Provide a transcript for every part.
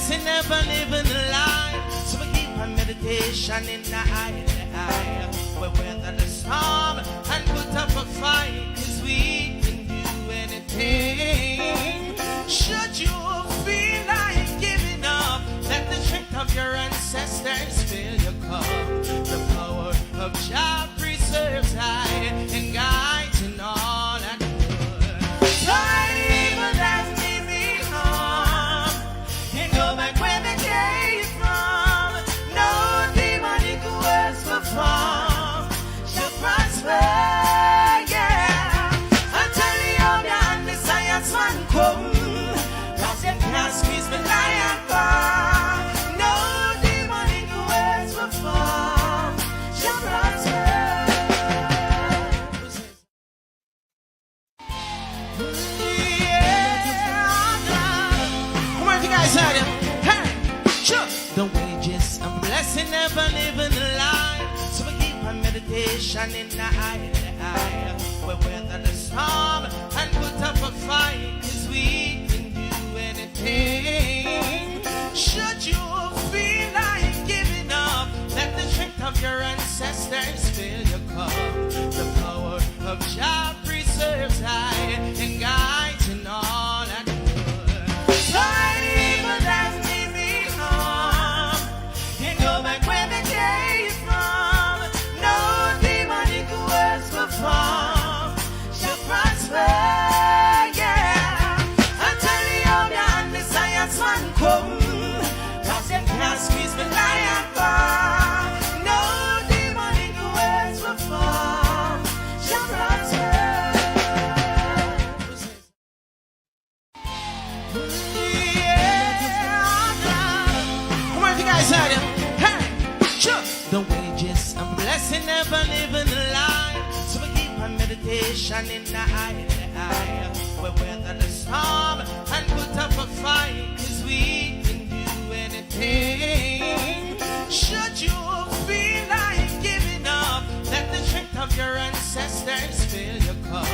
blessing, never living a lie. So we keep our meditation in the eye. We weather the storm and put up a fight, 'cause we can do anything. Should you feel like giving up, let the strength of your ancestors fill your cup. The power of Jah preserves I and guides in all that good. So evil that made me harm, and go back where they came from. No demonic words will form, shall prosper, yeah. Until the older and the science one come, 'cause you can't squeeze me lion bar. No demonic words will form, shall prosper. The wages of blessing, never living a lie. So we keep our meditation in the eye. We weather the storm and put up a fight, 'cause we can do anything. Should you feel like giving up, let the strength of your ancestors fill your cup. The power of Jah preserves I and guides in all that good. So evil that made me harm, and go back where they came from. No demonic words will form, shall prosper, yeah. Until the older and the science one come, 'cause you can't squeeze me lion bar. No demonic words will form, shall prosper. The wages of blessing, never living a lie. So we keep our meditation in the eye. We weather the storm and put up a fight, 'cause we can do anything. Should you feel like giving up, let the strength of your ancestors fill your cup.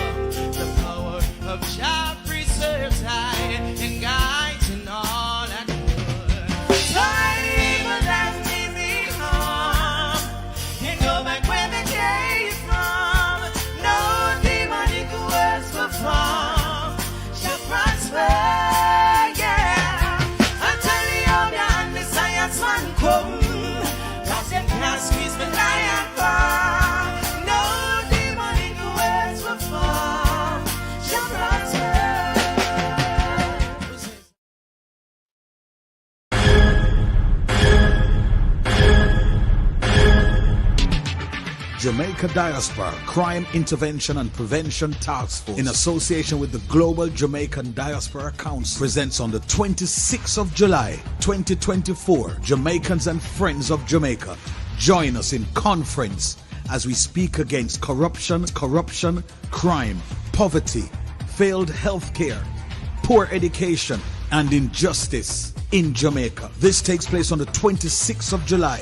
The power of Jah preserves I and guides in all that good. So evil that made me harm, and go back where they came from. No demonic words will form, shall prosper, yeah. Until the older and the science one come, 'cause you can't squeeze me lion bar. No demonic words will form, shall prosper. Jamaica Diaspora Crime Intervention and Prevention Task Force, in association with the Global Jamaican Diaspora Council, presents on the 26th of July 2024 Jamaicans and Friends of Jamaica. Join us in conference as we speak against corruption, crime, poverty, failed healthcare, poor education, and injustice in Jamaica. This takes place on the 26th of July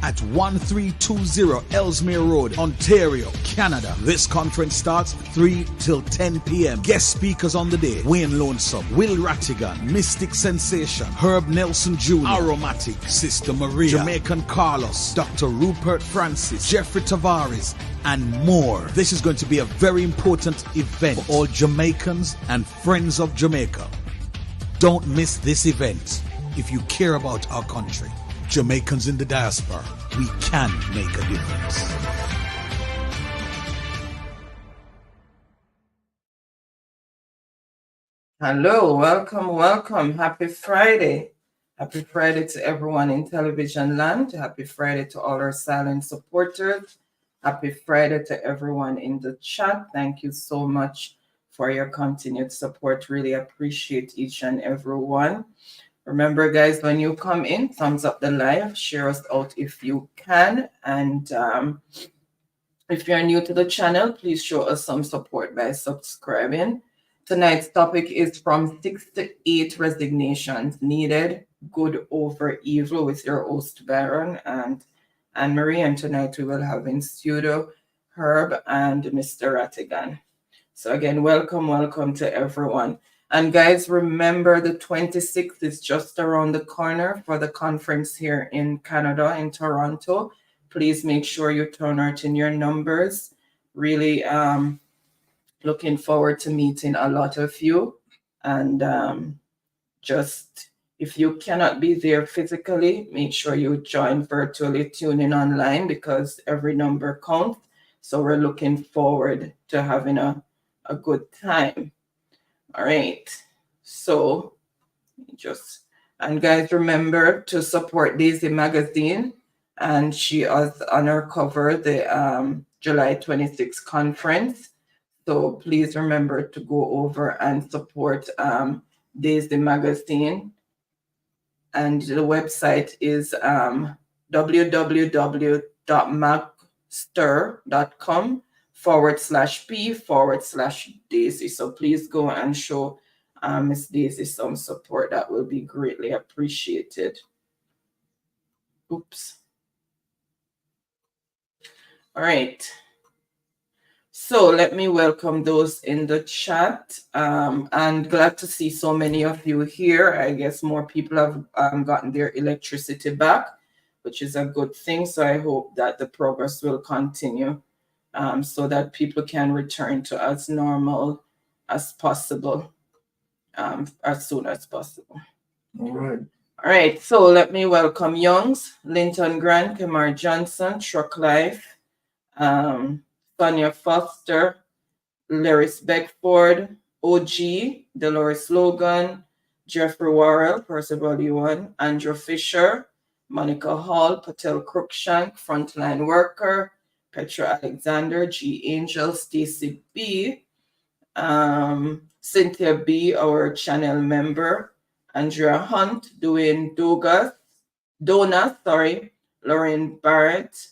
at 1320 Ellesmere Road, Ontario, Canada. This conference starts 3 till 10 p.m. Guest speakers on the day: Wayne Lonesome, Will Rattigan, Mystic Sensation, Herb Nelson Jr., Aromatic, Sister Maria, Jamaican Carlos, Dr. Rupert Francis, Jeffrey Tavares, and more. This is going to be a very important event for all Jamaicans and friends of Jamaica. Don't miss this event if you care about our country. Jamaicans in the diaspora, we can make a difference. Hello, welcome. Happy Friday. Happy Friday to everyone in television land. Happy Friday to all our silent supporters. Happy Friday to everyone in the chat. Thank you so much for your continued support. Really appreciate each and every one. Remember, guys, when you come in, thumbs up the live, share us out if you can. And if you're new to the channel, please show us some support by subscribing. Tonight's topic is from 6 to 8 resignations needed, good over evil, with your host, Baron and Anne-Marie. And tonight we will have in studio Herb and Mr. Rattigan. So again, welcome to everyone. And guys, remember the 26th is just around the corner for the conference here in Canada, in Toronto. Please make sure you turn out in your numbers. Really looking forward to meeting a lot of you. And just, if you cannot be there physically, make sure you join virtually, tune in online, because every number counts. So we're looking forward to having a good time. All right. So and guys, remember to support Daisy Magazine. And she has on her cover the July 26th conference. So please remember to go over and support Daisy Magazine. And the website is www.magster.com/p/Daisy. So please go and show Miss Daisy some support. That will be greatly appreciated. Oops. All right. So let me welcome those in the chat. And glad to see so many of you here. I guess more people have gotten their electricity back, which is a good thing. So I hope that the progress will continue so that people can return to as normal as possible, as soon as possible. All right. All right. So let me welcome Youngs, Linton Grant, Kamar Johnson, Truck Life, Sonia Foster, Laris Beckford, OG, Dolores Logan, Jeffrey Worrell, Percival Yuan, Andrew Fisher, Monica Hall, Patel Cruikshank, Frontline Worker, Petra Alexander, G. Angel, Stacy B, Cynthia B, our channel member, Andrea Hunt, Dwayne Dona, Lauren Barrett,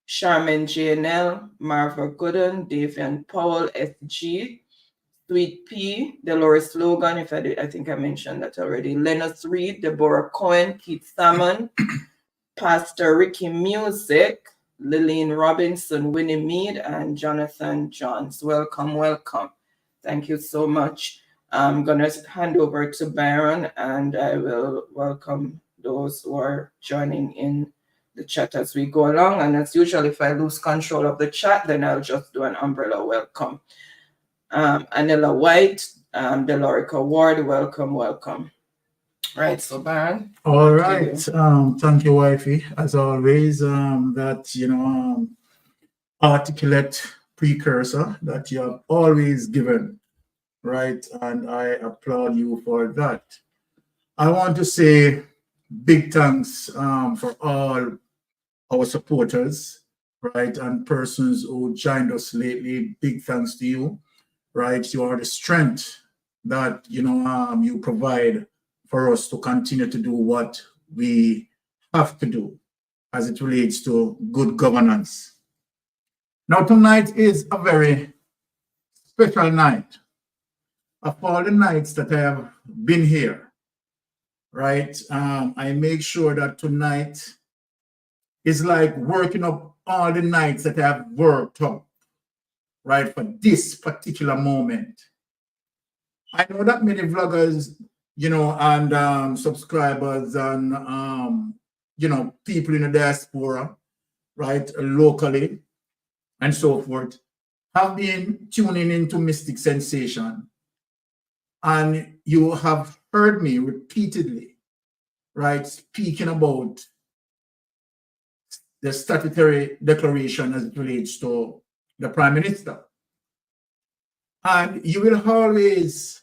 Charmaine JNL, Marva Gooden, Davian Powell, SG, Sweet P, Dolores Logan, I think I mentioned that already, Lennox Reed, Deborah Cohen, Keith Salmon, Pastor Ricky Music, Lillian Robinson, Winnie Mead, and Jonathan Johns. Welcome, welcome. Thank you so much. I'm going to hand over to Byron, and I will welcome those who are joining in the chat as we go along. And as usual, if I lose control of the chat, then I'll just do an umbrella welcome. Anila White, Delorica Ward, welcome, welcome. Right, so Baron. All right. Thank you, wifey. As always, that articulate precursor that you have always given, right? And I applaud you for that. I want to say big thanks for all our supporters, right, and persons who joined us lately. Big thanks to you, right? You are the strength that you provide for us to continue to do what we have to do as it relates to good governance. Now, tonight is a very special night. Of all the nights that I have been here, right, I make sure that tonight is like working up all the nights that I have worked up, right, for this particular moment. I know that many vloggers, and subscribers and, people in the diaspora, right, locally and so forth, have been tuning into Mystic Sensation. And you have heard me repeatedly, right, speaking about the statutory declaration as it relates to the Prime Minister. And you will always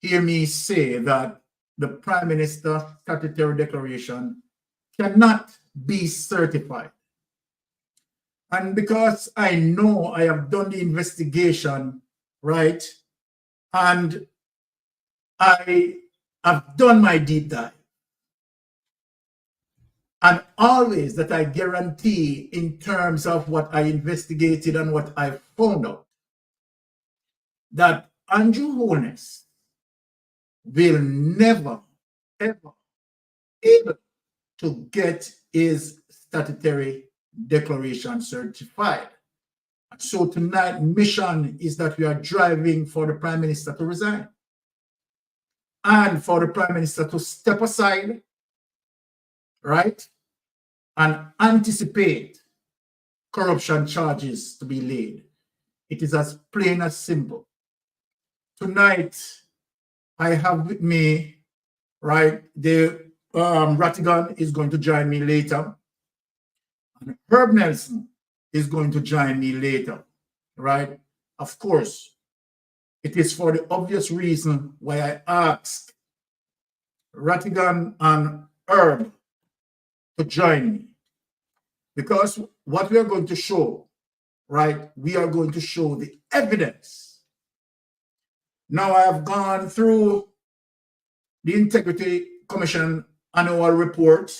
hear me say that the Prime Minister statutory declaration cannot be certified. And because I know I have done the investigation, right, and I have done my deep dive, and always that I guarantee in terms of what I investigated and what I found out, that Andrew Holness will never, ever able to get his statutory declaration certified. So tonight's mission is that we are driving for the Prime Minister to resign. and for the Prime Minister to step aside, right, and anticipate corruption charges to be laid. It is as plain as simple. Tonight, I have with me, right, the Rattigan is going to join me later, and Herb Nelson is going to join me later, right? Of course, it is for the obvious reason why I asked Rattigan and Herb to join me. Because what we are going to show, right, we are going to show the evidence. Now, I have gone through the Integrity Commission annual report,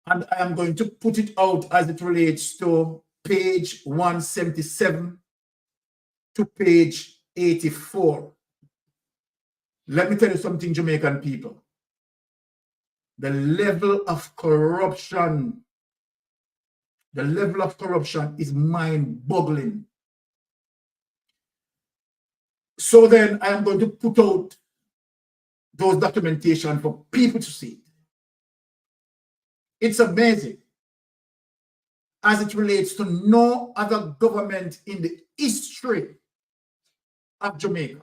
and I am going to put it out as it relates to page 177 to page 84. Let me tell you something, Jamaican people. The level of corruption is mind-boggling. So then I am going to put out those documentation for people to see. It's amazing, as it relates to no other government in the history of Jamaica,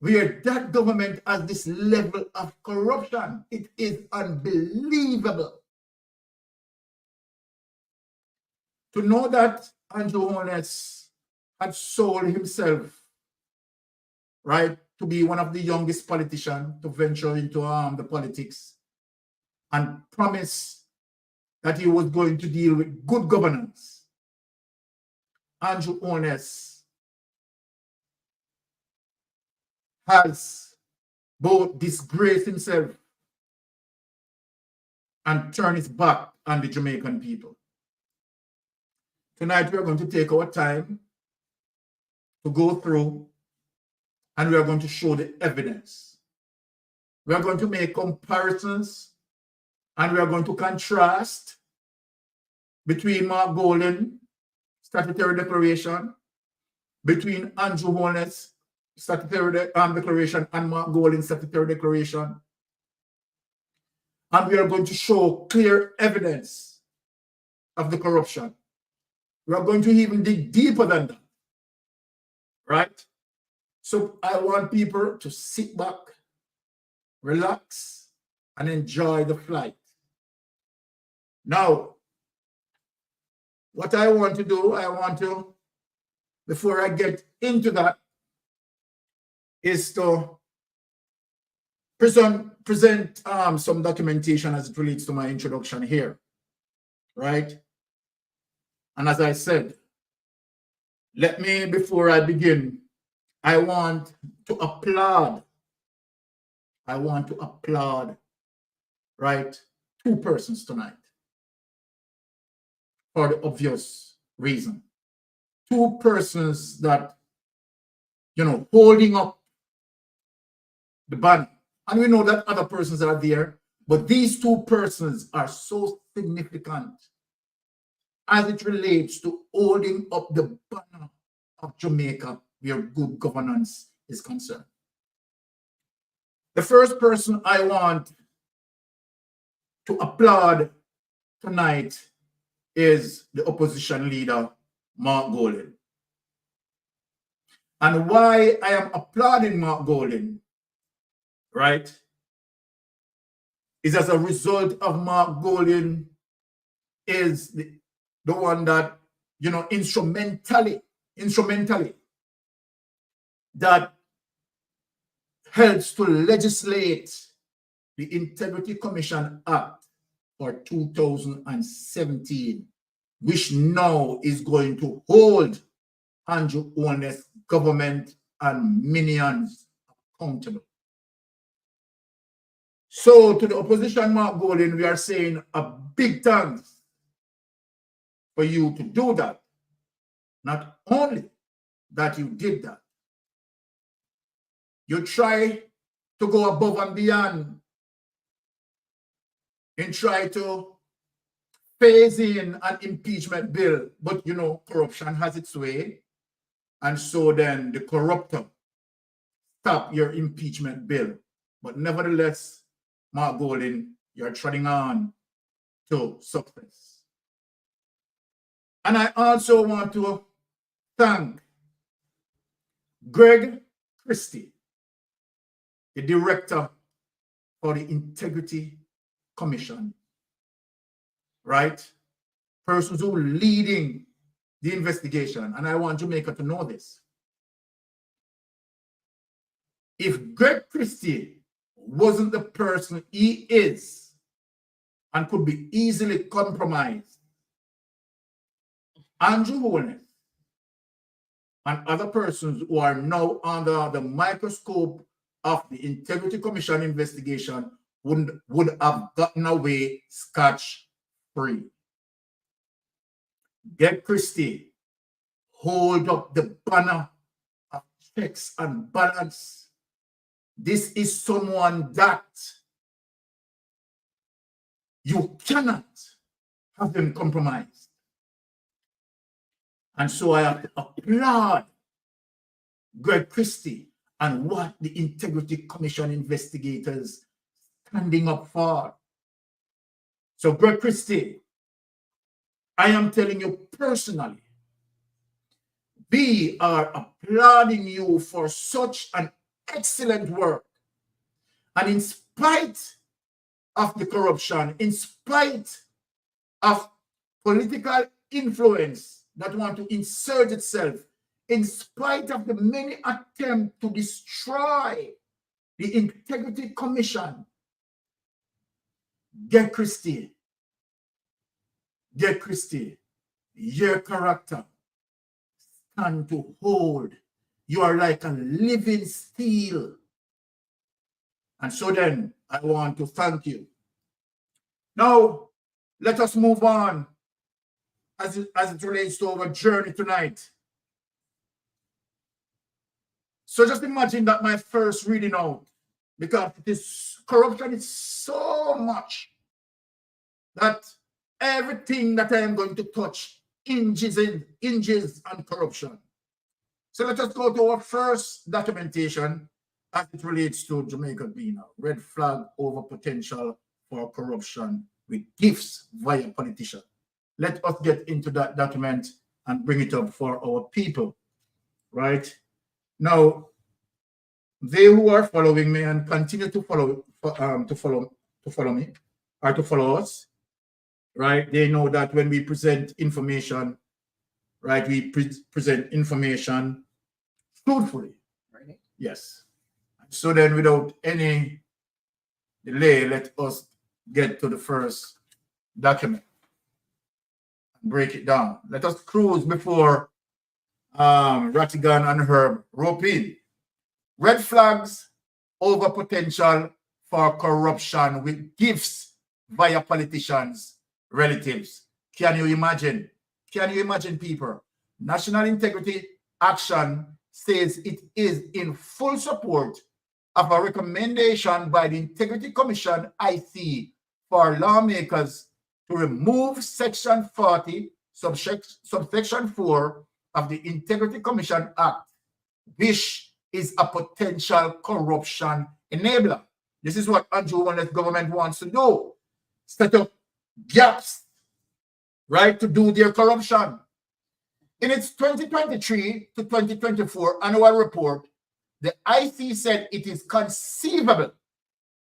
where that government has this level of corruption. It is unbelievable. To know that Andrew Holness had sold himself, right, to be one of the youngest politicians to venture into the politics and promise that he was going to deal with good governance. Andrew Holness has both disgraced himself and turned his back on the Jamaican people. Tonight, we are going to take our time to go through, and we are going to show the evidence. We are going to make comparisons, and we are going to contrast between Mark Golden statutory declaration, between Andrew Holness statutory declaration and Mark Golden statutory declaration. And we are going to show clear evidence of the corruption. We are going to even dig deeper than that, right? So I want people to sit back, relax, and enjoy the flight. Now, what I want to do, before I get into that, is to present some documentation as it relates to my introduction here, right? And as I said, let me, before I begin, I want to applaud, right, two persons tonight for the obvious reason. Two persons that, you know, holding up the banner. And we know that other persons are there, but these two persons are so significant as it relates to holding up the banner of Jamaica where good governance is concerned. The first person I want to applaud tonight is the opposition leader, Mark Golden. And why I am applauding Mark Golden, right, is as a result of Mark Golden is the one that, you know, instrumentally that helps to legislate the Integrity Commission Act for 2017, which now is going to hold Andrew Holness government and minions accountable. So to the opposition, Mark Golden, we are saying a big thanks for you to do that. Not only that you did that, you try to go above and beyond and try to phase in an impeachment bill, but you know, corruption has its way, and so then the corruptor stop your impeachment bill. But nevertheless, Mark Golding, you're treading on to success. And I also want to thank Greg Christie, the director for the Integrity Commission, right? Persons who are leading the investigation. And I want Jamaica to know this. If Greg Christie wasn't the person he is and could be easily compromised, Andrew Holness and other persons who are now under the microscope of the Integrity Commission investigation would have gotten away scotch-free. Get Christie, hold up the banner of checks and balance. This is someone that you cannot have them compromised. And so I have to applaud Greg Christie and what the Integrity Commission investigators standing up for. So Greg Christie, I am telling you personally, we are applauding you for such an excellent work. And in spite of the corruption, in spite of political influence that want to insert itself, in spite of the many attempts to destroy the Integrity Commission, Get Christie, your character stand to hold. You are like a living steel. And so then, I want to thank you. Now, let us move on as it relates to our journey tonight. So just imagine that my first reading out, because this corruption is so much that everything that I am going to touch hinges on corruption. So let us go to our first documentation as it relates to Jamaica being a red flag over potential for corruption with gifts via politicians. Let us get into that document and bring it up for our people, right? Now, they who are following me and continue to follow me or to follow us, right? They know that when we present information, right, we present information truthfully. Right? Yes. So then, without any delay, let us get to the first document and break it down. Let us cruise before Rattigan and Herb rope in. Red flags over potential for corruption with gifts via politicians' relatives. Can you imagine? Can you imagine, people? National Integrity Action says it is in full support of a recommendation by the Integrity Commission, IC, for lawmakers to remove Section 40, subsection 4 of the Integrity Commission Act, which is a potential corruption enabler. This is what Andrew Holness government wants to do. Set up gaps, right, to do their corruption. In its 2023 to 2024 annual report, the IC said it is conceivable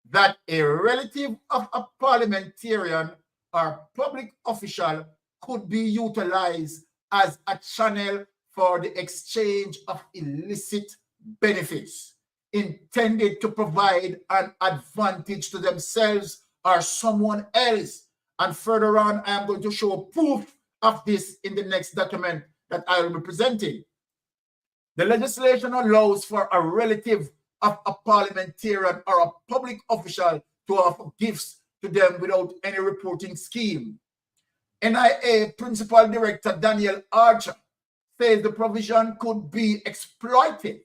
that a relative of a parliamentarian or public official could be utilized as a channel for the exchange of illicit benefits intended to provide an advantage to themselves or someone else. And further on, I am going to show proof of this in the next document that I will be presenting. The legislation allows for a relative of a parliamentarian or a public official to offer gifts to them without any reporting scheme. NIA Principal Director Daniel Archer says the provision could be exploited,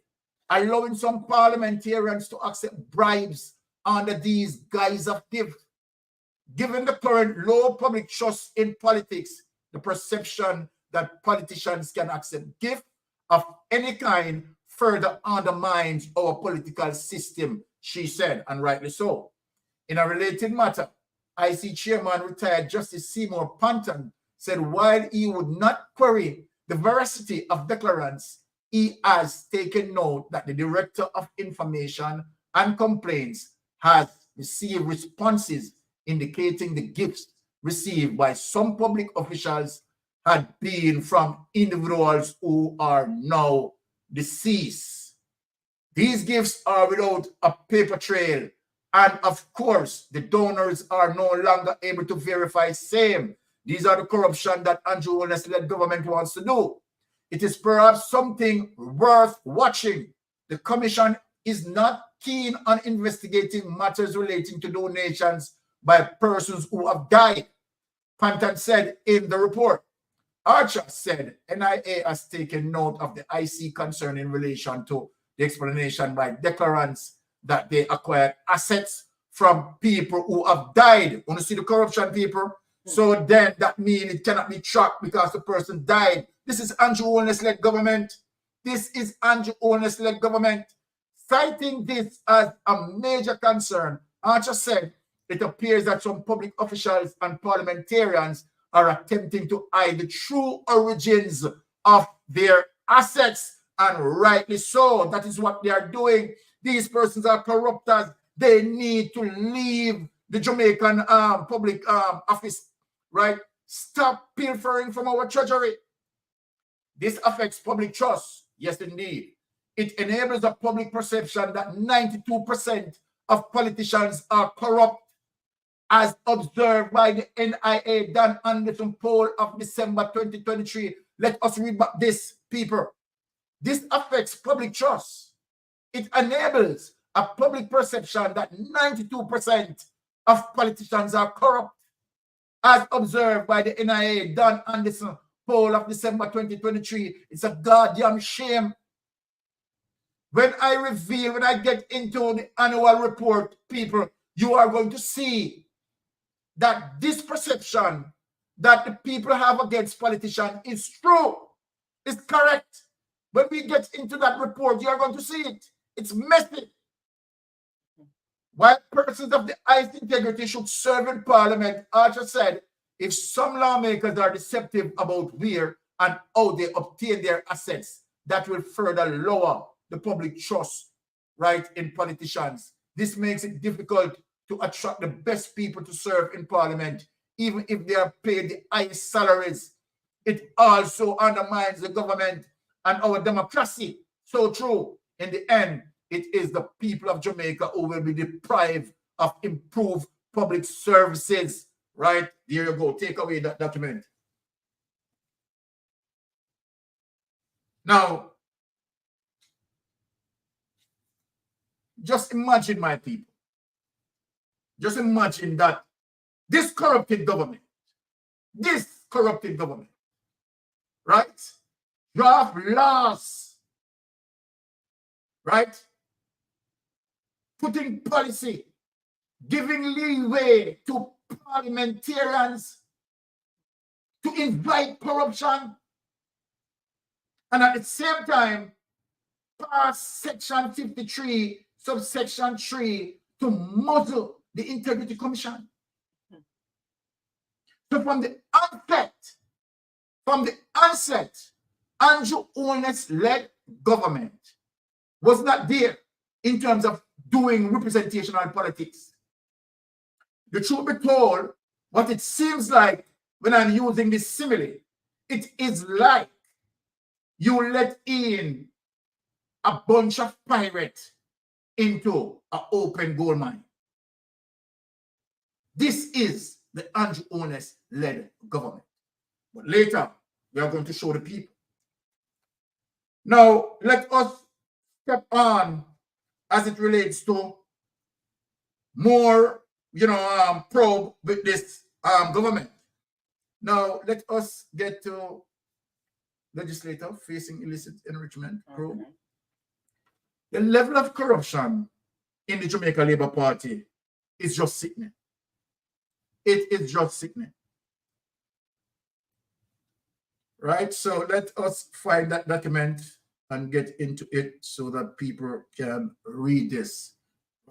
allowing some parliamentarians to accept bribes under these guise of gifts. Given the current low public trust in politics, the perception that politicians can accept gifts of any kind further undermines our political system, she said, and rightly so. In a related matter, IC Chairman retired Justice Seymour Panton said while he would not query the veracity of declarants, he has taken note that the Director of Information and Complaints has received responses indicating the gifts received by some public officials had been from individuals who are now deceased. These gifts are without a paper trail, and of course, the donors are no longer able to verify same. These are the corruption that Andrew Holness-led government wants to do. It is perhaps something worth watching. The Commission is not keen on investigating matters relating to donations by persons who have died, Panton said in the report. Archer said NIA has taken note of the IC concern in relation to the explanation by declarants that they acquired assets from people who have died. Want to see the corruption, people? So then that means it cannot be tracked because the person died. This is Andrew Holness-led government. This is Andrew Holness-led government. Citing this as a major concern, Archer said it appears that some public officials and parliamentarians are attempting to hide the true origins of their assets, and rightly so. That is what they are doing. These persons are corruptors. They need to leave the Jamaican public office, right? Stop pilfering from our treasury. This affects public trust. Yes, indeed. It enables a public perception that 92% of politicians are corrupt, as observed by the NIA Dan Anderson poll of December 2023. Let us read back this, people. This affects public trust. It enables a public perception that 92% of politicians are corrupt, as observed by the NIA Dan Anderson poll of December 2023. It's a goddamn shame. When I get into the annual report, people, you are going to see that this perception that the people have against politicians is true, is correct. When we get into that report, you are going to see it. It's messy. While persons of the highest integrity should serve in Parliament, Archer said, if some lawmakers are deceptive about where and how they obtain their assets, that will further lower the public trust, right, in politicians. This makes it difficult to attract the best people to serve in Parliament, even if they are paid the highest salaries. It also undermines the government and our democracy. So true. In the end, it is the people of Jamaica who will be deprived of improved public services. Right? There you go. Take away that document. Now, just imagine, my people. Just imagine that this corrupted government, right, draft laws, right, putting policy, giving leeway to parliamentarians to invite corruption, and at the same time pass Section 53, subsection 3 to muzzle the Integrity Commission. So from the onset, Andrew Holness-led government was not there in terms of doing representational politics. The truth be told, what it seems like when I'm using this simile, it is like you let in a bunch of pirates into an open gold mine. This is the Andrew Holness-led government. But later, we are going to show the people. Now, let us step on as it relates to more, probe with this government. Now, let us get to legislator facing illicit enrichment probe. Okay. The level of corruption in the Jamaica Labour Party is just sickening. It is just sickening. Right? So let us find that document and get into it so that people can read this.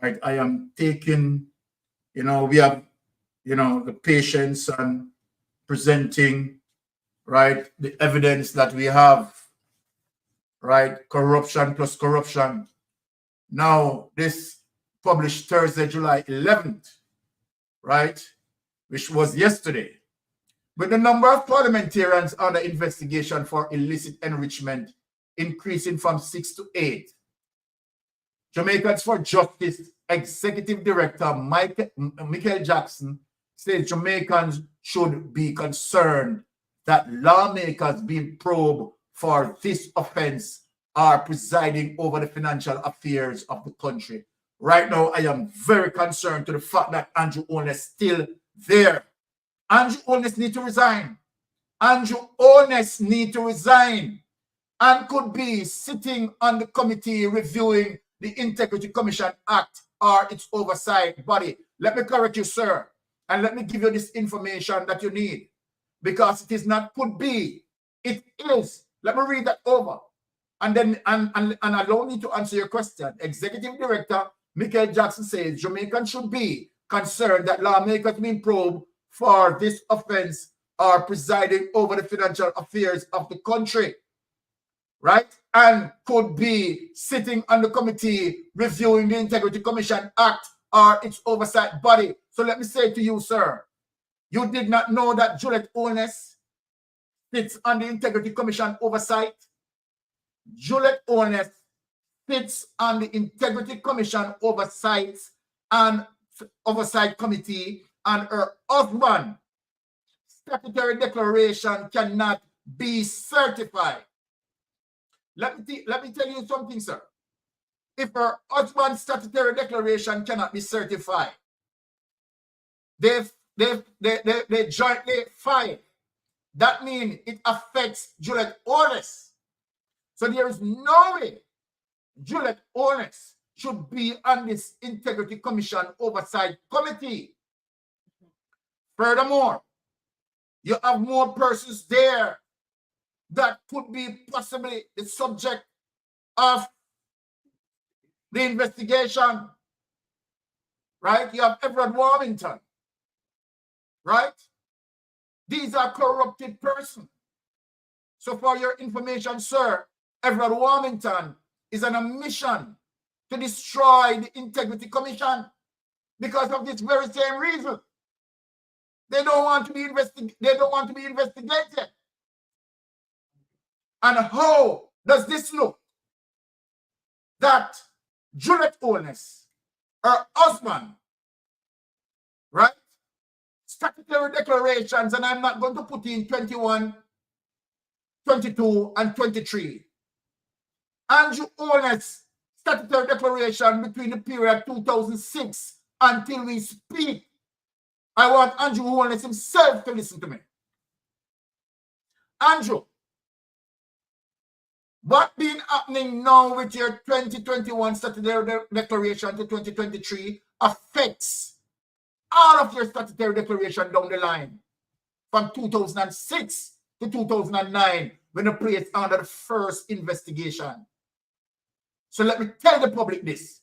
Right? I am taking, we have, the patience and presenting, right, the evidence that we have, right, corruption plus corruption. Now, this published Thursday, July 11th, right, which was yesterday, with the number of parliamentarians under investigation for illicit enrichment increasing from 6 to 8. Jamaicans for Justice Executive Director Michael Jackson says Jamaicans should be concerned that lawmakers being probed for this offense are presiding over the financial affairs of the country. Right now, I am very concerned to the fact that Andrew Holness is still there. Andrew Holness needs to resign. Andrew Holness needs to resign and could be sitting on the committee reviewing the Integrity Commission Act or its oversight body. Let me correct you, sir, and let me give you this information that you need, because it is not could be, it is. Let me read that over, and then and allow me to answer your question. Executive Director Michael Jackson says Jamaicans should be concerned that lawmakers being probed for this offense are presiding over the financial affairs of the country, right? And could be sitting on the committee reviewing the Integrity Commission Act or its oversight body. So let me say to you, sir, you did not know that Juliet Holness sits on the Integrity Commission oversight. Juliet Holness sits on the Integrity Commission oversight and oversight committee, and her husband statutory declaration cannot be certified. Let me tell you something, sir. If her husband's statutory declaration cannot be certified, they jointly filed. That means it affects Juliet Holness. So there is no way Juliet Holness should be on this Integrity Commission Oversight Committee. Furthermore, you have more persons there that could be possibly the subject of the investigation, right? You have Everett Warmington, right? These are corrupted persons. So for your information, sir, Everett Warmington is on a mission to destroy the Integrity Commission because of this very same reason. They don't want to be investigated. And how does this look? That Juliet Holness, her husband, right? Statutory declarations, and I'm not going to put in 21, 22, and 23. Andrew Holness statutory declaration between the period 2006 until we speak. I want Andrew Holness himself to listen to me. Andrew, what been happening now with your 2021 statutory declaration to 2023 affects all of your statutory declaration down the line from 2006 to 2009 when you placed under the first investigation. So let me tell the public this.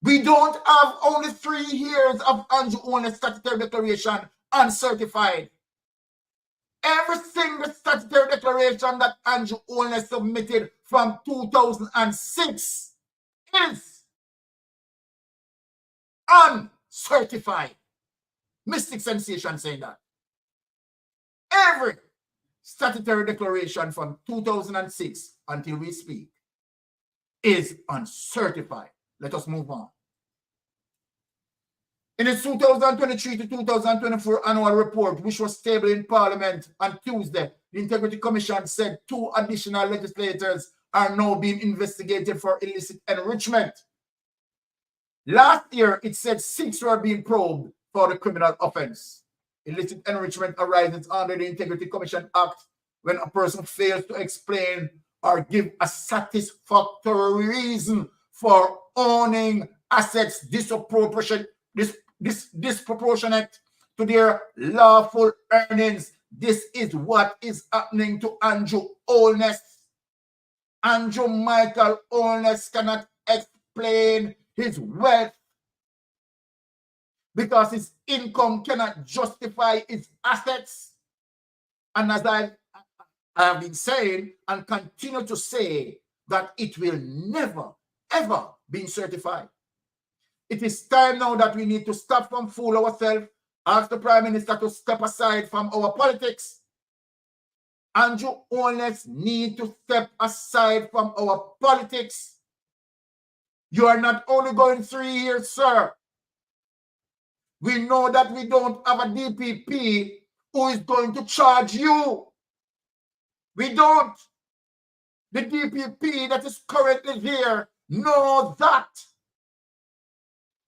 We don't have only 3 years of Andrew Holness statutory declaration uncertified. Every single statutory declaration that Andrew Holness submitted from 2006 is uncertified. Mystic Sensation saying that. Every statutory declaration from 2006 until we speak is uncertified. Let us move on. In its 2023 to 2024 annual report, which was tabled in Parliament on Tuesday, the Integrity Commission said 2 additional legislators are now being investigated for illicit enrichment. Last year, it said 6 were being probed for the criminal offense. Illicit enrichment arises under the Integrity Commission Act when a person fails to explain or give a satisfactory reason for owning assets disproportionate to their lawful earnings. This is what is happening to Andrew Holness. Andrew Michael Holness cannot explain his wealth because his income cannot justify his assets. And as I have been saying and continue to say, that it will never, ever be certified. It is time now that we need to stop from fooling ourselves, ask the Prime Minister to step aside from our politics. Andrew Holness needs to step aside from our politics. You are not only going 3 years, sir. We know that we don't have a DPP who is going to charge you. We don't. The DPP that is currently there knows that.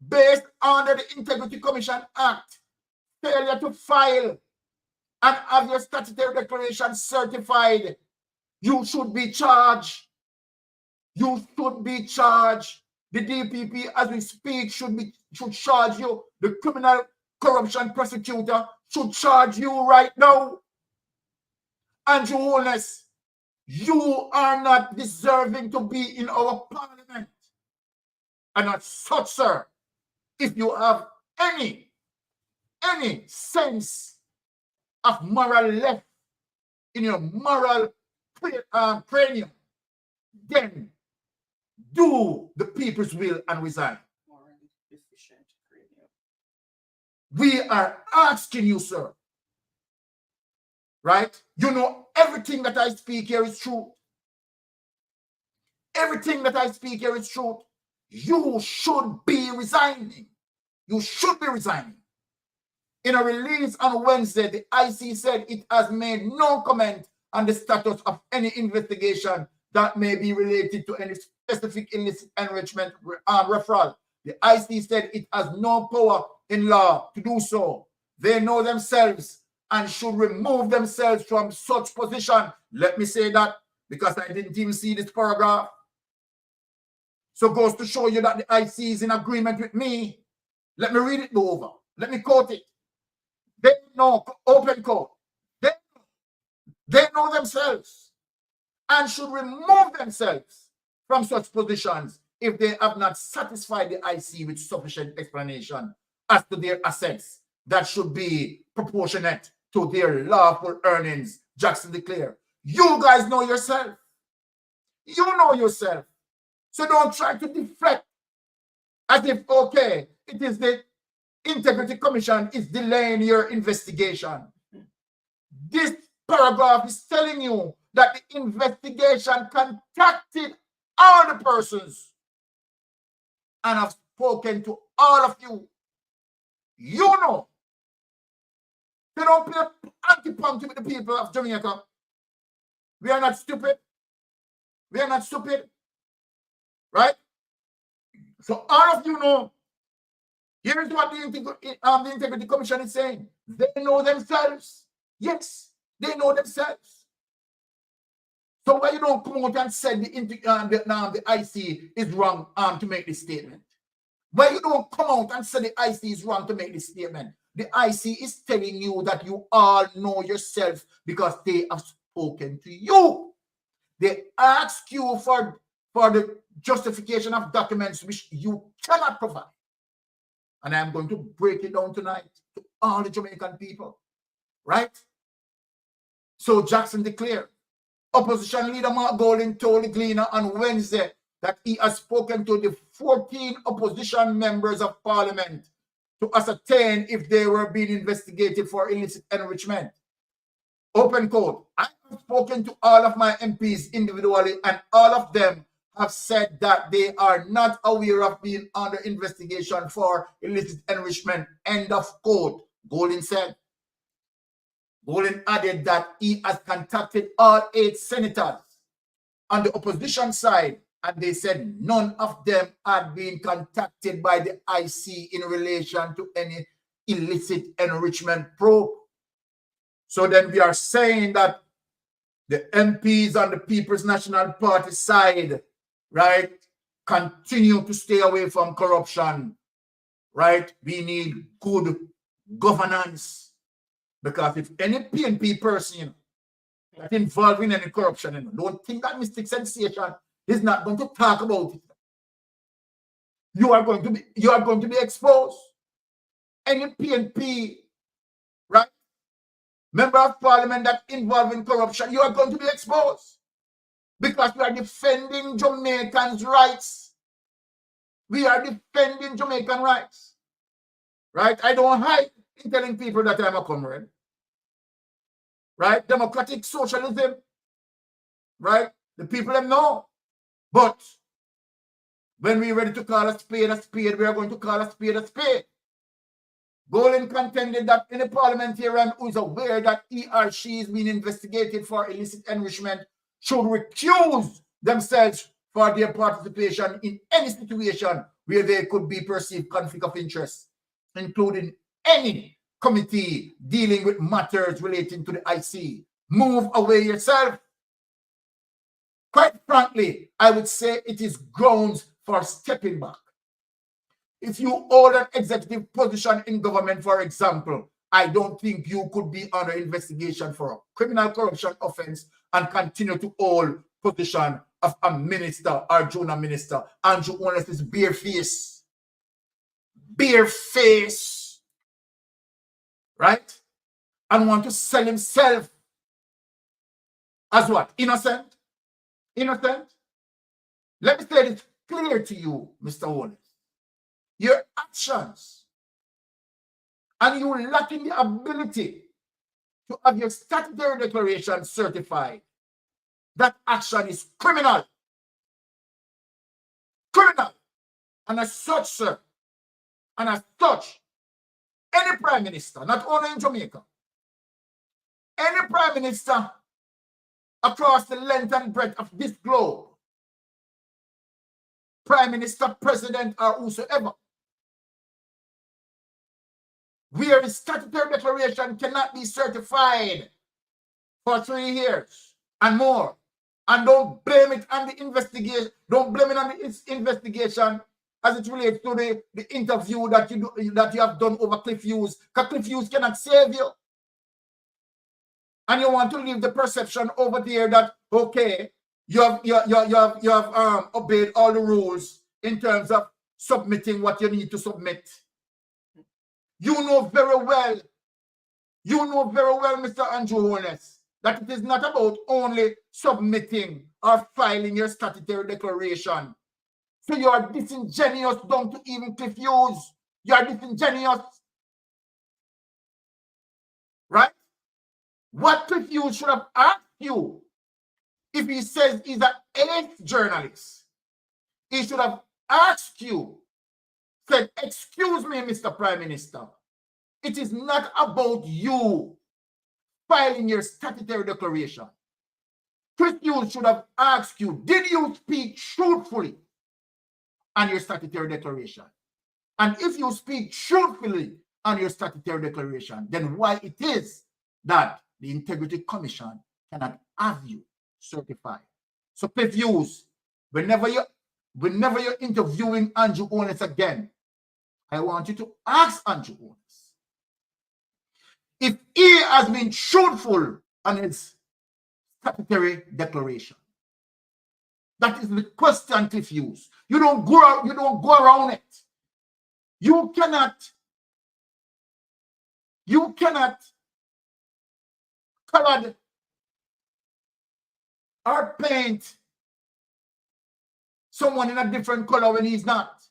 Based under the Integrity Commission Act, failure to file and have your statutory declaration certified, you should be charged. You should be charged. The DPP, as we speak, should charge you. The criminal corruption prosecutor should charge you right now. Andrew Holness, you are not deserving to be in our parliament. And as such, sir, if you have any sense of moral left in your moral cranium, then do the people's will and resign. Morally deficient cranium. We are asking you, sir. Right? You know, everything that I speak here is true. Everything that I speak here is true. You should be resigning. You should be resigning. In a release on Wednesday, the IC said it has made no comment on the status of any investigation that may be related to any specific illicit enrichment referral. The IC said it has no power in law to do so. They know themselves and should remove themselves from such position. Let me say that because I didn't even see this paragraph. So it goes to show you that the IC is in agreement with me. Let me read it over. Let me quote it. They know, open quote, they know themselves and should remove themselves from such positions if they have not satisfied the IC with sufficient explanation as to their assets that should be proportionate to their lawful earnings. Jackson declared. You guys know yourself. You know yourself. So don't try to deflect as if, okay, it is the Integrity Commission is delaying your investigation. This paragraph is telling you that the investigation contacted all the persons and have spoken to all of you. You know. They don't play anti-punky with the people of Jamaica. We are not stupid. We are not stupid. Right? So all of you know. Here's what the Integrity Commission is saying. They know themselves. Yes, they know themselves. So why you don't come out and say the IC is wrong to make this statement? Why you don't come out and say the IC is wrong to make this statement? The IC is telling you that you all know yourself because they have spoken to you. They ask you for the justification of documents which you cannot provide. And I'm going to break it down tonight to all the Jamaican people. Right? So Jackson declared, opposition leader Mark Golding told the Gleaner on Wednesday that he has spoken to the 14 opposition members of parliament to ascertain if they were being investigated for illicit enrichment. Open quote, I have spoken to all of my MPs individually and all of them have said that they are not aware of being under investigation for illicit enrichment. End of quote. Golding said. Golding added that he has contacted all 8 senators on the opposition side, and they said none of them had been contacted by the IC in relation to any illicit enrichment probe. So then we are saying that the MPs on the People's National Party side, right, continue to stay away from corruption, right? We need good governance because if any PNP person that involve in any corruption. And don't think that Mystic Sensation is not going to talk about it. You are going to be exposed. Any PNP, right? Member of Parliament that involved in corruption, you are going to be exposed. Because we are defending Jamaicans' rights. We are defending Jamaican rights. Right? I don't hide in telling people that I'm a comrade. Right? Democratic socialism. Right? The people them know. But when we're ready to call a spade, we are going to call a spade a spade. Golan contended that any parliamentarian who is aware that he or she is being investigated for illicit enrichment should recuse themselves for their participation in any situation where there could be perceived conflict of interest, including any committee dealing with matters relating to the IC. Move away yourself. Quite frankly, I would say it is grounds for stepping back. If you hold an executive position in government, for example, I don't think you could be under investigation for a criminal corruption offense and continue to hold position of a minister or junior minister. Andrew Holness is barefaced. Barefaced. Right? And want to sell himself as what? Innocent? Innocent? Let me say this clear to you, Mr. Holness. Your actions and you lacking the ability to have your statutory declaration certified, that action is criminal. Criminal. And as such, sir, and as such, any prime minister, not only in Jamaica, any prime minister across the length and breadth of this globe, prime minister, president, or whosoever, where the statutory declaration cannot be certified for 3 years and more. And don't blame it on the investigation. Don't blame it on the investigation as it relates to the interview that you have done over Cliff Hughes. Because Cliff Hughes cannot save you. And you want to leave the perception over there that, okay, you have obeyed all the rules in terms of submitting what you need to submit. You know very well, Mr. Andrew Holness, that it is not about only submitting or filing your statutory declaration. So you are disingenuous down to even Cliff Hughes. You are disingenuous. Right? What Cliff Hughes should have asked you, if he says he's an eighth journalist, he should have asked you, said, excuse me, Mr. Prime Minister, it is not about you filing your statutory declaration. Chris Hughes should have asked you, did you speak truthfully on your statutory declaration? And if you speak truthfully on your statutory declaration, then why it is that the Integrity Commission cannot have you certified? So Chris Hughes, whenever you're interviewing Andrew Holness again, I want you to ask Andrew Holness if he has been truthful on his statutory declaration. That is the question, Cliff Hughes. You don't go around it. You cannot color or paint someone in a different color when he's not.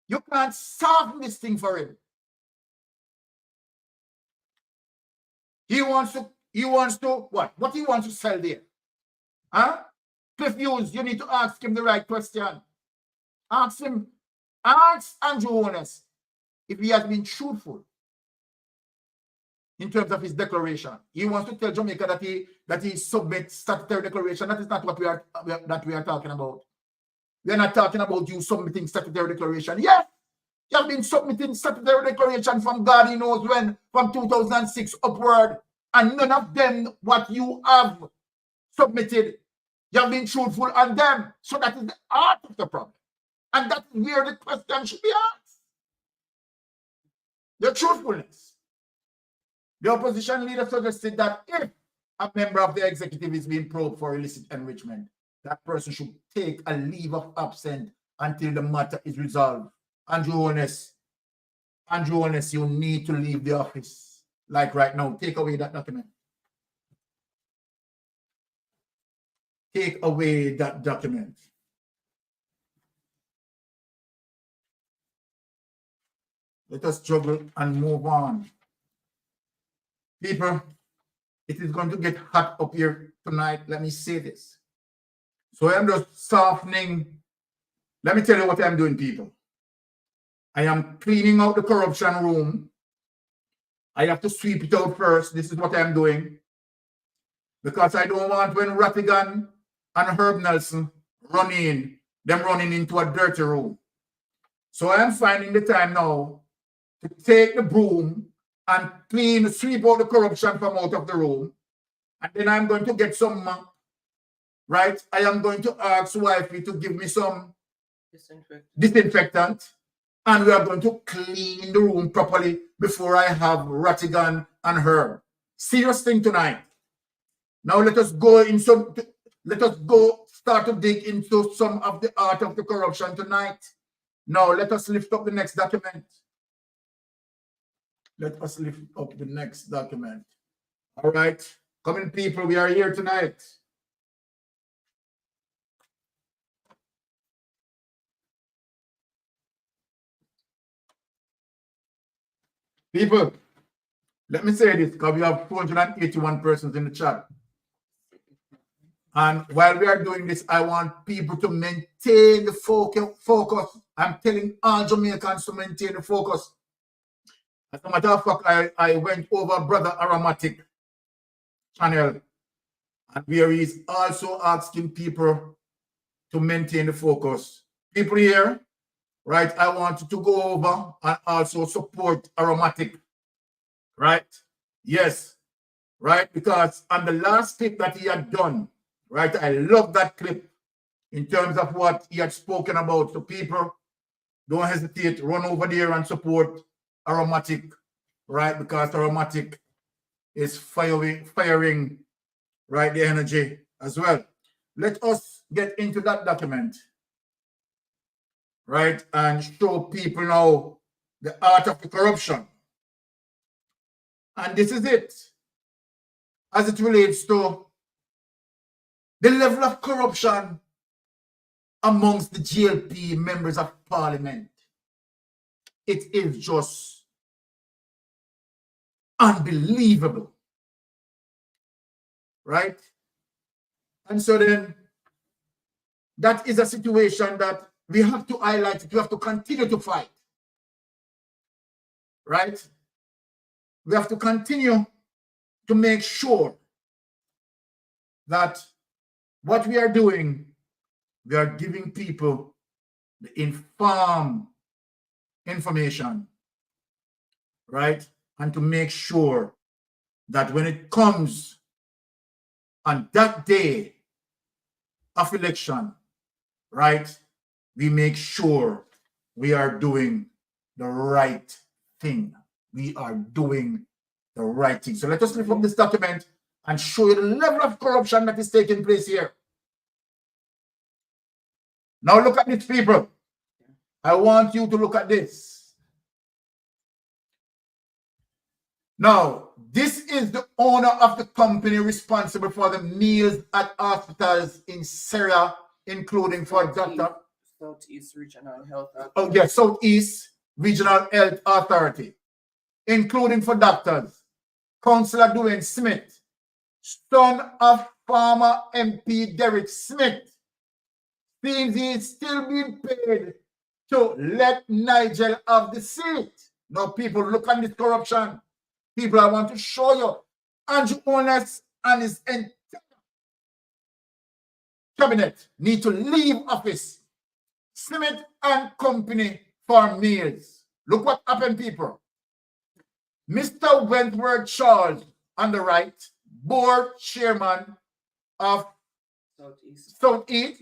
You can't soften this thing for him. He wants to what? What he wants to sell there? Huh? Cliff Hughes, you need to ask him the right question. Ask Andrew Holness if he has been truthful in terms of his declaration. He wants to tell Jamaica that he submits statutory declaration. That is not what we are talking about. We are not talking about you submitting statutory declaration. Yes, you have been submitting statutory declaration from God he knows when, from 2006 upward, and none of them what you have submitted, you have been truthful on them. So that is the heart of the problem. And that's where the question should be asked. The truthfulness. The opposition leader suggested that if a member of the executive is being probed for illicit enrichment, that person should take a leave of absence until the matter is resolved. Andrew Holness, you need to leave the office. Like right now, take away that document. Take away that document. Let us struggle and move on. People, it is going to get hot up here tonight. Let me say this. So I'm just softening. Let me tell you what I'm doing, people. I am cleaning out the corruption room. I have to sweep it out first. This is what I'm doing. Because I don't want when Rattigan and Herb Nelson running into a dirty room. So I am finding the time now to take the broom and sweep out the corruption from out of the room. And then I'm going to get some mop, right? I am going to ask Wifey to give me some disinfectant. And we are going to clean the room properly before I have Rattigan and Herb. Serious thing tonight. Now let us go start to dig into some of the art of the corruption tonight. Now let us lift up the next document. Let us lift up the next document. All right. Come in, people. We are here tonight. People, let me say this because we have 481 persons in the chat. And while we are doing this, I want people to maintain the focus. I'm telling all Jamaicans to maintain the focus. As a matter of fact, I went over Brother Aromatic channel, and where he's also asking people to maintain the focus. People here, right, I want you to go over and also support Aromatic, right? Yes, right, because on the last clip that he had done, right, I love that clip in terms of what he had spoken about. So people, don't hesitate, run over there and support Aromatic, right, because Aromatic is firing, right, the energy as well. Let us get into that document, right, and show people now the art of the corruption. And this is it, as it relates to the level of corruption amongst the GLP members of parliament. It is just unbelievable, right? And so then, that is a situation that we have to highlight. We have to continue to fight, right? We have to continue to make sure that what we are doing, we are giving people the informed information, right? And to make sure that when it comes on that day of election, right, we make sure we are doing the right thing. We are doing the right thing. So let us lift up this document and show you the level of corruption that is taking place here. Now look at this, people. I want you to look at this. Now, this is the owner of the company responsible for the meals at hospitals in Syria, including for Dr. Southeast Regional Health Authority. Oh, yes, Southeast Regional Health Authority, including for doctors. Councillor Dwayne Smith, son of former MP Derek Smith, seems he is still being paid to let Nigel have the seat. Now, people, look at this corruption. People, I want to show you. Andrew Holness and his entire cabinet need to leave office. Smith and company for meals. Look what happened, people. Mr. Wentworth Charles on the right, board chairman of Southeast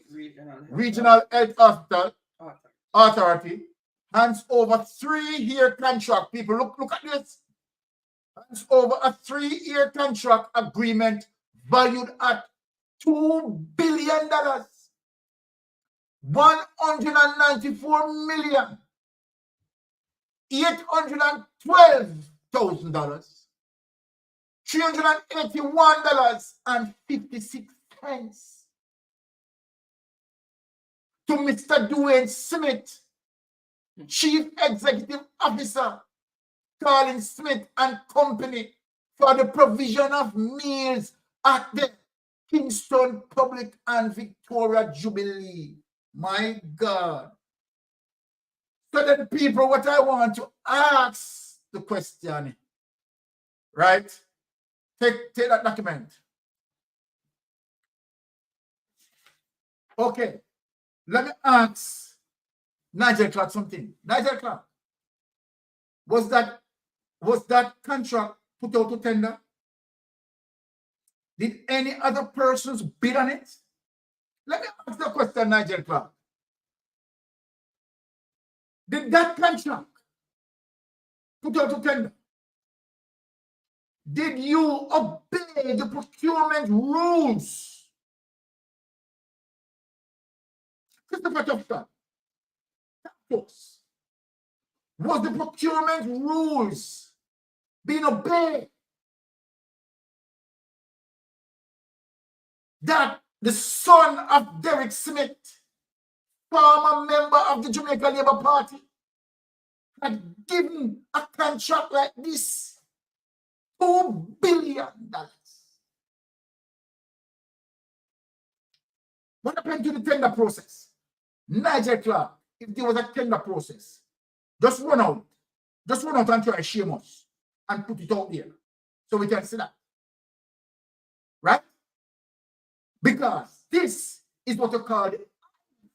Regional Health Authority, hands over 3-year contract. People, look at this. Hands over a 3-year contract agreement valued at $2 billion, $194,812,000, $381.56 to Mr. Dwayne Smith, Chief Executive Officer, Colin Smith and Company, for the provision of meals at the Kingston Public and Victoria Jubilee. My God. So then, people, what I want to ask the question, right? Take that document. Okay. Let me ask Nigel Clark something. Nigel Clark, was that contract put out to tender? Did any other persons bid on it? Let me ask the question, Nigel Clark. Did that contract put out to tender? Did you obey the procurement rules? Christopher Tufton, was the procurement rules being obeyed? That the son of Derek Smith, former member of the Jamaica Labour Party, had given a contract like this, $2 billion. What happened to the tender process? Nigel Clark, if there was a tender process, just run out and try to shame us and put it out there so we can see that. Right? Because this is what you call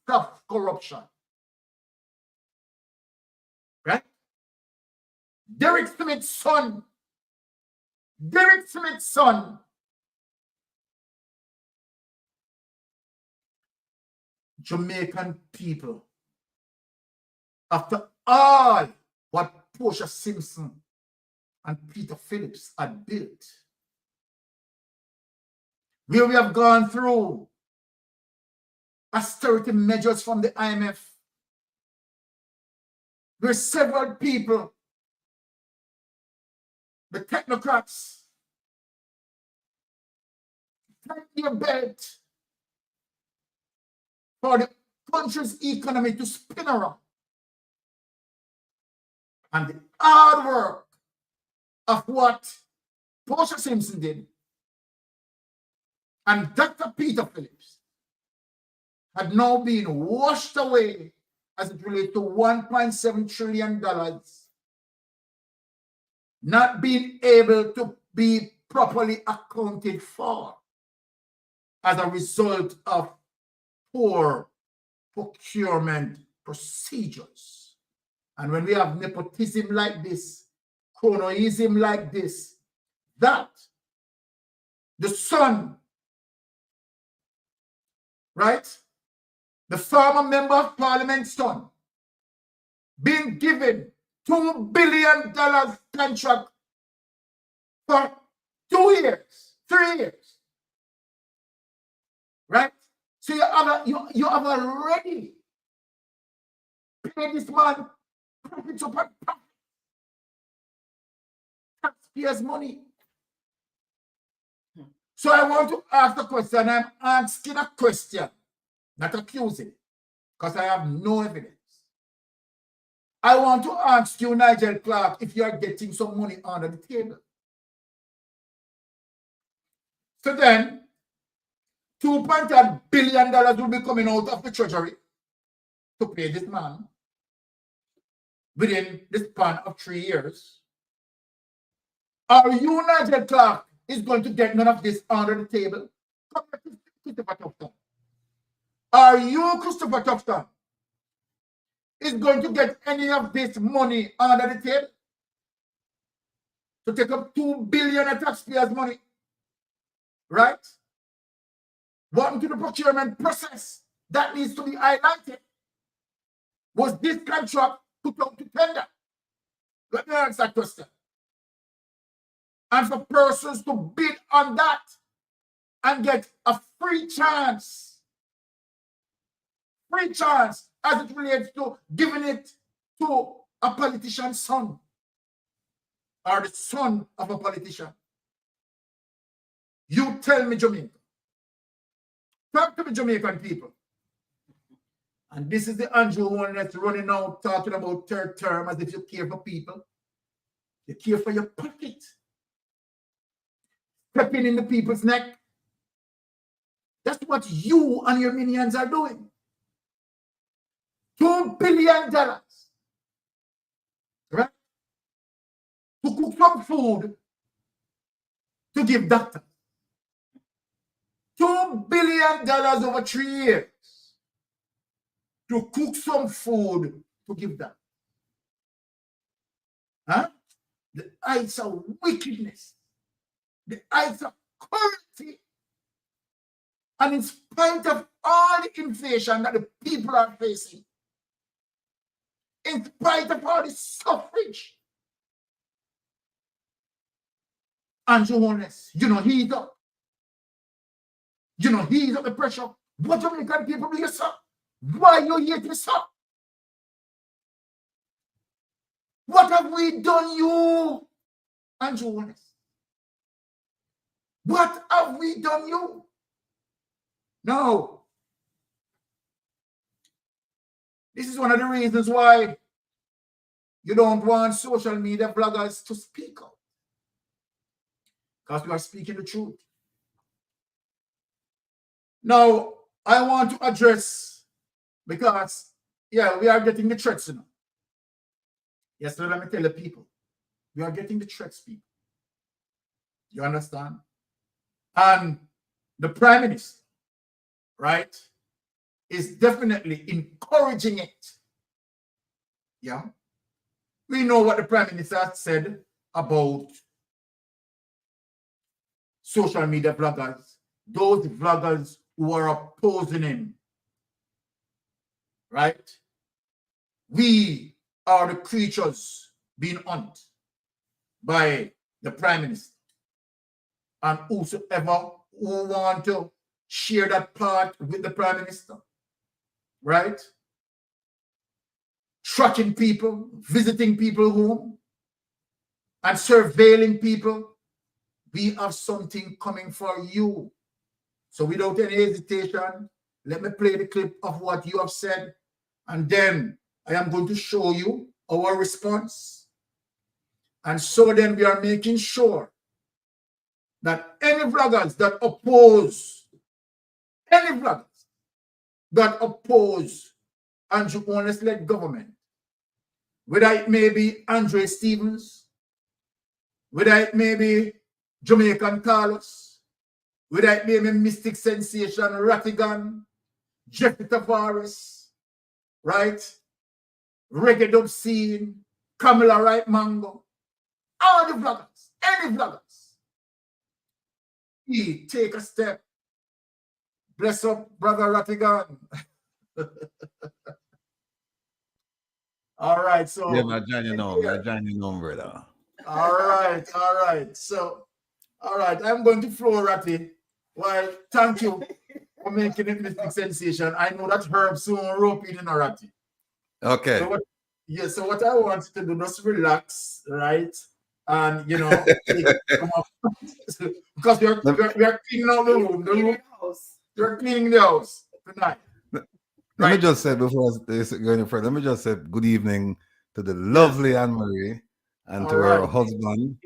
self-corruption. Right? Derek Smith's son, Jamaican people, after all what Portia Simpson and Peter Phillips had built, where we have gone through austerity measures from the IMF, where several people, the technocrats, take their bet for the country's economy to spin around. And the hard work of what Portia Simpson did and Dr. Peter Phillips had now been washed away as it relates to $1.7 trillion not being able to be properly accounted for as a result of poor procurement procedures. And when we have nepotism like this, cronyism like this, that the son, right, the former member of parliament's son, being given $2 billion contract for 2 years, 3 years, right? So you have already paid this man profits upon profit, taxpayers' money. So I want to ask the question. I'm asking a question, not accusing, because I have no evidence. I want to ask you, Nigel Clark, if you are getting some money under the table. So then, $2.8 billion will be coming out of the treasury to pay this man within the span of 3 years. Are you, Nigel Clark, is going to get none of this under the table? Christopher Tufton. Are you, Christopher Tufton, is going to get any of this money under the table to take up $2 billion of taxpayers' money? Right? What happened to the procurement process? That needs to be highlighted. Was this contract put out to tender? Let me answer that question. And for persons to bid on that, and get a free chance as it relates to giving it to a politician's son or the son of a politician. You tell me, Jamaica. Talk to me, Jamaican people. And this is the Andrew Holness running out talking about third term as if you care for people. You care for your pocket. Stepping in the people's neck. That's what you and your minions are doing. $2 billion, right? To cook some food to give doctors. $2 billion over 3 years to cook some food to give them. Huh? The heights of wickedness, the heights of cruelty. And in spite of all the inflation that the people are facing, in spite of all the suffrage, Andrew Holness, he's up. He's up the pressure. What Jamaican people do you, sir? Why you here to sir? What have we done you, Andrew Holness? What have we done you? No. This is one of the reasons why you don't want social media bloggers to speak up. Because we are speaking the truth. Now, I want to address, because, yeah, we are getting the threats, Yes, so let me tell the people. We are getting the threats, people. You understand? And the Prime Minister, right, is definitely encouraging it. Yeah. We know what the Prime Minister said about social media bloggers, those bloggers who are opposing him. Right? We are the creatures being hunted by the Prime Minister. And whosoever who want to share that part with the Prime Minister, right? Tracking people, visiting people home, and surveilling people, we have something coming for you. So without any hesitation, let me play the clip of what you have said, and then I am going to show you our response. And so then we are making sure that any vloggers that oppose, Andrew Holness-led government, whether it may be Andre Stevens, whether it may be Jamaican Carlos, whether it may be Mystic Sensation, Rattigan, Jeffrey Tavares, right? Reggae Dub Scene, Camilla Wright Mango, all the vloggers, any vloggers. We take a step. Bless up, Brother Rattigan. All right, so. Yeah, I join you now, brother. All right. So, all right, I'm going to flow, Ratty. Well, thank you for making it Mystic Sensation. I know that Herb soon rope in a Ratty. Okay. So what I want to do, just relax, right? And because we are cleaning out the room. We're cleaning the house tonight. Let me just say before going further, let me just say good evening to the lovely Anne-Marie and to her husband,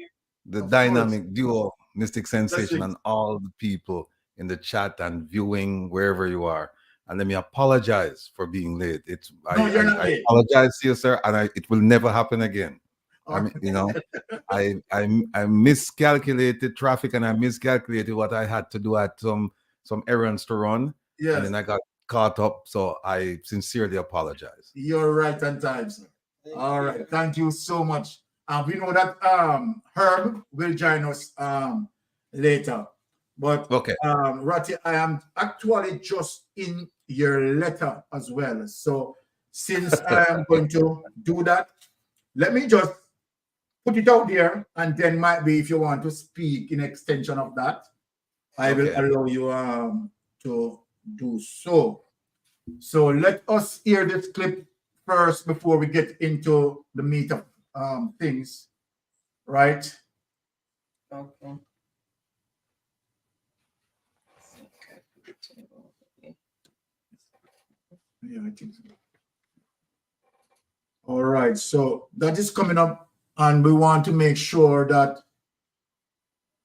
the dynamic duo, Mystic Sensation, and all the people in the chat and viewing wherever you are. And let me apologize for being late. I apologize to you, sir, and it will never happen again. I miscalculated traffic, and I miscalculated what I had to do at some errands to run. Yes. And then I got caught up, so I sincerely apologize. You're right on time, sir. All right, thank you so much. We know that Herb will join us later. But okay, Ratty, I am actually just in your letter as well. So since I am going to do that, let me just put it out there, and then might be if you want to speak in extension of that. I will allow you to do so. So let us hear this clip first before we get into the meat of things, right? Okay. Yeah, I think so. All right, so that is coming up, and we want to make sure that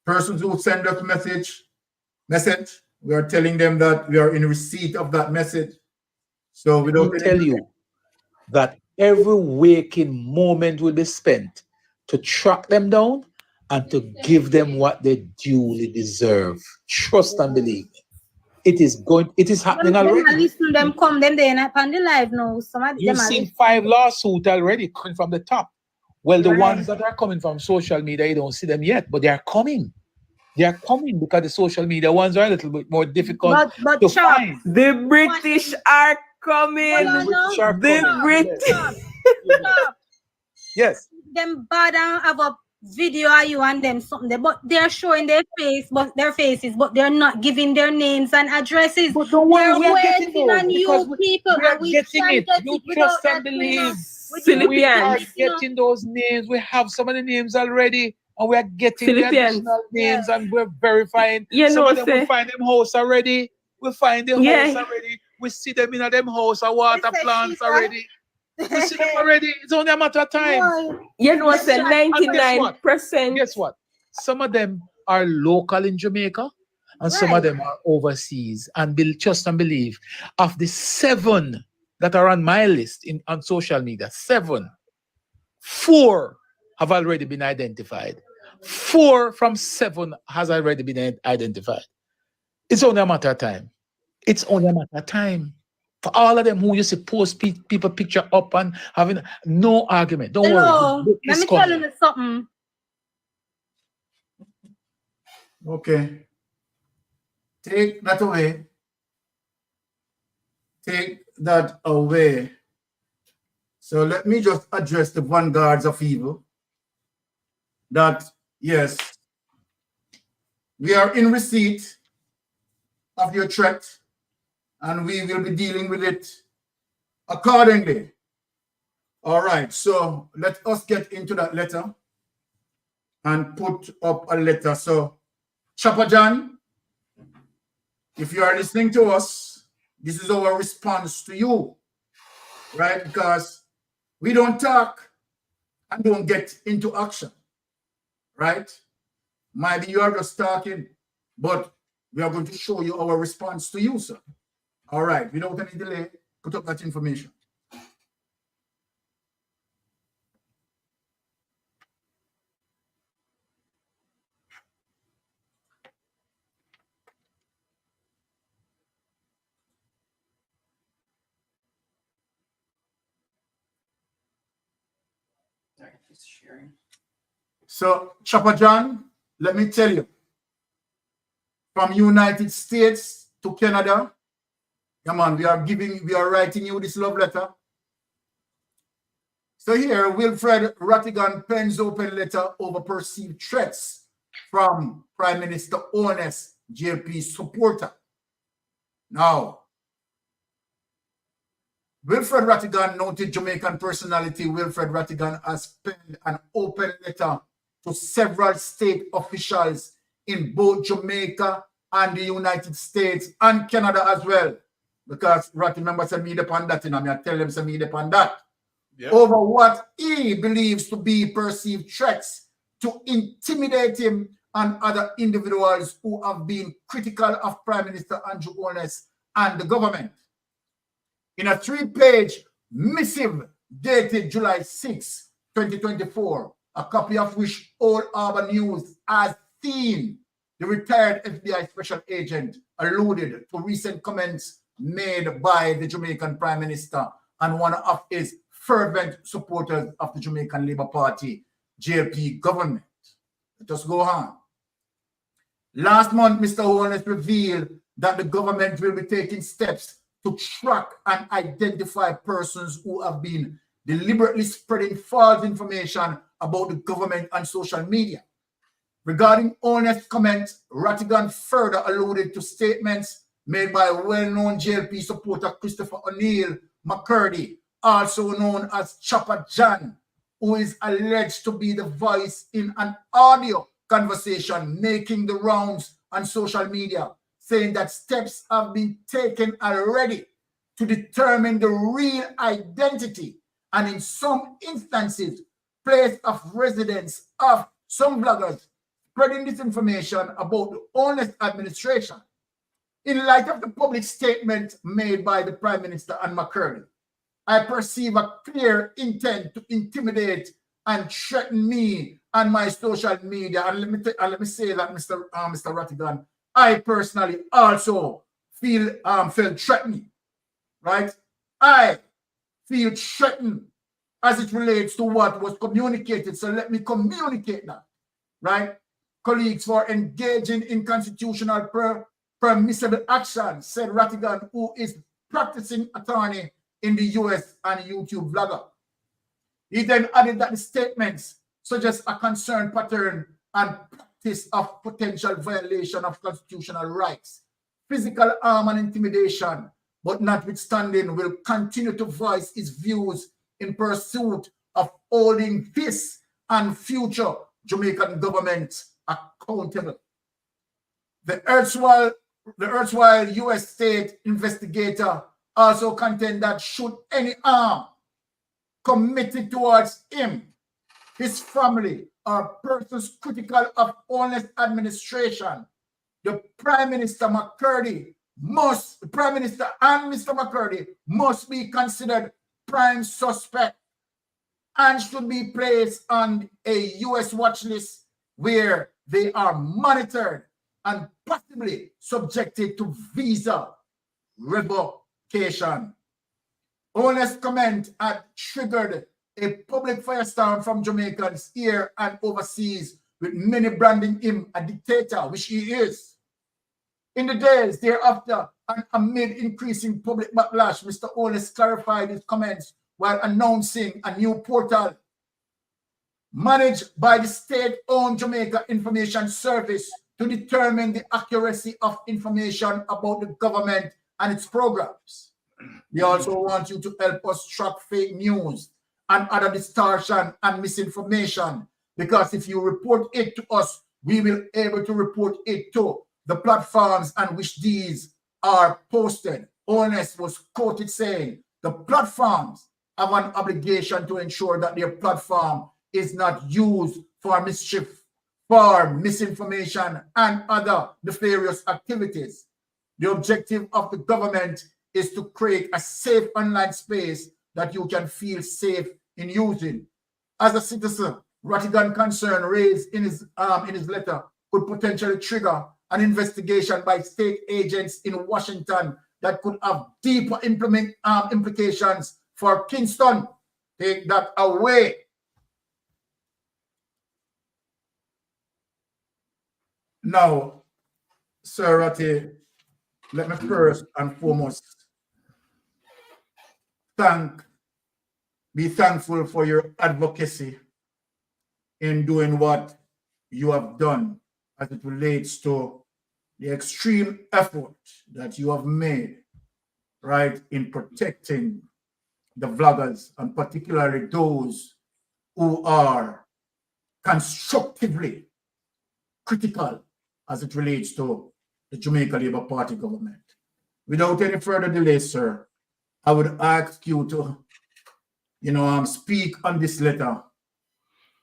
persons who send us message, we are telling them that we are in receipt of that message. So we don't tell you that every waking moment will be spent to track them down and to give them what they duly deserve. Trust and believe. It is happening already. Listen, them come them there on the live now. You've seen 5 lawsuits already coming from the top. Well, the ones that are coming from social media, you don't see them yet, but they are coming. They are coming because the social media ones are a little bit more difficult to find. The British are coming. The British. Yes. Them bad and have a video of you and them something there, but they're showing their faces, but they're not giving their names and addresses. But don't worry, we are getting waiting on you people. We are getting it. You trust and believe. We are getting those names. We have some of the names already, and we are getting the additional names, and we're verifying. Some of them, we find them house already. We find the house already. We see them in them house or water plants already. We see them already. It's only a matter of time. You know, say 99%. Guess what? Some of them are local in Jamaica, and some of them are overseas. And trust and believe, of the 7 that are on my list on social media, 4 have already been identified. 4 from 7 has already been identified. It's only a matter of time. It's only a matter of time. For all of them who used to post people picture up and having no argument. Don't worry. Let me tell you something. Okay. Take that away. Take that away. So let me just address the vanguards of evil. That, yes, we are in receipt of your threat, and we will be dealing with it accordingly. All right, so let us get into that letter and put up a letter. So, Chopper John, if you are listening to us, this is our response to you, right? Because we don't talk and don't get into action, right? Maybe you are just talking, but we are going to show you our response to you, sir. All right, without any delay, put up that information. So, Chopper John, let me tell you, from United States to Canada, come on, we are writing you this love letter. So here, Wilfred Rattigan pens open letter over perceived threats from Prime Minister Holness, JP supporter. Now, Wilfred Rattigan, noted Jamaican personality, Wilfred Rattigan has penned an open letter to several state officials in both Jamaica and the United States and Canada as well. Because Ratty members said me upon that, and I tell them to me upon that. Yep. Over what he believes to be perceived threats to intimidate him and other individuals who have been critical of Prime Minister Andrew Holness and the government. In a 3-page missive dated July 6, 2024, a copy of which All Harbour News has seen, the retired FBI special agent alluded to recent comments made by the Jamaican Prime Minister and one of his fervent supporters of the Jamaican Labour Party, JP government. Let us go on. Last month, Mr. Holness revealed that the government will be taking steps to track and identify persons who have been deliberately spreading false information about the government on social media. Regarding Holness' comment, Rattigan further alluded to statements made by well-known JLP supporter Christopher O'Neill McCurdy, also known as Chopper John, who is alleged to be the voice in an audio conversation making the rounds on social media, saying that steps have been taken already to determine the real identity and in some instances, place of residence of some bloggers spreading disinformation about the Holness administration. In light of the public statement made by the Prime Minister and McCurdy, I perceive a clear intent to intimidate and threaten me and my social media. And let me say that, Mr. Rattigan, I personally also feel threatened, right? I feel threatened as it relates to what was communicated. So let me communicate that, right? Colleagues, for engaging in constitutional permissible action, said Rattigan, who is practicing attorney in the US and YouTube vlogger. He then added that the statements suggest a concerned pattern and practice of potential violation of constitutional rights, physical harm and intimidation, but notwithstanding will continue to voice his views in pursuit of holding this and future Jamaican government accountable. The erstwhile US state investigator also contend that should any harm committed towards him, his family, or persons critical of Holness administration, the Prime Minister and Mr. McCurdy must be considered prime suspect and should be placed on a US watch list where they are monitored and possibly subjected to visa revocation. Holness' comment had triggered a public firestorm from Jamaicans here and overseas, with many branding him a dictator, which he is. In the days thereafter, and amid increasing public backlash, Mr. Holness clarified his comments while announcing a new portal managed by the state-owned Jamaica Information Service to determine the accuracy of information about the government and its programs. We also want you to help us track fake news and other distortion and misinformation, because if you report it to us, we will be able to report it to the platforms on which these are posted. Holness was quoted saying, the platforms have an obligation to ensure that their platform is not used for mischief, for misinformation, and other nefarious activities. The objective of the government is to create a safe online space that you can feel safe in using. As a citizen, Rattigan concern raised in his letter could potentially trigger an investigation by state agents in Washington that could have deeper implications for Kingston. Take that away. Now, Sir Ratti, let me first and foremost be thankful for your advocacy in doing what you have done as it relates to the extreme effort that you have made, right, in protecting the vloggers, and particularly those who are constructively critical as it relates to the Jamaica Labour Party government. Without any further delay, sir, I would ask you to, speak on this letter,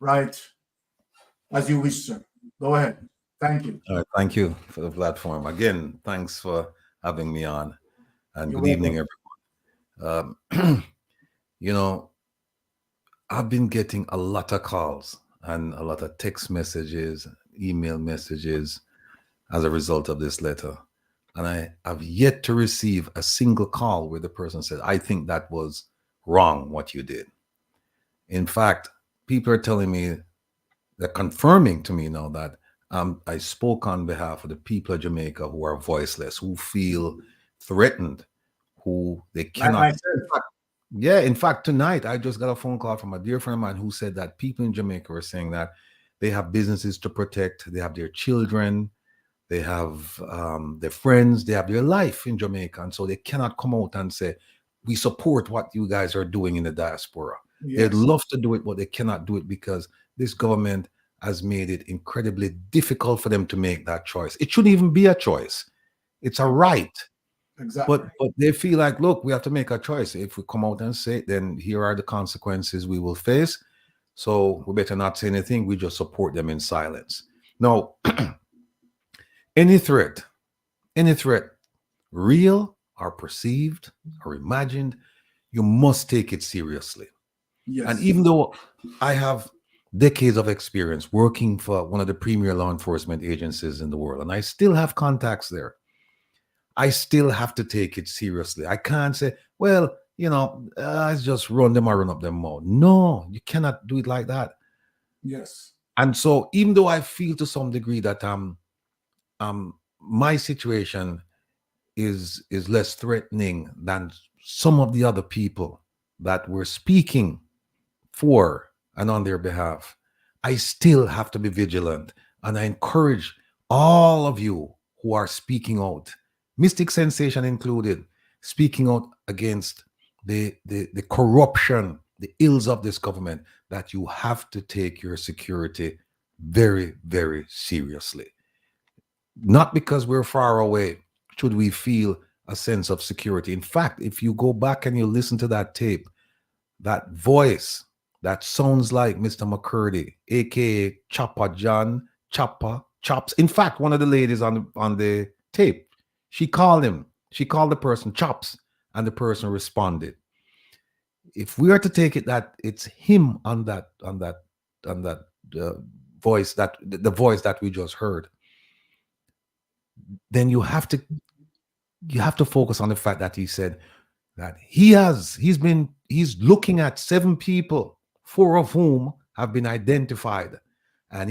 right, as you wish, sir. Go ahead. Thank you. All right, thank you for the platform. Again, thanks for having me on, and good evening, everyone. I've been getting a lot of calls and a lot of text messages, email messages as a result of this letter. And I have yet to receive a single call where the person said, I think that was wrong, what you did. In fact, people are telling me, they're confirming to me now that I spoke on behalf of the people of Jamaica who are voiceless, who feel threatened, who they cannot. In fact, tonight I just got a phone call from a dear friend of mine who said that people in Jamaica were saying that They have businesses to protect. They have their children. They have their friends. They have their life in Jamaica. And so they cannot come out and say, we support what you guys are doing in the diaspora. Yes. They'd love to do it, but they cannot do it because this government has made it incredibly difficult for them to make that choice. It shouldn't even be a choice. It's a right. Exactly. But they feel like, look, we have to make a choice. If we come out and say it, then here are the consequences we will face. So we better not say anything. We just support them in silence. Now, any threat, real or perceived or imagined, you must take it seriously. Yes. And even though I have decades of experience working for one of the premier law enforcement agencies in the world, and I still have contacts there, I still have to take it seriously. I can't say, well, I just run them or run up them more. No, you cannot do it like that. Yes. And so even though I feel to some degree that my situation is less threatening than some of the other people that were speaking for and on their behalf, I still have to be vigilant. And I encourage all of you who are speaking out, Mystic Sensation included, speaking out against the corruption, the ills of this government, that you have to take your security very, very seriously. Not because we're far away should we feel a sense of security. In fact, if you go back and you listen to that tape, that voice that sounds like Mr. McCurdy, aka Chopper John, Chopper, Chops. In fact, one of the ladies on the tape, she called the person Chops, and the person responded. If we are to take it that it's him on that voice, that the voice that we just heard, then you have to focus on the fact that he said that he's looking at 7 people, 4 of whom have been identified. And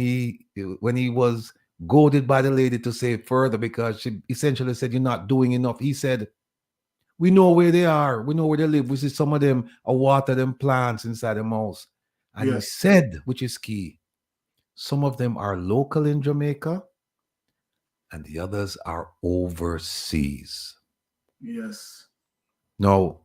when he was goaded by the lady to say further, because she essentially said, you're not doing enough, he said, we know where they are, we know where they live, we see some of them are water them plants inside the house. And yes, he said, which is key, some of them are local in Jamaica and the others are overseas. Yes. Now,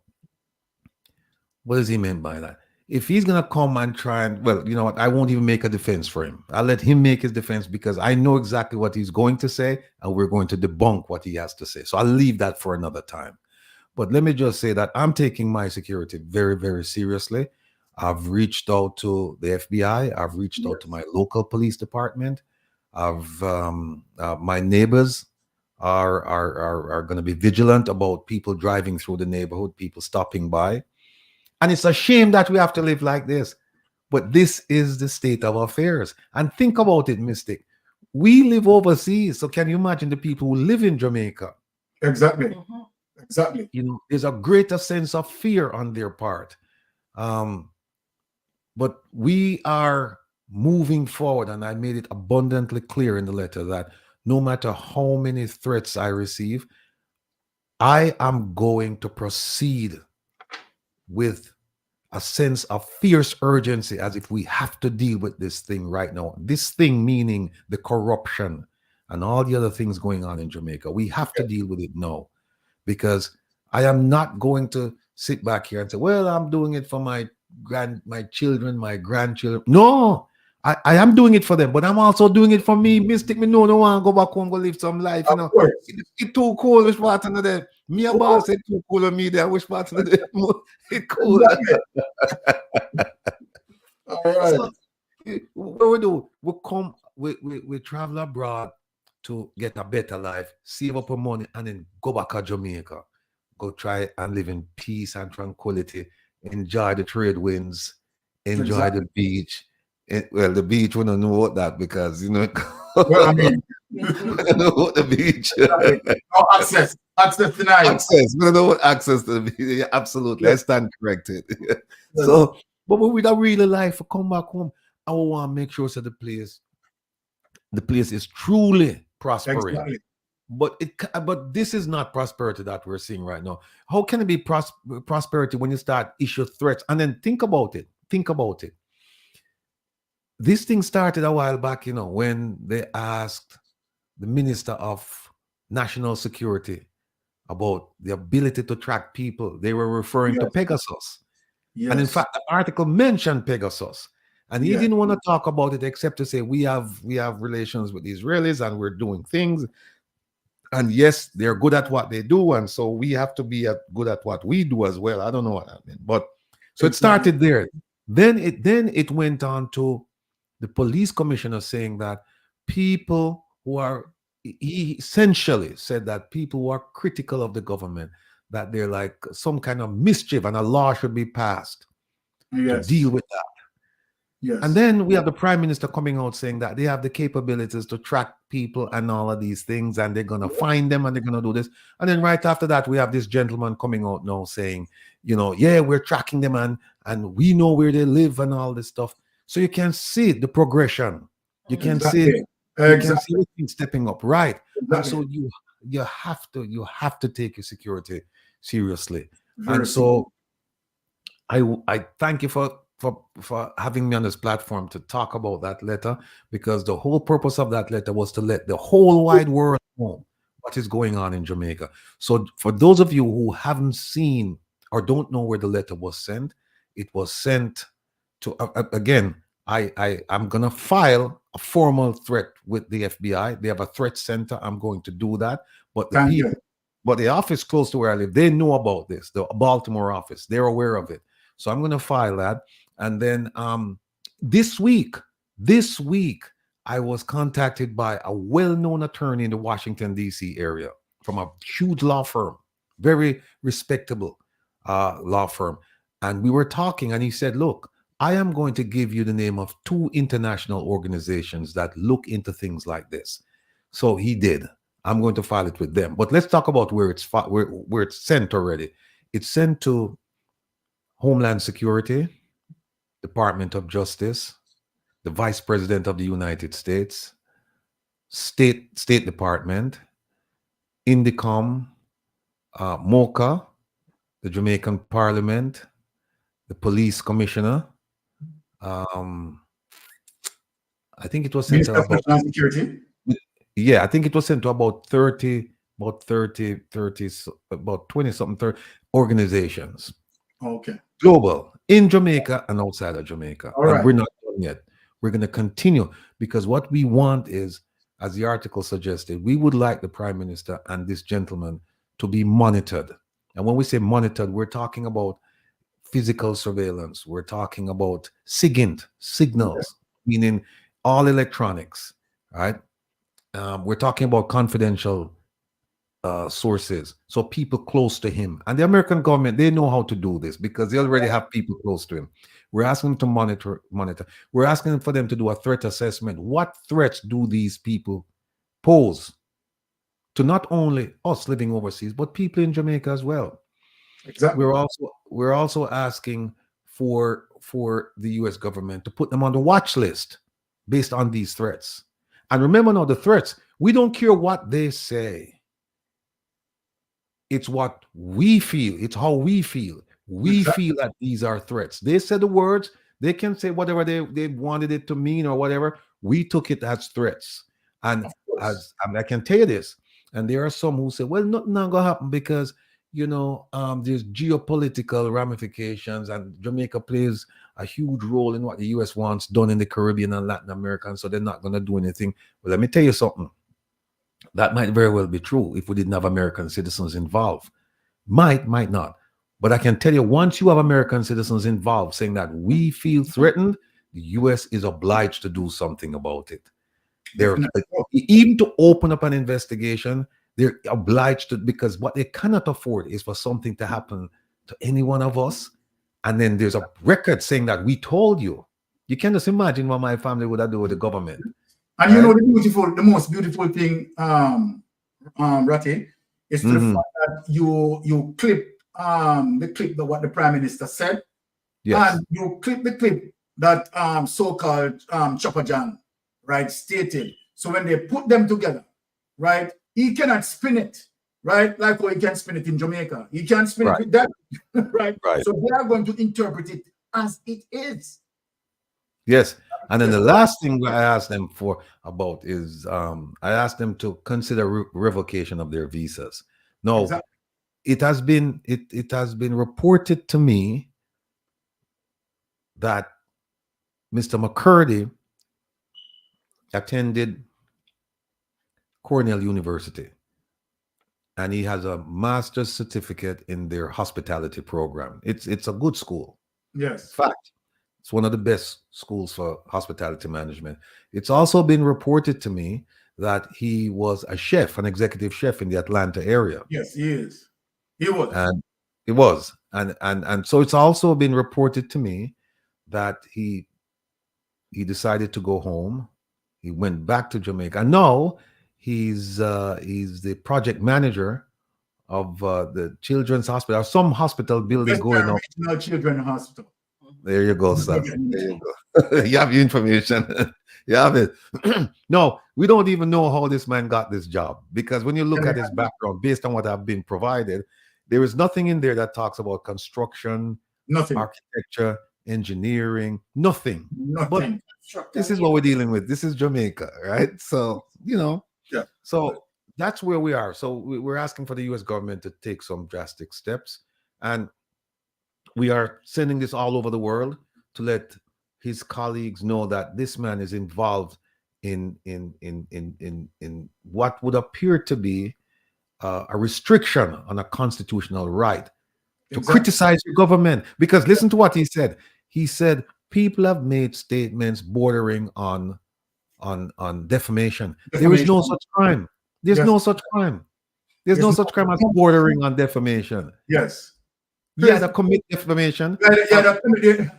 what does he mean by that? If he's going to come and try and, well, you know what, I won't even make a defense for him. I'll let him make his defense because I know exactly what he's going to say and we're going to debunk what he has to say. So I'll leave that for another time. But let me just say that I'm taking my security very, very seriously. I've reached out to the FBI. I've reached out to my local police department. My neighbors are going to be vigilant about people driving through the neighborhood, people stopping by. And it's a shame that we have to live like this. But this is the state of affairs. And think about it, Mystic. We live overseas. So can you imagine the people who live in Jamaica? Exactly. Exactly. You know, there's a greater sense of fear on their part. But we are moving forward. And I made it abundantly clear in the letter that no matter how many threats I receive, I am going to proceed with a sense of fierce urgency, as if we have to deal with this thing right now. This thing meaning the corruption and all the other things going on in Jamaica. We have to deal with it now, because I am not going to sit back here and say, well, I'm doing it for my children, my grandchildren. No, I am doing it for them, but I'm also doing it for me. Mystic, me no want to go back home, go live some life. You know, it's too cool. Which part of the me about said too cool of me there. Which part of the it's cool. All right. So, what we do? We travel abroad to get a better life, save up our money, and then go back to Jamaica. Go try and live in peace and tranquility. Enjoy the trade winds. Enjoy the beach. Well, the beach, we don't know what that, because, you know, well, I mean, we don't know what the beach. No access. Access denied. Access. We don't know what access to the beach. Yeah, absolutely. I stand corrected. So, but we don't really like to come back home. I want to make sure that the place is truly prospering. Exactly. But this is not prosperity that we're seeing right now. How can it be prosperity when you start issue threats? And then think about it. this thing started a while back, when they asked the Minister of National Security about the ability to track people. They were referring to Pegasus. Yes. And in fact, the article mentioned Pegasus. And he didn't want to talk about it except to say we have relations with the Israelis and we're doing things. And yes, they're good at what they do. And so we have to be good at what we do as well. I don't know what that meant. But so it started there. Then it went on to the police commissioner saying that people who are, he essentially said that people who are critical of the government, that they're like some kind of mischief and a law should be passed to deal with that. Yes. And then we have the prime minister coming out saying that they have the capabilities to track people and all of these things, and they're going to find them and they're going to do this. And then right after that, we have this gentleman coming out now saying, yeah, we're tracking them and we know where they live and all this stuff. So you can see the progression. You can see it. You can see everything stepping up, right? And so you have to take your security seriously. And so I thank you for having me on this platform to talk about that letter, because the whole purpose of that letter was to let the whole wide world know what is going on in Jamaica. So for those of you who haven't seen or don't know where the letter was sent, it was sent to, again, I'm going to file a formal threat with the FBI. They have a threat center. I'm going to do that. But the office close to where I live, they know about this, the Baltimore office. They're aware of it. So I'm going to file that. And then this week, I was contacted by a well-known attorney in the Washington, D.C. area from a huge law firm, very respectable law firm. And we were talking, and he said, look, I am going to give you the name of 2 international organizations that look into things like this. So he did. I'm going to file it with them. But let's talk about where it's sent already. It's sent to Homeland Security, Department of Justice, the Vice President of the United States, State Department, INDICOM, MOCA, the Jamaican Parliament, the Police Commissioner. I think it was sent to about security. Yeah, I think it was sent to about 20 something organizations. Okay. Global, in Jamaica and outside of Jamaica. All right. And we're not done yet. We're going to continue, because what we want is, as the article suggested, we would like the Prime Minister and this gentleman to be monitored. And when we say monitored, we're talking about physical surveillance. We're talking about SIGINT, signals, meaning all electronics, right? We're talking about confidential sources, so people close to him. And the American government, they know how to do this because they already have people close to him. We're asking them to monitor. We're asking for them to do a threat assessment. What threats do these people pose to not only us living overseas, but people in Jamaica as well? Exactly. We're also asking for the U.S. government to put them on the watch list based on these threats. And remember now, the threats, we don't care what they say. It's what we feel. It's how we feel. We feel that these are threats. They said the words. They can say whatever they wanted it to mean or whatever. We took it as threats. And I can tell you this, and there are some who say, well, nothing not going to happen because, there's geopolitical ramifications, and Jamaica plays a huge role in what the U.S. wants done in the Caribbean and Latin America, and so they're not going to do anything. Well, let me tell you something. That might very well be true if we didn't have American citizens involved. Might not. But I can tell you, once you have American citizens involved saying that we feel threatened, the U.S. is obliged to do something about it. They're even to open up an investigation, they're obliged to, because what they cannot afford is for something to happen to any one of us. And then there's a record saying that we told you. You can just imagine what my family would have done with the government. And the most beautiful thing, Ratty, is the fact that you clip the clip that what the Prime Minister said, and you clip the clip that so-called Chopper John, right, stated. So when they put them together, right, he cannot spin it, right, like how he can spin it in Jamaica. He can't spin it with that, right? So they are going to interpret it as it is. Yes. And then the last thing I asked them for about is I asked them to consider revocation of their visas. No, Exactly. it has been reported to me that Mr. McCurdy attended Cornell University, and he has a master's certificate in their hospitality program. It's a good school. Yes. In fact, it's one of the best schools for hospitality management. It's also been reported to me that he was a chef, an executive chef in the Atlanta area. Yes, he is. He was. And it was. And so it's also been reported to me that he decided to go home. He went back to Jamaica. And now he's the project manager of the Children's Hospital, or some hospital building going up. Regional Children's Hospital. There you go, sir. There you go. You have the information. You have it. No, we don't even know how this man got this job, because when you look at his background, based on what I've been provided, there is nothing in there that talks about construction, nothing, architecture, engineering, nothing. Nothing. But this is what we're dealing with. This is Jamaica, right? So, yeah. So that's where we are. So we're asking for the U.S. government to take some drastic steps, and we are sending this all over the world to let his colleagues know that this man is involved in what would appear to be a restriction on a constitutional right to criticize the government. Because listen to what he said. He said people have made statements bordering on defamation. There is no such crime. There's no such crime. There's no such crime as bordering on defamation. Yes. Yeah, that commit defamation.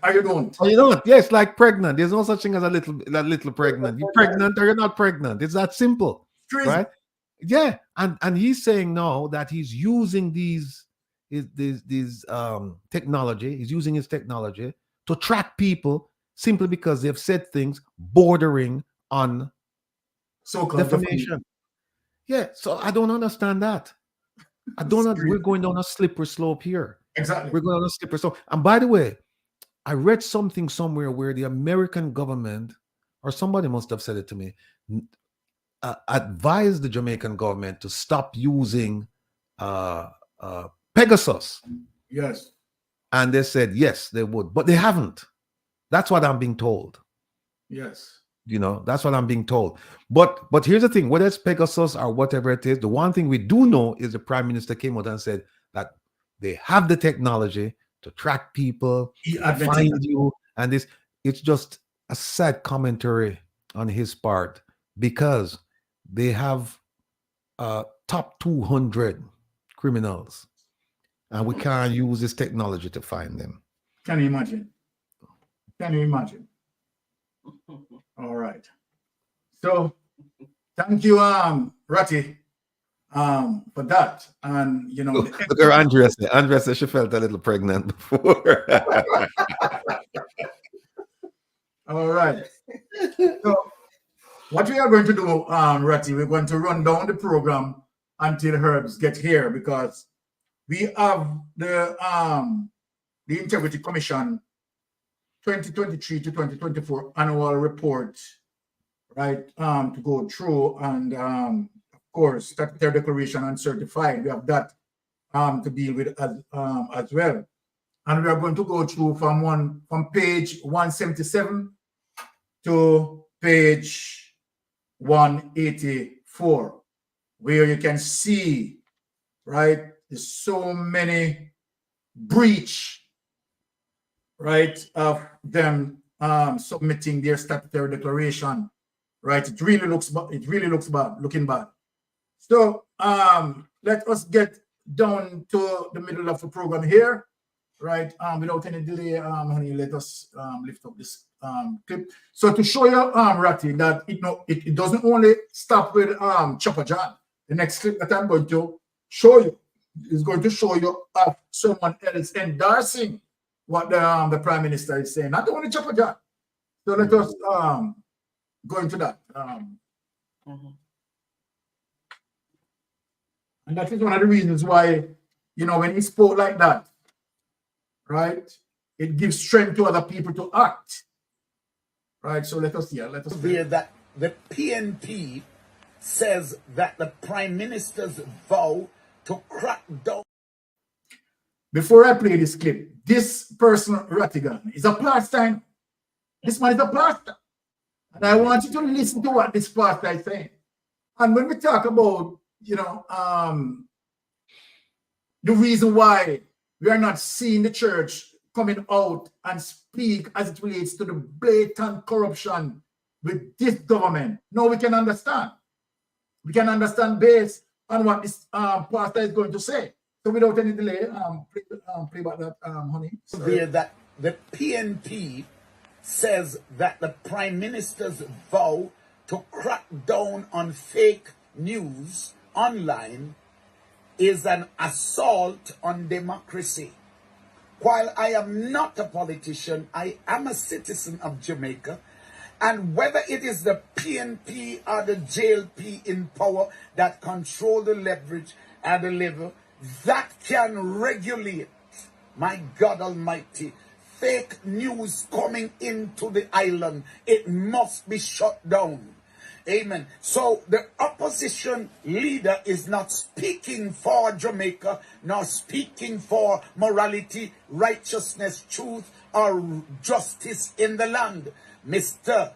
Are you don't? Oh, you don't? Yes, like pregnant. There's no such thing as a little pregnant. You're pregnant or you're not pregnant. It's that simple, right? Yeah, and he's saying now that he's using these technology. He's using his technology to track people simply because they've said things bordering on defamation. Yeah, so I don't understand that. We're going down a slippery slope here. Exactly. We're going on a slippery slope. And by the way, I read something somewhere where the American government, or somebody must have said it to me, advised the Jamaican government to stop using Pegasus. Yes. And they said, yes, they would, but they haven't. That's what I'm being told. Yes. That's what I'm being told. But here's the thing, whether it's Pegasus or whatever it is, the one thing we do know is the Prime Minister came out and said that they have the technology to track people, find you, and it's just a sad commentary on his part, because they have top 200 criminals, and we can't use this technology to find them. Can you imagine? Can you imagine? All right. So thank you, Ratty, for that. And look at Andrea said. Andrea said she felt a little pregnant before. All right. So what we are going to do, Ratty, we're going to run down the program until Herbs get here, because we have the Integrity Commission 2023 to 2024 annual report, right, to go through, and of course Statutory Declaration Uncertified. We have that to deal with as well, and we are going to go through from page 177 to page 184, where you can see, right, there's so many breach, right, of them submitting their statutory declaration, right? It really looks bad, looking bad. So let us get down to the middle of the program here, right? Without any delay, honey, let us lift up this clip. So to show you, Ratty, that it doesn't only stop with Chopper John. The next clip that I'm going to show you is going to show you someone else endorsing what the Prime Minister is saying, not only Chopper John. So let us go into that. And that is one of the reasons why, when he spoke like that, right, it gives strength to other people to act, Right, so let us hear. That the PNP says that the Prime Minister's vow to crack down. Before I play this clip, this person, Rattigan, is a pastor. This man is a pastor. And I want you to listen to what this pastor is saying. And when we talk about, the reason why we are not seeing the church coming out and speak as it relates to the blatant corruption with this government, now we can understand. We can understand based on what this pastor is going to say. So without any delay, play back that, honey. That the PNP says that the Prime Minister's vow to crack down on fake news online is an assault on democracy. While I am not a politician, I am a citizen of Jamaica. And whether it is the PNP or the JLP in power that control the leverage at the level, that can regulate, my God Almighty, fake news coming into the island. It must be shut down. Amen. So the opposition leader is not speaking for Jamaica, nor speaking for morality, righteousness, truth, or justice in the land. Mr.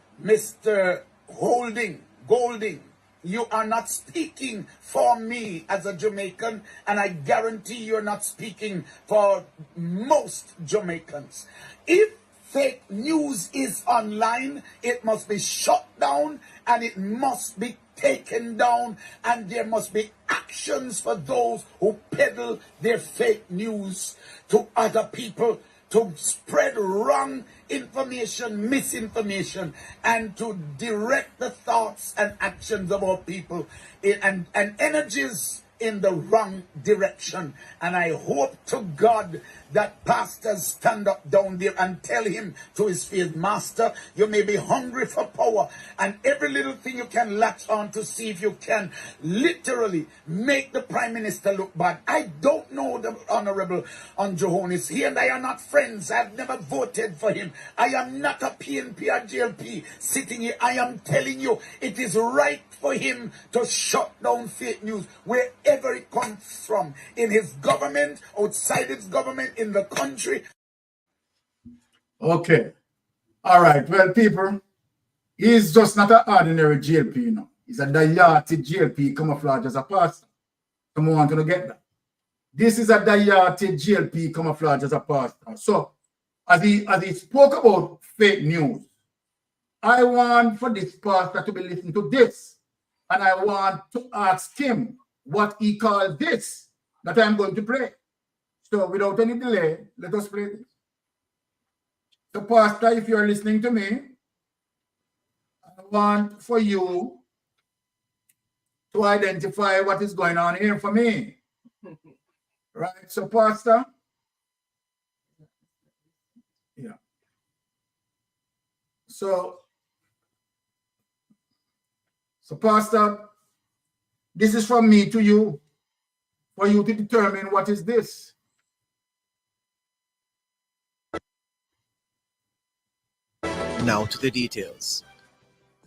Golding, you are not speaking for me as a Jamaican, and I guarantee you're not speaking for most Jamaicans. If fake news is online, it must be shut down and it must be taken down, and there must be actions for those who peddle their fake news to other people, to spread wrong information, misinformation, and to direct the thoughts and actions of our people and energies in the wrong direction. And I hope to God that pastors stand up down there and tell him to his face, Master, you may be hungry for power, and every little thing you can latch on to see if you can literally make the Prime Minister look bad. I don't know the Honorable Andrew Holness. He and I are not friends. I've never voted for him. I am not a PNP or JLP sitting here. I am telling you, it is right for him to shut down fake news wherever it comes from, in his government, outside his government, in the country. Okay. All right. Well, people, he's just not an ordinary JLP, you know. He's a diartic JLP camouflage as a pastor. Someone want to get that. This is a diartic JLP camouflage as a pastor. So, as he spoke about fake news, I want for this pastor to be listening to this. And I want to ask him what he called this that I'm going to play. So without any delay, let us play this. So pastor, if you're listening to me, I want for you to identify what is going on here for me. Right, so pastor. Yeah. So pastor, this is from me to you, for you to determine what is this. Now to the details.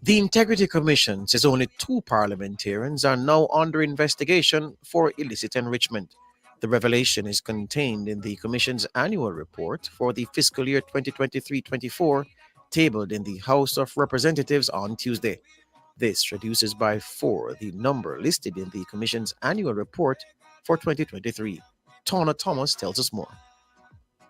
The Integrity Commission says only 2 parliamentarians are now under investigation for illicit enrichment. The revelation is contained in the Commission's annual report for the fiscal year 2023-24, tabled in the House of Representatives on Tuesday. This reduces by 4 the number listed in the Commission's annual report for 2023. Tona Thomas tells us more.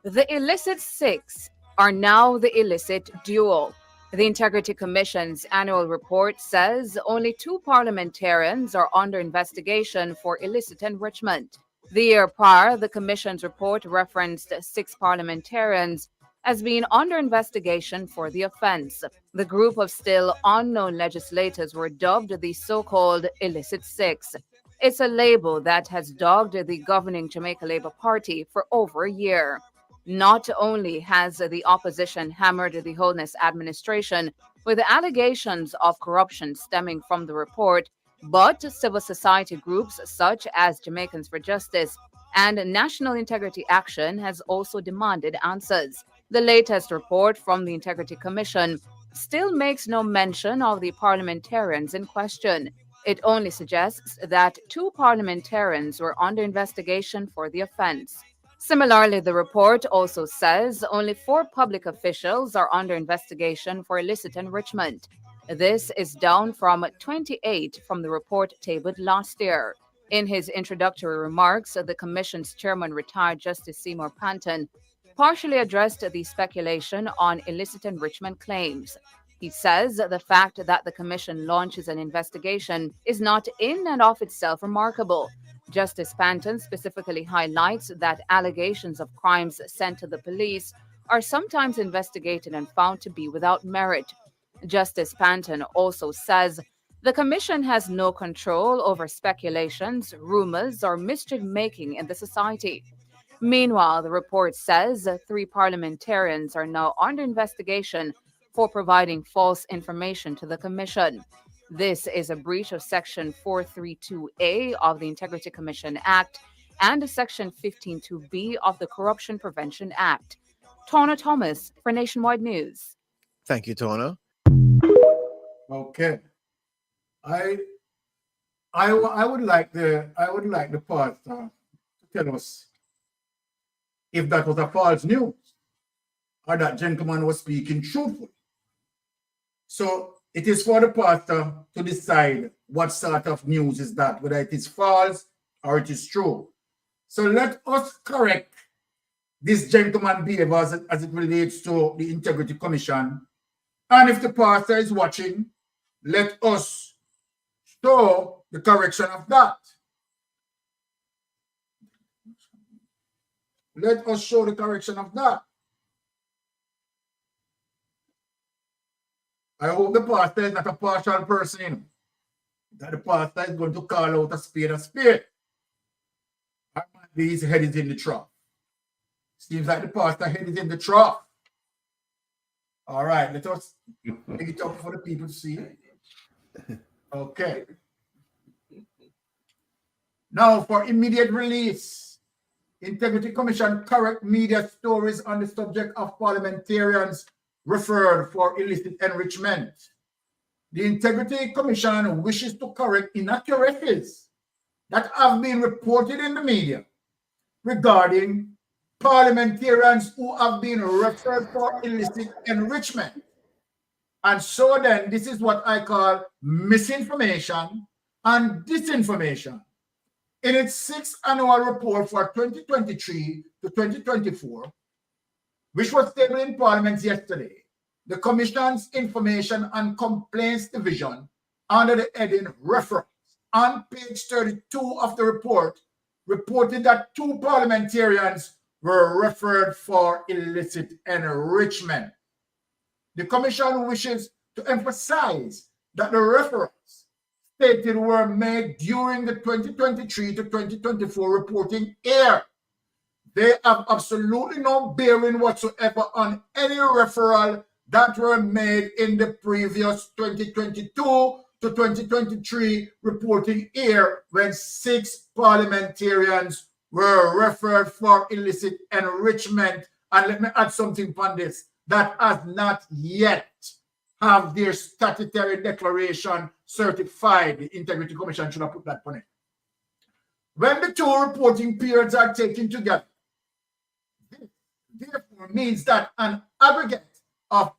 The illicit 6 are now the illicit duo. The Integrity Commission's annual report says only 2 parliamentarians are under investigation for illicit enrichment. The year prior, the Commission's report referenced 6 parliamentarians as being under investigation for the offense. The group of still unknown legislators were dubbed the so-called Illicit 6. It's a label that has dogged the governing Jamaica Labour Party for over a year. Not only has the opposition hammered the Holness administration with allegations of corruption stemming from the report, but civil society groups such as Jamaicans for Justice and National Integrity Action has also demanded answers. The latest report from the Integrity Commission still makes no mention of the parliamentarians in question. It only suggests that 2 parliamentarians were under investigation for the offense. Similarly, the report also says only 4 public officials are under investigation for illicit enrichment. This is down from 28 from the report tabled last year. In his introductory remarks, the Commission's chairman, retired Justice Seymour Panton, partially addressed the speculation on illicit enrichment claims. He says the fact that the Commission launches an investigation is not in and of itself remarkable. Justice Panton specifically highlights that allegations of crimes sent to the police are sometimes investigated and found to be without merit. Justice Panton also says the Commission has no control over speculations, rumors, or mischief-making in the society. Meanwhile, the report says 3 parliamentarians are now under investigation for providing false information to the Commission. This is a breach of Section 432A of the Integrity Commission Act and Section 152B of the Corruption Prevention Act. Tona Thomas for Nationwide News. Thank you, Tona. Okay. I would like the pastor to tell us if that was a false news or that gentleman was speaking truthfully. So it is for the pastor to decide what sort of news is that, whether it is false or it is true. So let us correct this gentleman's behavior as it relates to the Integrity Commission. And if the pastor is watching, let us show the correction of that. Let us show the correction of that. I hope the pastor is not a partial person, that the pastor is going to call out a spade a spade. Or maybe his head is in the trough. Seems like the pastor head is in the trough. All right, let us make it up for the people to see. Okay. Now for immediate release, Integrity Commission correct media stories on the subject of parliamentarians referred for illicit enrichment. The Integrity Commission wishes to correct inaccuracies that have been reported in the media regarding parliamentarians who have been referred for illicit enrichment. And so then, this is what I call misinformation and disinformation. In its 6th annual report for 2023 to 2024, which was tabled in Parliament yesterday, the Commission's Information and Complaints Division, under the heading Reference, on page 32 of the report, reported that 2 parliamentarians were referred for illicit enrichment. The Commission wishes to emphasize that the reference stated were made during the 2023 to 2024 reporting year. They have absolutely no bearing whatsoever on any referral that were made in the previous 2022 to 2023 reporting year, when 6 parliamentarians were referred for illicit enrichment. And let me add something on this, that has not yet have their statutory declaration certified. The Integrity Commission should have put that on it. When the 2 reporting periods are taken together, this therefore means that an aggregate of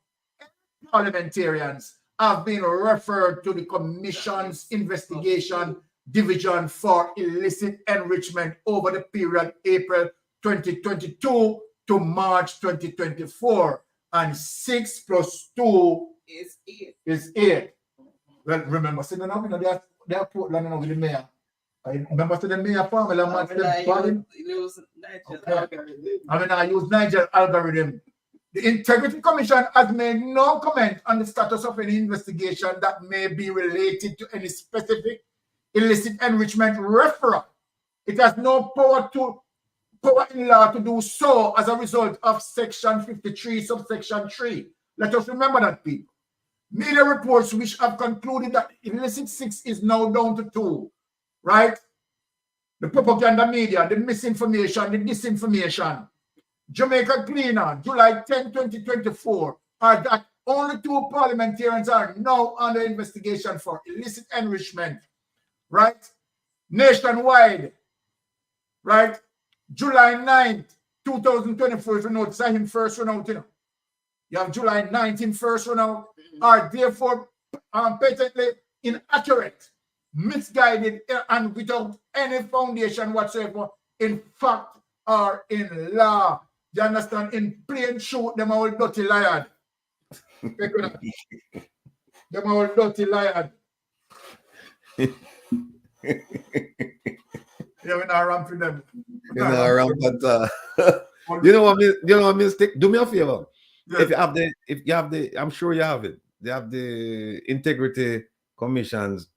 parliamentarians have been referred to the Commission's Investigation Division for illicit enrichment over the period April 2022 to March 2024, and 6 plus 2 is 8. Well, remember, see, now they are Portland and with the mayor. I remember to the mayor family. I use Nigel algorithm. The Integrity Commission has made no comment on the status of any investigation that may be related to any specific illicit enrichment referral. It has no power in law to do so as a result of Section 53, subsection 3. Let us remember that, people. Media reports which have concluded that illicit 6 is now down to 2, right? The propaganda media, the misinformation, the disinformation. Jamaica Cleaner, July 10, 2024, are that only 2 parliamentarians are now under investigation for illicit enrichment, right? Nationwide, right? July 9th, 2024, if you notice, I him first run out, you know. You have July 19th first run out, are therefore patently inaccurate, misguided, and without any foundation whatsoever in fact or in law. You understand? In plain truth, them all dirty liar. Them all dirty liar. Yeah, we're not around for them. You know, around, but you know what, mistake. Do me a favor. Yeah. If you have the, I'm sure you have it. They have the Integrity Commission's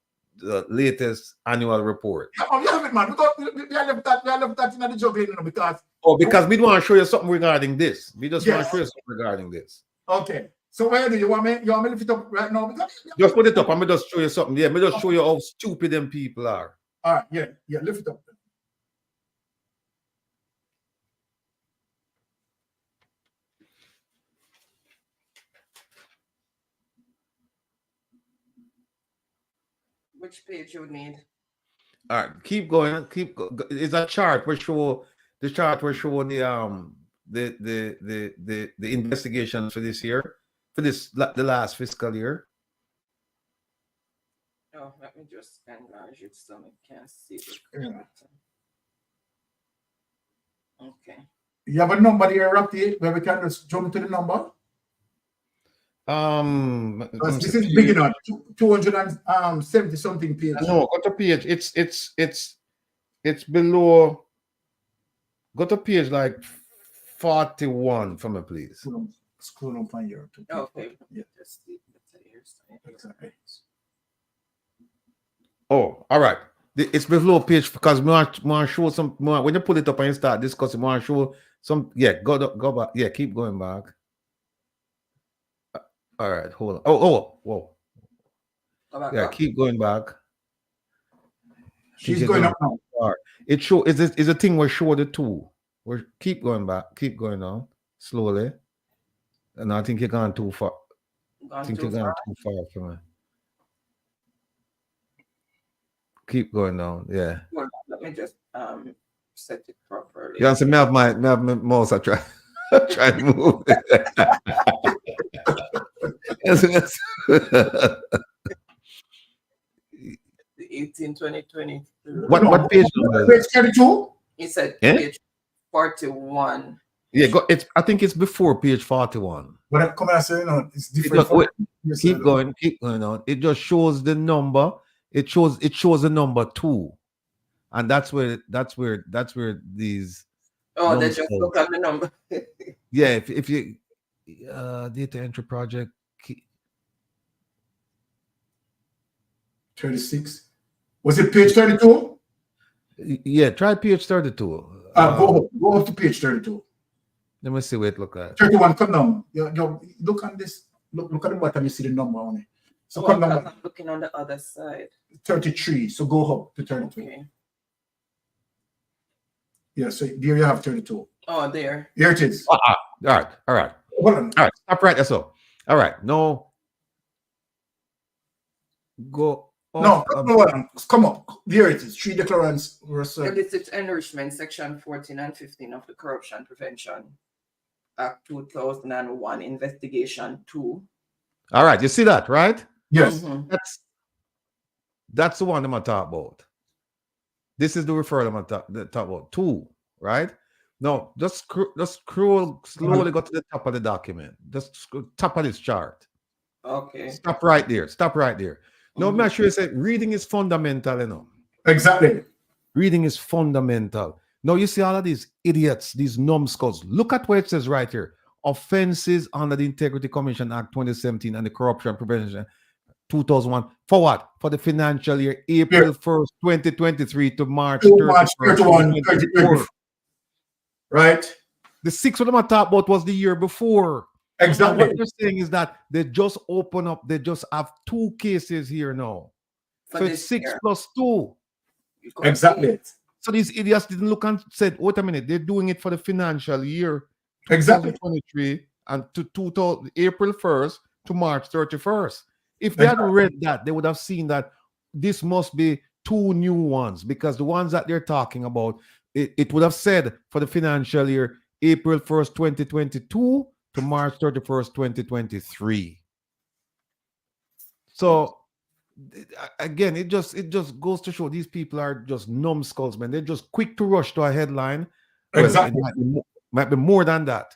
latest annual report. Oh, you have it, man. We left that in the juggling, you know, because we don't want to show you something regarding this. We just want to show you something regarding this. Okay. So where do you want me? You want me to lift it up right now? Just put it up. I'm gonna just show you something. Yeah, me just show you how stupid them people are. All right. Yeah. Lift it up. Which page you need? All right, keep going. It's a chart where show the chart where show the investigations for this year, for the last fiscal year. Oh, let me just enlarge it so I can see it. Okay. You have a number here, Rapti, where we can just jump to the number. This is big enough. 270 something page. No, go to page. It's below. Go to page like 41 for me, please. Scroll up on here. Okay. Yeah. Exactly. Oh, all right. It's below page because we want to show some more. When you pull it up and you start discussing, we want to show some. Yeah, go back. Yeah, keep going back. All right, hold on. Whoa. Yeah, keep going back. She's going up now. All right. It show is a thing where show the two. Where keep going back, keep going on slowly. And I think you're going too far. I think you're going too far for me. Keep going down, yeah. Well, let me just set it properly. You answer me have my mouse. I try to move. The 2020. What page number? Page 32? He said page 41. Yeah, I think it's before page 41. But I'm coming and saying, no, it's different. Keep going on. It just shows the number. It shows the number 2, and that's where these. Oh, they just look at the number. Yeah, if you data entry project 36. Was it page 32? Yeah, try page 32. Go up to page 32. Let me see what it look like. 31, come down. You look on this. Look at the bottom. You see the number on it. So come down. I'm looking on the other side. 33. So go up to 32. Okay. Yeah. So there you have 32. Oh, there. Here it is. All right. Hold on. All right. Stop right there. So, all right. No. Go. No, come up. Here it is. 3 declarants were served. Illicit enrichment, section 14 and 15 of the Corruption Prevention Act 2001, investigation 2. All right. You see that, right? Yes. Mm-hmm. That's the one I'm going to talk about. This is the referral I'm going to talk about. 2, right? No, just scroll slowly, go to the top of the document. Just top of this chart. Okay. Stop right there. No, make sure you say reading is fundamental, you know. Exactly. Reading is fundamental. Now you see all of these idiots, these numbskulls. Look at what it says right here. Offenses under the Integrity Commission Act 2017 and the Corruption Prevention 2001. For what? For the financial year, April 1st, 2023 to March 31st, 2024. Right? The 6th of them I talked about was the year before. Exactly. What they're saying is that they just open up, they just have 2 cases here now. So it's 6 plus 2. Exactly. So these idiots didn't look and said, wait a minute, they're doing it for the financial year 2023 and to April 1st to March 31st. If they had read that, they would have seen that this must be 2 new ones, because the ones that they're talking about, it would have said for the financial year April 1st, 2022 to March 31st, 2023. So again, it just goes to show these people are just numbskulls, man. They're just quick to rush to a headline. Exactly. Well, it might be more than that.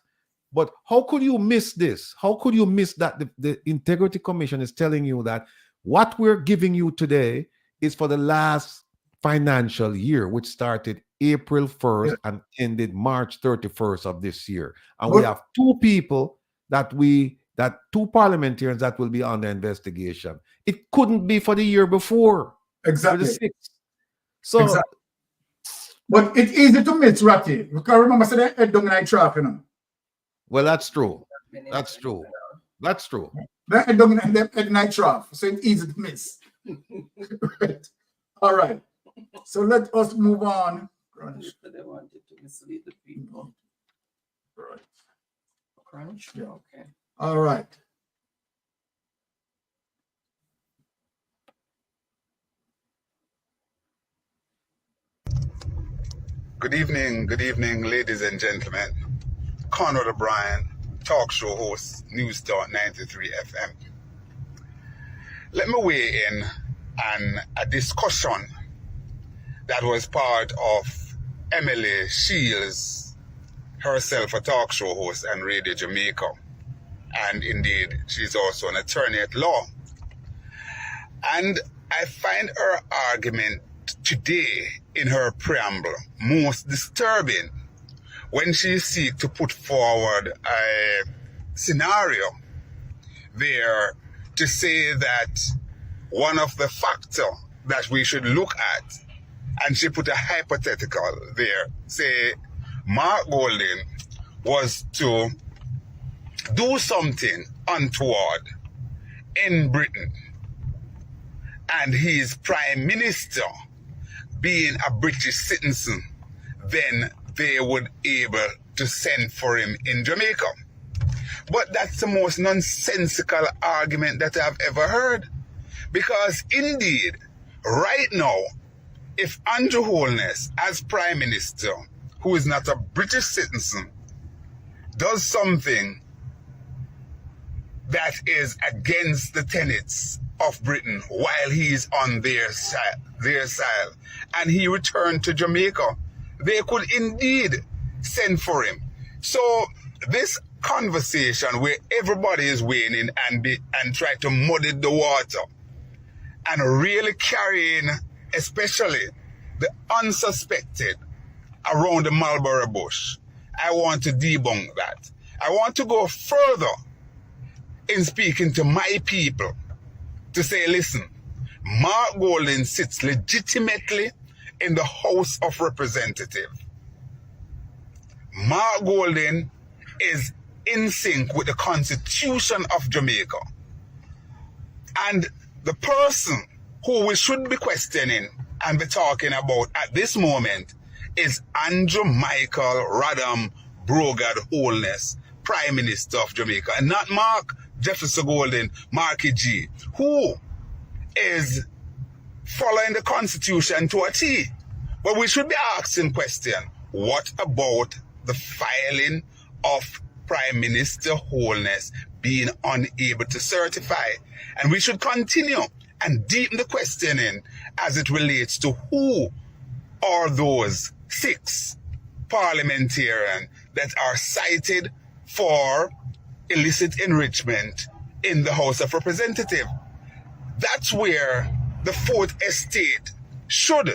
But how could you miss this? How could you miss that the Integrity Commission is telling you that what we're giving you today is for the last financial year, which started April 1st and ended March 31st of this year. And we have 2 people that 2 parliamentarians that will be under investigation. It couldn't be for the year before. Exactly. For the 6th. So, exactly. But it's easy to miss, Ratty. Because remember, say they head down in traffic, you know. Well, that's true. That's true. That's true. They head down in night traffic, so it's easy to miss. Right. All right. So let us move on. Crunch. They wanted to mislead the people. Right. Crunch? Yeah. Okay. All right. Good evening, ladies and gentlemen. Conrad O'Brien, talk show host, News Talk 93 FM. Let me weigh in on a discussion that was part of Emily Shields, herself a talk show host and Radio Jamaica. And indeed, she's also an attorney at law. And I find her argument today in her preamble most disturbing when she seeks to put forward a scenario there to say that one of the factors that we should look at, and she put a hypothetical there, say Mark Golding was to do something untoward in Britain and his prime minister being a British citizen, then they would be able to send for him in Jamaica. But that's the most nonsensical argument that I've ever heard. Because indeed, right now, if Andrew Holness, as Prime Minister, who is not a British citizen, does something that is against the tenets of Britain while he's on their side, and he returned to Jamaica, they could indeed send for him. So this conversation where everybody is weighing in and try to muddy the water and really carrying, especially the unsuspected around the Marlborough bush, I want to debunk that. I want to go further in speaking to my people to say, listen, Mark Golding sits legitimately in the House of Representatives. Mark Golding is in sync with the Constitution of Jamaica. And the person who we should be questioning and be talking about at this moment is Andrew Michael Radham Brogard Holness, Prime Minister of Jamaica, and not Mark Jefferson Golding, Marky G, who is following the Constitution to a T. But we should be asking question, what about the filing of Prime Minister Holness being unable to certify? And we should continue and deepen the questioning as it relates to who are those 6 parliamentarians that are cited for illicit enrichment in the House of Representatives. That's where the 4th Estate should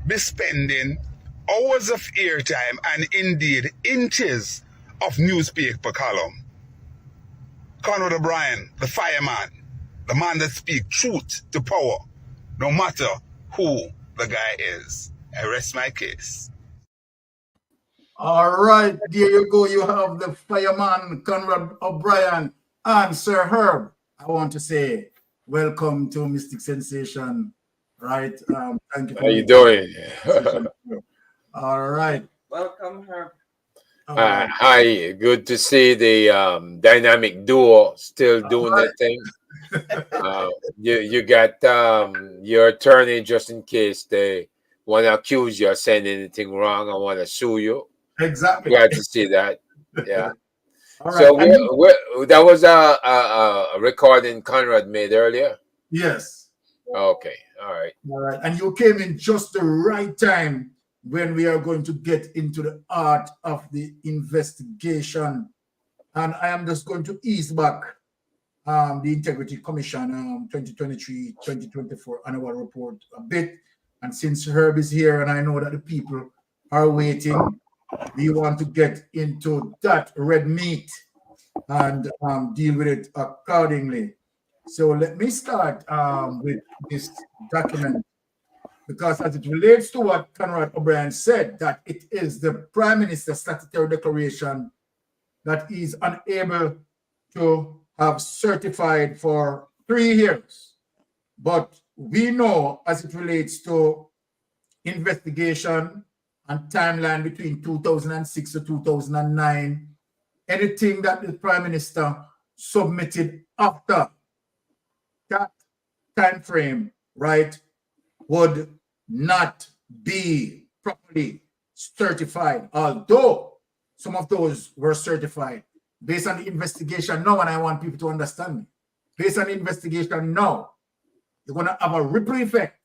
be spending hours of airtime and indeed inches of newspaper column. Conrad O'Brien, the fireman, the man that speaks truth to power, no matter who the guy is. I rest my case. All right, there you go. You have the fireman, Conrad O'Brien, and Sir Herb. I want to say welcome to Mystic Sensation. Right? Thank you. How you doing? All right. Welcome, Herb. Hi, good to see the dynamic duo still doing their thing. You got your attorney just in case they want to accuse you of saying anything wrong. I want to sue you. Exactly. Glad to see that. Yeah. All right. So that was a recording Conrad made earlier. Yes. Okay. All right. All right. And you came in just the right time when we are going to get into the art of the investigation. And I am just going to ease back the Integrity Commission 2023-2024 annual report a bit. And since Herb is here and I know that the people are waiting, we want to get into that red meat and deal with it accordingly. So let me start with this document, because as it relates to what Conrad O'Brien said, that it is the Prime Minister's statutory declaration that is unable to have certified for 3 years. But we know, as it relates to investigation and timeline between 2006 to 2009, anything that the Prime Minister submitted after that time frame, right, would not be properly certified, although some of those were certified based on the investigation now. And I want people to understand me, based on the investigation now, you're going to have a ripple effect,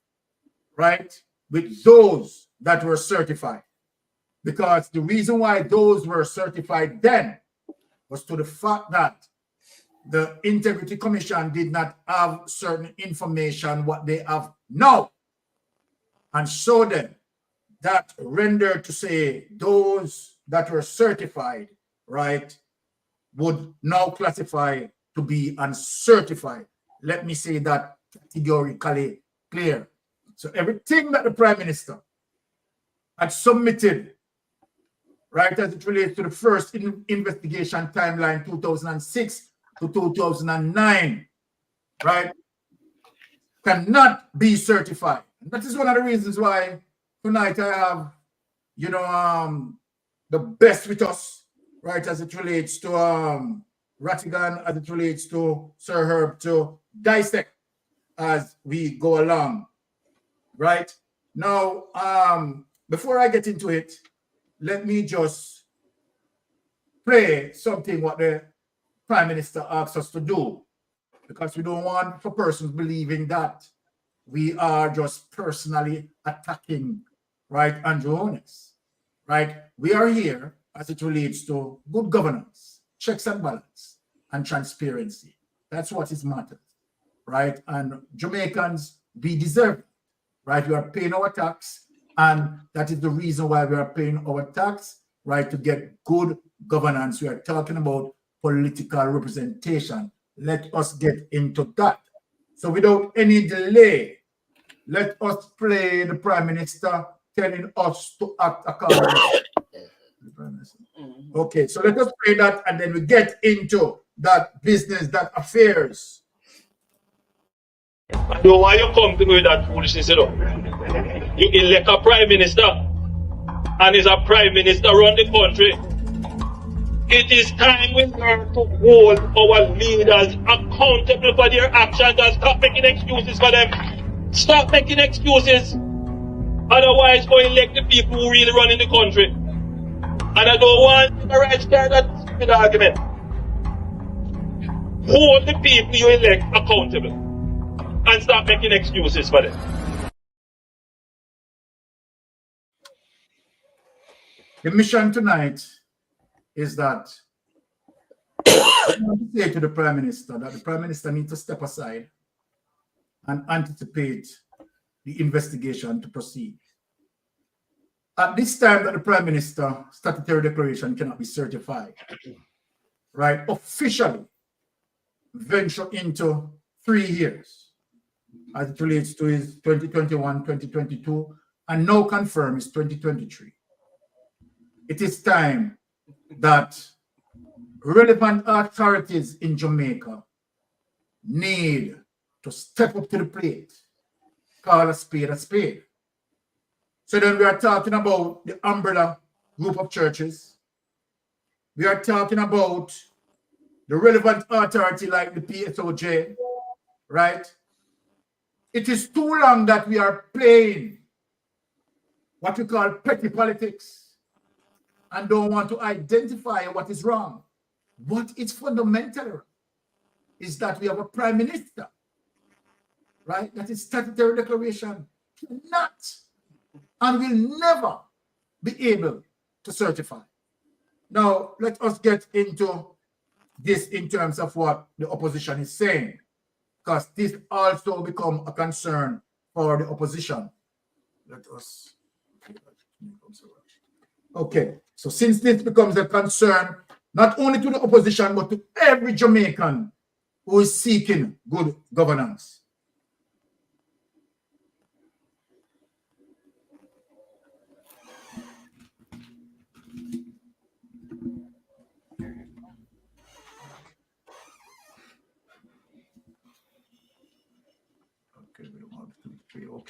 right, with those that were certified, because the reason why those were certified then was to the fact that the Integrity Commission did not have certain information what they have now. And so then that rendered to say those that were certified, right, would now classify to be uncertified. Let me say that categorically clear. So everything that the Prime Minister had submitted, right, as it relates to the first investigation timeline, 2006 to 2009, right, cannot be certified. And that is one of the reasons why tonight I have, you know, the best with us, right, as it relates to Rattigan, as it relates to Sir Herb, to dissect as we go along, right? Now, before I get into it, let me just play something what the Prime Minister asked us to do, because we don't want for persons believing that we are just personally attacking, right, Andrew Holness, right? We are here as it relates to good governance, checks and balance, and transparency. That's what is matters, right? And Jamaicans, we deserve it, right? We are paying our tax, and that is the reason why we are paying our tax, right, to get good governance. We are talking about political representation. Let us get into that. So without any delay, let us play the Prime Minister telling us to act accordingly. Okay, so let us play that, and then we get into that business, that affairs. I know why you come to me with that foolishness, you know. You elect a Prime Minister, and is a Prime Minister run the country. It is time we learn to hold our leaders accountable for their actions and stop making excuses for them. Stop making excuses. Otherwise, go elect the people who really run in the country. And I don't want the right start that stupid argument. Hold the people you elect accountable and stop making excuses for them. The mission tonight is that I want to say to the Prime Minister that the Prime Minister needs to step aside and anticipate the investigation to proceed. At this time that the Prime Minister statutory declaration cannot be certified, right, officially venture into 3 years as it relates to his 2021, 2022, and now confirm his 2023. It is time that relevant authorities in Jamaica need to step up to the plate, call a spade a spade. So then we are talking about the umbrella group of churches, we are talking about the relevant authority like the PSOJ, right? It is too long that we are playing what we call petty politics and don't want to identify what is wrong. What is fundamental is that we have a prime minister, right? That is statutory declaration cannot and will never be able to certify. Now, let us get into this in terms of what the opposition is saying, because this also become a concern for the opposition. Let us. Okay, so since this becomes a concern, not only to the opposition, but to every Jamaican who is seeking good governance.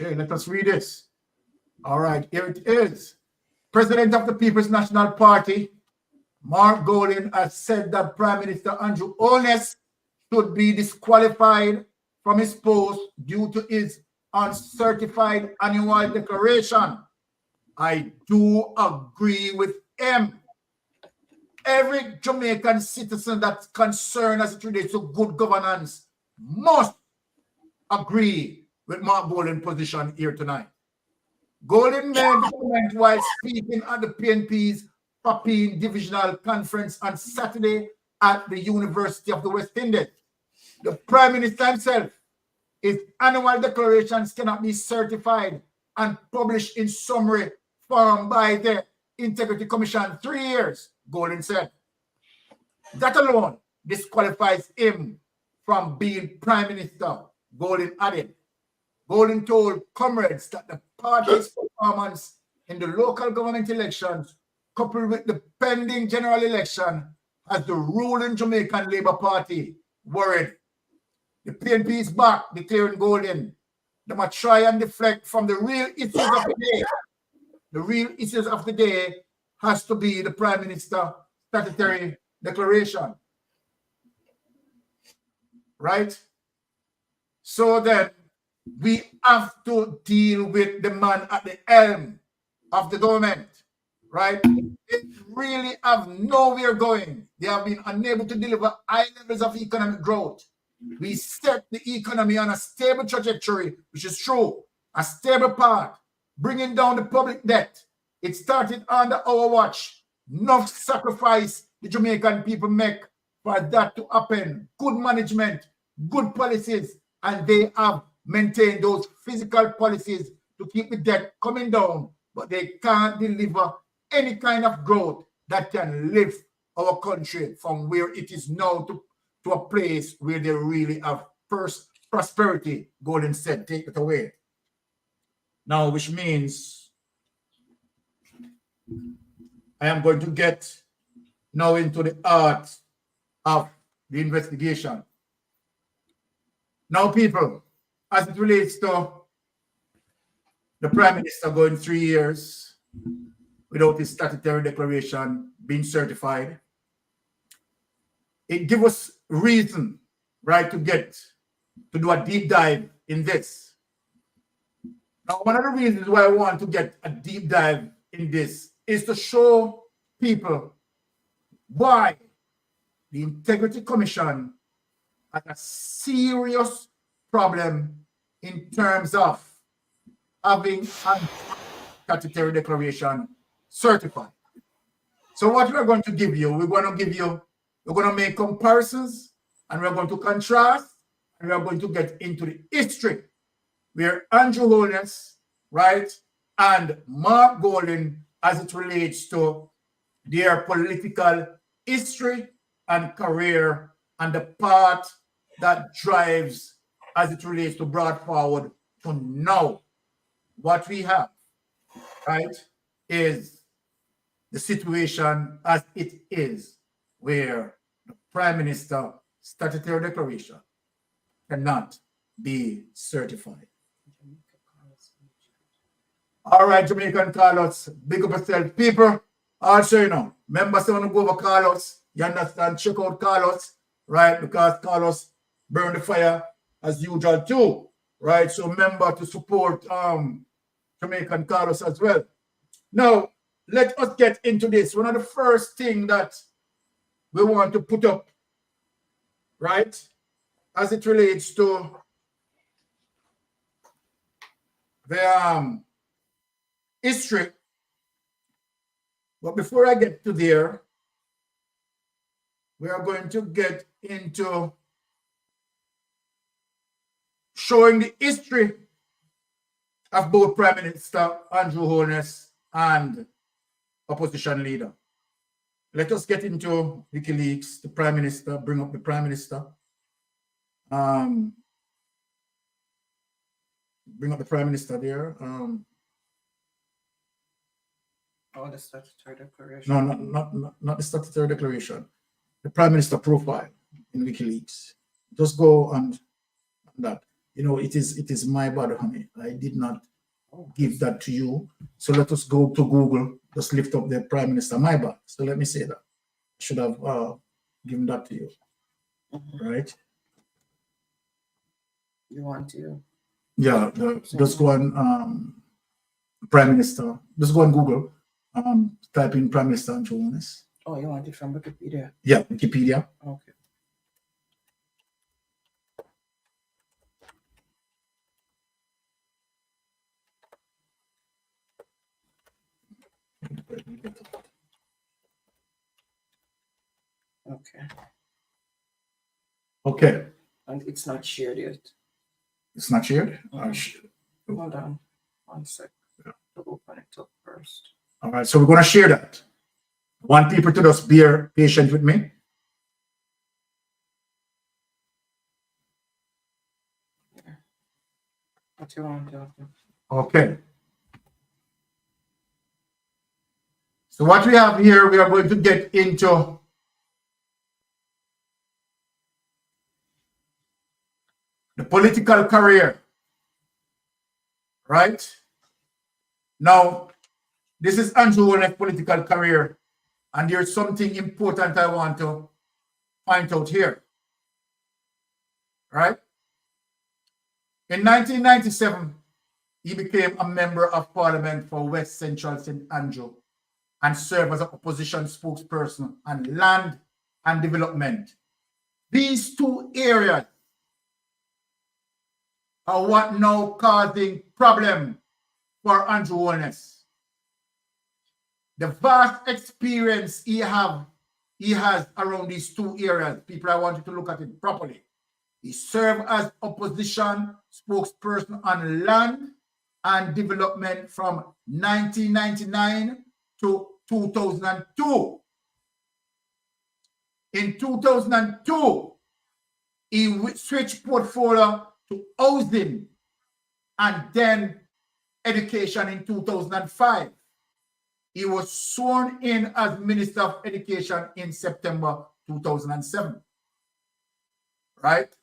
Okay, let us read this. All right, here it is. President of the People's National Party, Mark Golding, has said that Prime Minister Andrew Holness should be disqualified from his post due to his uncertified annual declaration. I do agree with him. Every Jamaican citizen that's concerned as it relates to good governance must agree with Mark Golding's position here tonight. Golding made the comment while speaking at the PNP's Papine Divisional Conference on Saturday at the University of the West Indies. The Prime Minister himself, his annual declarations cannot be certified and published in summary form by the Integrity Commission 3 years, Golding said. That alone disqualifies him from being Prime Minister, Golding added. Golding told comrades that the party's performance in the local government elections, coupled with the pending general election, has the ruling Jamaican Labour Party worried. The PNP is back, declaring Golding. They must try and deflect from the real issues of the day. The real issues of the day has to be the Prime Minister statutory declaration. Right? So then, we have to deal with the man at the helm of the government, right? They really have nowhere going. They have been unable to deliver high levels of economic growth. We set the economy on a stable trajectory, which is true, a stable path, bringing down the public debt. It started under our watch. Enough sacrifice the Jamaican people make for that to happen. Good management, good policies, and they have maintain those physical policies to keep the debt coming down, but they can't deliver any kind of growth that can lift our country from where it is now to a place where they really have first prosperity. Golding said, take it away. Now, which means I am going to get now into the art of the investigation. Now, people, as it relates to the Prime Minister going 3 years without his statutory declaration being certified, it gives us reason, right, to do a deep dive in this. Now, one of the reasons why I want to get a deep dive in this is to show people why the Integrity Commission has a serious problem in terms of having a statutory declaration certified. So what we're going to give you, we're going to make comparisons, and we're going to contrast, and we're going to get into the history where Andrew Holness, right, and Mark Golding, as it relates to their political history and career and the path that drives as it relates to brought forward to now. What we have, right, is the situation as it is, where the Prime Minister statutory declaration cannot be certified. All right, Jamaican Carlos, big up yourself. People, Also, you know, members want to go over Carlos. You understand? Check out Carlos, right? Because Carlos burned the fire as usual too, right? So remember to support Jamaican Carlos as well. Now, let us get into this. One of the first things that we want to put up, right, as it relates to the history. But before I get to there, we are going to get into showing the history of both Prime Minister Andrew Holness and opposition leader. Let us get into WikiLeaks, the Prime Minister, bring up the Prime Minister. Bring up the Prime Minister there. The statutory declaration. No, not the statutory declaration. The Prime Minister profile in WikiLeaks. Just go and that. You know, it is my bad, honey. I did not give that to you. So let us go to Google. Just lift up the Prime Minister, my bad. So let me say that. I should have given that to you. Right? You want to? Yeah, just go on Prime Minister. Just go on Google. Type in Prime Minister Andrew Holness. Oh, you want it from Wikipedia? Yeah, Wikipedia. Okay. Okay. Okay. And it's not shared yet. It's not shared? Hold on 1 sec. Yeah. To open it up first. All right, so we're going to share that. I want people to just be patient with me. Yeah. What you want to do? Okay. So what we have here, we are going to get into the political career, right? Now, this is Andrew Holness' political career, and there's something important I want to point out here, right? In 1997, he became a member of Parliament for West Central St. Andrew and served as an opposition spokesperson on land and development. These two areas are what now causing problem for Andrew Holness. The vast experience he has around these two areas, people, I want you to look at it properly. He served as opposition spokesperson on land and development from 1999 to 2002. In 2002, he switched portfolio to housing and then education in 2005. He was sworn in as Minister of Education in September 2007. Right?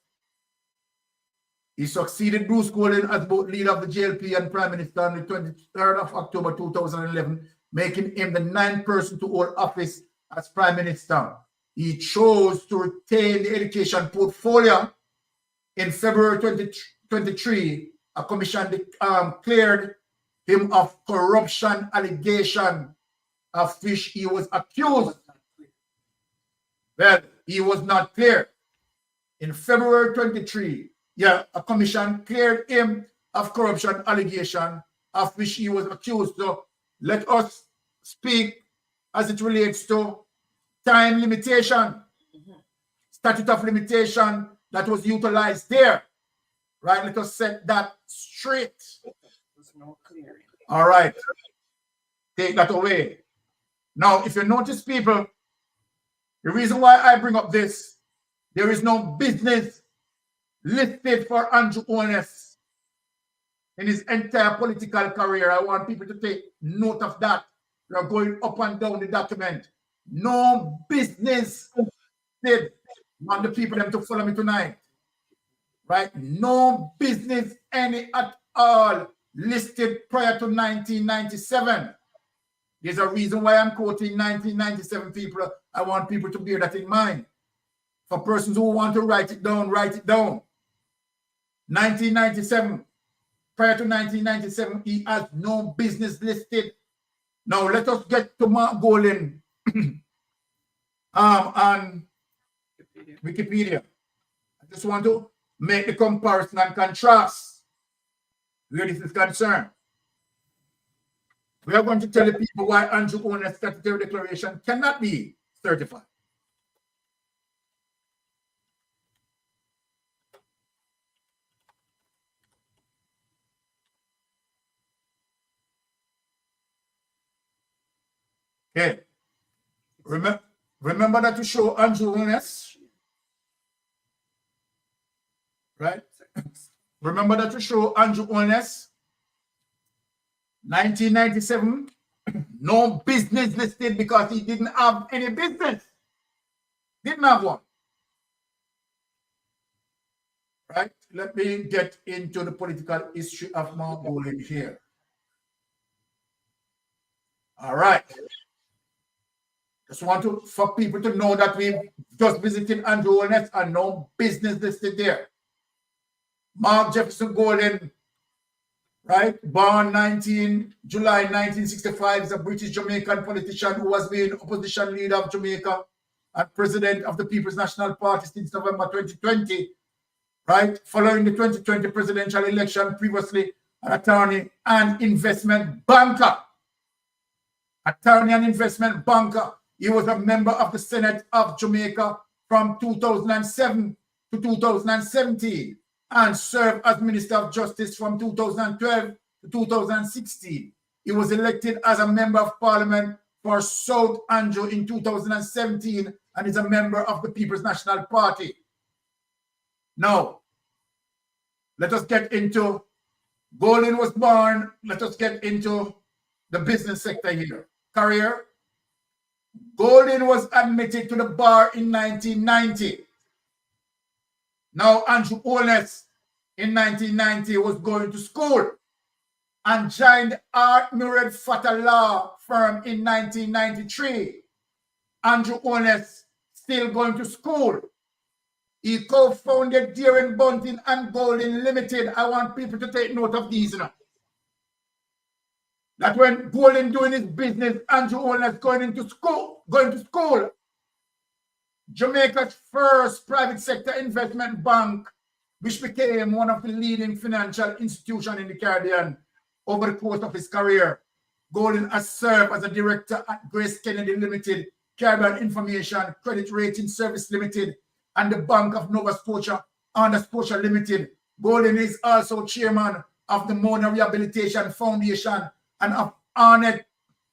He succeeded Bruce Golding as both leader of the JLP and Prime Minister on the 23rd of October 2011, making him the 9th person to hold office as Prime Minister. He chose to retain the education portfolio. In February 2023, a commission cleared him of corruption allegation of which he was accused. Well, he was not clear. In February 23, a commission cleared him of corruption allegation of which he was accused. So let us speak as it relates to time limitation, statute of limitation that was utilized there. Right? Let us set that straight. All right. Take that away. Now, if you notice, people, the reason why I bring up this, there is no business listed for Andrew Holness in his entire political career. I want people to take note of that. We are going up and down the document. No business listed. I want the people them to follow me tonight. Right? No business any at all listed prior to 1997. There's a reason why I'm quoting 1997 people. I want people to bear that in mind. For persons who want to write it down, write it down. 1997. Prior to 1997, he has no business listed. Now let us get to Mark Golding on Wikipedia. I just want to make the comparison and contrast where this is concerned. We are going to tell the people why Andrew Holness' statutory declaration cannot be certified. Okay. Remember that to show Andrew Holness, right? Remember that to show Andrew Holness, 1997, no business listed because he didn't have any business. Didn't have one. Right? Let me get into the political history of Mark Golding here. All right. Just want for people to know that we've just visited Andrew Holness and no business listed there. Mark Jefferson Golding, right? Born July 1965, is a British Jamaican politician who has been opposition leader of Jamaica and president of the People's National Party since November 2020, right? Following the 2020 presidential election, previously an attorney and investment banker. Attorney and investment banker. He was a member of the Senate of Jamaica from 2007 to 2017 and served as Minister of Justice from 2012 to 2016. He was elected as a Member of Parliament for South Andrew in 2017 and is a member of the People's National Party. Now, let us get into, Golding was born, let us get into the business sector here. Career. Golding was admitted to the bar in 1990. Now, Andrew Holness in 1990 was going to school and joined Art Murad Fata Law firm in 1993. Andrew Holness still going to school. He co-founded Deering Bunting and Golding Limited. I want people to take note of these now. That when Golding doing his business, Andrew Holness going to school. Jamaica's first private sector investment bank, which became one of the leading financial institutions in the Caribbean over the course of his career. Golding has served as a director at Grace Kennedy Limited, Caribbean Information Credit Rating Service Limited, and the Bank of Nova Scotia under Scotia Limited. Golding is also chairman of the Mona Rehabilitation Foundation and of Arnett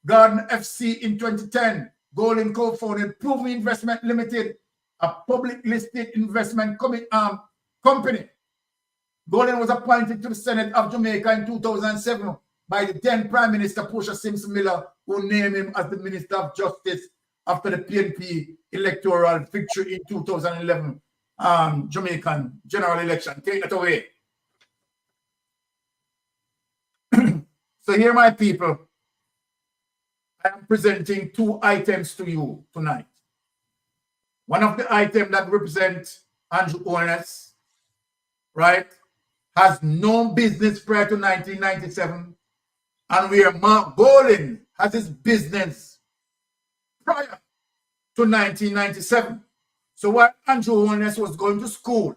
Garden FC in 2010. Golding co-founded Proven Investment Limited, a public listed investment company. Golding was appointed to the Senate of Jamaica in 2007 by the then Prime Minister Portia Simpson Miller, who named him as the Minister of Justice after the PNP electoral victory in 2011 Jamaican general election. Take that away. So here, my people, I am presenting two items to you tonight. One of the items that represents Andrew Holness, right, has no business prior to 1997, and where Mark Golding has his business prior to 1997. So while Andrew Holness was going to school,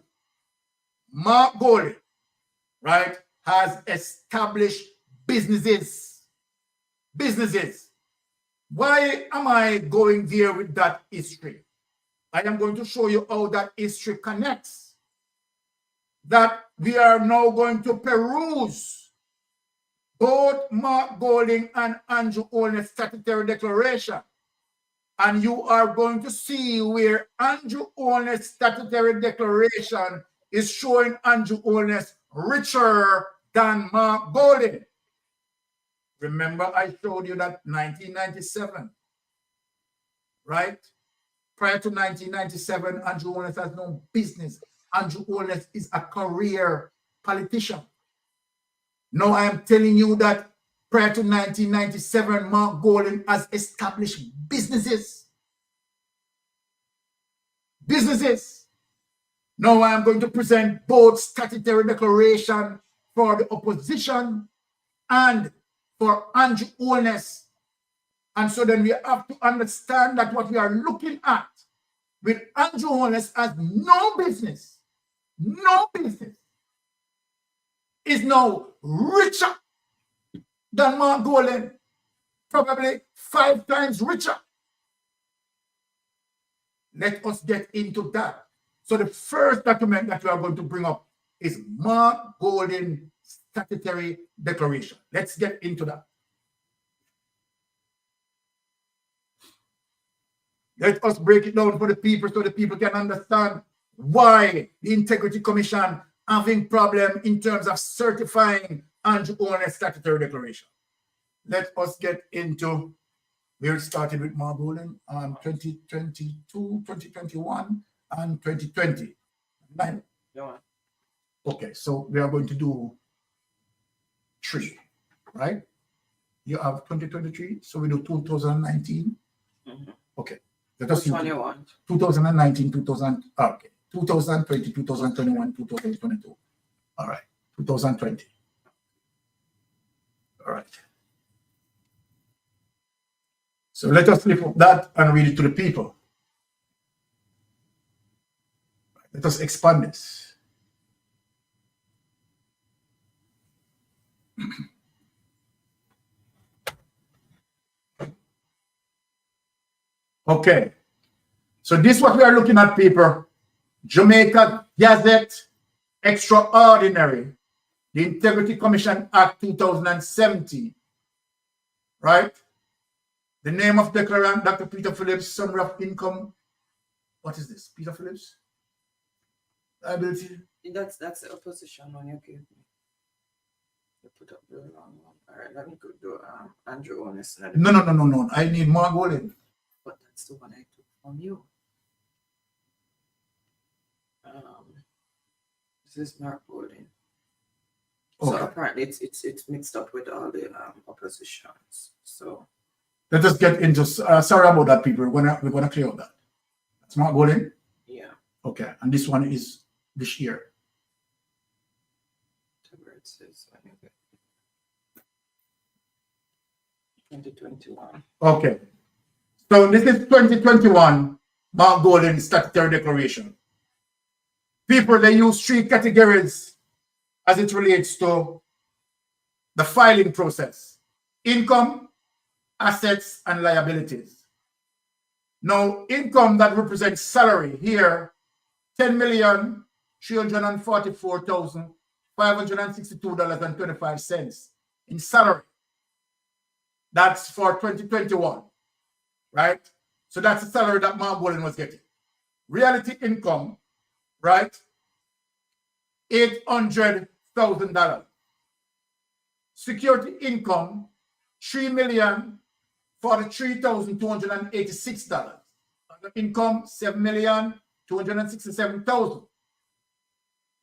Mark Golding, right, has established businesses. Why am I going there with that history? I am going to show you how that history connects. That we are now going to peruse both Mark Golding and Andrew Holness' statutory declaration. And you are going to see where Andrew Holness' statutory declaration is showing Andrew Holness richer than Mark Golding. Remember, I showed you that 1997, right? Prior to 1997, Andrew Holness has no business. Andrew Holness is a career politician. Now I am telling you that Prior to 1997, Mark Golden has established businesses. Now I am going to present both statutory declaration for the opposition and for Andrew Holness. And so then we have to understand that what we are looking at with Andrew Holness has no business, is now richer than Mark Golden, probably 5 times richer. Let us get into that. So the first document that we are going to bring up is Mark Golden Statutory Declaration. Let's get into that. Let us break it down for the people so the people can understand why the Integrity Commission having problem in terms of certifying Andrew Holness Statutory Declaration. Let us get into where it started with Mark Golden 2022, 2021, and 2020. Nine. Okay, so we are going to do 3, right? You have 2023, so we do 2019. Okay. Let us 2019, 2020, 2021, 2022. All right, 2020. All right. So let us lift up that and read it to the people. Let us expand this. Okay. So this is what we are looking at, people. Jamaica Gazette Extraordinary, the Integrity Commission Act 2017, right? The name of declarant, Dr. Peter Phillips, summary of income. What is this? Peter Phillips? Liability? That's the opposition one you gave me. You put up the wrong one. All right, let me go do Andrew Holness. No. I need Mark Golden. But that's the one I took from you. This is Mark Golden. Okay. So apparently it's mixed up with all the oppositions. So let us get into. Sorry about that, people. We're gonna clear up that. That's Mark Golden. Yeah. Okay, and this one is this year. Whatever it says. 2021. Okay. So this is 2021 Mark Golden Statutory Declaration. People, they use 3 categories as it relates to the filing process: income, assets, and liabilities. Now, income that represents salary here, $10,344,562.25 in salary. That's for 2021, right? So that's the salary that Mark Golden was getting. Reality income, right? $800,000. Security income, $3,043,286. Other income, $7,267,000.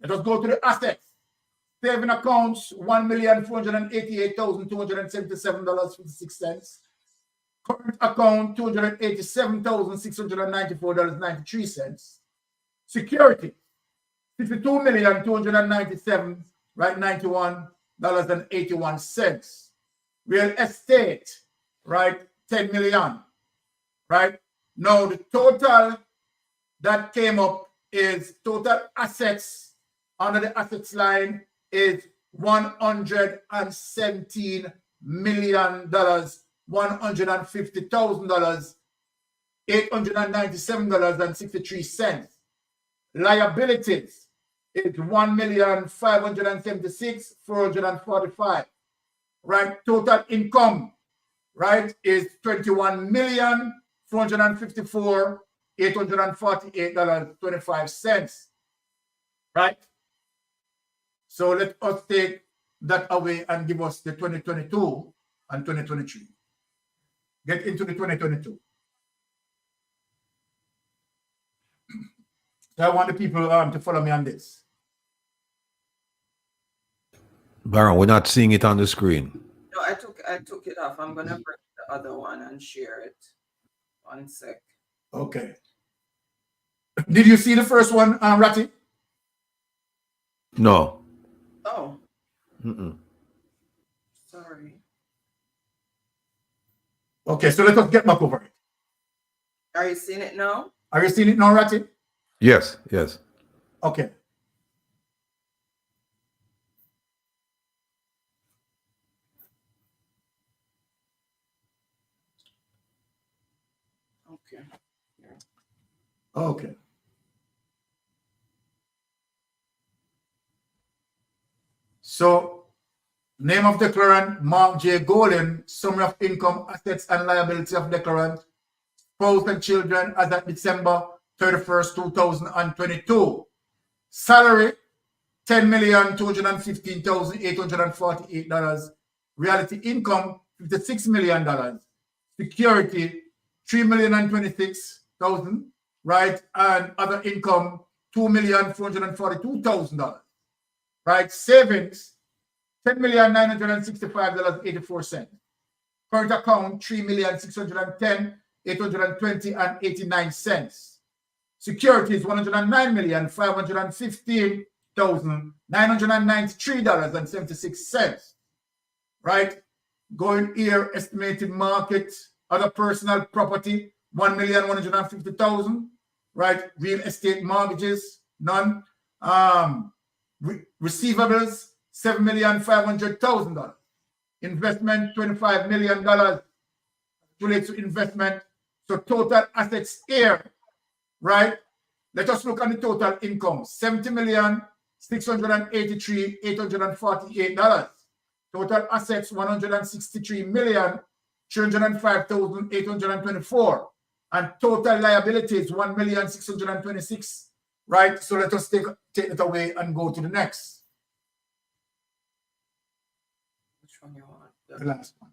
Let us go to the assets. Saving accounts, $1,488,277.56. Current account, $287,694.93. Security, $52,297,91.81. Real estate, right? $10 million, right? Now the total that came up is total assets under the assets line is $117 million, $150,000, $897.63. Liabilities is $1,576,445. Right? Total income, right, is $21,454,848.25. Right? So let us take that away and give us the 2022 and 2023. Get into the 2022. So I want the people to follow me on this. Baron, we're not seeing it on the screen. No, I took it off. I'm gonna bring the other one and share it. 1 sec. Okay. Did you see the first one, Ratty? No. Oh. Mm-mm. Sorry. Okay, so let us get back over it. Are you seeing it now? Are you seeing it now, Ratty? Yes, yes. Okay. Okay. Yeah. Okay. So, name of declarant, Mark J. Golden, summary of income, assets, and liability of declarant, spouse and children as at December 31st, 2022. Salary, $10,215,848. Reality income, $56 million. Security, $3,026,000. Right? And other income, $2,442,000. Right? Savings, $10,965.84. Current account, $3,610,820.89. Securities, $109,515,993.76. Right? Going here, estimated market, other personal property, $1,150,000. Right? Real estate mortgages, none. Receivables, $7,500,000. Investment, $25 million relates to investment. So total assets here, right? Let us look at the total income, $70,683,848. Total assets, $163,305,824. And total liabilities, $1,626,000, right? So let us take it away and go to the next. Which one you want? The last one.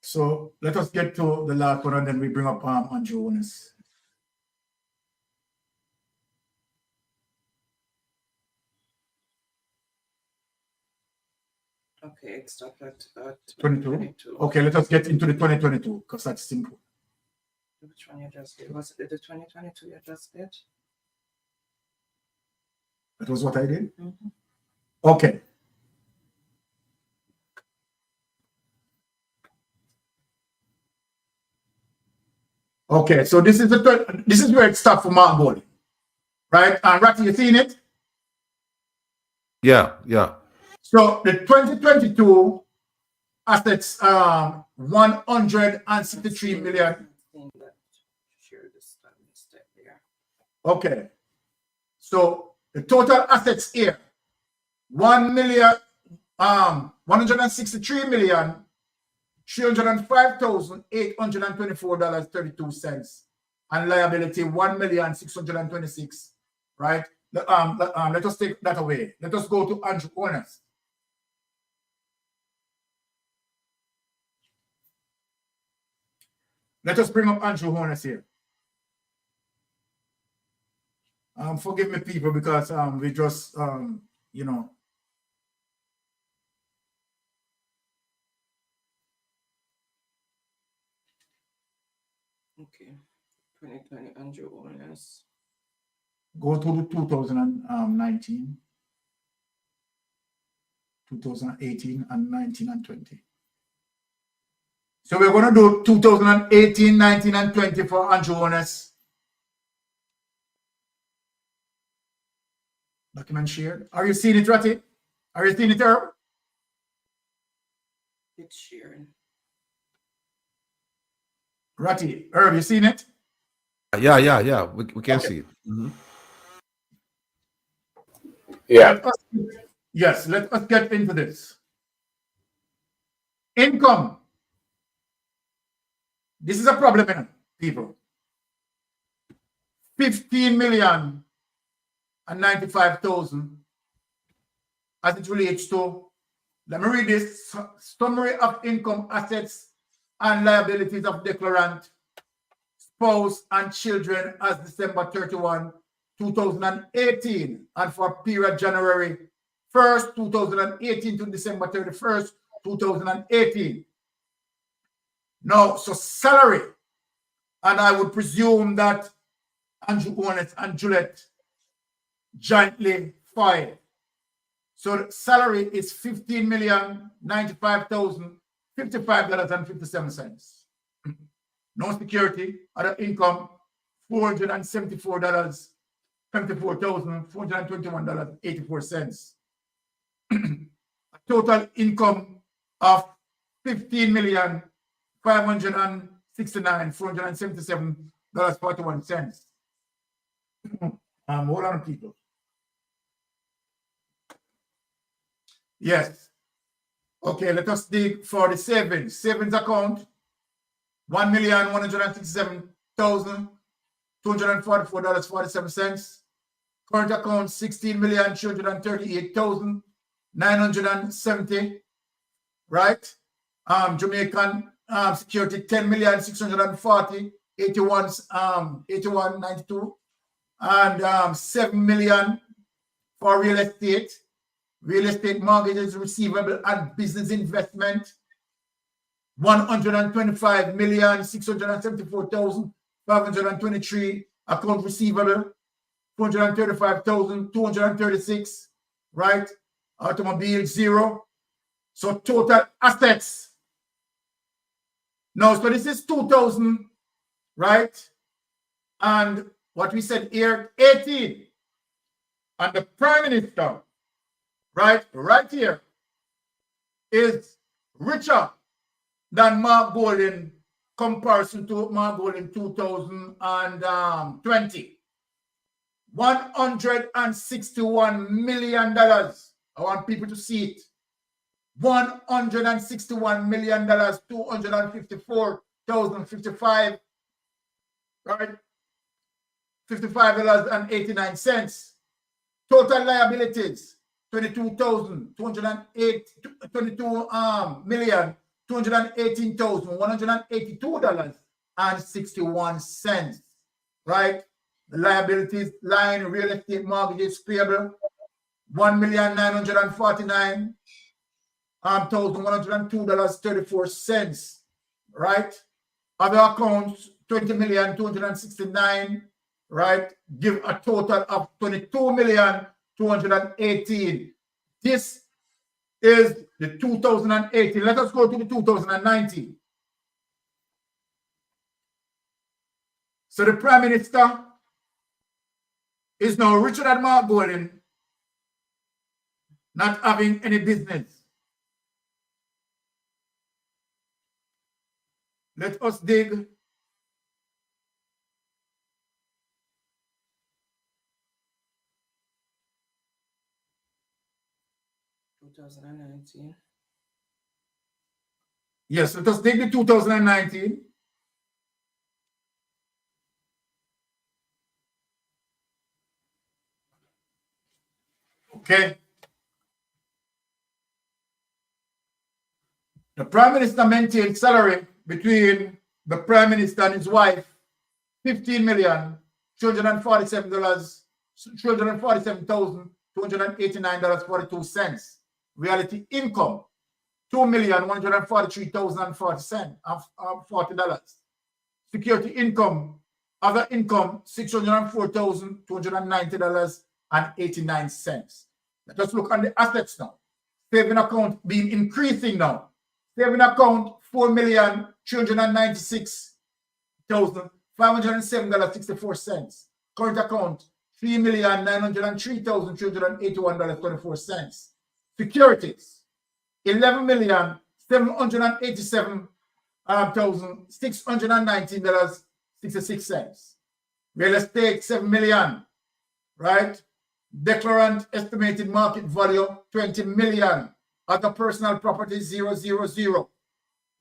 So let us get to the last one and then we bring up Andrew Holness. Okay, it stopped at 22. Okay, let us get into the 2022 because that's simple. Which one you just did? Was it the 2022 you just did? That was what I did? Mm-hmm. Okay. Okay, so this is where it stopped for Mark Golden, right? And Ratty, you seen it? Yeah, yeah. So the 2022 assets, 163 million. Okay, so the total assets here, 1,305,824.32, and liability $1,626,000, right? Let us take that away. Let us go to Andrew Holness. Let us bring up Andrew Holness here. Forgive me, people, because we just, you know. Okay, 2020 Andrew Holness. Go to the 2019, 2018, and 19 and 20. So we're going to do 2018, 19, and 20 for Andrew Holness. Document shared. Are you seeing it, Ratty? Are you seeing it, Herb? It's sharing. Ratty, Herb, you seen it? Yeah. We can see it. Mm-hmm. Yeah. Yes, let us get into this. Income. This is a problem, people. 15,095,000 as it relates to, let me read this, summary of income, assets, and liabilities of declarant, spouse, and children as December 31, 2018, and for period January 1st, 2018 to December 31st, 2018. Now, so salary, and I would presume that Andrew Holness and Juliet jointly filed. So the salary is $15,095,055.57. No security, other income, $474,421.84. Total income of $15,569,477.41. Hold on, people. Yes. Okay, let us dig for the savings. Savings account, $1,167,244.47. Current account, $16,238,970. Right? Jamaican security, $10,640,81.92. And $7 million for real estate. Real estate mortgages receivable and business investment, $125,674,523 account receivable, $435,236, right? Automobile, $0. So total assets. Now, so this is 2,000, right? And what we said here, 18. And the Prime Minister, right here, is richer than Mark Gold in comparison to Mark Gold in 2020. $161 million. I want people to see it. $161 million, 254,055, right? $55.89. Total liabilities, $22,218,182.61, right? The liabilities line, real estate mortgages payable, $1,949,102.34, right? Other accounts, $20,269,000, right? Give a total of $22,218,000. This is the 2018. Let us go to the 2019. So the Prime Minister is now richer than Mark Golding, not having any business. Let us dig. Yes, let us dig the 2019. Okay. The Prime Minister maintained salary between the Prime Minister and his wife, $347,289.42. Reality income, $2,143,040. Security income, other income, $604,290.89. Let us look on the assets now. Saving account being increasing now. Saving account, $4,296,507.64. Current account, $3,903,381.24. Securities, $11,787,619.66. Real estate, $7 million, right? Declarant estimated market value, $20 million. Other personal property, 000,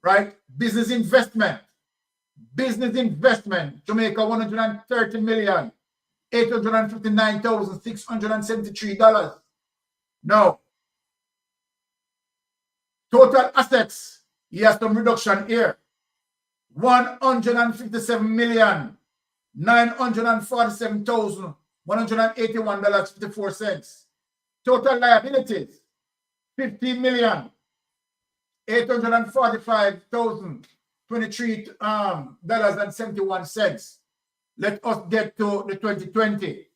right? Business investment, Jamaica, $130,859,673. Now, total assets, he has some reduction here. $157,947,181.54. Total liabilities, $50,845,023.71. Let us get to the 2020.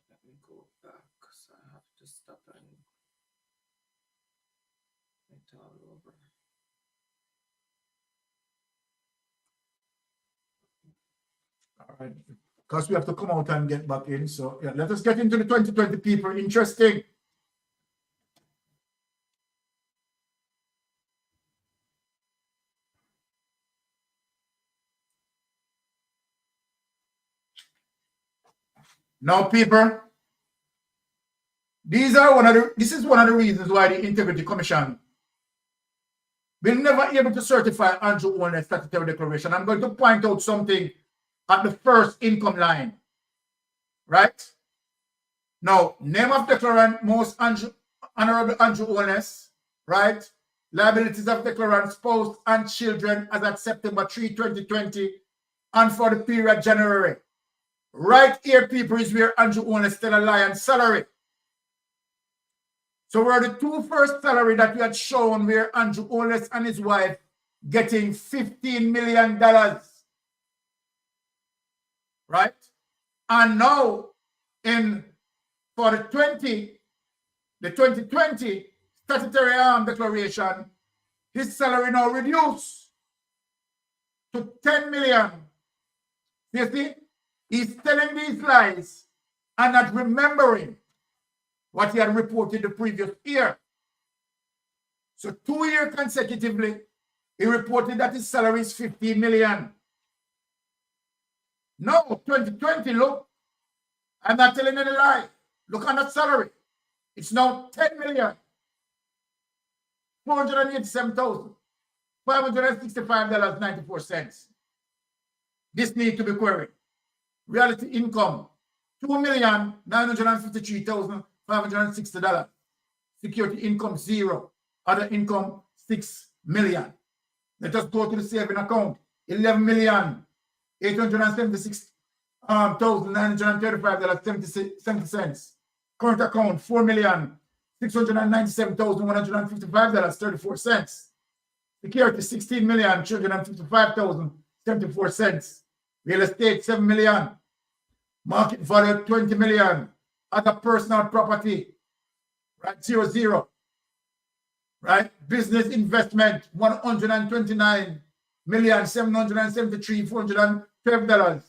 Let me go back, so I have to stop and it all over. All right, because we have to come out and get back in. So yeah, let us get into the 2020 people. Interesting. Now, people, this is one of the reasons why the Integrity Commission will never be able to certify Andrew Holness statutory declaration. I'm going to point out something at the first income line, right? Now, name of declarant, most Honorable Andrew Holness, right? Liabilities of declarant, spouse, and children as at September 3, 2020, and for the period January. Right here, people, is where Andrew Holness still a lion salary. So were the two first salary that we had shown where Andrew Holness and his wife getting $15 million, right? And now for the 2020 statutory declaration, his salary now reduced to $10 million. You see, he's telling these lies and not remembering what he had reported the previous year. So 2 years consecutively, he reported that his salary is $15 million. Now, 2020, look, I'm not telling any lie. Look on that salary. It's now $10,487,565.94. This needs to be queried. Reality income, $2,953,560. Security income, $0. Other income, $6 million. Let us go to the saving account, $11,876,935.70. Current account, $4,697,155.34. Security, $16,355,074. Real estate, $7 million. Market value, $20 million. Other personal property, right, 0. Right? Business investment, $129,773,412.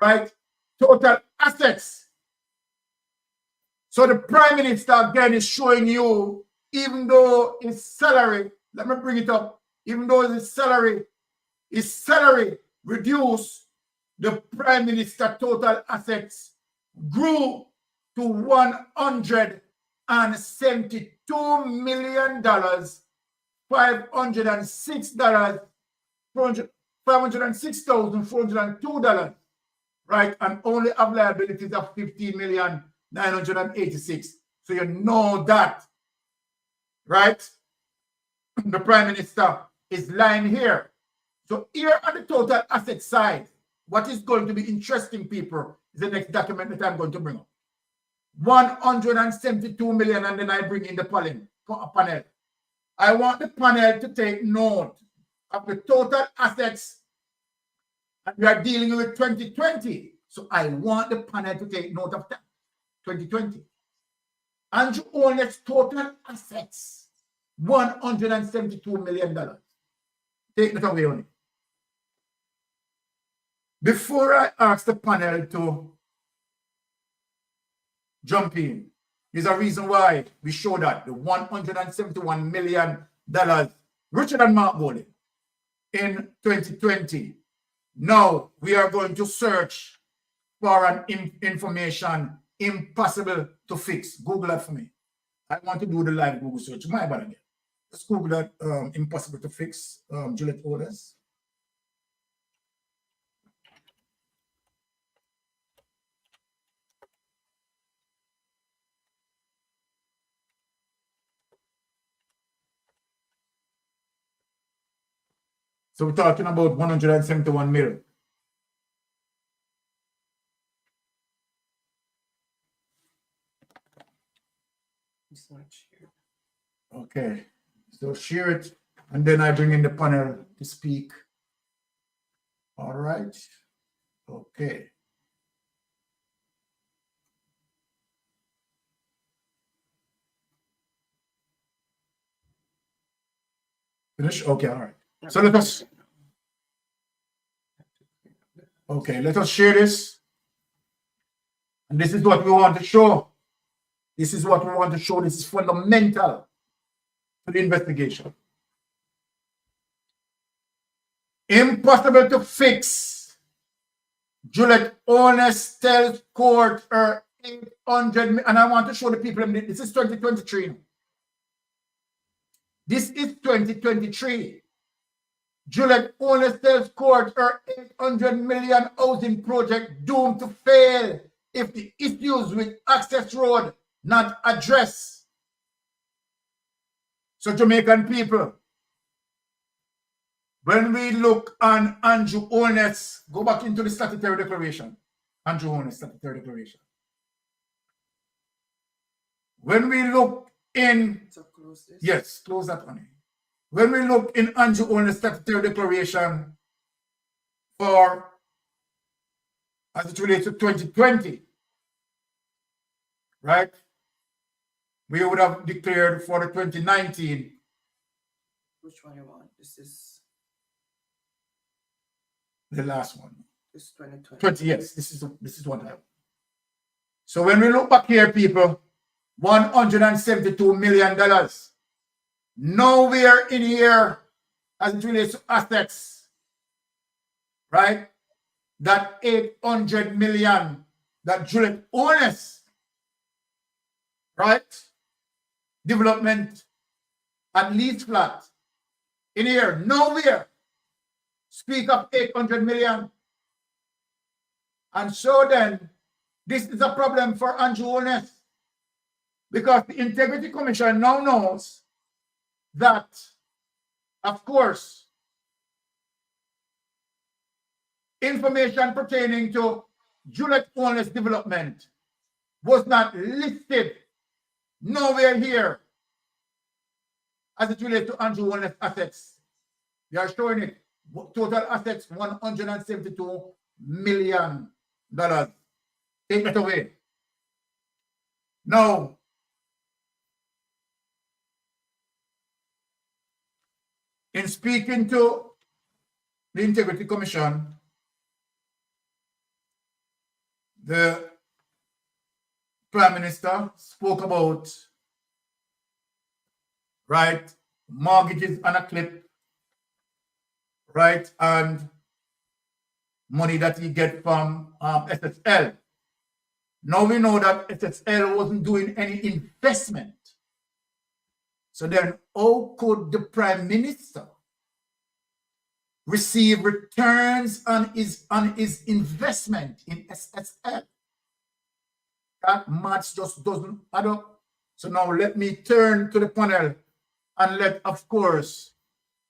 Right? Total assets. So the Prime Minister again is showing you, even though his salary, let me bring it up, even though his salary reduced, the Prime Minister total assets grew to $506,402, right? And only have liabilities of $15,986,000. So you know that, right? The Prime Minister is lying here. So here on the total asset side, what is going to be interesting, people, is the next document that I'm going to bring up. 172 million, and then I bring in the panel. I want the panel to take note of the total assets, and we are dealing with 2020. So I want the panel to take note of that. 2020. Andrew Holness total assets, $172 million. Take that away on it. Before I ask the panel to jump in, there's a reason why we show that the $171 million richer than Mark Golding in 2020. Now we are going to search for an information impossible to fix. Google that for me. I want to do the live Google search. My bad again. Let's Google that impossible to fix, Juliet orders. So we're talking about 171 million. Okay, so share it, and then I bring in the panel to speak. All right. Okay. Finish? Okay, all right. So let us share this. And this is what we want to show. This is what we want to show. This is fundamental to the investigation. Impossible to fix. Juliet Holness tells court her 800, and I want to show the people, this is 2023. This is 2023. Juliet Holness tells court her 800 million housing project doomed to fail if the issues with access road not addressed. So Jamaican people, when we look on Andrew Holness, go back into the statutory declaration. Andrew Holness statutory declaration. When we look in, yes, close that one. When we look in Andrew Holness statutory declaration for, as it relates to 2020, right? We would have declared for the 2019. Which one you want? This is the last one. This 2020. 20, yes, this is what I have. So when we look back here, people, $172 million. Nowhere in here as it relates to assets, right? That 800 million that Juliet Holness, right? Development at least flat. In here, nowhere speak of 800 million. And so then, this is a problem for Andrew Holness, because the Integrity Commission now knows that, of course, information pertaining to Juliet Holness development was not listed nowhere here as it relates to Andrew Holness assets. They are showing it. Total assets, $172 million. Take that away. Now, in speaking to the Integrity Commission, the Prime Minister spoke about, right, mortgages on a clip, right, and money that he get from SSL. Now we know that SSL wasn't doing any investment. So then how could the Prime Minister receive returns on his investment in SSL? That math just doesn't add up. So now let me turn to the panel and let, of course,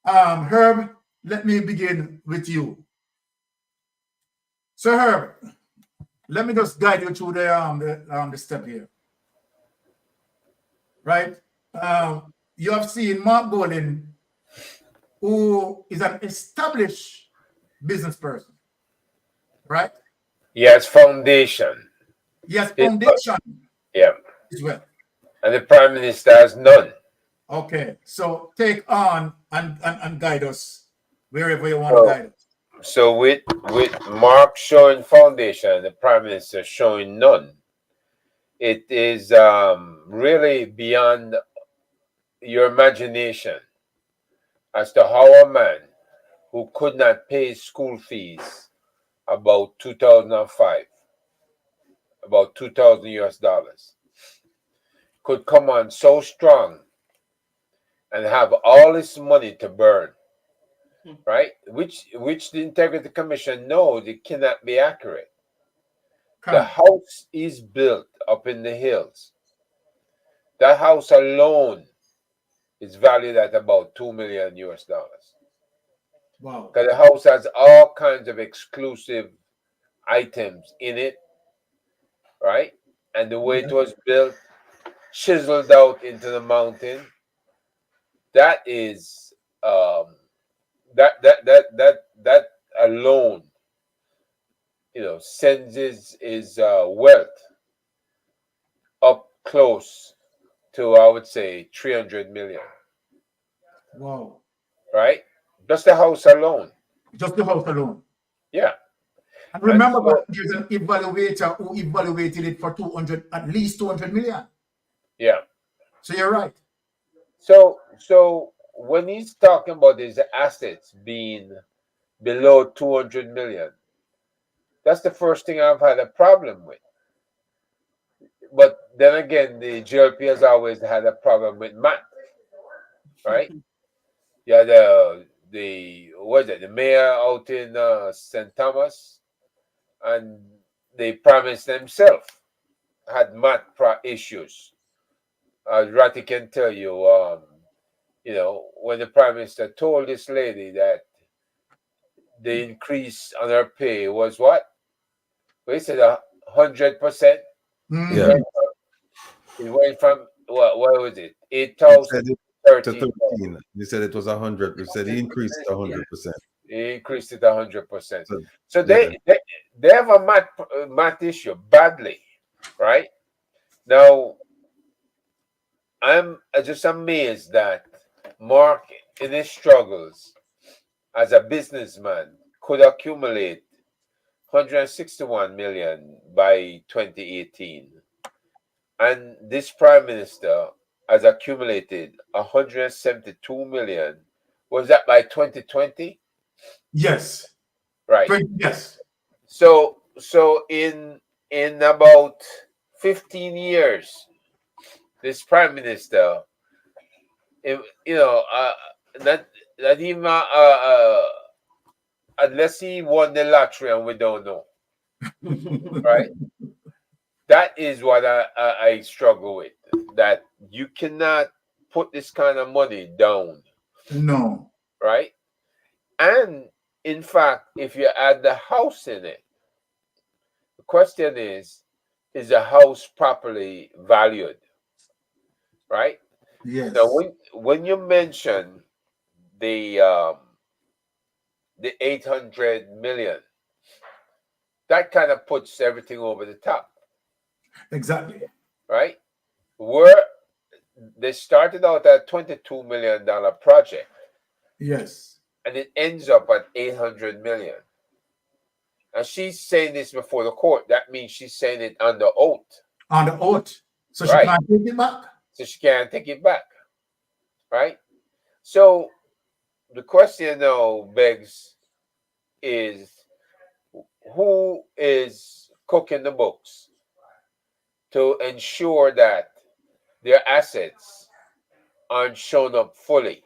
Herb, let me begin with you. So Herb, let me just guide you through the step here. Right? You have seen Mark Golin, who is an established business person, right? Yes, foundation. Yes, foundation. Yeah. As well. And the Prime Minister has none. Okay, so take on and guide us wherever you want to guide us. So with Mark showing foundation, the Prime Minister showing none, it is really beyond your imagination as to how a man who could not pay school fees about 2005, about $2,000 could come on so strong and have all this money to burn, right? Which the Integrity Commission knows it cannot be accurate. The house is built up in the hills. That house alone is valued at about $2 million. Wow. Because the house has all kinds of exclusive items in it, right? And the way it was built, chiseled out into the mountain, that is that alone, sends his wealth up close to, I would say, 300 million. Wow. Right? Just the house alone. Just the house alone. Yeah. And remember that there's an evaluator who evaluated it for at least 200 million. Yeah. So you're right. So when he's talking about his assets being below 200 million, that's the first thing I've had a problem with. But then again, the GLP has always had a problem with math, right? Yeah, the mayor out in St. Thomas, and the prime minister himself had math issues. As Ratty can tell you, when the prime minister told this lady that the increase on her pay was what? Well, he said 100%. Yeah. It went from what was it? 8,000 to 13,000. He said it was 100. He said he increased it 100%. He increased it 100%. So they have a math issue badly, right? Now, I'm just amazed that Mark, in his struggles as a businessman, could accumulate 161 million by 2018. And this prime minister has accumulated 172 million. Was that by 2020? Yes. Right. Yes. So in about 15 years, this prime minister, not even unless he won the lottery and we don't know, right? That is what I struggle with. That you cannot put this kind of money down. No. Right? And in fact, if you add the house in it, the question is the house properly valued? Right? Yes. Now, when you mention the 800 million, that kind of puts everything over the top. Exactly. Right? Where they started out at $22 million project. Yes. And it ends up at 800 million. And she's saying this before the court. That means she's saying it under oath. Under oath. So she can't take it back? So she can't take it back. Right? So the question now begs is, who is cooking the books to ensure that their assets aren't shown up fully?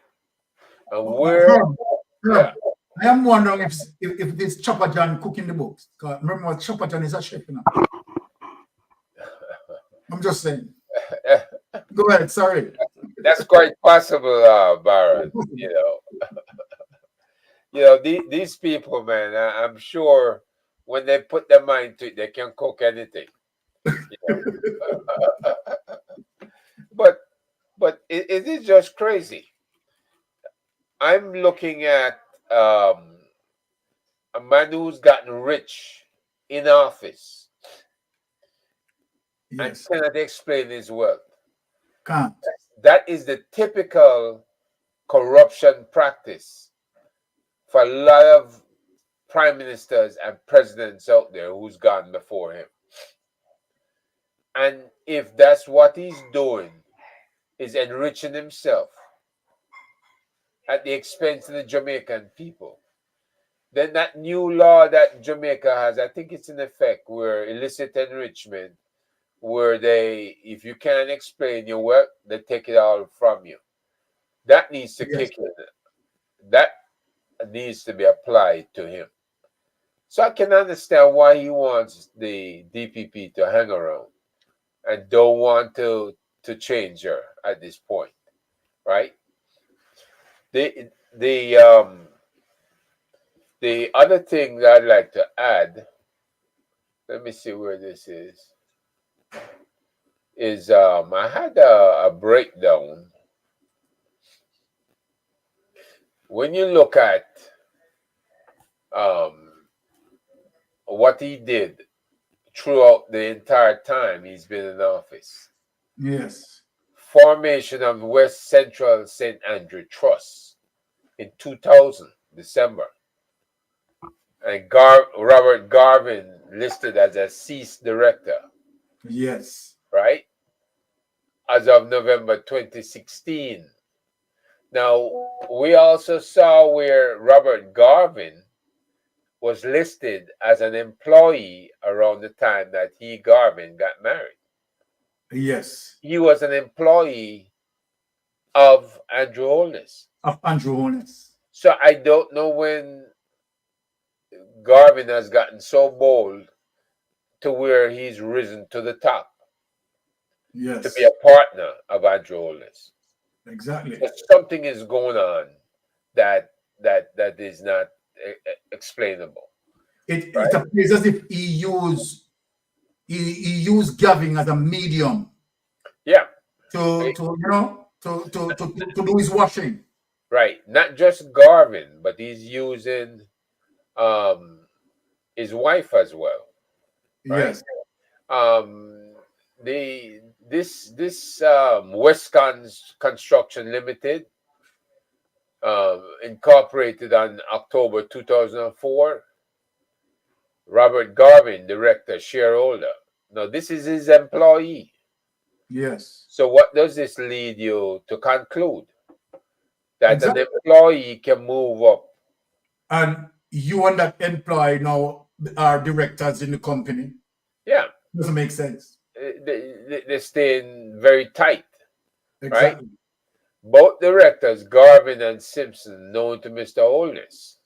And where... Yeah. I am wondering if this Chopper John cooking the books. Remember what Chopper John is a chef, I'm just saying. Go ahead, sorry. That's quite possible, Baron. These people, man, I'm sure when they put their mind to it, they can cook anything. But it is just crazy. I'm looking at a man who's gotten rich in office and cannot explain his wealth. Can't. That is the typical corruption practice for a lot of prime ministers and presidents out there who's gone before him. And if that's what he's doing, is enriching himself at the expense of the Jamaican people, then that new law that Jamaica has, I think it's in effect, where illicit enrichment, where if you can't explain your work, they take it all from you. That needs to kick in. That needs to be applied to him. So I can understand why he wants the DPP to hang around and don't want to change her at this point, right? The other thing that I'd like to add, let me see where this is I had a breakdown. When you look at what he did throughout the entire time he's been in office. Yes. Formation of West Central St. Andrew Trust in 2000, December. And Robert Garvin listed as a ceased director. Yes. Right? As of November 2016. Now, we also saw where Robert Garvin was listed as an employee around the time that Garvin got married. Yes. He was an employee of Andrew Holness. Of Andrew Holness. So I don't know when Garvin has gotten so bold to where he's risen to the top. Yes. To be a partner of Andrew Holness. Exactly. So something is going on that is not explainable. It appears as if he used Gavin as a medium. Yeah. To do his washing. Right. Not just Garvin, but he's using his wife as well. Right? Yes. This Westcon Construction Limited, incorporated on October 2004. Robert Garvin, director, shareholder. Now, this is his employee. Yes. So what does this lead you to conclude? That an employee can move up. And you and that employee now are directors in the company. Yeah. Doesn't make sense. They're staying very tight. Exactly. Right? Both directors, Garvin and Simpson, known to Mr. Holness.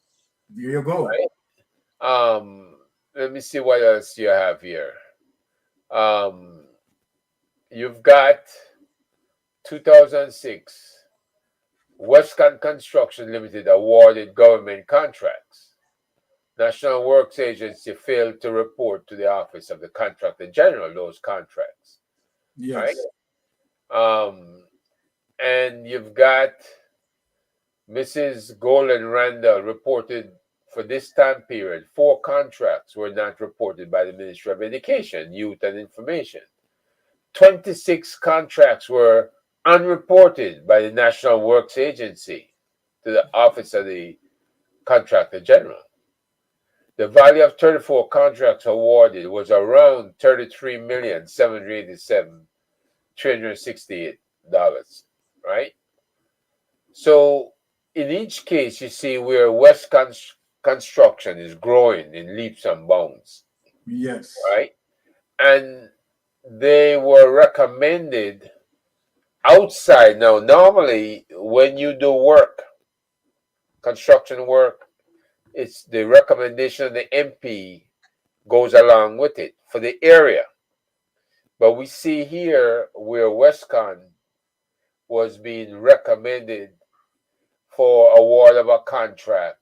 There you go. Right? Let me see what else you have here. You've got 2006, Westcon Construction Limited awarded government contracts. National Works Agency failed to report to the Office of the Contractor General those contracts. Yes. Right? And you've got Mrs. Golden Randall reported for this time period, 4 contracts were not reported by the Ministry of Education, Youth and Information. 26 contracts were unreported by the National Works Agency to the Office of the Contractor General. The value of 34 contracts awarded was around $33,787,368, right? So in each case, you see where West Construction is growing in leaps and bounds. Yes. Right? And they were recommended outside. Now, normally when you do work, construction work, it's the recommendation of the MP goes along with it for the area. But we see here where Westcon was being recommended for award of a contract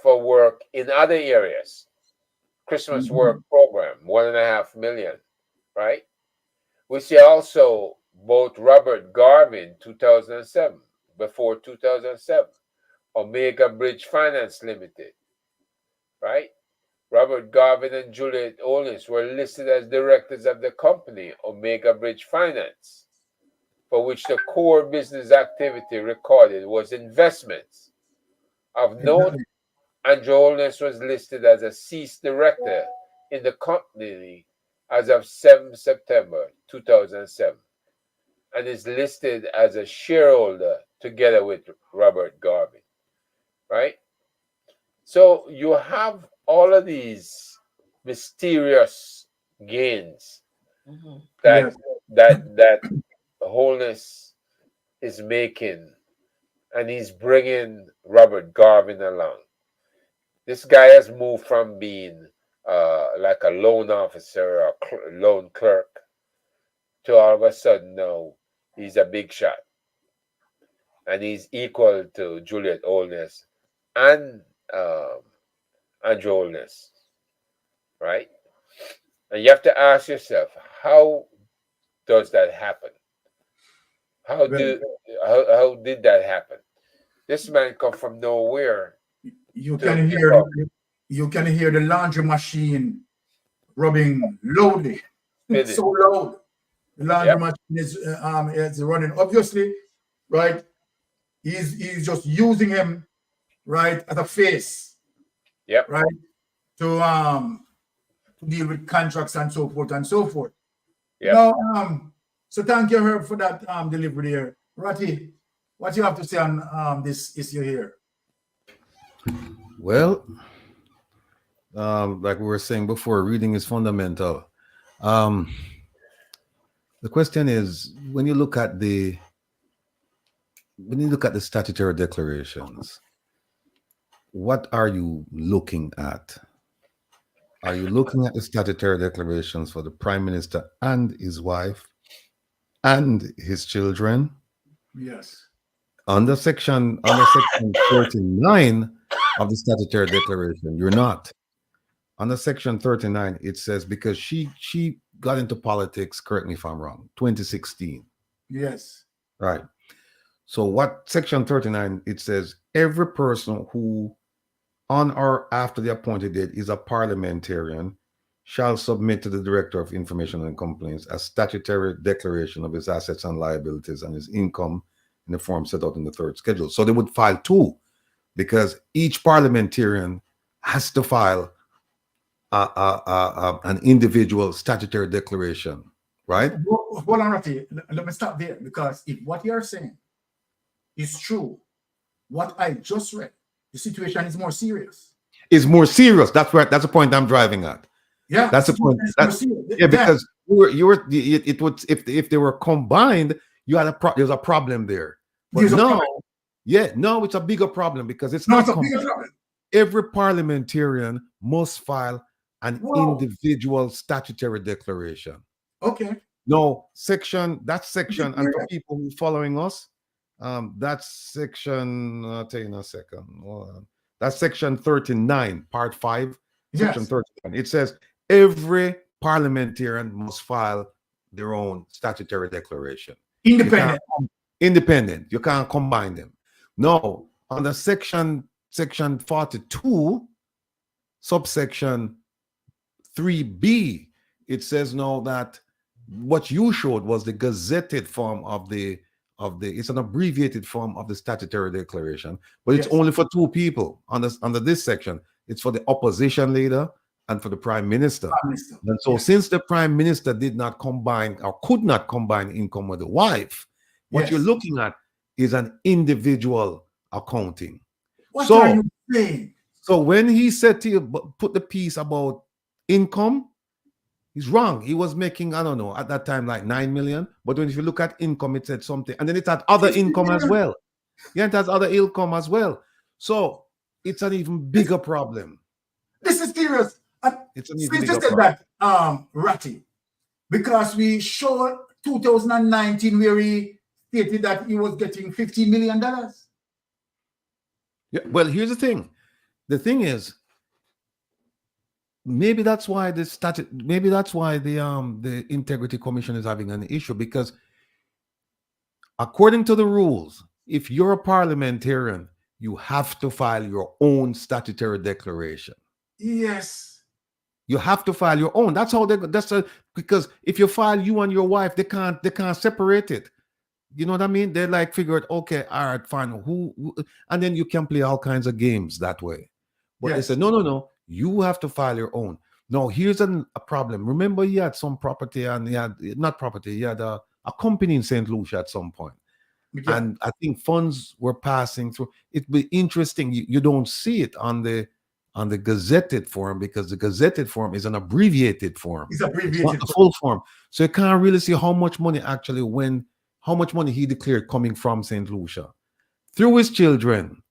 for work in other areas. Christmas work program, $1.5 million, right? We see also both Robert Garvin, 2007, before 2007, Omega Bridge Finance Limited, right? Robert Garvin and Juliet Holness were listed as directors of the company, Omega Bridge Finance, for which the core business activity recorded was investments. Of note, Andrew Holness was listed as a ceased director in the company as of 7 September 2007 and is listed as a shareholder together with Robert Garvin, right? So you have all of these mysterious gains that Holness is making, and he's bringing Robert Garvin along. This guy has moved from being like a loan officer or loan clerk to all of a sudden now he's a big shot. And he's equal to Juliet Holness and Andrew Holness, right? And you have to ask yourself, how does that happen? How did that happen? This man come from nowhere. You can hear the laundry machine rubbing loudly. It's so loud. The laundry machine is running. Obviously, right? He's just using him, right, as a face. Yep. Right. To deal with contracts and so forth and so forth. Yep. Now, so thank you, Herb, for that delivery there. Ratty, what you have to say on this issue here? Well, like we were saying before, reading is fundamental. The question is, when you look at the statutory declarations, what are you looking at? Are you looking at the statutory declarations for the Prime Minister and his wife and his children? Yes. Under section 39 of the statutory declaration, you're not. Under section 39, it says, because she got into politics, correct me if I'm wrong, 2016. Yes. Right. So what section 39, it says, every person who on or after the appointed date is a parliamentarian shall submit to the Director of Information and Complaints a statutory declaration of his assets and liabilities and his income in the form set out in the third schedule. So they would file two, because each parliamentarian has to file an individual statutory declaration, right? Hold on, Ratty. Let me stop there, because if what you are saying is true, what I just read, the situation is more serious. It's more serious. That's right. That's the point I'm driving at. Yeah, that's the point. Because it would, if they were combined, you had there's a problem there. But no, it's a bigger problem, because it's not combined. Every parliamentarian must file an individual statutory declaration. Okay. No, that section, and for people who are following us, that's section, I'll tell you in a second. Hold on. That's section 39, part 5, section 39. It says every parliamentarian must file their own statutory declaration. Independent. You can't combine them. No, under section 42, subsection 3B, it says now that what you showed was the gazetted form of the it's an abbreviated form of the statutory declaration, but it's only for two people. Under this section, it's for the opposition leader and for the Prime Minister. And so since the Prime Minister did not combine or could not combine income with the wife, what you're looking at is an individual accounting. What are you saying? So when he said to you, put the piece about income, he's wrong. He was making, I don't know, at that time, like 9 million. But if you look at income, it said something. And then it had other income as well. Yeah, it has other income as well. So it's an even bigger problem. This is serious. It's an even bigger problem. That, Ratty, because we showed 2019 where he stated that he was getting $15 million. Yeah, well, here's the thing. The thing is, maybe that's why the Integrity Commission is having an issue, because according to the rules, if you're a parliamentarian, you have to file your own statutory declaration. Yes. You have to file your own. That's how because if you file you and your wife, they can't separate it. You know what I mean? They like figured, okay, all right, fine. Who and then you can play all kinds of games that way. But they said, no, you have to file your own. No, here's a problem. Remember, he had some property, and he had a company in St. Lucia at some point. Yeah. And I think funds were passing through. It'd be interesting. You don't see it on the gazetted form, because the gazetted form is an abbreviated form. It's not the full form. So you can't really see how much money how much money he declared coming from St. Lucia through his children.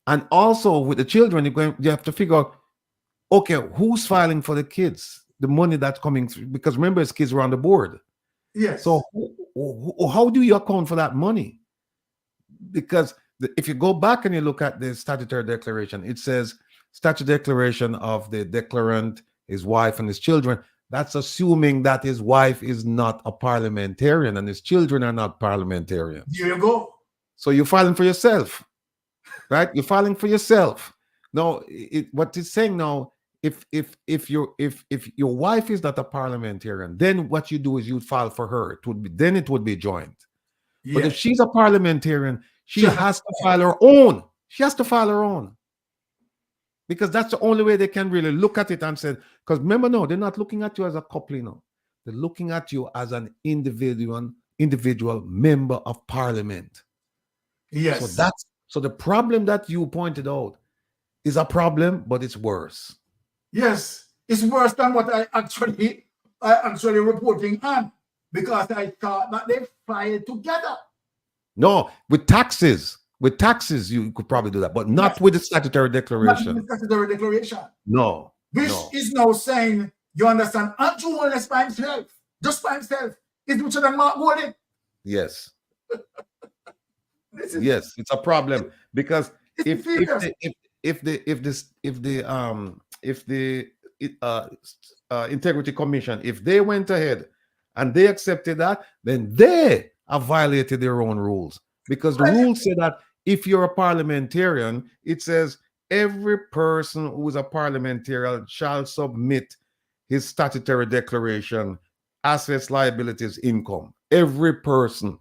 And also with the children, you have to figure out, okay, who's filing for the kids? The money that's coming through, because remember, his kids were on the board. Yes. So how do you account for that money? Because if you go back and you look at the statutory declaration, it says statutory declaration of the declarant, his wife, and his children. That's assuming that his wife is not a parliamentarian and his children are not parliamentarians. There you go. So you're filing for yourself, right? You're filing for yourself. No, what it's saying now, if your wife is not a parliamentarian, then what you do is you file for her. It would be joint. Yes. But if she's a parliamentarian, she has to file her own. She has to file her own. Because that's the only way they can really look at it and say, because remember, no, they're not looking at you as a couple, you know. They're looking at you as an individual member of parliament. Yes. So the problem that you pointed out is a problem, but it's worse. Yes, it's worse than what I actually reporting on, because I thought that they filed together. No, with taxes, you could probably do that, but not with the statutory declaration. Not with the statutory declaration. No. Which is now saying, you understand, Andrew Holness by himself, just by himself, is richer than Mark Golding. Yes. Yes, it's a problem because if the Integrity Commission, if they went ahead and they accepted that, then they have violated their own rules, because the rules say that if you're a parliamentarian, it says every person who is a parliamentarian shall submit his statutory declaration, assets, liabilities, income. Every person.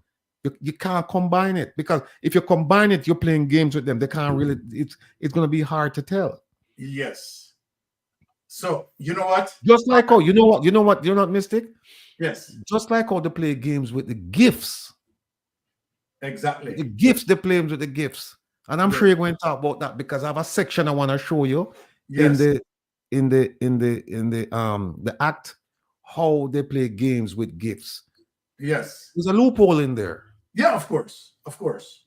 You can't combine it, because if you combine it, you're playing games with them. They can't really, it's going to be hard to tell. Yes. So, you know what? Just like how, you know what, you're not Mystic? Yes. Just like how they play games with the gifts. Exactly. The gifts, they play with the gifts. And I'm sure you're going to talk about that, because I have a section I want to show you in the act, how they play games with gifts. Yes. There's a loophole in there. Yeah, of course. Of course.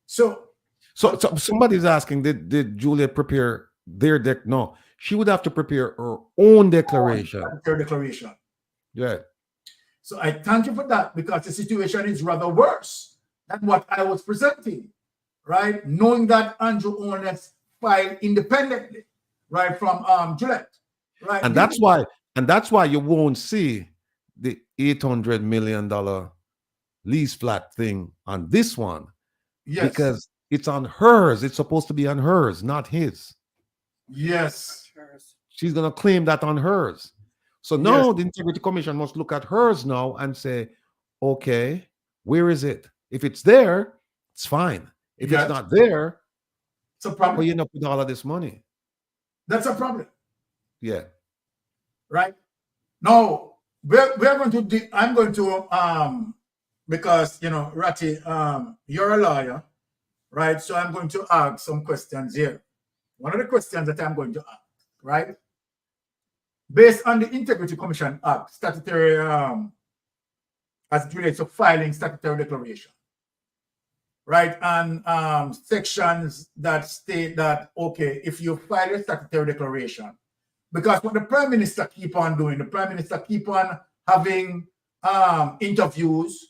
So somebody's asking, did Julia prepare their deck? No, she would have to prepare her own declaration. Her declaration. Yeah. So I thank you for that, because the situation is rather worse than what I was presenting, right? Knowing that Andrew Holness filed independently, right, from Gillette, right? And that's why you won't see the $800 million lease flat thing on this one. Yes. Because it's on hers. It's supposed to be on hers, not his. Yes. She's going to claim that on hers. So now the Integrity Commission must look at hers now and say, okay, where is it? If it's there, it's fine. If it's not there, it's a problem. Well, you end up with all of this money. That's a problem. Yeah. Right? Now, we're going to do, I'm going to because Ratty, you're a lawyer, right? So I'm going to ask some questions here. One of the questions that I'm going to ask, right? Based on the Integrity Commission Act, statutory as it relates to filing statutory declaration, right? And sections that state that, okay, if you file a statutory declaration, because what the Prime Minister keep on doing, the Prime Minister keep on having interviews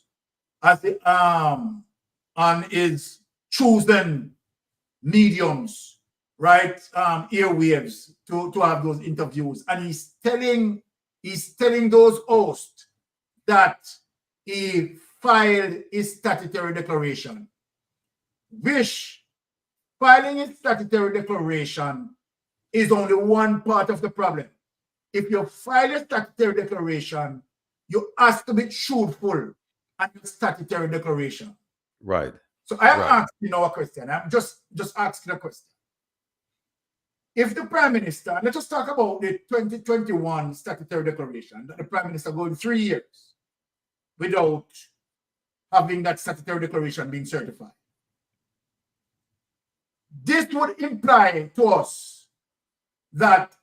as the, on his chosen mediums, right? Airwaves to have those interviews. And he's telling those hosts that he filed his statutory declaration, which filing his statutory declaration is only one part of the problem. If you file a statutory declaration, you have to be truthful on your statutory declaration. Right. So I am asking a question. I'm just asking a question. If the Prime Minister, let's just talk about the 2021 statutory declaration, that the Prime Minister going 3 years without having that statutory declaration being certified. This would imply to us that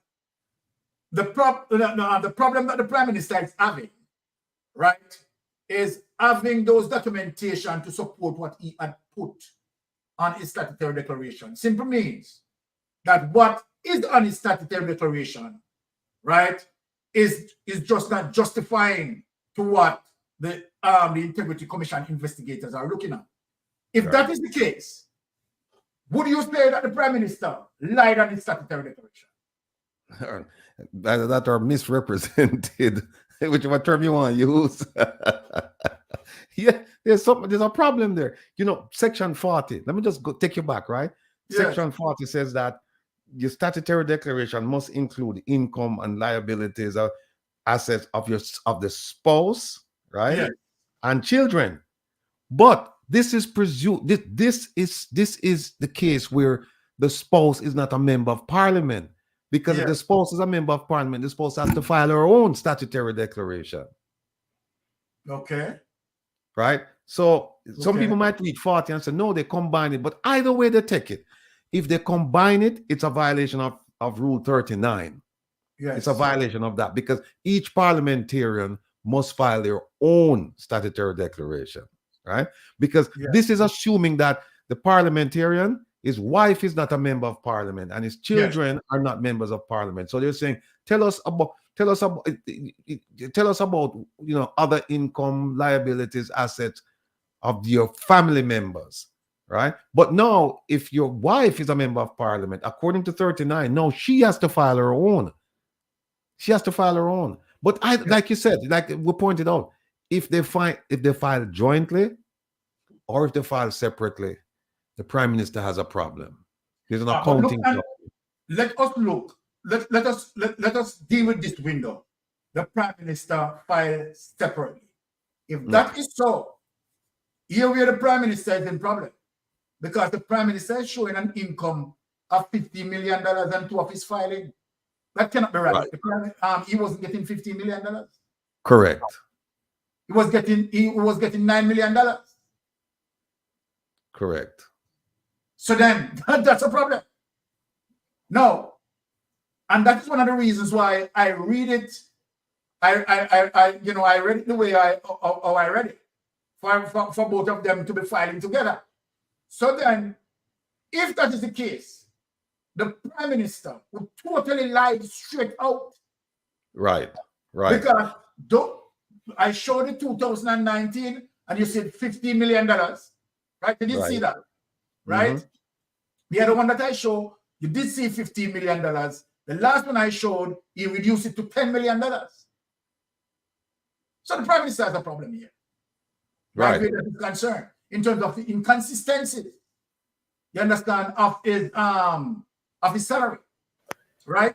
the problem that the Prime Minister is having, right, is having those documentation to support what he had put on his statutory declaration. Simply means that what is on his statutory declaration, right, is just not justifying to what the Integrity Commission investigators are looking at. If that is the case, would you say that the Prime Minister lied on his statutory declaration? that are misrepresented, whichever term you want to use. Yeah, there's a problem there. You know, Section 40. Let me just take you back, right? Yes. Section 40 says that your statutory declaration must include income and liabilities of assets of the spouse, right? Yes. And children. But this is presumed. This is the case where the spouse is not a member of parliament. Because if the spouse is a member of parliament, the spouse has to file her own statutory declaration. Okay. Right? So some people might read 40 and say, no, they combine it. But either way they take it. If they combine it, it's a violation of Rule 39. Yes. It's a violation of that because each parliamentarian must file their own statutory declaration. Right? Because this is assuming that the parliamentarian, his wife is not a member of parliament and his children are not members of parliament. So they're saying, tell us about other income, liabilities, assets of your family members, right? But now, if your wife is a member of parliament, according to 39, no, she has to file her own. She has to file her own. But like you said, like we pointed out, if they file jointly or if they file separately, the Prime Minister has a problem. There's an accounting problem. Let us look. Let us deal with this window. The Prime Minister files separately. If that is so, here where the Prime Minister is in problem. Because the Prime Minister is showing an income of $50 million and two of his filing. That cannot be right. He wasn't getting $50 million. Correct. He was getting $9 million. Correct. So then that's a problem. No. And that is one of the reasons why I read it. I read it the way I read it. For both of them to be filing together. So then, if that is the case, the Prime Minister would totally lie straight out. Right. Right. Because I showed it 2019 and you said $50 million. Right? You did see that. Right? Mm-hmm. The other one that I showed, you did see $15 million. The last one I showed, he reduced it to $10 million. So the Prime Minister has a problem here. Right. Where that is concerned. In terms of the inconsistency, you understand, of his salary. Right?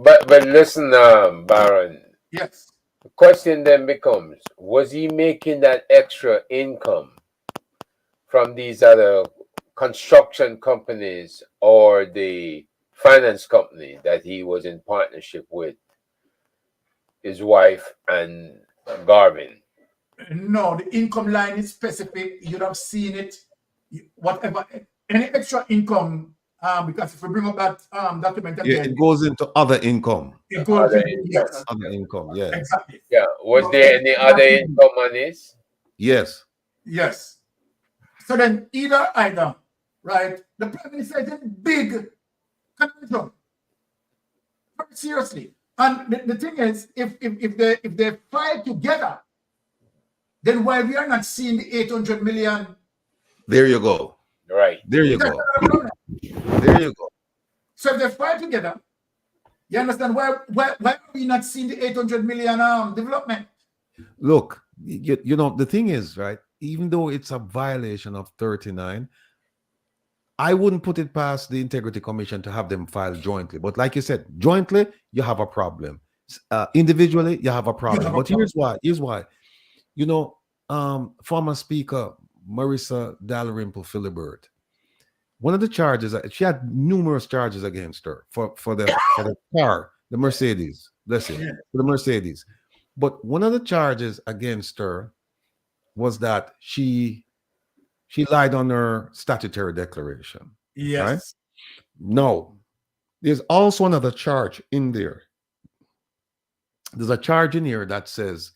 But listen, Baron. Yes. The question then becomes, was he making that extra income from these other construction companies or the finance company that he was in partnership with his wife and Garvin? No, the income line is specific. You'd have seen it. Whatever, any extra income, because if we bring up that document again, it goes into other income. It goes other into other income. Yeah, exactly. Yeah. Was there any other income on this? Yes. Yes. So then either, right? The Prime Minister is in big conundrum. Very seriously. And the thing is, if they fight together, then why we are not seeing the 800 million? There you go. Right. There you go. There you go. So if they fight together, you understand why are we not seeing the 800 million development? Look, you know, the thing is, right, even though it's a violation of 39, I wouldn't put it past the Integrity Commission to have them file jointly. But like you said, jointly, you have a problem. Individually, you have a problem. But here's why. You know, former Speaker Marissa Dalrymple Philibert, one of the charges, she had numerous charges against her for the car, the Mercedes. Listen, for the Mercedes. But one of the charges against her was that she lied on her statutory declaration. Yes. Right? No. There's also another charge in there. There's a charge in here that says,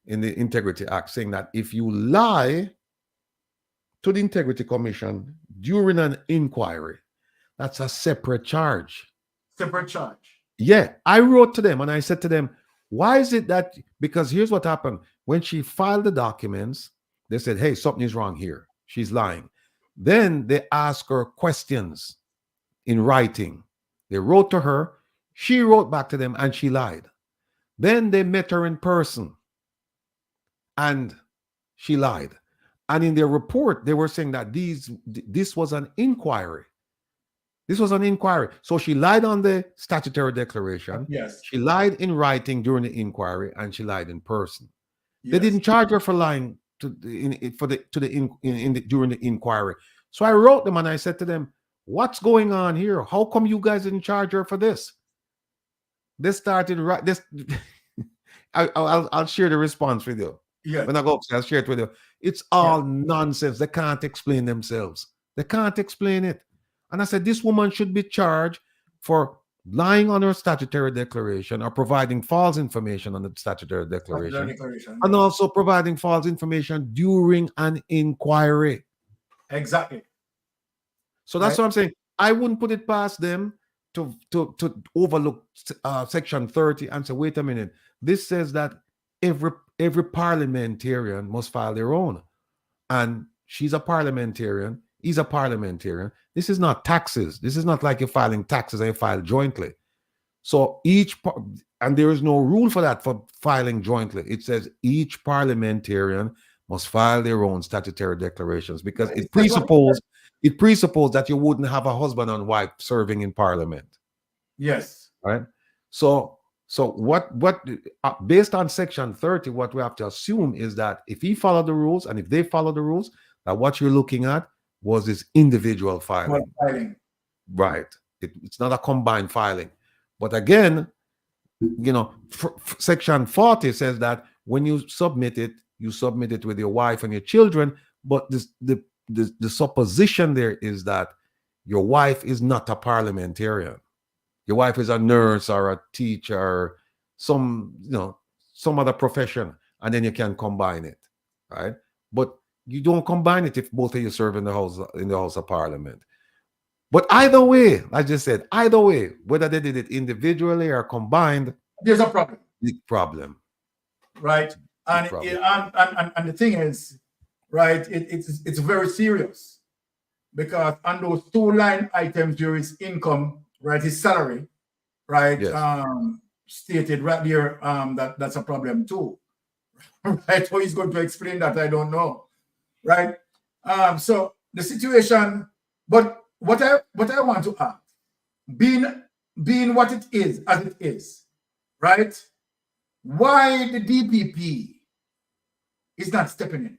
in the Integrity Act, saying that if you lie to the Integrity Commission during an inquiry, that's a separate charge. Separate charge. Yeah. I wrote to them and I said to them, why is it that, because here's what happened. When she filed the documents, they said, hey, something is wrong here. She's lying. Then they asked her questions in writing. They wrote to her, she wrote back to them, and she lied. Then they met her in person, and she lied. And in their report, they were saying that this was an inquiry. This was an inquiry. So she lied on the statutory declaration. Yes. She lied in writing during the inquiry, and she lied in person. Yes. They didn't charge her for lying during the inquiry. So I wrote them and I said to them, "What's going on here? How come you guys didn't charge her for this?" They started right. This I'll share the response with you. Yeah. When I go upstairs, I'll share it with you. It's all nonsense. They can't explain themselves. They can't explain it. And I said, this woman should be charged for lying on her statutory declaration or providing false information on the statutory declaration. And also providing false information during an inquiry. Exactly. So that's what I'm saying. I wouldn't put it past them to overlook Section 30 and say, wait a minute. This says that every parliamentarian must file their own. And she's a parliamentarian. He's a parliamentarian. This is not taxes. This is not like you're filing taxes and you file jointly. So and there is no rule for that for filing jointly. It says each parliamentarian must file their own statutory declarations because it presupposes that you wouldn't have a husband and wife serving in parliament. Yes. Right. So what based on Section 30, what we have to assume is that if he followed the rules and if they follow the rules, that what you're looking at was this individual filing. Right. It's not a combined filing. But again, Section 40 says that when you submit it with your wife and your children. But the supposition there is that your wife is not a parliamentarian. Your wife is a nurse or a teacher, or some other profession, and then you can combine it, right? But you don't combine it if both of you serve in the House of Parliament. But either way, I just said, either way, whether they did it individually or combined, there's a problem. Big problem. Right. And the thing is, right, it's very serious because on those two line items there is income, right, his salary, right, yes. Stated right there, that's a problem too. Right? How he's going to explain that, I don't know. Right. So the situation, but what I want to add, being what it is as it is, right? Why the DPP is not stepping in?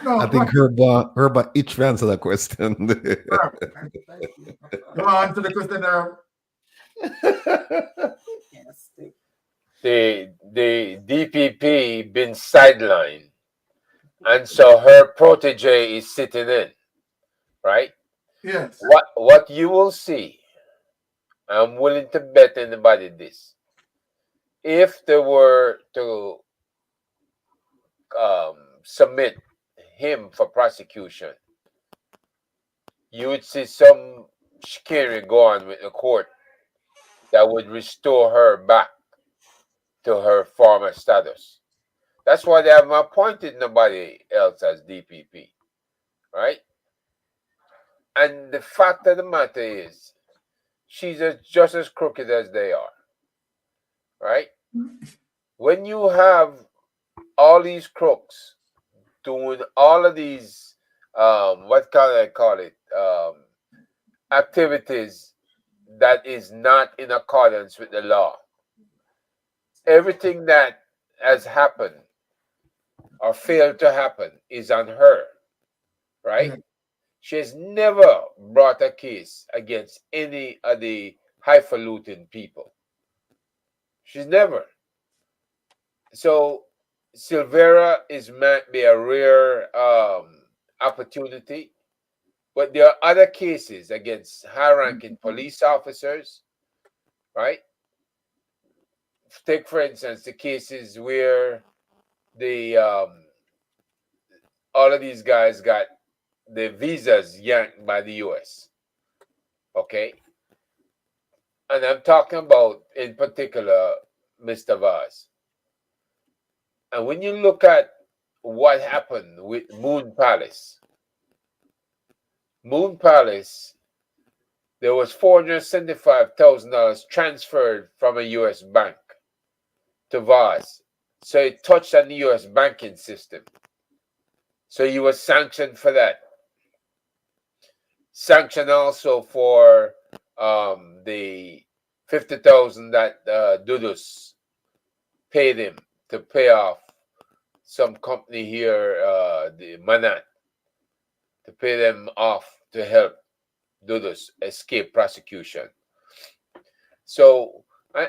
No, I think Herba each answer that question. You want to the question there? Yes. The DPP been sidelined, and so her protege is sitting in, right? Yes. What you will see, I'm willing to bet anybody this. If they were to submit him for prosecution, you would see some chicanery go on with the court that would restore her back to her former status. That's why they haven't appointed nobody else as DPP, right? And the fact of the matter is, she's just as crooked as they are, right? When you have all these crooks doing all of these, what can I call it, activities that is not in accordance with the law, everything that has happened or failed to happen is on her, right? Mm-hmm. She has never brought a case against any of the highfalutin people. She's never. So Silvera might be a rare opportunity, but there are other cases against high-ranking police officers, right? Take, for instance, the cases where the all of these guys got the visas yanked by the US. Okay? And I'm talking about, in particular, Mr. Vaz. And when you look at what happened with Moon Palace. Moon Palace, there was $475,000 transferred from a U.S. bank to Vaz. So it touched on the U.S. banking system. So he was sanctioned for that. Sanctioned also for the $50,000 that Dudus paid him to pay off some company here, the Manat, to pay them off to help Dudus escape prosecution. So,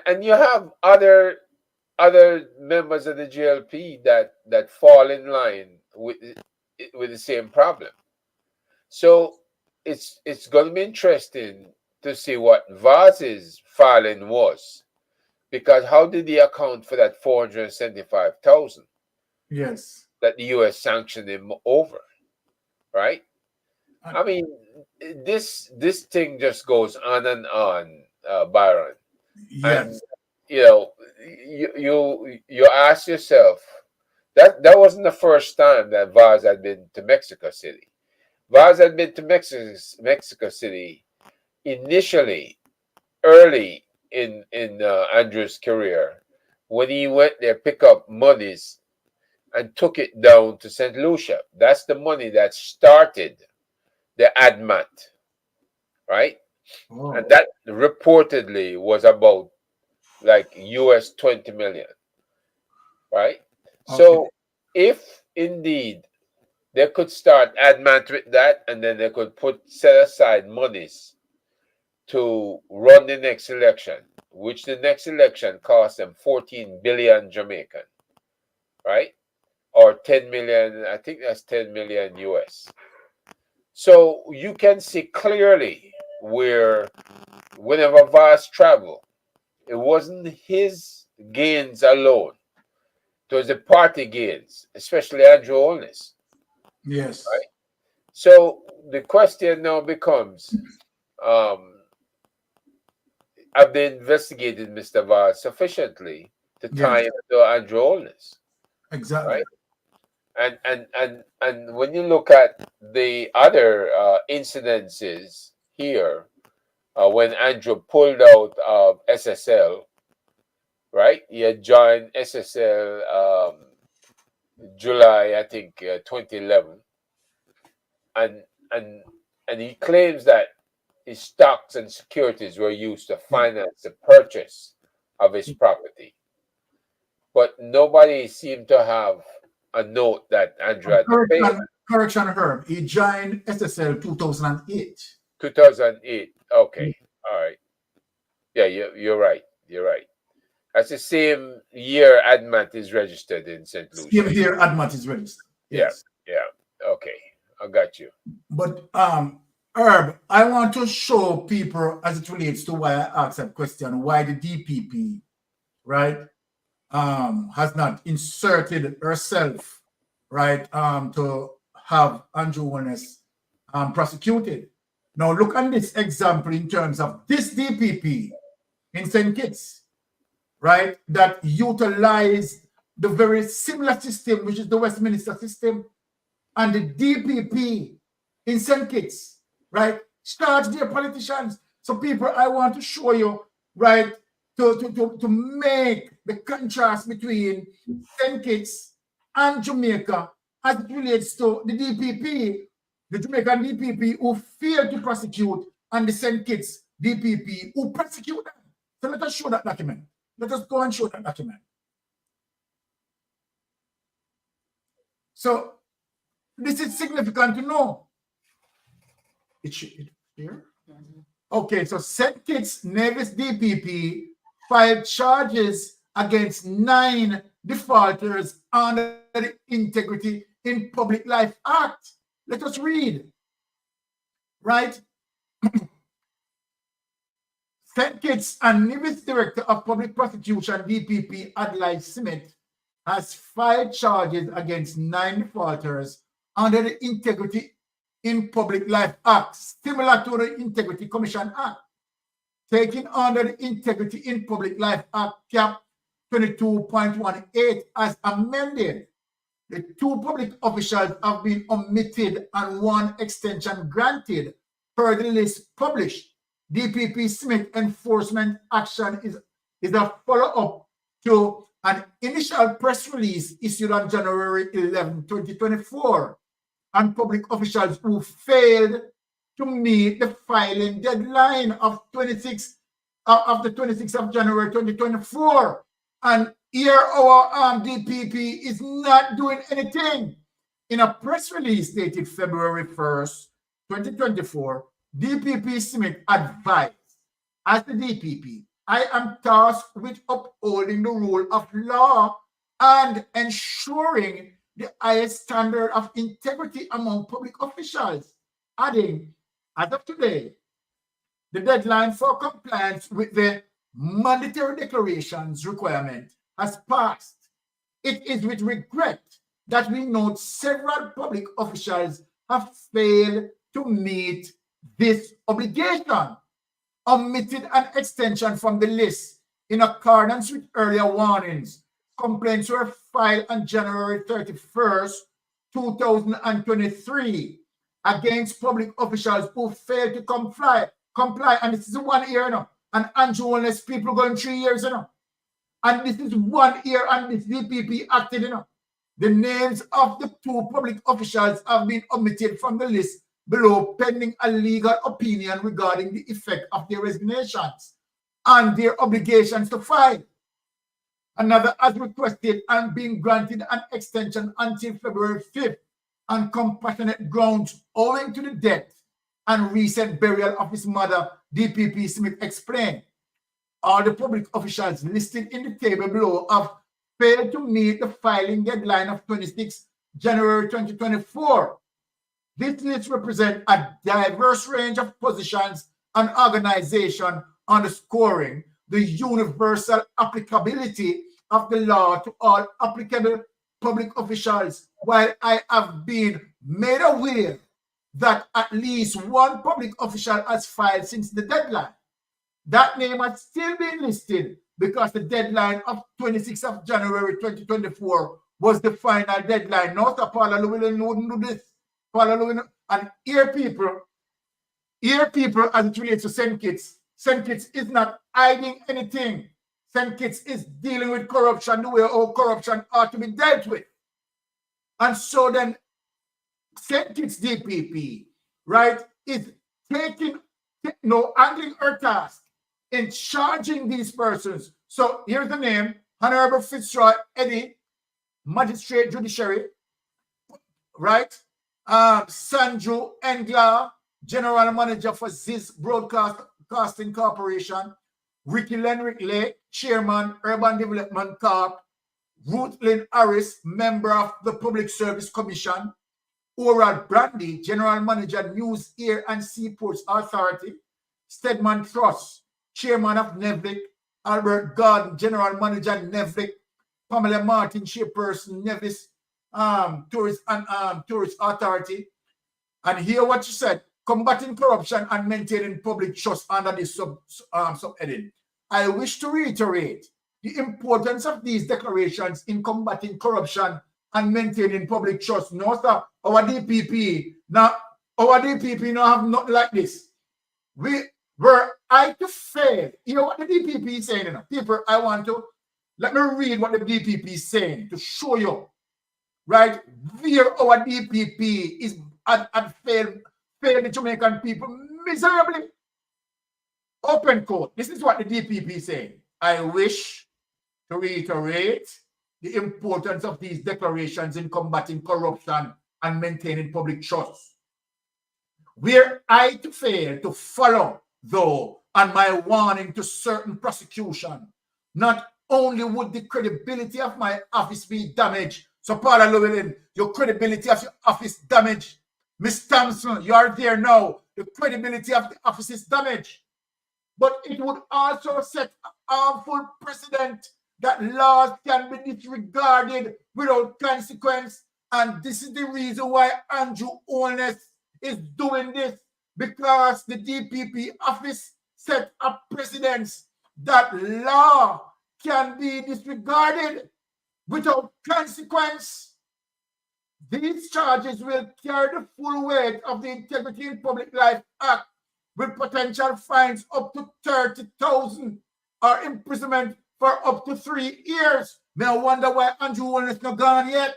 and you have other members of the GLP that fall in line with the same problem. So it's going to be interesting to see what Vaz's filing was, because how did he account for that 475,000? Yes. That the U.S. sanctioned him over, right? I mean, this thing just goes on and on, Byron. Yes. And you know, you ask yourself, that wasn't the first time that Vaz had been to Mexico City. Vaz had been to Mexico City initially, early in Andrew's career, when he went there, pick up monies and took it down to St. Lucia. That's the money that started the ADMAT, right? Oh. And that reportedly was about like US 20 million, right? Okay. So if indeed they could start ADMAT with that, and then they could set aside monies to run the next election, which the next election cost them 14 billion Jamaican, right? Or 10 million, I think that's 10 million US. So you can see clearly where whenever Vaz traveled, it wasn't his gains alone. It was the party gains, especially Andrew Holness. Yes. Right? So the question now becomes, have they investigated Mr. Vaz sufficiently to tie him to Andrew Holness? Exactly. Right? And when you look at the other incidences here, when Andrew pulled out of SSL, right? He had joined SSL July, I think, 2011, and he claims that his stocks and securities were used to finance the purchase of his property, but nobody seemed to have a note that Andrew had to pay. Correction, Herb. He joined SSL 2008. 2008. Okay. All right. Yeah, you're right. You're right. That's the same year ADMAT is registered in St. Lucia. Same year ADMAT is registered. Yes. Yeah. Okay. I got you. But Herb, I want to show people as it relates to why I asked that question, why the DPP, right, has not inserted herself, right, to have Andrew Holness prosecuted. Now look at this example in terms of this DPP in St. Kitts, right, that utilized the very similar system, which is the Westminster system, and the DPP in St. Kitts, right, charge their politicians. So people, I want to show you, right, to make the contrast between St. Kitts and Jamaica as it relates to the DPP, the Jamaican DPP who failed to prosecute, and the St. Kitts DPP who prosecute them. So let us show that document. Let us go and show that document. So this is significant to know. It's here. Okay, so St. Kitts Nevis DPP filed charges against 9 defaulters under the Integrity in Public Life Act. Let us read. Right? St. Kitts and Nevis Director of Public Prosecution, DPP, Adlai Smith, has filed charges against 9 defaulters under the Integrity in Public Life Act, similar to the Integrity Commission Act, taken under the Integrity in Public Life Act, Cap 22.18 as amended. The 2 public officials have been omitted and 1 extension granted per the list published. DPP Smith enforcement action is a follow-up to an initial press release issued on January 11, 2024, on public officials who failed to meet the filing deadline of the 26th of January 2024. And here our DPP is not doing anything. In a press release dated February 1st, 2024, DPP Smith advised, as the DPP, I am tasked with upholding the rule of law and ensuring the highest standard of integrity among public officials, adding, as of today, the deadline for compliance with the mandatory declarations requirement has passed. It is with regret that we note several public officials have failed to meet this obligation, omitted an extension from the list in accordance with earlier warnings. Complaints were filed on January 31st, 2023 against public officials who failed to comply. And this is 1 year now. And Andrew Holness people going 3 years now. And this is 1 year and this DPP acted now. The names of the 2 public officials have been omitted from the list below pending a legal opinion regarding the effect of their resignations and their obligations to file. Another has requested and been granted an extension until February 5th on compassionate grounds owing to the death and recent burial of his mother, DPP Smith explained. All the public officials listed in the table below have failed to meet the filing deadline of 26 January 2024. This list represents a diverse range of positions and organization, underscoring the universal applicability of the law to all applicable public officials. While I have been made aware that at least 1 public official has filed since the deadline, that name has still been listed because the deadline of 26th of January 2024 was the final deadline. Not a Paula Llewellyn wouldn't do this. Paula Llewellyn and here people as it relates to St. Kitts. St. Kitts is not hiding anything. St. Kitts is dealing with corruption the way all corruption ought to be dealt with. And so then St. Kitts DPP, right, is handling her task in charging these persons. So here's the name, Honorable Fitzroy Eddie, Magistrate Judiciary, right? Sanju Engla, General Manager for ZIS Broadcasting Corporation, Ricky Lenrick Lake, Chairman, Urban Development Corp, Ruth Lynn Harris, Member of the Public Service Commission, Oral Brandy, General Manager, News, Air and Seaports Authority, Stedman Trust, Chairman of NEVLIC, Albert Gordon, General Manager, NEVLIC, Pamela Martin, Chairperson, Nevis Tourist Authority. And hear what you said, combating corruption and maintaining public trust under this subheading. I wish to reiterate the importance of these declarations in combating corruption and maintaining public trust. No, sir, our DPP now have nothing like this. Were I to fail, you know what the DPP is saying? You know? People, let me read what the DPP is saying to show you, right? Where our DPP is had failed the Jamaican people miserably. Open quote. This is what the DPP is saying. I wish to reiterate the importance of these declarations in combating corruption and maintaining public trust. Were I to fail to follow, though, on my warning to certain prosecution, not only would the credibility of my office be damaged. So, Paula Llewellyn, your credibility of your office damaged. Miss Thompson, you are there now. The credibility of the office is damaged. But it would also set a harmful precedent that laws can be disregarded without consequence. And this is the reason why Andrew Holness is doing this, because the DPP office set a precedence that law can be disregarded without consequence. These charges will carry the full weight of the Integrity in Public Life Act with potential fines up to 30,000 or imprisonment for up to 3 years. May I wonder why Andrew Holness not gone yet?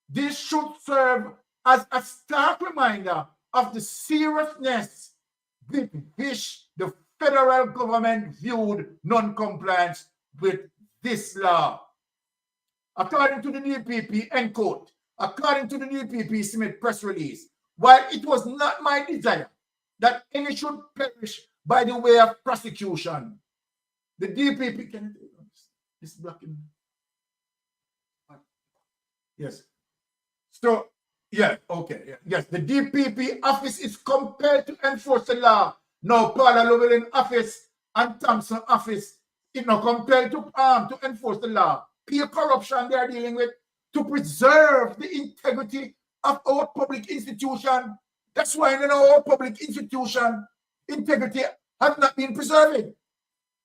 This should serve as a stark reminder of the seriousness with which the federal government viewed non-compliance with this law. According to the DPP, end quote, according to the DPP Smith press release, while it was not my desire that any should perish by the way of prosecution, the DPP can it's blocking. Yes. So, yeah, okay. Yeah. Yes, the DPP office is compelled to enforce the law. Now, Paula Llewellyn office and Thompson office is not compelled to enforce the law. Peer corruption they are dealing with to preserve the integrity of our public institution. That's why in our public institution, integrity has not been preserved.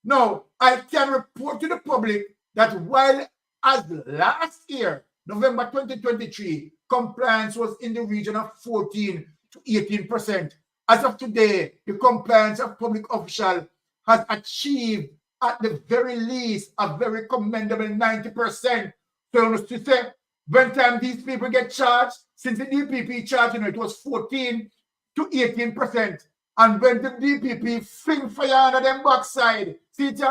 Now, I can report to the public that while as last year, November 2023, compliance was in the region of 14 to 18%. As of today, the compliance of public officials has achieved at the very least a very commendable 90%. So to say, when time these people get charged, since the DPP charged, it was 14 to 18%. And when the DPP fling fire on them backside, see it,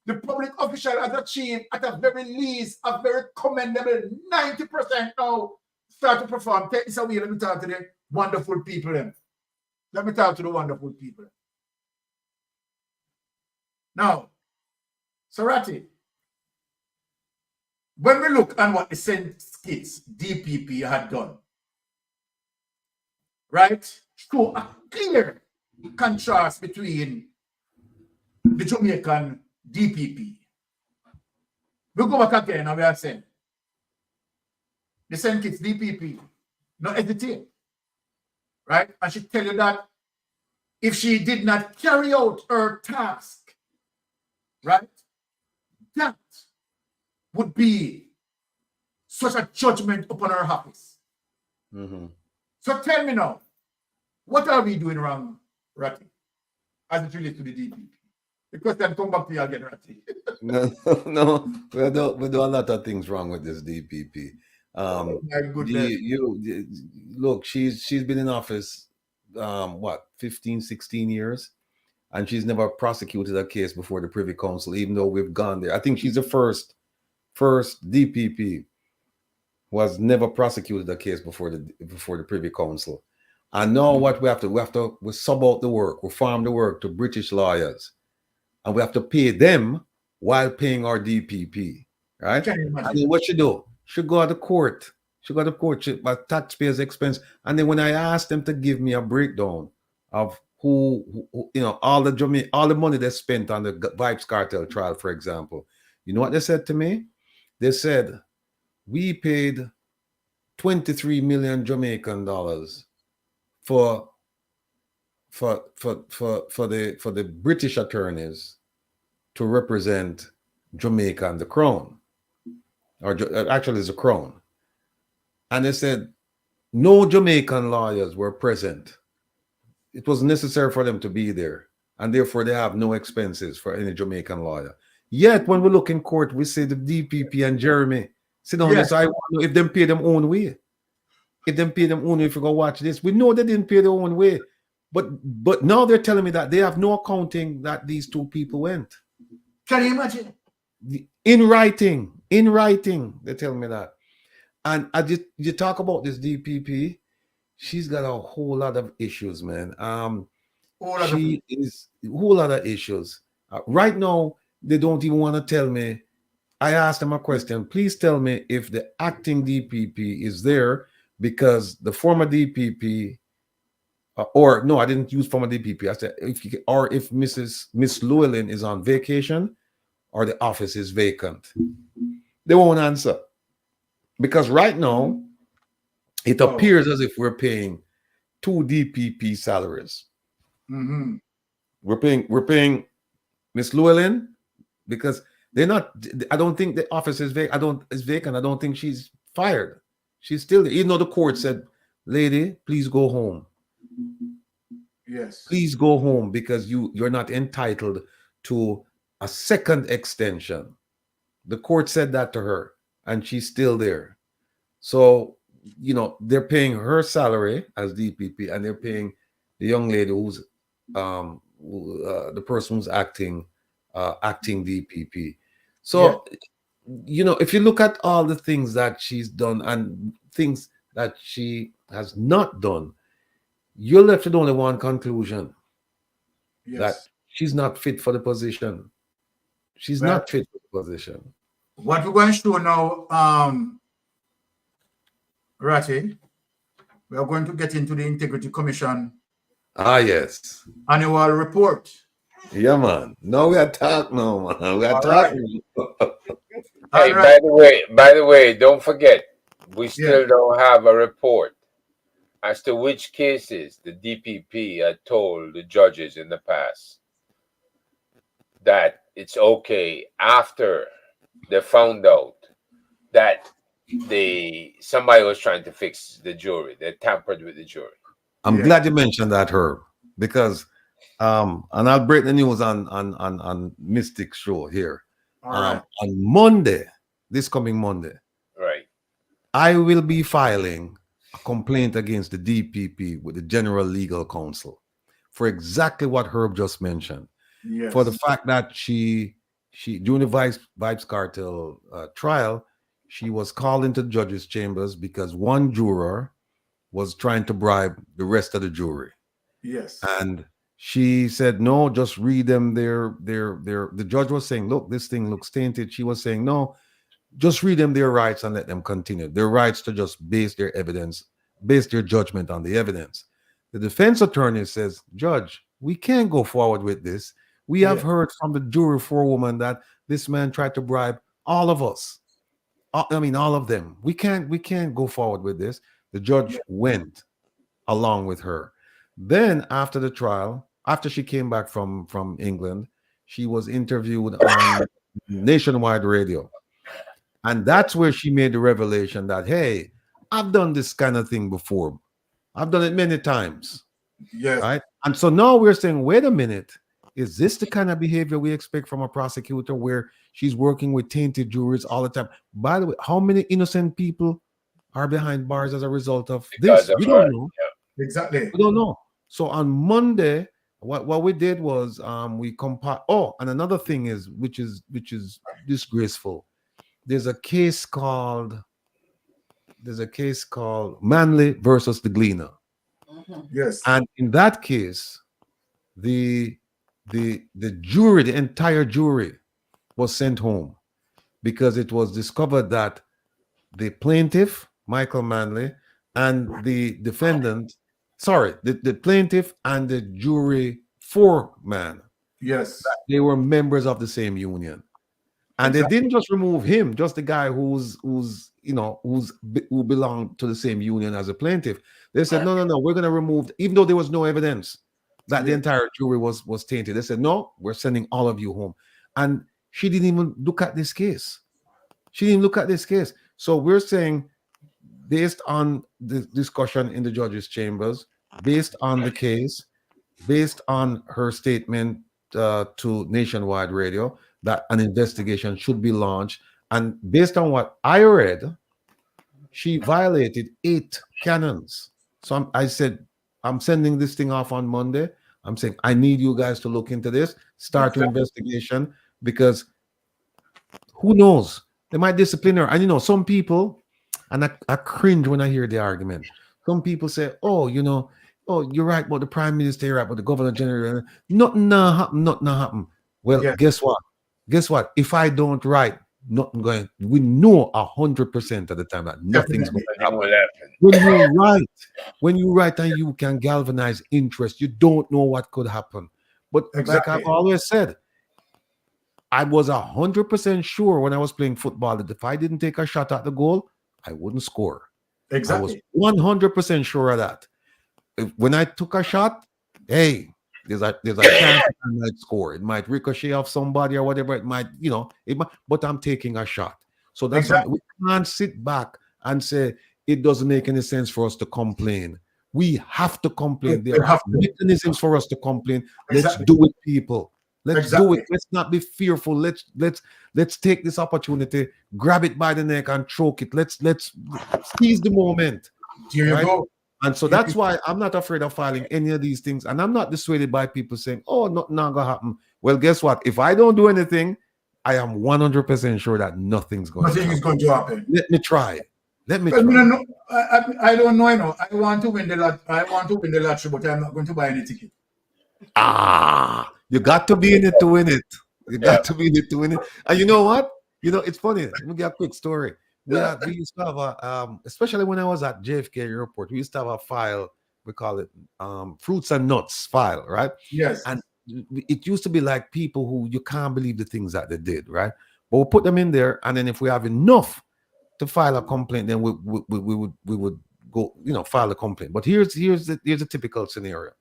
the public official has achieved at a very least a very commendable 90% now start to perform. Take this away, let me talk to the wonderful people then. Let me talk to the wonderful people. Now, Sarati, when we look at what the St. Kitts DPP had done, right, show a clear contrast between the Jamaican DPP. We go back again and we are saying, the St. Kitts DPP, no hesitate, right? And she tell you that if she did not carry out her task, right, that would be such a judgment upon her office. Mm-hmm. So tell me now, what are we doing wrong, Ratty, as it relates to the DPP? Because then come back to you again, Ratty. No, we do a lot of things wrong with this DPP. Oh my goodness. Look, she's been in office, 15, 16 years, and she's never prosecuted a case before the Privy Council, even though we've gone there. I think she's the first DPP who has never prosecuted a case before the Privy Council. And now what we sub out the work, we farm the work to British lawyers, and we have to pay them while paying our DPP, right? And then what she do? She go to court. She go to court at taxpayers' expense. And then when I asked them to give me a breakdown of who all the money they spent on the Vibes Cartel trial, for example, you know what they said to me? They said, we paid 23 million Jamaican dollars for the British attorneys to represent Jamaica and the Crown, or actually it's the Crown. And they said no Jamaican lawyers were present. It was necessary for them to be there, and therefore they have no expenses for any Jamaican lawyer. Yet when we look in court, we say the DPP and Jeremy sit down there. So I wonder if them pay them own way. If them pay them own way, if you go watch this, we know they didn't pay their own way. But now they're telling me that they have no accounting that these two people went. Can you imagine? In writing, they tell me that. And you talk about this DPP, she's got a whole lot of issues, man. Whole lot of issues. Right now, they don't even want to tell me. I asked them a question. Please tell me if the acting DPP is there, because the former DPP, or no, I didn't use former DPP. I said if Miss Llewellyn is on vacation, or the office is vacant. They won't answer. Because right now, it appears as if we're paying 2 DPP salaries. Mm-hmm. We're paying Miss Llewellyn because they're not. I don't think the office is vacant. I don't think she's fired. She's still there. Even though the court said, lady, please go home. Yes. Please go home because you're not entitled to a second extension. The court said that to her, and she's still there. So, they're paying her salary as DPP, and they're paying the young lady who's the person who's acting DPP. So, if you look at all the things that she's done and things that she has not done, you're left with only one conclusion: that she's not fit for the position. She's not fit for the position. What we're going to show now, Ratty, we are going to get into the Integrity Commission. Yes. Annual report. Yeah, man. No, we are talking now, man. We are talking. Hey, by the way, don't forget, we still don't have a report as to which cases the DPP had told the judges in the past that it's okay after they found out that somebody was trying to fix the jury. They tampered with the jury. I'm glad you mentioned that, Herb, because and I'll break the news on Mystic Show here. On Monday, this coming Monday, right, I will be filing a complaint against the DPP with the General Legal Counsel for exactly what Herb just mentioned. Yes. For the fact that she during the Vibes Cartel trial, she was called into the judges' chambers because one juror was trying to bribe the rest of the jury. Yes. And she said, no, just read them the judge was saying, look, this thing looks tainted. She was saying, no, just read them their rights and let them continue. Their rights to just base their judgment on the evidence. The defense attorney says, Judge, we can't go forward with this. We have heard from the jury forewoman that this man tried to bribe all of us. All of them. We can't go forward with this. The judge went along with her. Then after the trial, after she came back from England, she was interviewed on nationwide radio. And that's where she made the revelation that, hey, I've done this kind of thing before. I've done it many times. Yes. Right? And so now we're saying, wait a minute. Is this the kind of behavior we expect from a prosecutor where she's working with tainted jurors all the time? By the way, how many innocent people are behind bars as a result of this? We don't know. Yeah. Exactly. We don't know. So on Monday, what we did was we compiled. Oh, and another thing is, which is disgraceful. There's a case called Manley versus the Gleaner. Yes. And in that case, the jury, the entire jury, was sent home because it was discovered that the plaintiff, Michael Manley, and the defendant, the plaintiff and the jury foreman, yes, they were members of the same union. And they didn't just remove him, just the guy who belonged to the same union as a plaintiff. They said, no, we're going to remove, even though there was no evidence that the entire jury was tainted. They said, no, we're sending all of you home. And she didn't even look at this case. So we're saying, based on the discussion in the judges' chambers, based on the case, based on her statement to Nationwide Radio, that an investigation should be launched. And based on what I read, she violated 8 canons. So I said, I'm sending this thing off on Monday. I'm saying, I need you guys to look into this, start your investigation, because who knows? They might discipline her. And some people, and I cringe when I hear the argument. Some people say, oh, you're right about the prime minister, you're right about the governor general. Nothing happen. Well, guess what? If I don't write, nothing going. We know 100% of the time that nothing's going to happen. When you write and you can galvanize interest, you don't know what could happen. But like I've always said, I was 100% sure when I was playing football that if I didn't take a shot at the goal, I wouldn't score. Exactly. I was 100% sure of that. When I took a shot, hey, there's a chance I might score. It might ricochet off somebody or whatever. It might, but I'm taking a shot. So that's why we can't sit back and say, it doesn't make any sense for us to complain. We have to complain. There are mechanisms for us to complain. Let's do it, people. Let's do it. Let's not be fearful. Let's take this opportunity, grab it by the neck and choke it. Let's seize the moment. Here you go. And so that's why I'm not afraid of filing any of these things. And I'm not dissuaded by people saying, oh, nothing not gonna happen. Well, guess what? If I don't do anything, I am 100% sure that nothing's going to happen. Nothing is going to happen. Let me try. Let me try. I don't know, I want to win the lottery, but I'm not going to buy any ticket. You got to be in it to win it. You got to be in it to win it. And you know what? You know, it's funny. Let me get a quick story. We used to have a, especially when I was at JFK Airport, we used to have a file, we call it fruits and nuts file, right? Yes. And it used to be like people who you can't believe the things that they did, right? But we'll put them in there, and then if we have enough to file a complaint, then we would go, file a complaint. But here's a typical scenario.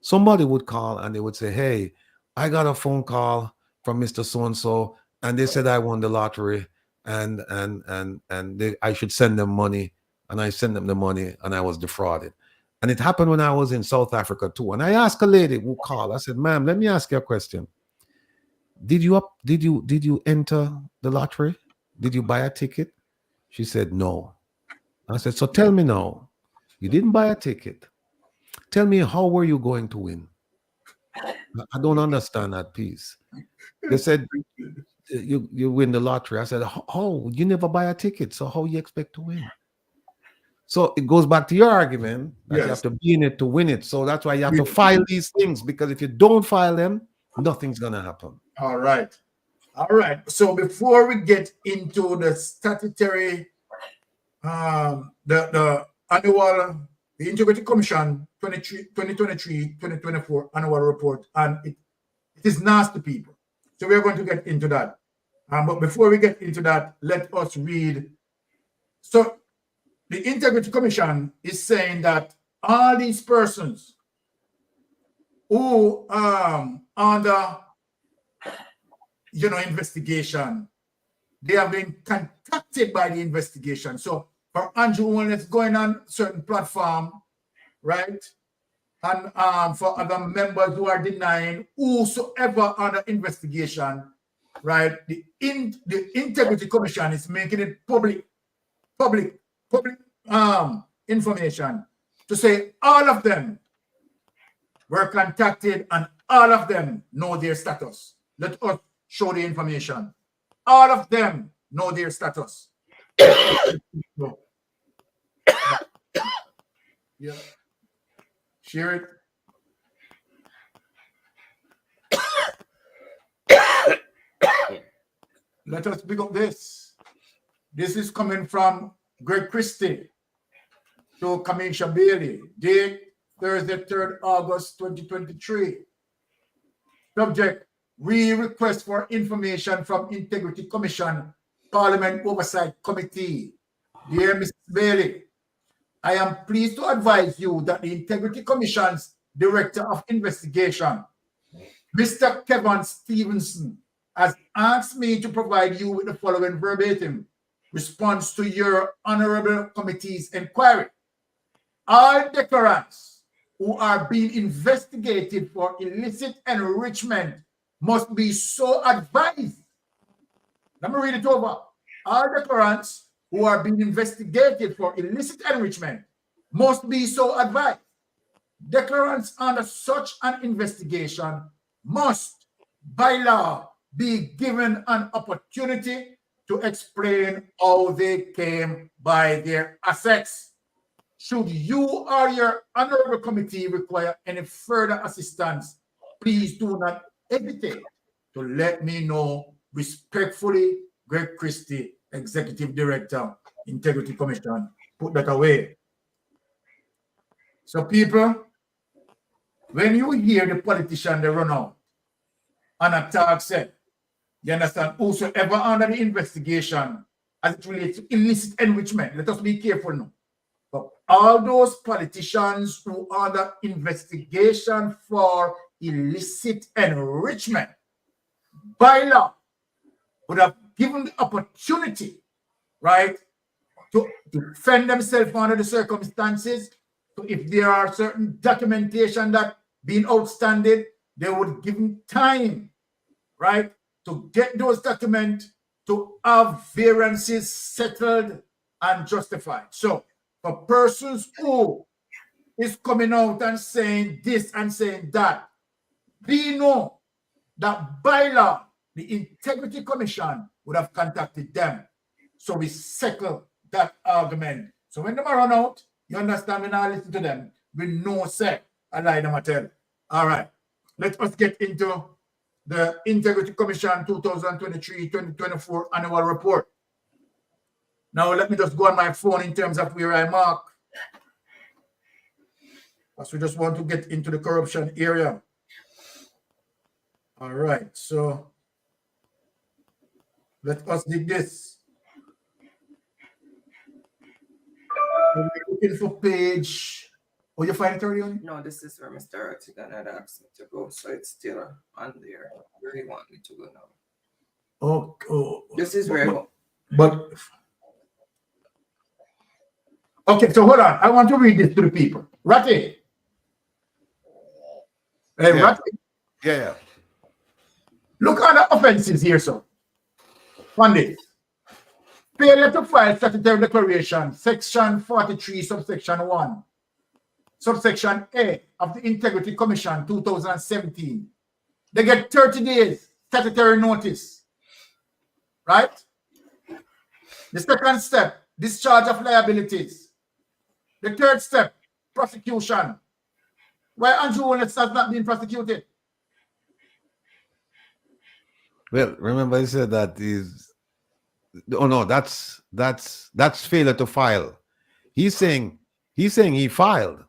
Somebody would call and they would say, hey, I got a phone call from Mr. So-and-so, and they said I won the lottery, and I should send them money, and I sent them the money, and I was defrauded. And it happened when I was in South Africa too. And I asked a lady who called, I said, ma'am, let me ask you a question. Did you enter the lottery? Did you buy a ticket? She said, no. I said, so tell me now, you didn't buy a ticket. Tell me, how were you going to win? I don't understand that piece. They said, you win the lottery. I said, how? You never buy a ticket, so how you expect to win? So it goes back to your argument that you have to be in it to win it. So that's why you have to file these things, because if you don't file them, nothing's going to happen. All right. So before we get into the statutory, the annual, the Integrity Commission 2023-2024 annual report, and it is nasty, people. So we're going to get into that. But before we get into that, let us read. So the Integrity Commission is saying that all these persons who under investigation, they have been contacted by the investigation. So for Andrew Holness going on certain platform, right? And for other members who are denying whosoever under investigation, right? The Integrity Commission is making it public information to say all of them were contacted and all of them know their status. Let us show the information. All of them know their status. Yeah. Share it. Let us pick up this. This is coming from Greg Christie to Kamisha Bailey. Date Thursday, 3rd August 2023. Subject: request for information from Integrity Commission, Parliament Oversight Committee. Dear Mrs. Bailey, I am pleased to advise you that the Integrity Commission's Director of Investigation, Mr. Kevin Stevenson, has asked me to provide you with the following verbatim response to your Honorable Committee's inquiry. All declarants who are being investigated for illicit enrichment must be so advised. Let me read it over. All declarants who are being investigated for illicit enrichment must be so advised. Declarants under such an investigation must, by law, be given an opportunity to explain how they came by their assets. Should you or your Honorable Committee require any further assistance, please do not hesitate to let me know. Respectfully, Greg Christie, Executive Director, Integrity Commission. Put that away. So people, when you hear the politician, they run out and a talk said, you understand, whosoever under the investigation as it relates to illicit enrichment, let us be careful now. But all those politicians who are under investigation for illicit enrichment, by law, would have given the opportunity, right, to defend themselves under the circumstances. So if there are certain documentation that being outstanding, they would give them time, right, to get those documents to have variances settled and justified. So for persons who is coming out and saying this and saying that, we know that by law, the Integrity Commission would have contacted them. So we settle that argument. So when they run out, you understand, we now listen to them. We know, say, I lie them a tell. All right. Let us get into the Integrity Commission 2023-2024 annual report. Now, let me just go on my phone in terms of where I mark. Because we just want to get into the corruption area. All right. So let us dig this. We're looking for page. Oh, you find it already on? No, this is where Mr. Artigan had asked me to go, so it's still on there. Where do you want me to go now? Oh, this is where I go. But okay, so hold on. I want to read this to the people. Ratty. Hey, yeah. Ratty. Yeah. Look at the offenses here, sir. On this. Failure to file statutory declaration, section 43, subsection 1. Subsection A of the Integrity Commission 2017. They get 30 days statutory notice. Right? The second step, discharge of liabilities. The third step, prosecution. Why Andrew Holness has not been prosecuted? Well, remember I said that is, oh no, that's failure to file. He's saying he filed.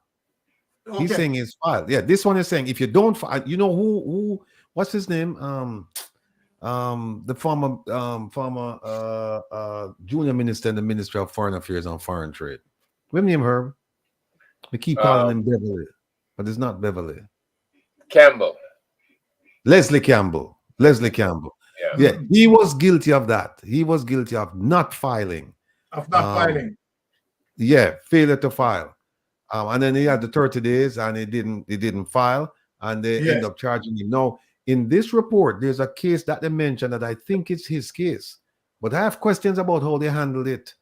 Okay. He's saying he's filed. Yeah, this one is saying if you don't file, you know who what's his name? The former junior minister in the Ministry of Foreign Affairs and Foreign Trade. What name Herb? We keep calling him Beverly, but it's not Beverly. Campbell. Leslie Campbell. Yeah, he was guilty of that. He was guilty of not filing. Of not filing. Yeah, failure to file. And then he had the 30 days and he didn't file, and they end up charging him. Now, in this report, there's a case that they mentioned that I think it's his case, but I have questions about how they handled it.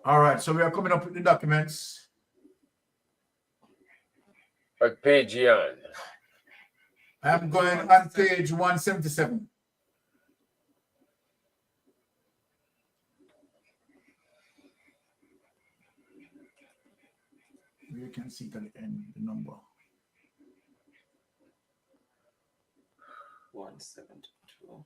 All right, so we are coming up with the documents. What page you on? I'm going on page 177. You can see it at the end, the number. 172.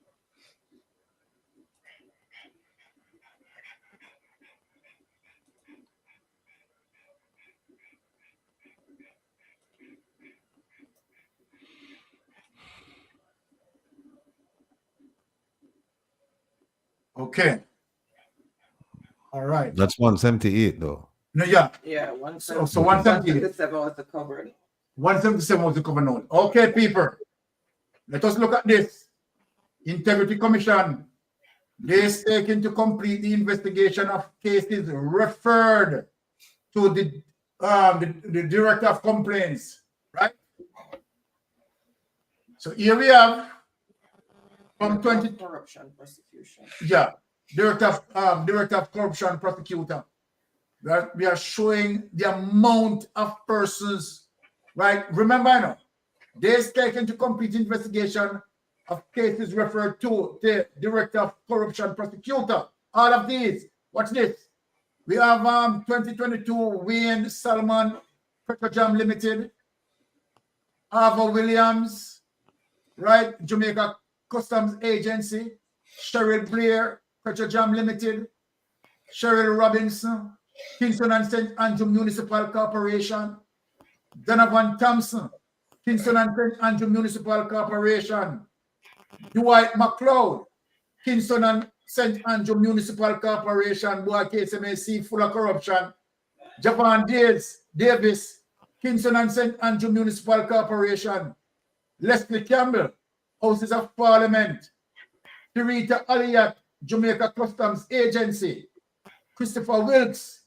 Okay. All right. That's 178 though. No, yeah. Yeah, 177. So 178. 177 was the cover. 177 was the cover note. Okay, people. Let us look at this. Integrity Commission. They is taken to complete the investigation of cases referred to the Director of Complaints, right? So here we have from 20 corruption prosecution. Yeah, Director of Corruption Prosecutor. We are showing the amount of persons, right? Remember now, they is taken to complete investigation of cases referred to the Director of Corruption Prosecutor. All of these. Watch this. We have 2022 Wayne Salmon, Petrojam Limited, Arthur Williams, right? Jamaica Customs Agency, Cheryl Blair, Petrojam Limited, Cheryl Robinson, Kingston and St. Andrew Municipal Corporation, Donovan Thompson, Kingston and St. Andrew Municipal Corporation, Dwight McLeod, Kingston and St. Andrew Municipal Corporation, boy KSMAC full of corruption, Japan Davis, Kingston and St. Andrew Municipal Corporation, Leslie Campbell, Houses of Parliament, Rita Elliott, Jamaica Customs Agency, Christopher Wilkes,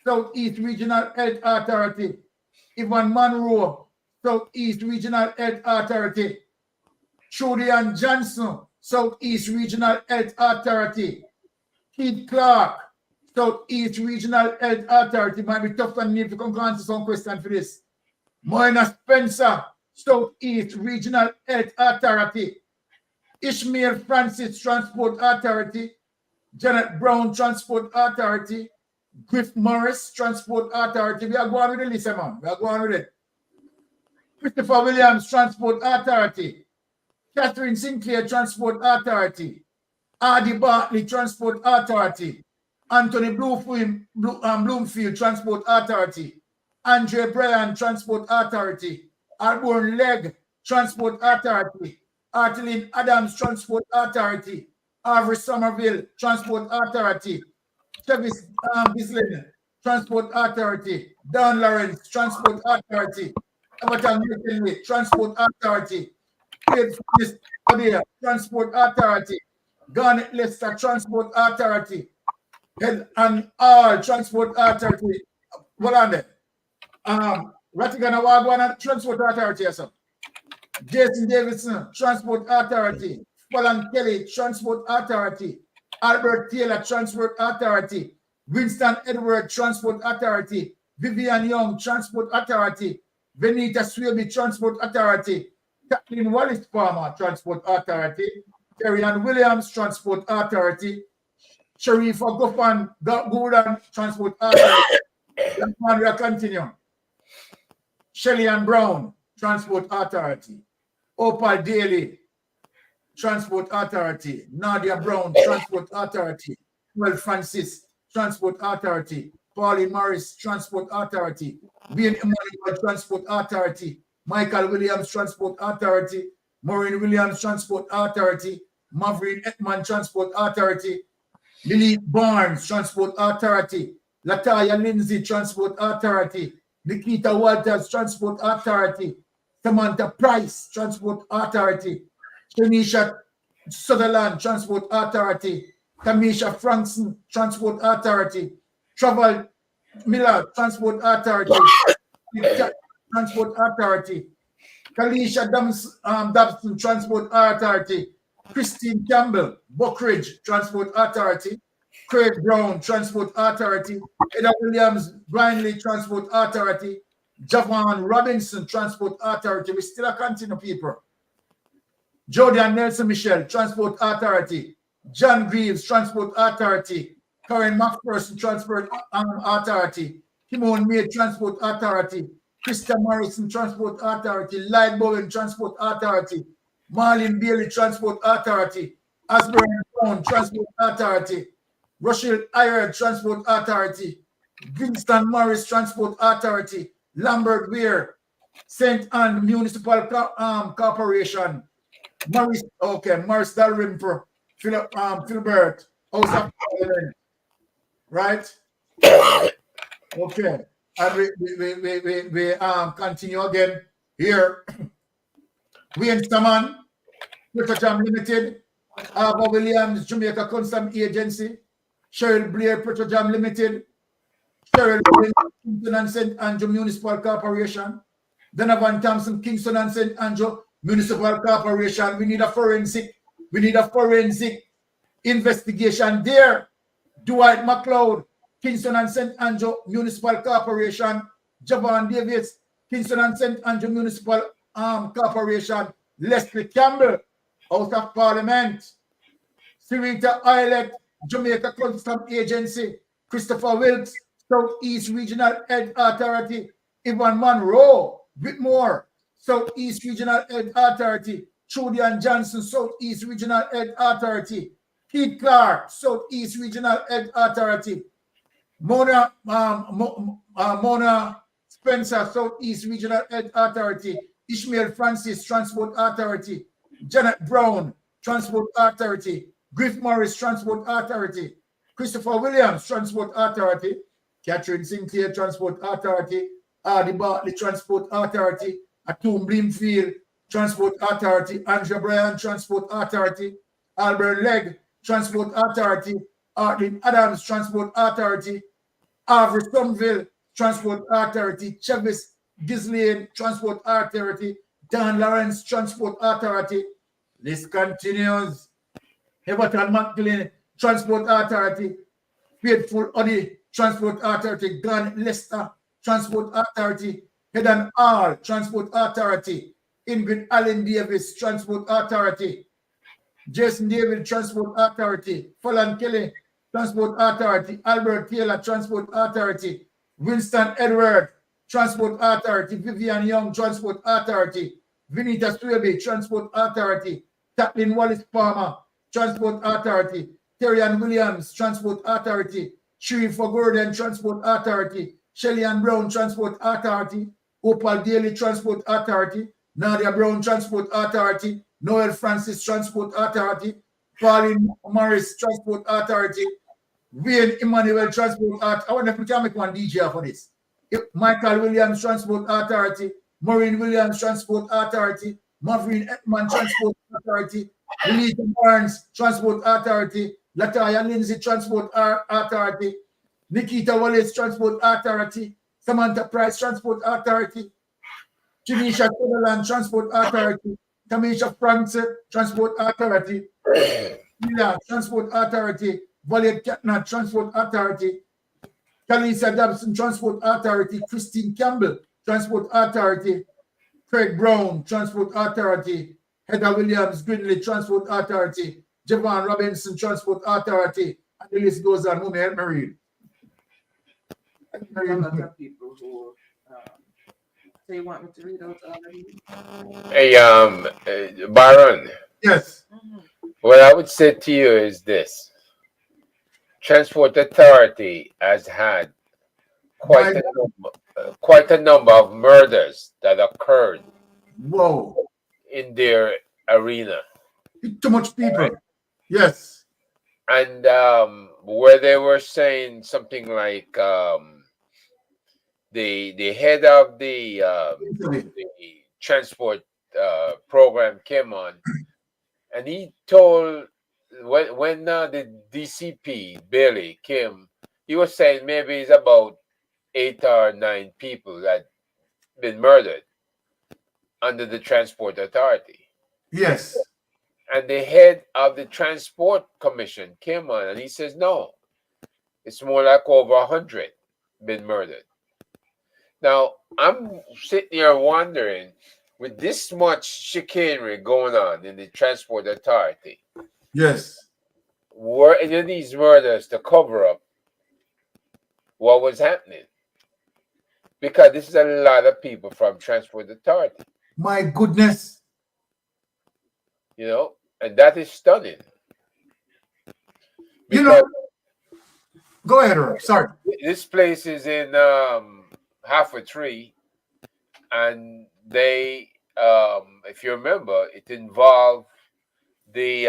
Southeast Regional Health Authority, Ivan Monroe, Southeast Regional Health Authority, Trudy and Johnson, Southeast Regional Health Authority, Keith Clark, Southeast Regional Health Authority. Might be tough and need to come answer some question for this. Moina Spencer, Southeast Regional Health Authority, Ishmael Francis Transport Authority, Janet Brown Transport Authority, Griff Morris Transport Authority. We are going with the list, man. We are going with it. Christopher Williams Transport Authority, Catherine Sinclair Transport Authority, Adi Bartley Transport Authority, Anthony Bloomfield Transport Authority, Andre Bryan Transport Authority, Alborn Legg Transport Authority, Artelene Adams Transport Authority, Avery Somerville Transport Authority, Travis Bislin Transport Authority, Don Lawrence Transport Authority, Everton McKinley Transport Authority, Transport Authority, Garnet Leicester Transport Authority, and all Transport Authority. Hold on there. Ratigana Wagwana Transport Authority, yes, sir. Jason Davidson Transport Authority, Fallon Kelly Transport Authority, Albert Taylor Transport Authority, Winston Edward Transport Authority, Vivian Young Transport Authority, Venita Swaby Transport Authority, Kathleen Wallace Palmer Transport Authority, Terry Ann Williams Transport Authority, Sharifa Goffan Gordon Transport Authority. We are continuing. Shelley Ann Brown Transport Authority, Opal Daly Transport Authority, Nadia Brown Transport Authority, Well Francis Transport Authority, Pauline Morris Transport Authority, Bian Emmanuel Transport Authority, Michael Williams Transport Authority, Maureen Williams Transport Authority, Maverick Ekman Transport Authority, Lily Barnes Transport Authority, Lataya Lindsay Transport Authority, Nikita Walters Transport Authority, Samantha Price Transport Authority, Tanisha Sutherland Transport Authority, Tamisha Frankson Transport Authority, Travel Miller Transport Authority, Transport Authority, Kalisha Dobson Transport Authority, Christine Campbell Buckridge Transport Authority, Craig Brown Transport Authority, Eda Williams Grindley Transport Authority, Javon Robinson Transport Authority. We still continue, people. Jordan Nelson Michelle Transport Authority, John Greaves Transport Authority, Karen McPherson Transport Authority, Kimon May Transport Authority, Krista Morrison Transport Authority, Light Bowen Transport Authority, Marlene Bailey Transport Authority, Asbury Brown Transport Authority, Rochelle Iyer Transport Authority, Winston Morris Transport Authority, Lambert Weir, St. Anne Municipal Corporation, Morris Dalrymple, Philbert, House of Parliament, right? Okay, and we continue again here. Wayne Staman, Petrojam Limited, Ava Williams, Jamaica Customs Agency, Cheryl Blair, Petrojam Limited, Cheryl Kingston and St. Andrew Municipal Corporation, Donovan Thompson, Kingston and St. Andrew Municipal Corporation. We need a forensic investigation there. Dwight McLeod, Kingston and St. Andrew Municipal Corporation, Javon Davis, Kingston and St. Andrew Municipal Corporation, Leslie Campbell, House of Parliament, Sarita Eilert, Jamaica Customs Agency, Christopher Wilkes, Southeast Regional Health Authority, Ivan Monroe, Whitmore, Southeast Regional Health Authority, Trudy and Johnson, Southeast Regional Health Authority, Keith Clark, Southeast Regional Health Authority, Mona Spencer, Southeast Regional Health Authority, Ishmael Francis, Transport Authority, Janet Brown, Transport Authority, Griff Morris, Transport Authority, Christopher Williams, Transport Authority, Catherine Sinclair, Transport Authority, Adi Bartley, Transport Authority, Atum Bloomfield, Transport Authority, Andrew Bryan Transport Authority, Albert Legg Transport Authority, Arlene Adams Transport Authority, Avery Somerville Transport Authority, Chevis Gislane Transport Authority, Dan Lawrence Transport Authority. This continues. Everton McGlynn Transport Authority, Faithful Oddy Transport Authority, Glen Leicester Transport Authority, Head Hall Transport Authority, Ingrid Allen Davis Transport Authority, Jason David Transport Authority, Fallon Kelly Transport Authority, Albert Taylor Transport Authority, Winston Edward Transport Authority, Vivian Young Transport Authority, Vinita Swaby Transport Authority, Kathleen Wallace Palmer Transport Authority, Terry Ann Williams Transport Authority, Sherifa Gordon Transport Authority, Shelly Ann Brown Transport Authority, Opal Daly Transport Authority, Nadia Brown Transport Authority, Noel Francis Transport Authority, Pauline Morris Transport Authority, Wayne Emmanuel Transport Authority. I wonder if we can make one DJ for this. Michael Williams Transport Authority, Maureen Williams Transport Authority, Maureen Ekman Transport Authority, Renita Barnes Transport Authority, Lataya Lindsay Transport Authority, Nikita Wallace Transport Authority, Samantha Price Transport Authority, Janisha Sutherland Transport Authority, Tamisha France Transport Authority, Mila Transport Authority, Valiant Katna Transport Authority, Kalisa Dobson Transport Authority, Christine Campbell Transport Authority, Craig Brown Transport Authority, Heather Williams Gridley Transport Authority, Javon Robinson Transport Authority, and the list goes on. Who may help me read? A lot of people who so you want me to read out all of these? Hey, Byron. Yes. What I would say to you is this: Transport Authority has had quite a number of murders that occurred. Whoa! In their arena. Too much people. Right? Yes. And where they were saying something like the head of the transport program came on, and he told when the DCP Bailey came, he was saying maybe it's about 8 or 9 people that been murdered under the Transport Authority. Yes. And the head of the Transport Commission came on and he says, no, it's more like over 100 been murdered. Now, I'm sitting here wondering, with this much chicanery going on in the Transport Authority, yes, were any of these murders to cover up what was happening? Because this is a lot of people from Transport Authority. My goodness. You know, and that is stunning. Because, you know, go ahead, Earl. Sorry. This place is in Halfway Tree, and they, if you remember, it involved the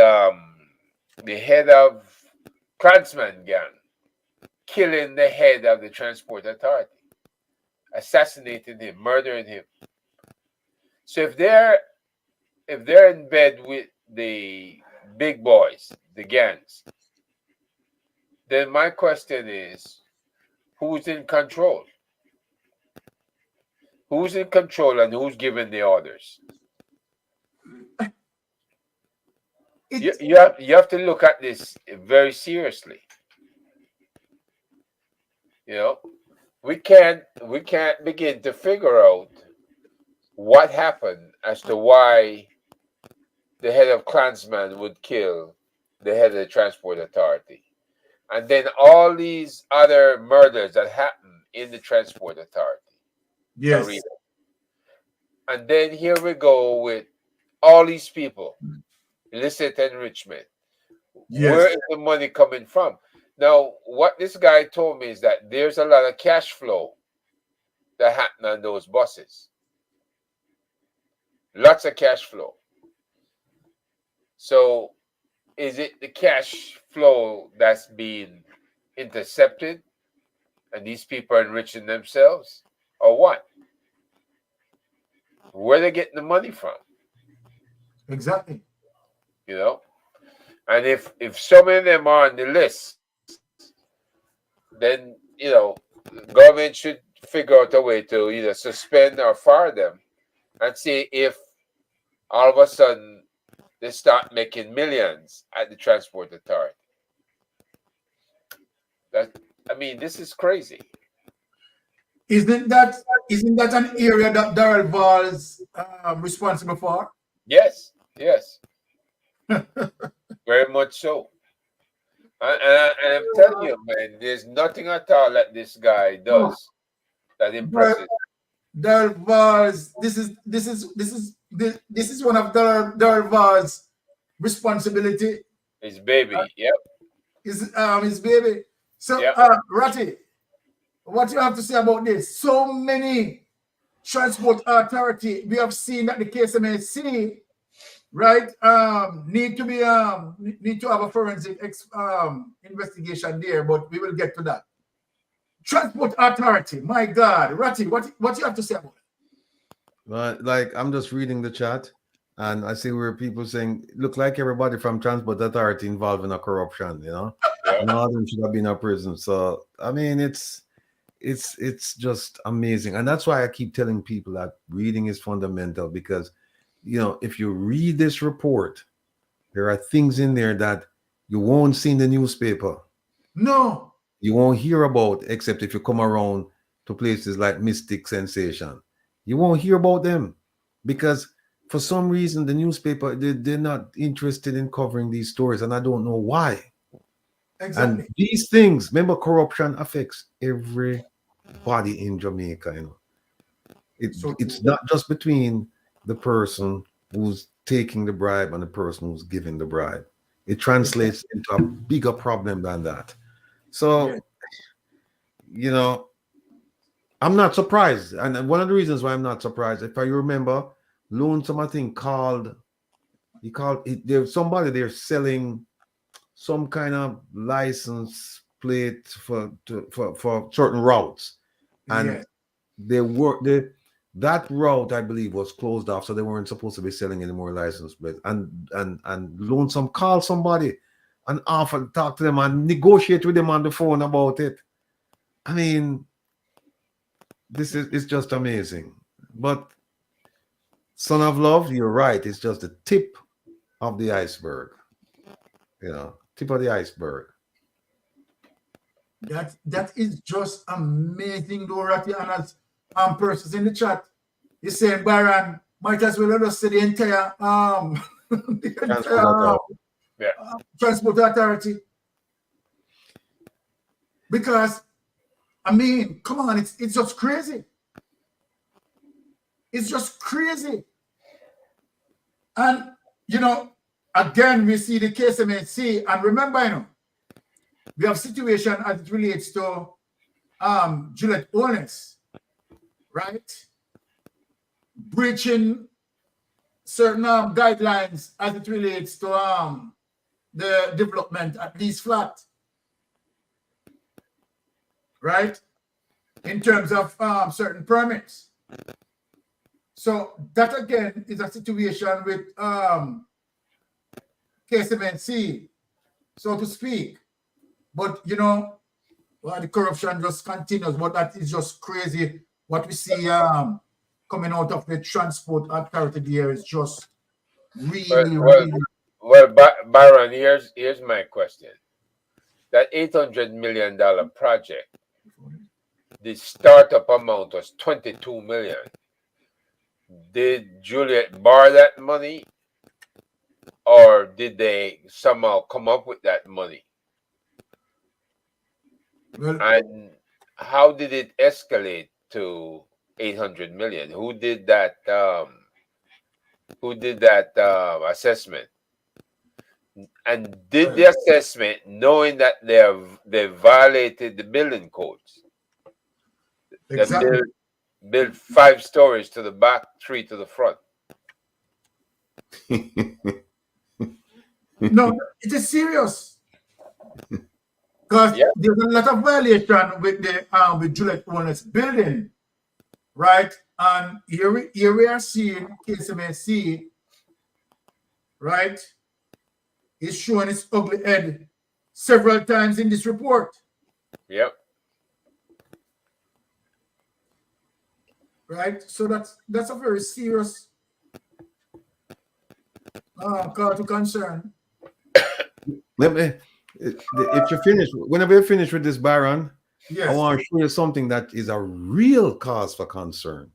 head of Klansman gang killing the head of the Transport Authority, assassinating him, murdering him. So if they're in bed with the big boys, the gangs, then my question is, who's in control? Who's in control and who's giving the orders? You have to look at this very seriously. You know, we can't begin to figure out what happened as to why the head of Klansman would kill the head of the Transport Authority. And then all these other murders that happen in the Transport Authority. Yes. Arena. And then here we go with all these people, illicit enrichment. Yes. Where is the money coming from? Now, what this guy told me is that there's a lot of cash flow that happen on those buses. Lots of cash flow. So is it the cash flow that's being intercepted and these people are enriching themselves, or what? Where are they getting the money from? Exactly. You know, and if so many of them are on the list, then government should figure out a way to either suspend or fire them, and see if all of a sudden they start making millions at the transport authority. This is crazy. Isn't that an area that Darrell Val's responsible for? Yes, very much so. And I'm telling you, man, there's nothing at all that this guy does that impresses. Darrell Val's. This is one of Darrell Val's responsibility. His baby, yep. His baby. So, Ratty, what you have to say about this? So many transport authority, we have seen that the KSMAC, right, need to have a forensic investigation there, but we will get to that. Transport authority, my God, Ratty, what you have to say about it? Like, I'm just reading the chat, and I see where people saying, look like everybody from transport authority involved in a corruption, and all of them should have been in prison. So I mean, it's just amazing, and that's why I keep telling people that reading is fundamental, because if you read this report, there are things in there that you won't see in the newspaper. No, you won't hear about, except if you come around to places like Mystic Sensation. You won't hear about them because for some reason the newspaper, they're not interested in covering these stories, and I don't know why. Exactly. And these things, remember, corruption affects everybody in Jamaica. It's not just between the person who's taking the bribe and the person who's giving the bribe. It translates into a bigger problem than that. So, I'm not surprised. And one of the reasons why I'm not surprised, if I remember, Lonesome, I think, there's somebody there selling some kind of license plate for certain routes, and that route, I believe, was closed off, so they weren't supposed to be selling any more license plates. And Lonesome called somebody and offered to talk to them and negotiate with them on the phone about it. I mean, it's just amazing. But Son of Love, you're right. It's just the tip of the iceberg. Tip of the iceberg. That is just amazing, Dorothy. And as persons in the chat, you saying, Byron, might as well let us say the entire transport authority. Because I mean, come on, it's just crazy. It's just crazy. And again, we see the KSMAC, and remember, we have situation as it relates to Juliet Holness, right? Breaching certain guidelines as it relates to the development at these flats, right? In terms of certain permits. So that again is a situation with KSMNC, so to speak. But the corruption just continues. But that is just crazy. What we see coming out of the transport authority there is just really, Well, Byron, here's my question. That $800 million project, the startup amount was $22 million. Did Juliet borrow that money, or did they somehow come up with that money? Well, and how did it escalate to 800 million? Who did that? Assessment? And did the assessment knowing that they violated the building codes? Exactly. They built 5 stories to the back, 3 to the front. No, it is serious. Because there's a lot of violation with the with Juliet Holness building, right? And here we are seeing KSMAC right, is showing its ugly head several times in this report. Yep. Right? So that's a very serious call to concern. Let me, if you finish, whenever you finish with this, Byron, yes. I want to show you something that is a real cause for concern.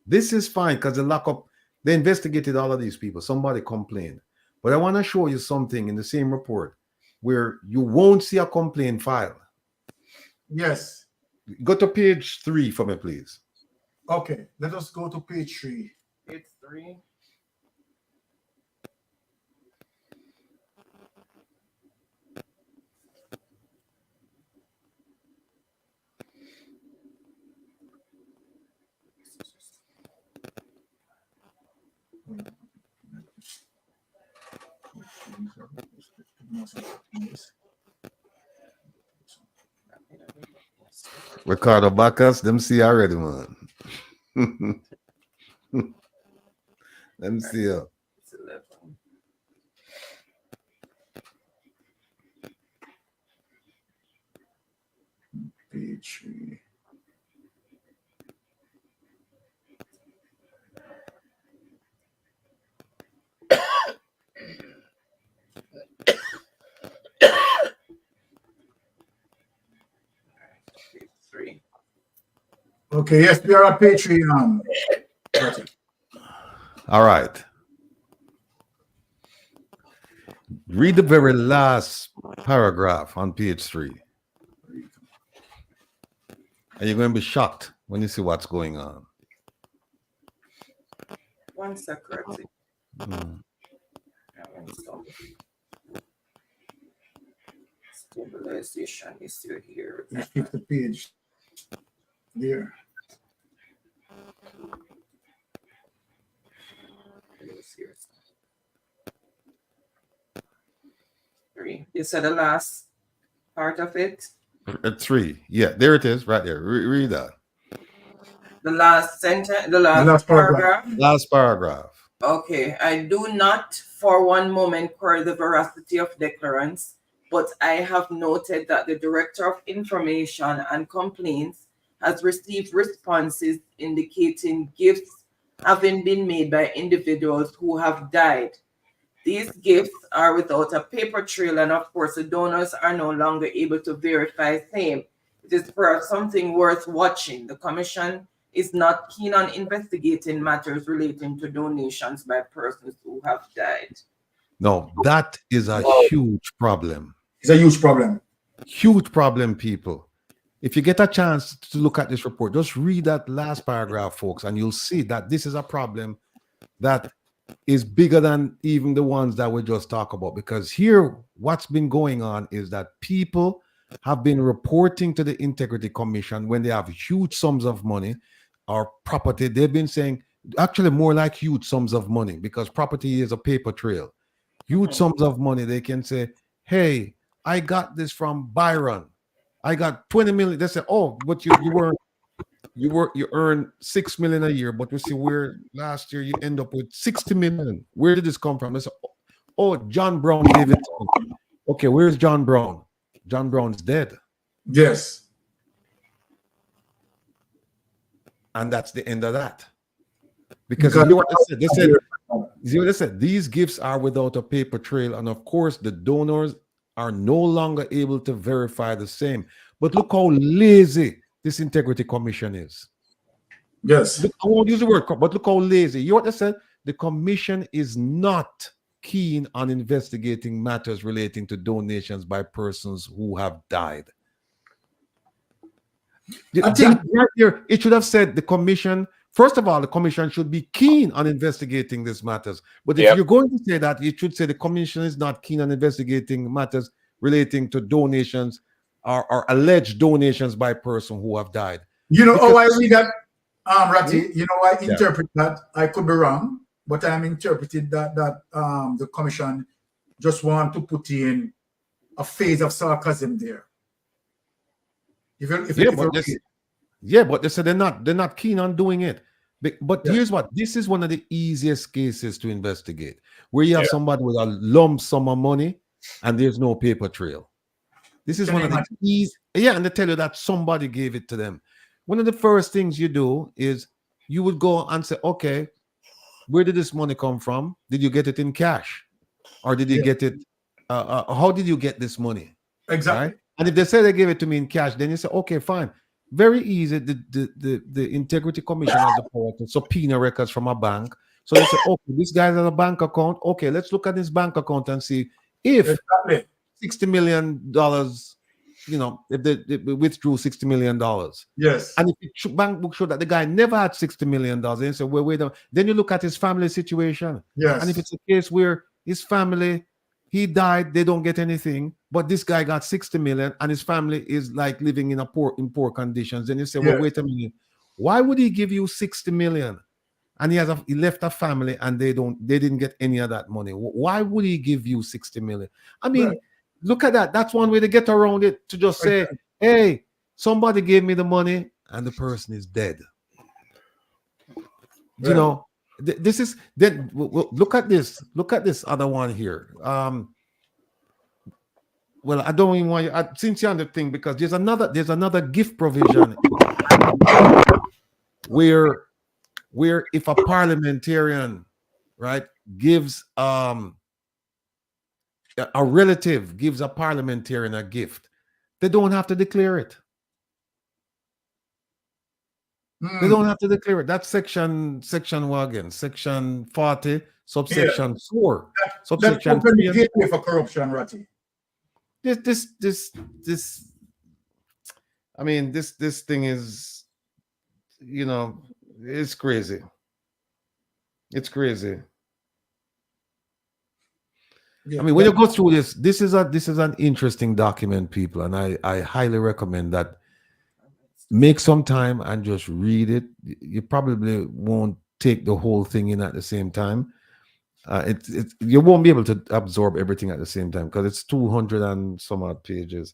This is fine because the lockup, they investigated all of these people. Somebody complained. But I want to show you something in the same report where you won't see a complaint file. Yes. Go to page 3 for me, please. Okay, let us go to page 3. Page 3. Ricardo Bacchus, them see already, man. Let me see you. Page 3. Page 3. Okay, yes, we are at page 3. All right. Read the very last paragraph on page 3. And you're going to be shocked when you see what's going on. One second. Stabilization is still here. You keep the page there. Three. You said the last part of it? 3. Yeah, there it is, right there. Read that. The last sentence, the last paragraph? Last paragraph. Okay. I do not for one moment query the veracity of declarants, but I have noted that the Director of Information and Complaints has received responses indicating gifts having been made by individuals who have died. These gifts are without a paper trail, and of course, the donors are no longer able to verify same. It is perhaps something worth watching. The Commission is not keen on investigating matters relating to donations by persons who have died. No, that is a huge problem. It's a huge problem. Huge problem, people. If you get a chance to look at this report, just read that last paragraph, folks, and you'll see that this is a problem that is bigger than even the ones that we just talked about. Because here, what's been going on is that people have been reporting to the Integrity Commission when they have huge sums of money or property. They've been saying, actually more like huge sums of money, because property is a paper trail. Huge sums of money. They can say, hey, I got this from Byron. I got 20 million. They say, oh, but you earn 6 million a year, but we see where last year you end up with 60 million. Where did this come from? They say, oh, John Brown gave it to me. Okay, where's John Brown? John Brown's dead. Yes. And that's the end of that. Because you know what they said, these gifts are without a paper trail, and of course the donors are no longer able to verify the same. But look how lazy this Integrity Commission is. Yes. I won't use the word, but look how lazy. You know what they said? The Commission is not keen on investigating matters relating to donations by persons who have died. I think right here, it should have said the Commission, first of all, the Commission should be keen on investigating these matters. But if you're going to say that, it should say the Commission is not keen on investigating matters relating to donations or alleged donations by persons who have died. You know how I read that, Ratty? You know, I interpret that. I could be wrong, but I'm interpreting that the Commission just want to put in a phase of sarcasm there. But they said they're not keen on doing it. But here's what, this is one of the easiest cases to investigate, where you have somebody with a lump sum of money and there's no paper trail. This is one of the easy, and they tell you that somebody gave it to them. One of the first things you do is you would go and say, okay, where did this money come from? Did you get it in cash? Or did you get it, how did you get this money? Exactly. Right? And if they say they gave it to me in cash, then you say, okay, fine. Very easy. The Integrity Commission has the power to subpoena records from a bank. So they say, okay, this guy has a bank account. Okay, let's look at this bank account and see if $60 million, if they withdrew $60 million. Yes. And if the bank book showed that the guy never had $60 million, then say, well, wait a minute. Then you look at his family situation. Yes. And if it's a case where his family, he died, they don't get anything, but this guy got 60 million and his family is like living in poor conditions. Then you say, well, wait a minute, why would he give you 60 million? And he left a family and they didn't get any of that money. Why would he give you 60 million? I mean, look at that. That's one way to get around it, to just say, hey, somebody gave me the money and the person is dead. You know, this is, then look at this other one here. Well, I don't even want you, since you're on the thing, because there's another gift provision where if a parliamentarian, right, gives a relative gives a parliamentarian a gift, they don't have to declare it. They don't have to declare it. That's section 40, subsection 4. Subsection open the gateway for corruption, Ratty. This I mean, this thing is, it's crazy. It's crazy. I mean, when you go through this is an interesting document, people, and I highly recommend that. Make some time and just read it. You probably won't take the whole thing in at the same time. You won't be able to absorb everything at the same time because it's 200 and some odd pages.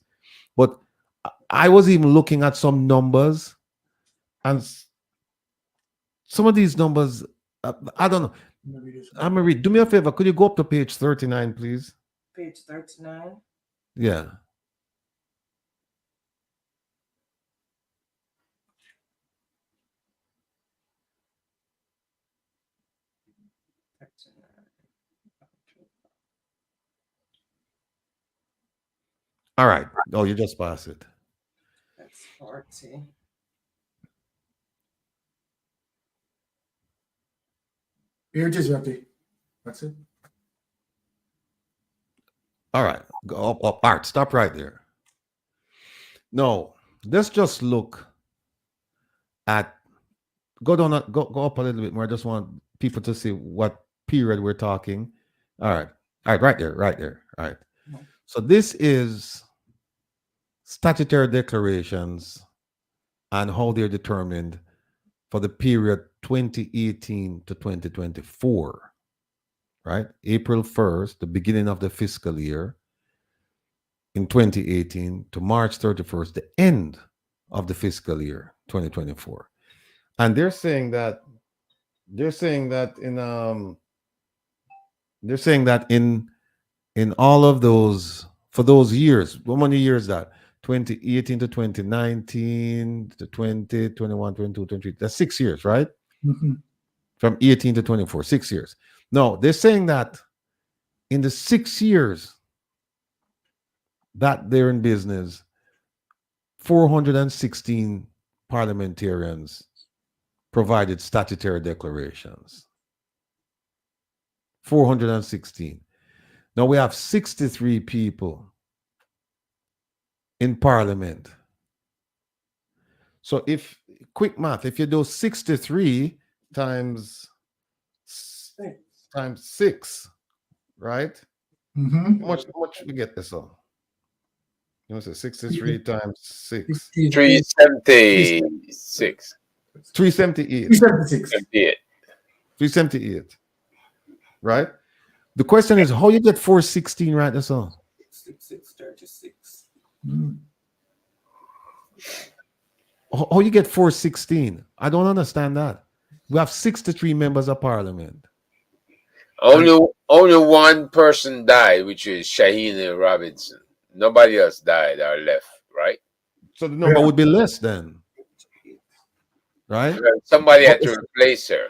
But I was even looking at some numbers, and some of these numbers, I don't know. I'm gonna read. Do me a favor. Could you go up to page 39, please? Page 39. Yeah. All right. Oh, you just pass it. That's 40. Here it is, Ratty. That's it. All right. Go up. All right. Stop right there. No, let's just look at. Go down. Go up a little bit more. I just want people to see what period we're talking. All right. Right there. All right. So this is statutory declarations and how they're determined for the period 2018 to 2024, right? April 1st, the beginning of the fiscal year in 2018 to March 31st, the end of the fiscal year 2024. And they're saying that in all of those, for those years, how many years that? 2018 to 2019 to 20, 21, 22, 23. That's 6 years, right? Mm-hmm. From 18 to 24, 6 years. No, they're saying that in the 6 years that they're in business, 416 parliamentarians provided statutory declarations. 416. Now we have 63 people in Parliament. So if, quick math, if you do 63 times 6, right? Mm-hmm. How much we get this on? You know, say 63 times 6. 376. 378. 376. 378. Right? The question is how you get 416 right this on? 636. How you get 416? I don't understand that. have 63 members of parliament. Only one person died, which is Shaheen Robinson. Nobody else died or left, right? So the number would be less then, right? Somebody had to replace her.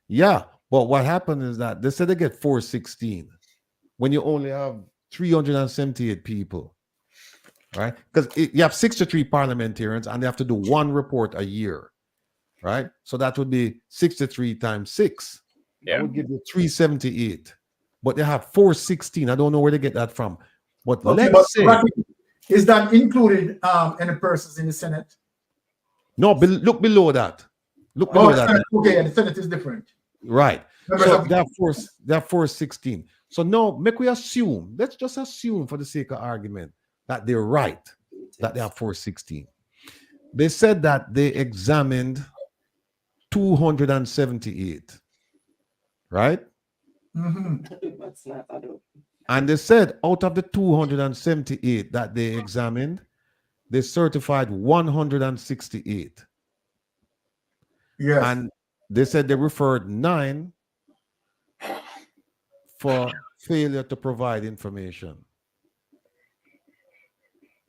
Yeah, but what happened is that they said they get 416 when you only have 378 people, right? Because you have 63 parliamentarians and they have to do one report a year, right? So that would be 63 times 6. Yeah. That would give you 378. But they have 416. I don't know where they get that from. But let's say... Is that included any persons in the Senate? No, look below that. Look below that. Senate, okay, and the Senate is different. Right. So that 416. So now, make we assume, let's just assume for the sake of argument that they're right, that they have 416. They said that they examined 278, right? And they said out of the 278 that they examined, they certified 168. Yes. And they said they referred 9 for failure to provide information.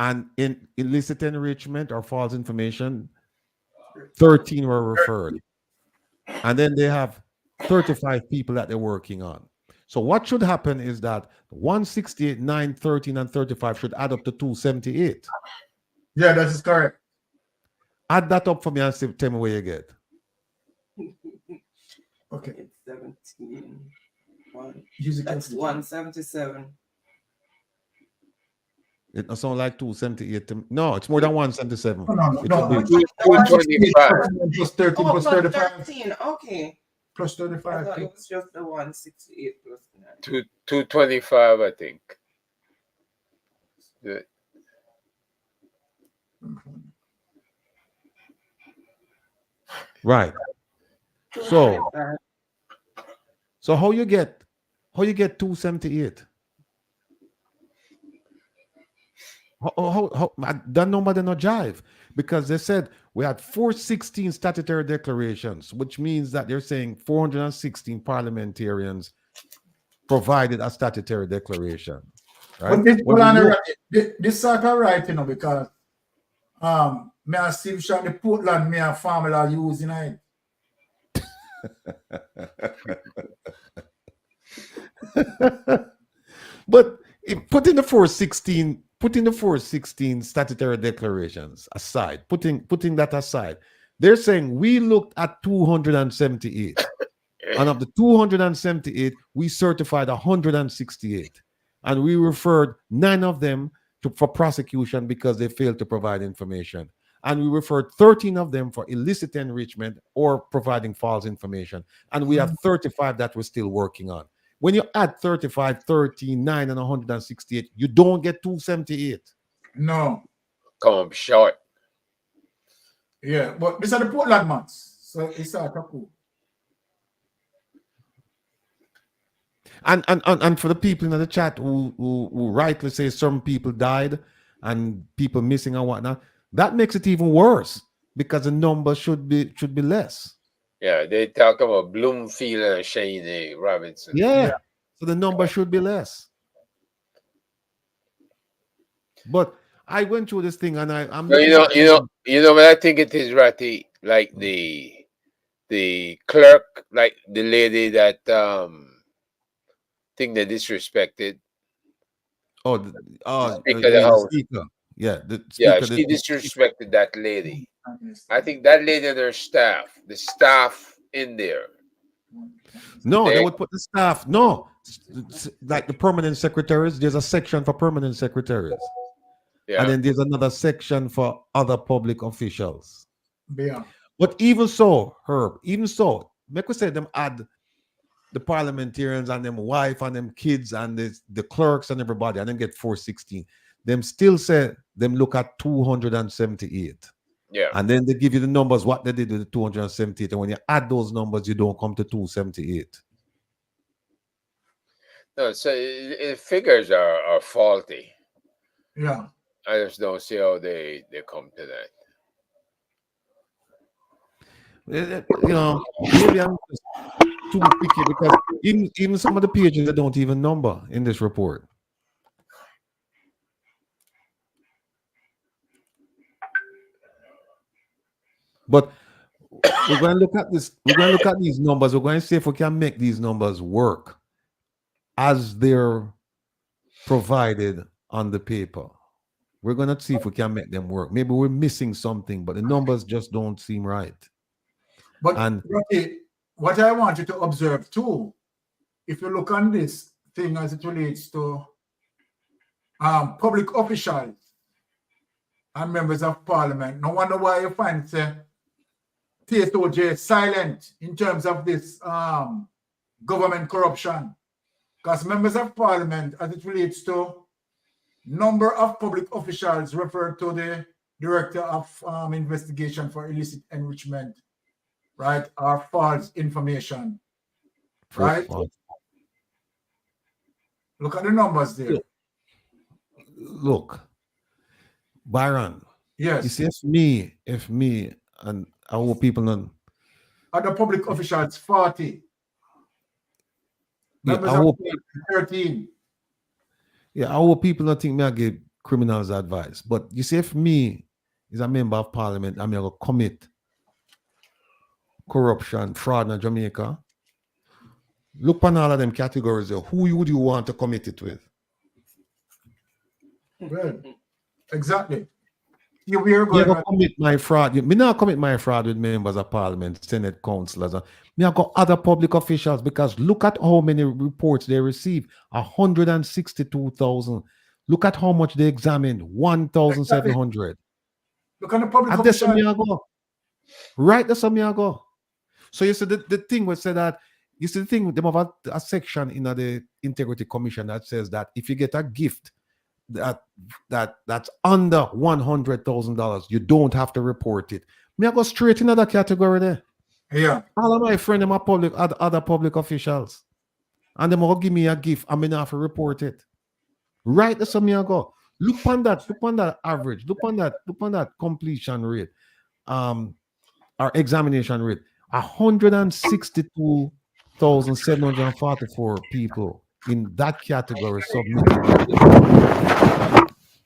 And in illicit enrichment or false information, 13 were referred. And then they have 35 people that they're working on. So what should happen is that 168, 9, 13, and 35 should add up to 278. Yeah, that is correct. Add that up for me and tell me where you get. Okay. It's 17. That's 177. It doesn't sound like 278. No, it's more than 177. No. 225. Plus 13 plus 35. 13. Okay. Plus 35. I thought it was just the 168 plus 9. 225, I think. Good. Right. So how you get 278? How that number did not jive, because they said we had 416 statutory declarations, which means that they're saying 416 parliamentarians provided a statutory declaration. Right? This sort of right, because me and Steve Shaw, the Portland, me and family are using it. But putting the 416 statutory declarations aside, putting that aside, they're saying we looked at 278. And of the 278, we certified 168. And we referred 9 of them for prosecution because they failed to provide information. And we referred 13 of them for illicit enrichment or providing false information. And we have 35 that we're still working on. When you add 35, 13, 9, and 168, you don't get 278. No. Come short. Yeah, but these are the Portland months. So it's sort of cool. And for the people in the chat who rightly say some people died and people missing and whatnot, that makes it even worse because the number should be less. Yeah, they talk about Bloomfield and Shane Robinson. Yeah, so the number should be less. But I went through this thing and I'm you know what I think it is, Ratty, like the clerk, like the lady that think they disrespected. Speaker of the House. Speaker. Yeah, she disrespected that lady. I think that lady and her staff, the staff in there. No, they would put the staff. No, like the permanent secretaries. There's a section for permanent secretaries. Yeah. And then there's another section for other public officials. Yeah. But even so, Herb, make we say them add the parliamentarians and them wife and them kids and the clerks and everybody, and then get 416. Them still say them look at 278. Yeah. And then they give you the numbers, what they did with the 278. And when you add those numbers, you don't come to 278. No, so figures are faulty. Yeah. I just don't see how they come to You know, maybe I'm just too picky because even some of the pages that don't even number in this report. But we're going to look at this. We're going to look at these numbers. We're going to see if we can make these numbers work as they're provided on the paper. We're going to see if we can make them work. Maybe we're missing something, but the numbers just don't seem right. But Rocky, what I want you to observe too, if you look on this thing as it relates to public officials and members of parliament, no wonder why you find TSOJ silent in terms of this government corruption. Because members of parliament, as it relates to number of public officials referred to the director of investigation for illicit enrichment, right, or false information, right? Look at the numbers there. Look, Byron. Yes. You see, if me, and our people none. Other public officials, 40. Yeah, Members of 13. Yeah, our people don't think me I give criminals advice. But you see, if me is a member of parliament, I'm going to commit corruption, fraud in Jamaica. Look on all of them categories there. Who would you want to commit it with? Well, exactly. We are going to commit my fraud. Me not commit my fraud with members of parliament, senate, councillors. Me I got other public officials because look at how many reports they receive. 162,000. Look at how much they examined. 1,700. Look at the public officials. Right, that's me I go. So you see the thing we say that you see the thing, they have a section in the Integrity Commission that says that if you get a gift that's under $100,000, you don't have to report it. Me I go straight in that category there. Yeah. All of my friends are other public officials. And they will give me a gift. I may not have to report it. Right, that's me I go. Look on that average. Look on that completion rate. Our examination rate. 162,744 people in that category submitted.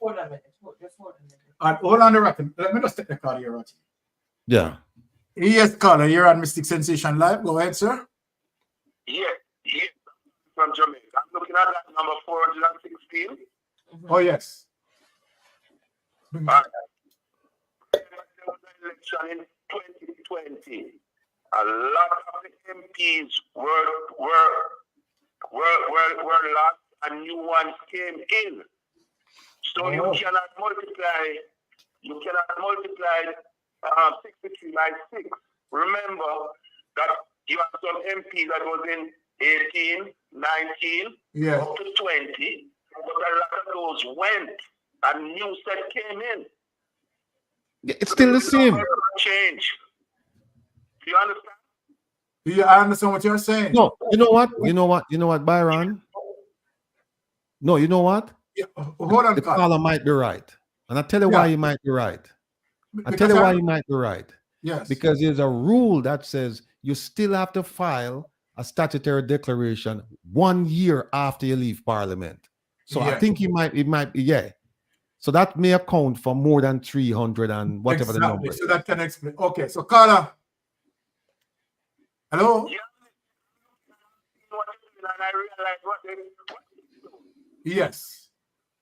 Hold on a minute. Just hold on a minute. Hold on the record. Let me just take the call here, Rocky. Yeah. Yes, caller, you're on Mystic Sensation Live. Go ahead, sir. Yeah, from Jamaica. I'm looking at that number 416. Oh, yes. There was an election in 2020. A lot of the MPs were lost and new ones came in. So you cannot multiply 63 by 6. Remember that you have some MP that was in 18, 19, up to 20, but a lot of those went and new set came in. It's still the same. Change. Do you understand? Yeah, I understand what you're saying. No, you know what, Byron? No, you know what? Yeah, hold on. The caller might be right. And I'll tell you why he might be right. Yes. Because there's a rule that says you still have to file a statutory declaration 1 year after you leave Parliament. So I think it might be, yeah. So that may account for more than 300 and whatever the number is. So that can explain. Okay, so caller. Hello? Yes.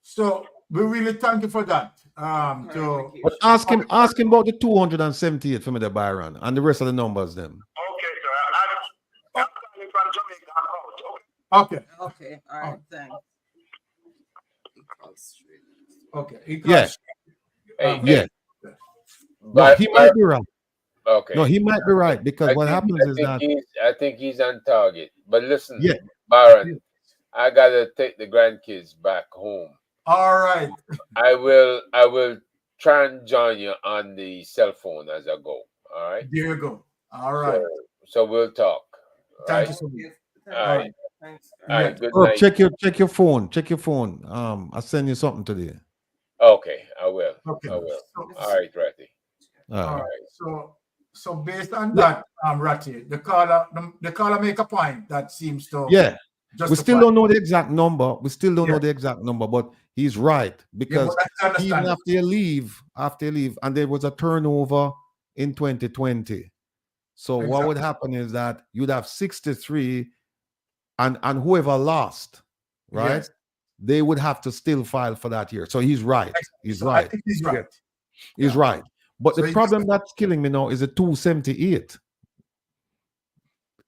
So we really thank you for that. But ask him about the 278 for me, the Byron, and the rest of the numbers then. I'm calling from Jamaica. Okay. Okay. All right. Thanks. Okay. Yeah. No, he might be right. Okay. No, he might be right because what happens is that I think he's on target. But listen, Byron, I gotta take the grandkids back home. All right. I will try and join you on the cell phone as I go. All right. There you go. All right. So we'll talk. Thank you so much. All right. Thanks. All right. Good night. Check your phone. Check your phone. I'll send you something today. Okay, I will. Okay. I will. All right, Ratty. All right. So based on that, Ratty, the caller make a point that seems to we still don't know the exact number. We still don't know the exact number, but he's right because even after you leave, and there was a turnover in 2020. So what would happen is that you'd have 63, and whoever lost, right? Yes. They would have to still file for that year. So he's right. He's So right. I think he's right. He's right. But the problem that's killing me now is a 278.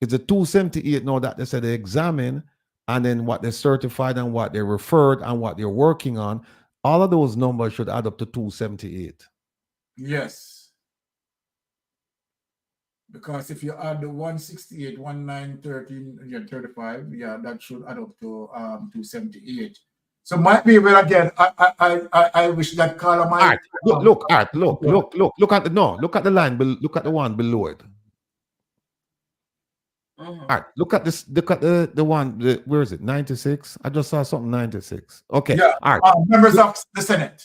It's a 278 now that they said they examine, and then what they certified and what they referred and what they're working on. All of those numbers should add up to 278. Yes. Because if you add the 168, 1913, 35, that should add up to 278. So might be well again. I wish that caller might look at the line. Look at the one below it. All right, look at this. Look at the one. Where is it? 96. I just saw something 96. Okay. Yeah. All right. Members of the Senate.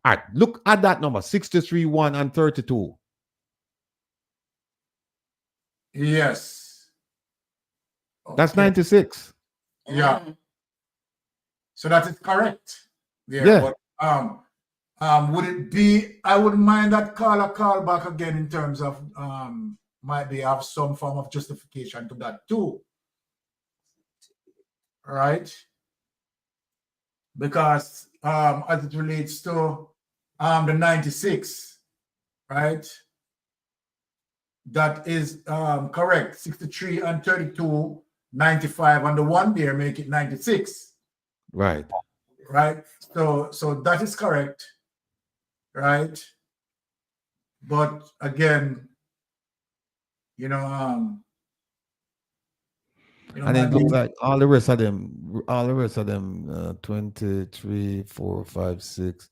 All right. Look at that number: 63, 1, and 32. Yes. Okay. That's 96. Yeah. So that is correct. There. Yeah. But, would it be? I wouldn't mind that caller call back again in terms of might be have some form of justification to that too. Right? Because as it relates to the 96, right? That is correct. 63 and 32, 95, and the one there make it 96. Right. Right. So that is correct. Right. But again, and it looks like all the rest of them, 23, 4, 5, 6,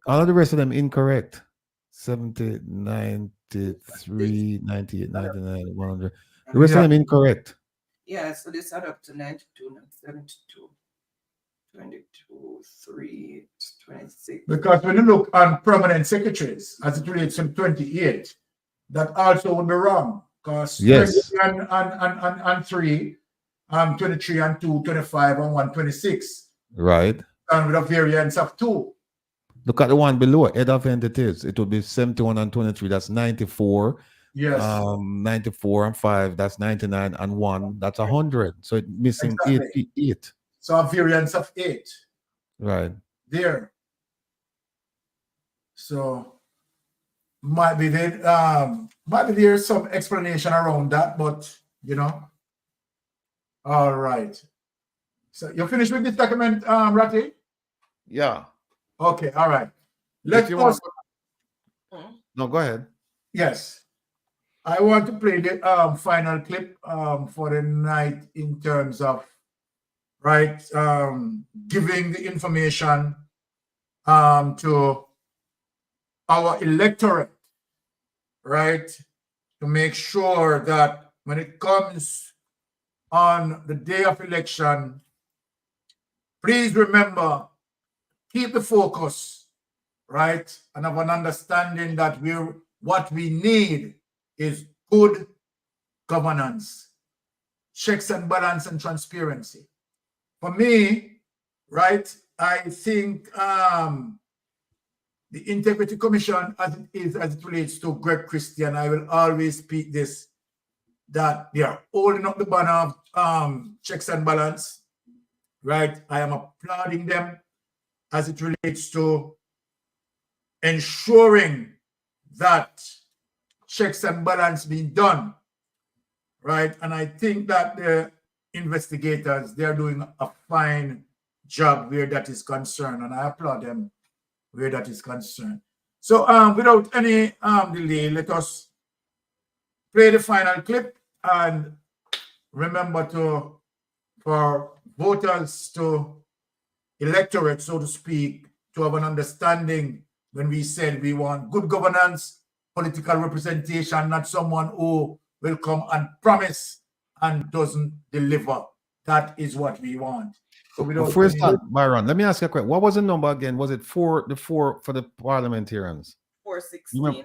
all of the rest of them incorrect. 70, 93, 98, 99, 100. The rest of them incorrect. Yeah, so this add up to 92, 72, 22, 3, 26. Because when you look on permanent secretaries, as it relates to 28, that also would be wrong. Because 20 and 3, 23 and 2, 25 and 1, 26. Right. And with a variance of 2. Look at the one below, head of entities. It would be 71 and 23. That's 94. Yes. 94 and 5. That's 99 and 1. That's 100. So it's missing Exactly. 8. So a variance of 8. Right. There. So might be there's some explanation around that, but all right. So you're finished with this document, Ratty? Yeah. Okay, all right. Let's also. No, go ahead. Yes. I want to play the final clip for the night in terms of giving the information to our electorate, right, to make sure that when it comes on the day of election, please remember, keep the focus, right, and have an understanding that what we need is good governance, checks and balance, and transparency. For me, right, I think the Integrity Commission, as it relates to Greg Christian, I will always speak this, that they are holding up the banner of checks and balance, right? I am applauding them as it relates to ensuring that checks and balance being done, right? And I think that the investigators, they're doing a fine job where that is concerned, and I applaud them where that is concerned. So without any delay, let us play the final clip, and remember for voters to electorate, so to speak, to have an understanding when we said we want good governance, political representation, not someone who will come and promise and doesn't deliver. That is what we want. So we don't. First, Byron, let me ask you a question. What was the number again? Was it the four for the parliamentarians? 416.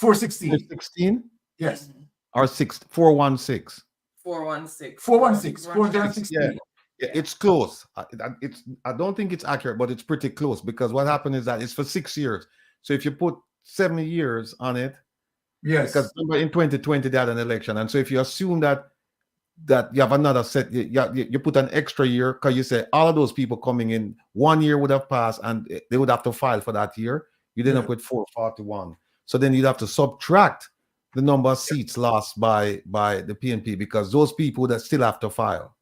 416. 416? Yes. Or 416? 416. 416. 416. Yeah, it's close. I don't think it's accurate, but it's pretty close because what happened is that it's for 6 years. So if you put 7 years on it, yes, because remember in 2020 they had an election, and so if you assume that you have another set, you put an extra year because you say all of those people coming in 1 year would have passed and they would have to file for that year. You end up with 441. So then you'd have to subtract the number of seats lost by the PNP because those people that still have to file.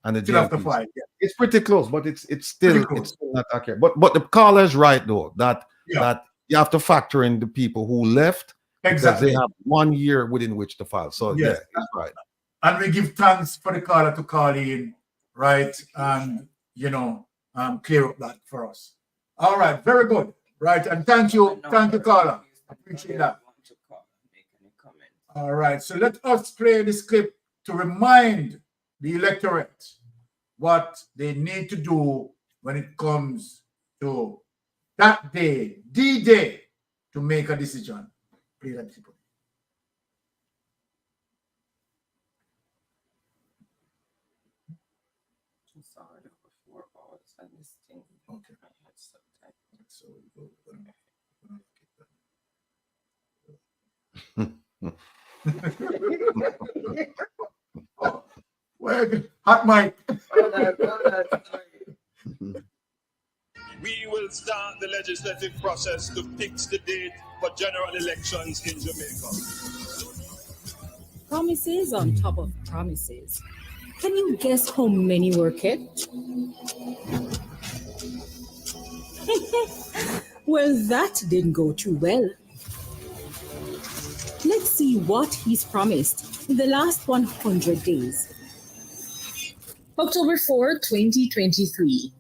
And the still have to file. Yeah. It's pretty close, but it's still not accurate. But the caller is right though that you have to factor in the people who left because they have 1 year within which to file. So yeah, that's right. And we give thanks for the caller to call in, right? And clear up that for us. All right, very good. Right, and thank you, caller. I appreciate that. All right, so let us play this clip to remind the electorate what they need to do when it comes to that day, D-Day, to make a decision. Play that clip. Okay. So well, hot mic. We will start the legislative process to fix the date for general elections in Jamaica. Promises on top of promises. Can you guess how many were kept? Well, that didn't go too well. Let's see what he's promised in the last 100 days. October 4, 2023.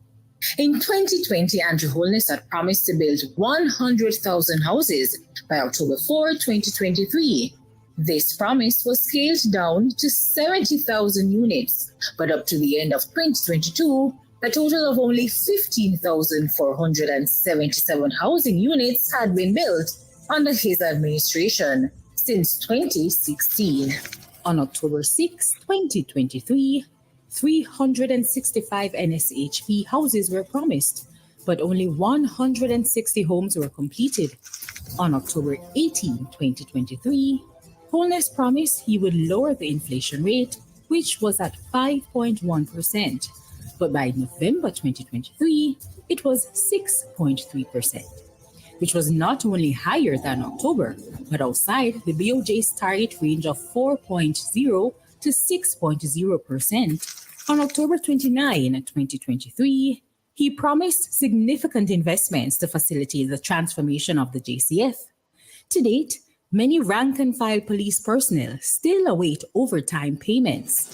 In 2020, Andrew Holness had promised to build 100,000 houses by October 4, 2023. This promise was scaled down to 70,000 units, but up to the end of 2022, a total of only 15,477 housing units had been built under his administration since 2016. On October 6, 2023, 365 NSHP houses were promised, but only 160 homes were completed. On October 18, 2023, Holness promised he would lower the inflation rate, which was at 5.1%. But by November 2023, it was 6.3%, which was not only higher than October, but outside the BOJ's target range of 4.0 to 6.0%. On October 29, 2023, he promised significant investments to facilitate the transformation of the JCF. To date, many rank-and-file police personnel still await overtime payments.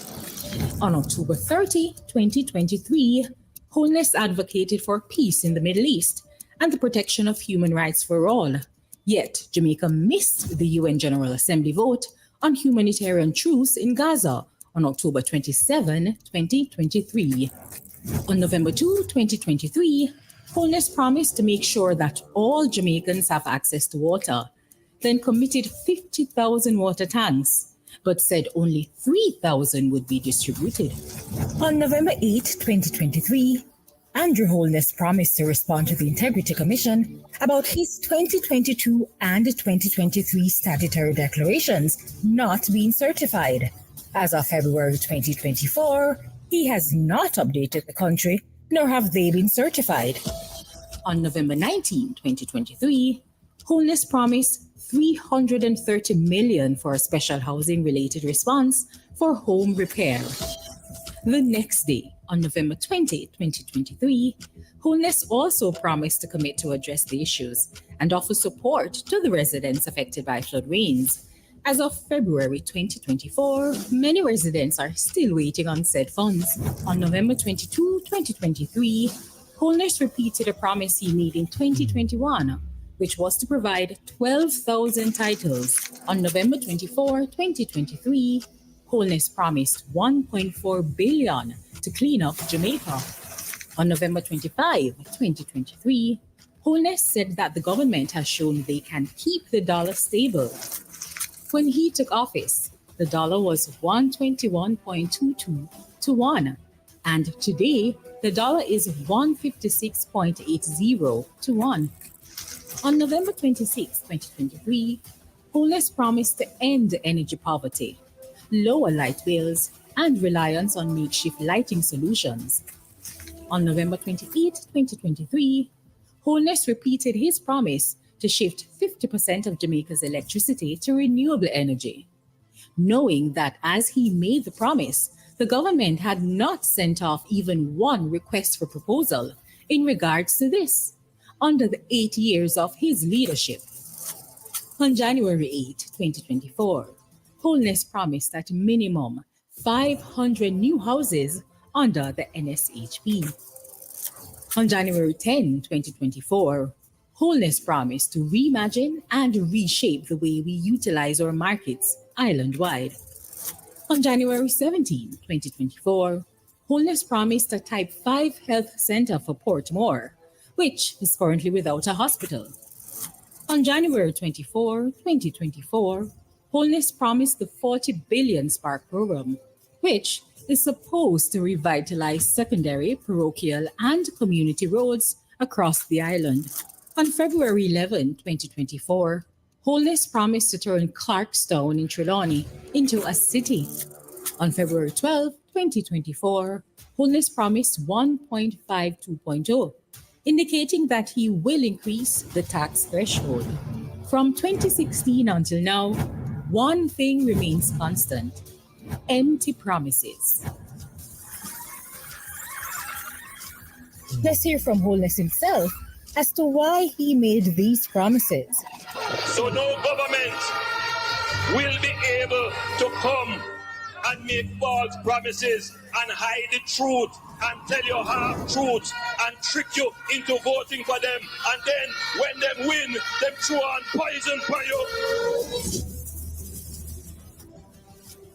On October 30, 2023, Holness advocated for peace in the Middle East and the protection of human rights for all. Yet, Jamaica missed the UN General Assembly vote on humanitarian truce in Gaza on October 27, 2023. On November 2, 2023, Holness promised to make sure that all Jamaicans have access to water, then committed 50,000 water tanks, but said only 3,000 would be distributed. On November 8, 2023, Andrew Holness promised to respond to the Integrity Commission about his 2022 and 2023 statutory declarations not being certified. As of February 2024, he has not updated the country, nor have they been certified. On November 19, 2023, Holness promised $330 million for a special housing-related response for home repair. The next day, on November 20, 2023, Holness also promised to commit to address the issues and offer support to the residents affected by flood rains. As of February 2024, many residents are still waiting on said funds. On November 22, 2023, Holness repeated a promise he made in 2021, which was to provide 12,000 titles. On November 24, 2023, Holness promised $1.4 billion to clean up Jamaica. On November 25, 2023, Holness said that the government has shown they can keep the dollar stable. When he took office, the dollar was 121.22 to 1, and today the dollar is 156.80 to 1. On November 26, 2023, Holness promised to end energy poverty, lower light bills, and reliance on makeshift lighting solutions. On November 28, 2023, Holness repeated his promise to shift 50% of Jamaica's electricity to renewable energy, knowing that as he made the promise, the government had not sent off even one request for proposal in regards to this under the 8 years of his leadership. On January 8, 2024, Holness promised that minimum 500 new houses under the NSHP. On January 10, 2024, Holness promised to reimagine and reshape the way we utilize our markets island-wide. On January 17, 2024, Holness promised a Type 5 health center for Portmore, which is currently without a hospital. On January 24, 2024, Holness promised the 40 billion Spark program, which is supposed to revitalize secondary, parochial, and community roads across the island. On February 11, 2024, Holness promised to turn Clarkstown in Trelawney into a city. On February 12, 2024, Holness promised 1.52.0, indicating that he will increase the tax threshold. From 2016 until now, one thing remains constant: empty promises. Let's hear from Holness himself as to why he made these promises. So no government will be able to come and make false promises and hide the truth and tell you half truths and trick you into voting for them, and then when them win, them throw on poison for you.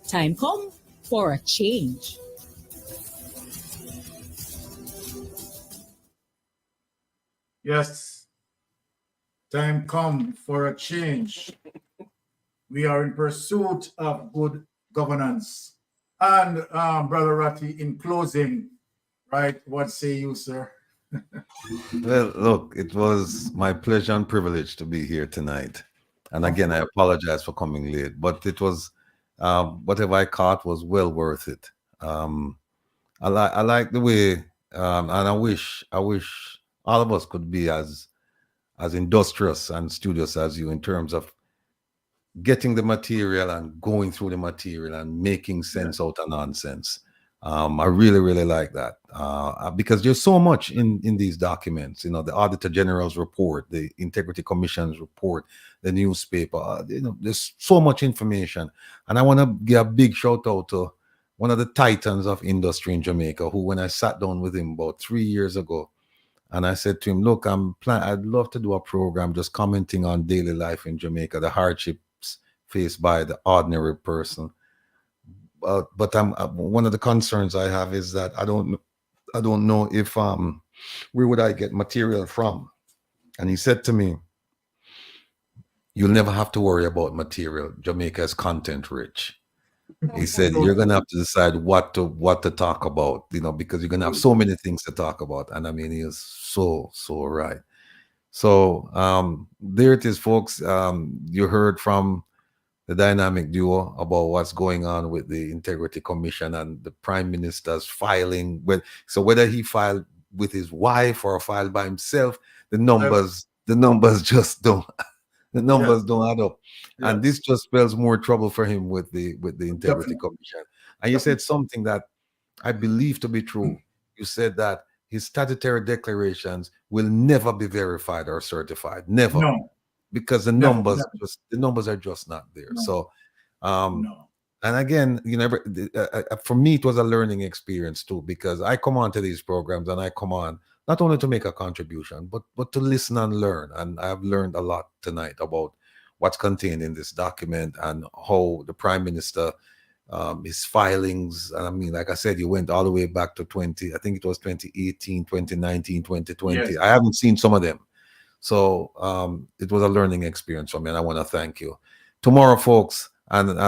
Time come for a change. Yes, time come for a change. We are in pursuit of good governance. And Brother Ratty, in closing, right, what say you, sir? Well, look, it was my pleasure and privilege to be here tonight. And again, I apologize for coming late, but it was, whatever I caught was well worth it. I like the way, and I wish all of us could be as industrious and studious as you in terms of getting the material and going through the material and making sense out of nonsense. I really, really like that because there's so much in these documents. You know, the Auditor General's report, the Integrity Commission's report, the newspaper. You know, there's so much information, and I want to give a big shout out to one of the titans of industry in Jamaica, who, when I sat down with him about 3 years ago, and I said to him, "Look, I'd love to do a program just commenting on daily life in Jamaica, the hardships faced by the ordinary person." But one of the concerns I have is that I don't know if where would I get material from? And he said to me, "You'll never have to worry about material. Jamaica is content rich." He said, "You're gonna have to decide what to talk about, you know, because you're gonna have so many things to talk about." And I mean, he is so right. So there it is, folks. You heard from the dynamic duo about what's going on with the Integrity Commission and the Prime Minister's filing. So whether he filed with his wife or filed by himself, the numbers just don't. The numbers don't add up, and this just spells more trouble for him with the Integrity Commission. And you said something that I believe to be true. You said that his statutory declarations will never be verified or certified, never, because the numbers are just not there. So, and again, you know, for me it was a learning experience too, because I come on to these programs and I come on not only to make a contribution, but to listen and learn. And I've learned a lot tonight about what's contained in this document and how the Prime Minister, his filings, and I mean, like I said, he went all the way back to 2018, 2019, 2020. Yes. I haven't seen some of them. So it was a learning experience for me, and I want to thank you. Tomorrow, folks, and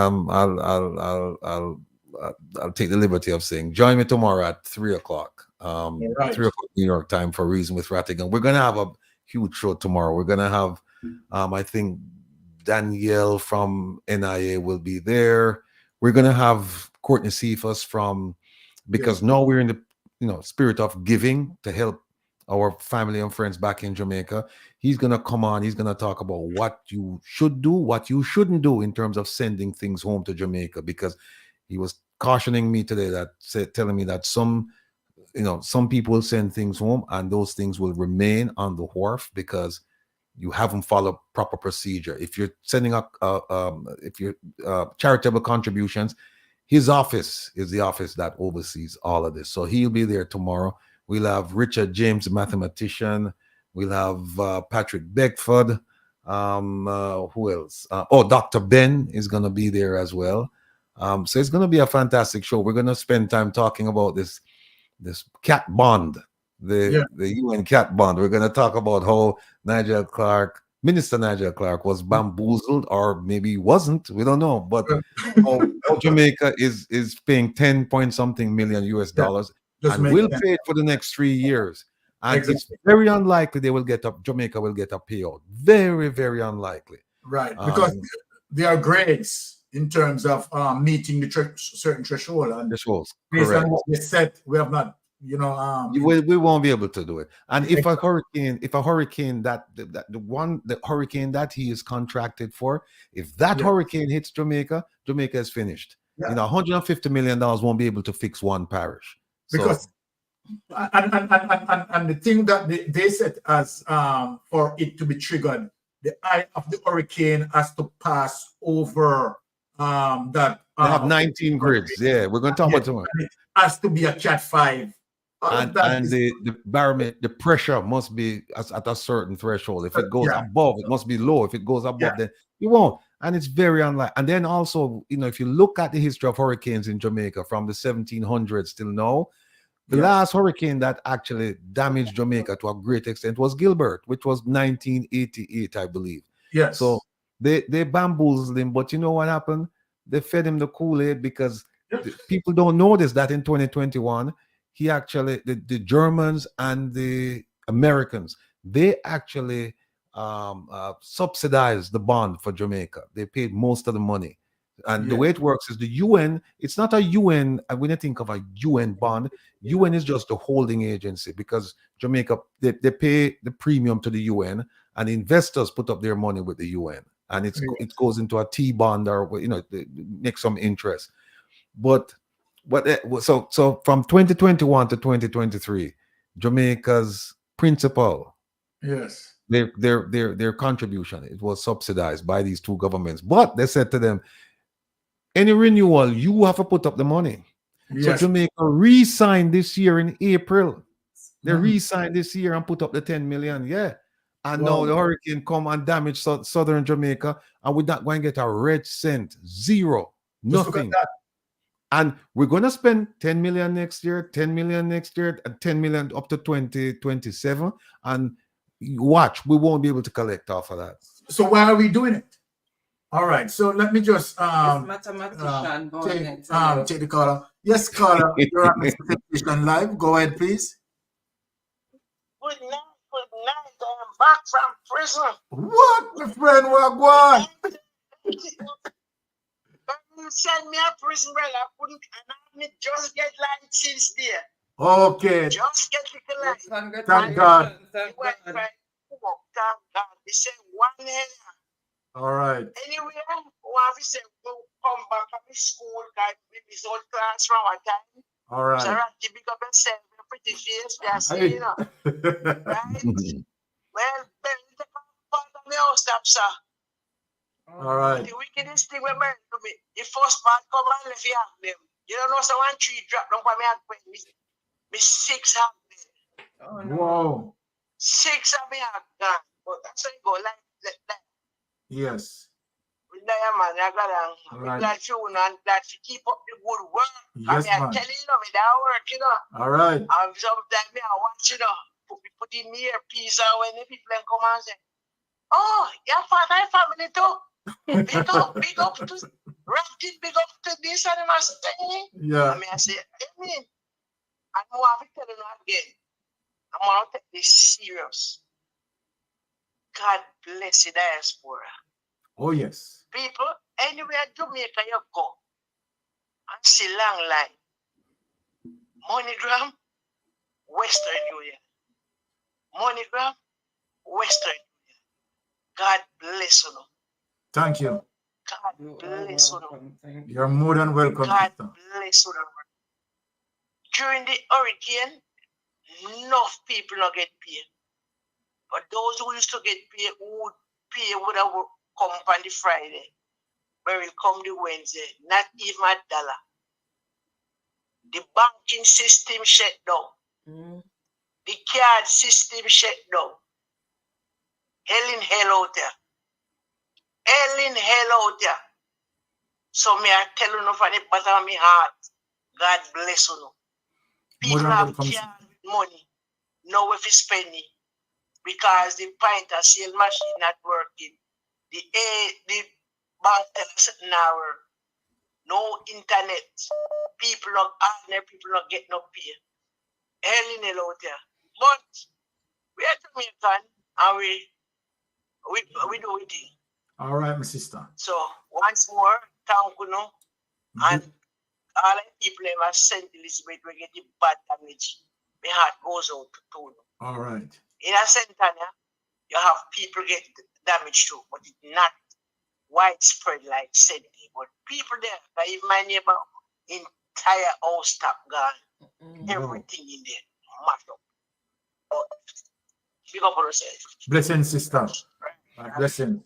I'll take the liberty of saying, join me tomorrow at 3 o'clock. 3 o'clock New York time for Reason with Rattigan. We're gonna have a huge show tomorrow. We're gonna have, I think Danielle from NIA will be there. We're gonna have Courtney Cephas from, because now we're in the spirit of giving to help our family and friends back in Jamaica. He's gonna come on. He's gonna talk about what you should do, what you shouldn't do in terms of sending things home to Jamaica, because he was cautioning me today, telling me that some people will send things home and those things will remain on the wharf because you haven't followed proper procedure. If you're sending charitable contributions, his office is the office that oversees all of this. So he'll be there tomorrow. We'll have Richard James, the mathematician. We'll have Patrick Beckford. Who else? Dr. Ben is going to be there as well. So it's going to be a fantastic show. We're going to spend time talking about this cat bond, the UN cat bond. We're going to talk about how Minister Nigel Clark was bamboozled, or maybe wasn't. We don't know. But how Jamaica is paying 10 point something million US dollars and will pay it for the next 3 years. And it's very unlikely Jamaica will get a payout. Very, very unlikely. Right, because there are grades in terms of meeting the certain threshold. And thresholds, based on what we set, we have not, we won't be able to do it. And if a hurricane, the hurricane that he is contracted for, if that hurricane hits Jamaica, Jamaica is finished. $150 million won't be able to fix one parish. Because and the thing that they set as for it to be triggered, the eye of the hurricane has to pass over that. They have 19 grids. Yeah, we're going to talk about tomorrow. It has to be a Cat 5. And the barometer, the pressure must be at a certain threshold. If it goes above, it must be low. If it goes above, then you won't. And it's very unlikely. And then also, if you look at the history of hurricanes in Jamaica from the 1700s till now, the last hurricane that actually damaged Jamaica to a great extent was Gilbert, which was 1988, I believe. Yes. So they bamboozled him, but you know what happened? They fed him the Kool-Aid, because people don't notice that in 2021, he actually, the Germans and the Americans, they actually subsidized the bond for Jamaica. They paid most of the money. And the way it works is the UN, it's not a UN, when you think of a UN bond, UN is just a holding agency, because Jamaica, they pay the premium to the UN, and investors put up their money with the UN. And it goes into a T-bond, or, they make some interest. So from 2021 to 2023, Jamaica's principal, their contribution, it was subsidized by these two governments. But they said to them, any renewal, you have to put up the money. So Jamaica re-signed this year in April. They re-signed this year and put up the 10 million. And now the hurricane come and damage southern Jamaica, and we're not going to get a red cent. Zero. Nothing. And we're going to spend 10 million next year, 10 million next year, and 10 million up to 2027. And watch, we won't be able to collect off of that. So why are we doing it? All right. So let me just take the caller. Yes, caller, you're on the station live. Go ahead, please. Good night. I'm back from prison. What, my friend? What? You send me a prison, brother. I couldn't, and I just get license there. Okay. Just get the license. Thank God. Thank God. They said 1 year. All right. Anyway, one we said we'll come back to school, guys. Maybe it's old class from our time. All right. So you pick up yourself, you're pretty fierce, that's it, Right? Well, then the part of me house, sir. All right. The wickedest thing we made to me, the first part come and left you have them. You don't know, so 1 tree drop down for me and me 6 have them. Oh, no. Wow. 6 of me have gone. But that's how you go like that. Yes. Man, I'm glad you and glad you keep up the good work. Yes, I'm telling you, that work, All right. And sometimes I watch, put in the earpiece when the people come and say, oh, your father family too. Big up to Ratty, big up to this and I say, yeah. I mean, I say, amen. And I want to tell you again, I want to take this serious. God bless the diaspora. Oh, yes. People, anywhere Jamaica you go, and see long line. MoneyGram, Western Union. MoneyGram, Western Union. God bless you. Thank you. God bless you. You're more than welcome. God bless you. During the hurricane, enough people not get paid. But those who used to get paid, who would pay would have come on the Friday. But will come the Wednesday, not even $1. The banking system shut down. The card system shut down. Hell in hell out there. Hell in hell out there. So me I tell you no from the bottom of my heart, God bless you. People have card money. Now if you spend it. Because the pint of sale machine not working. The bank tells us now no internet. People not ordinary people not get no pay. Hell in hell out there. But we are Jamaican and we do it. All right, my sister. So once more, thank you no. And all the people ever sent Elizabeth will get the bad damage. My heart goes out to you. All right. In a Santana, you have people get damage too, but it's not widespread like Senti. But people there, like even my neighbor, entire house top gone. Everything in there, mashed up. Oh, big up on yourself. Blessing, sister. Blessing.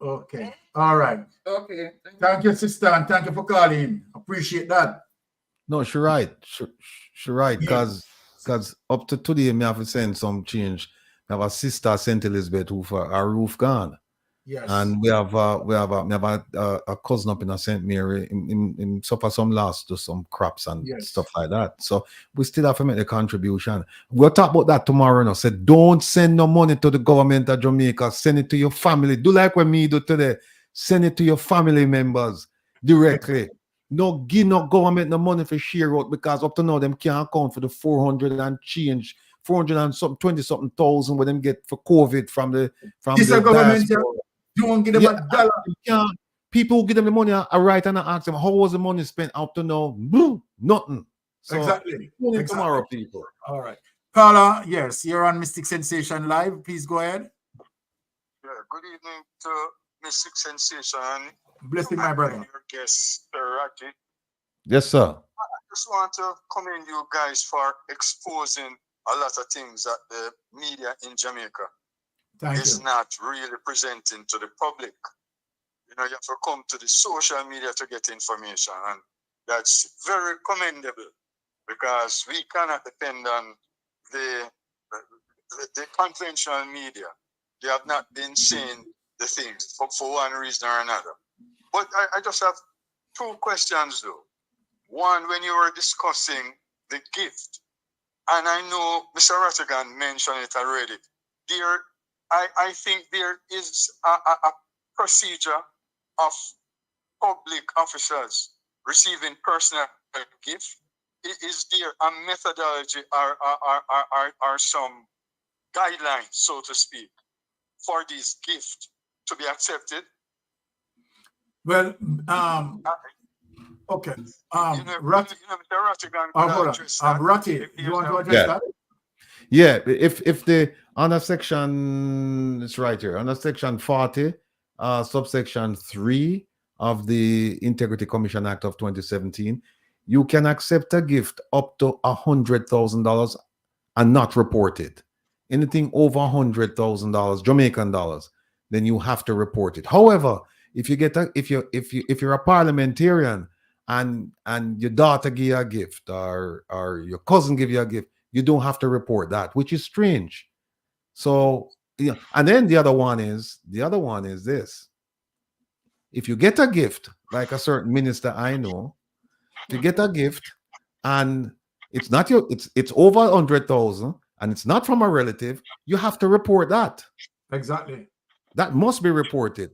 Okay. All right. Okay. Thank you, sister, and thank you for calling. Appreciate that. No, she right. She right. Because up to today, me have to send some change. I have a sister, St. Elizabeth, who for a roof gone. Yes. And we have a cousin up in a St. Mary in suffer some loss to some crops and stuff like that. So we still have to make the contribution. We'll talk about that tomorrow. No, say don't send no money to the government of Jamaica. Send it to your family. Do like what me do today. Send it to your family members directly. No give no government no money for share out because up to now them can't account for the 400 and change, 400 and something 20 something thousand what them get for COVID from the government. You won't give them $1. People who give them the money are right and I ask them how was the money spent up to now? Boom, nothing. So exactly. Tomorrow, people. All right. Carla, yes, you're on Mystic Sensation Live. Please go ahead. Yeah, good evening to Mystic Sensation. Blessing, my brother. Your guest, Ratty. Yes, sir. I just want to commend you guys for exposing a lot of things that the media in Jamaica is not really presenting to the public. You know, you have to come to the social media to get information, and that's very commendable because we cannot depend on the conventional media. They have not been saying the things for one reason or another. But I just have two questions though. One, when you were discussing the gift, and I know Mr. Rattigan mentioned it already, I think there is a procedure of public officers receiving personal gifts. Is there a methodology or some guidelines, so to speak, for this gift to be accepted? Well, okay. Ratty, Ratty, you want to address that? Yeah, if the under section, it's right here, under section 40, subsection 3 of the Integrity Commission Act of 2017, you can accept a gift up to $100,000 and not report it. Anything over $100,000 Jamaican dollars, then you have to report it. However, if you get if you're a parliamentarian and your daughter give you a gift or your cousin give you a gift, you don't have to report that, which is strange. So yeah, and then the other one is this. If you get a gift, like a certain minister I know, if you get a gift and it's not your, it's over 100,000 and it's not from a relative, you have to report that. Exactly. That must be reported.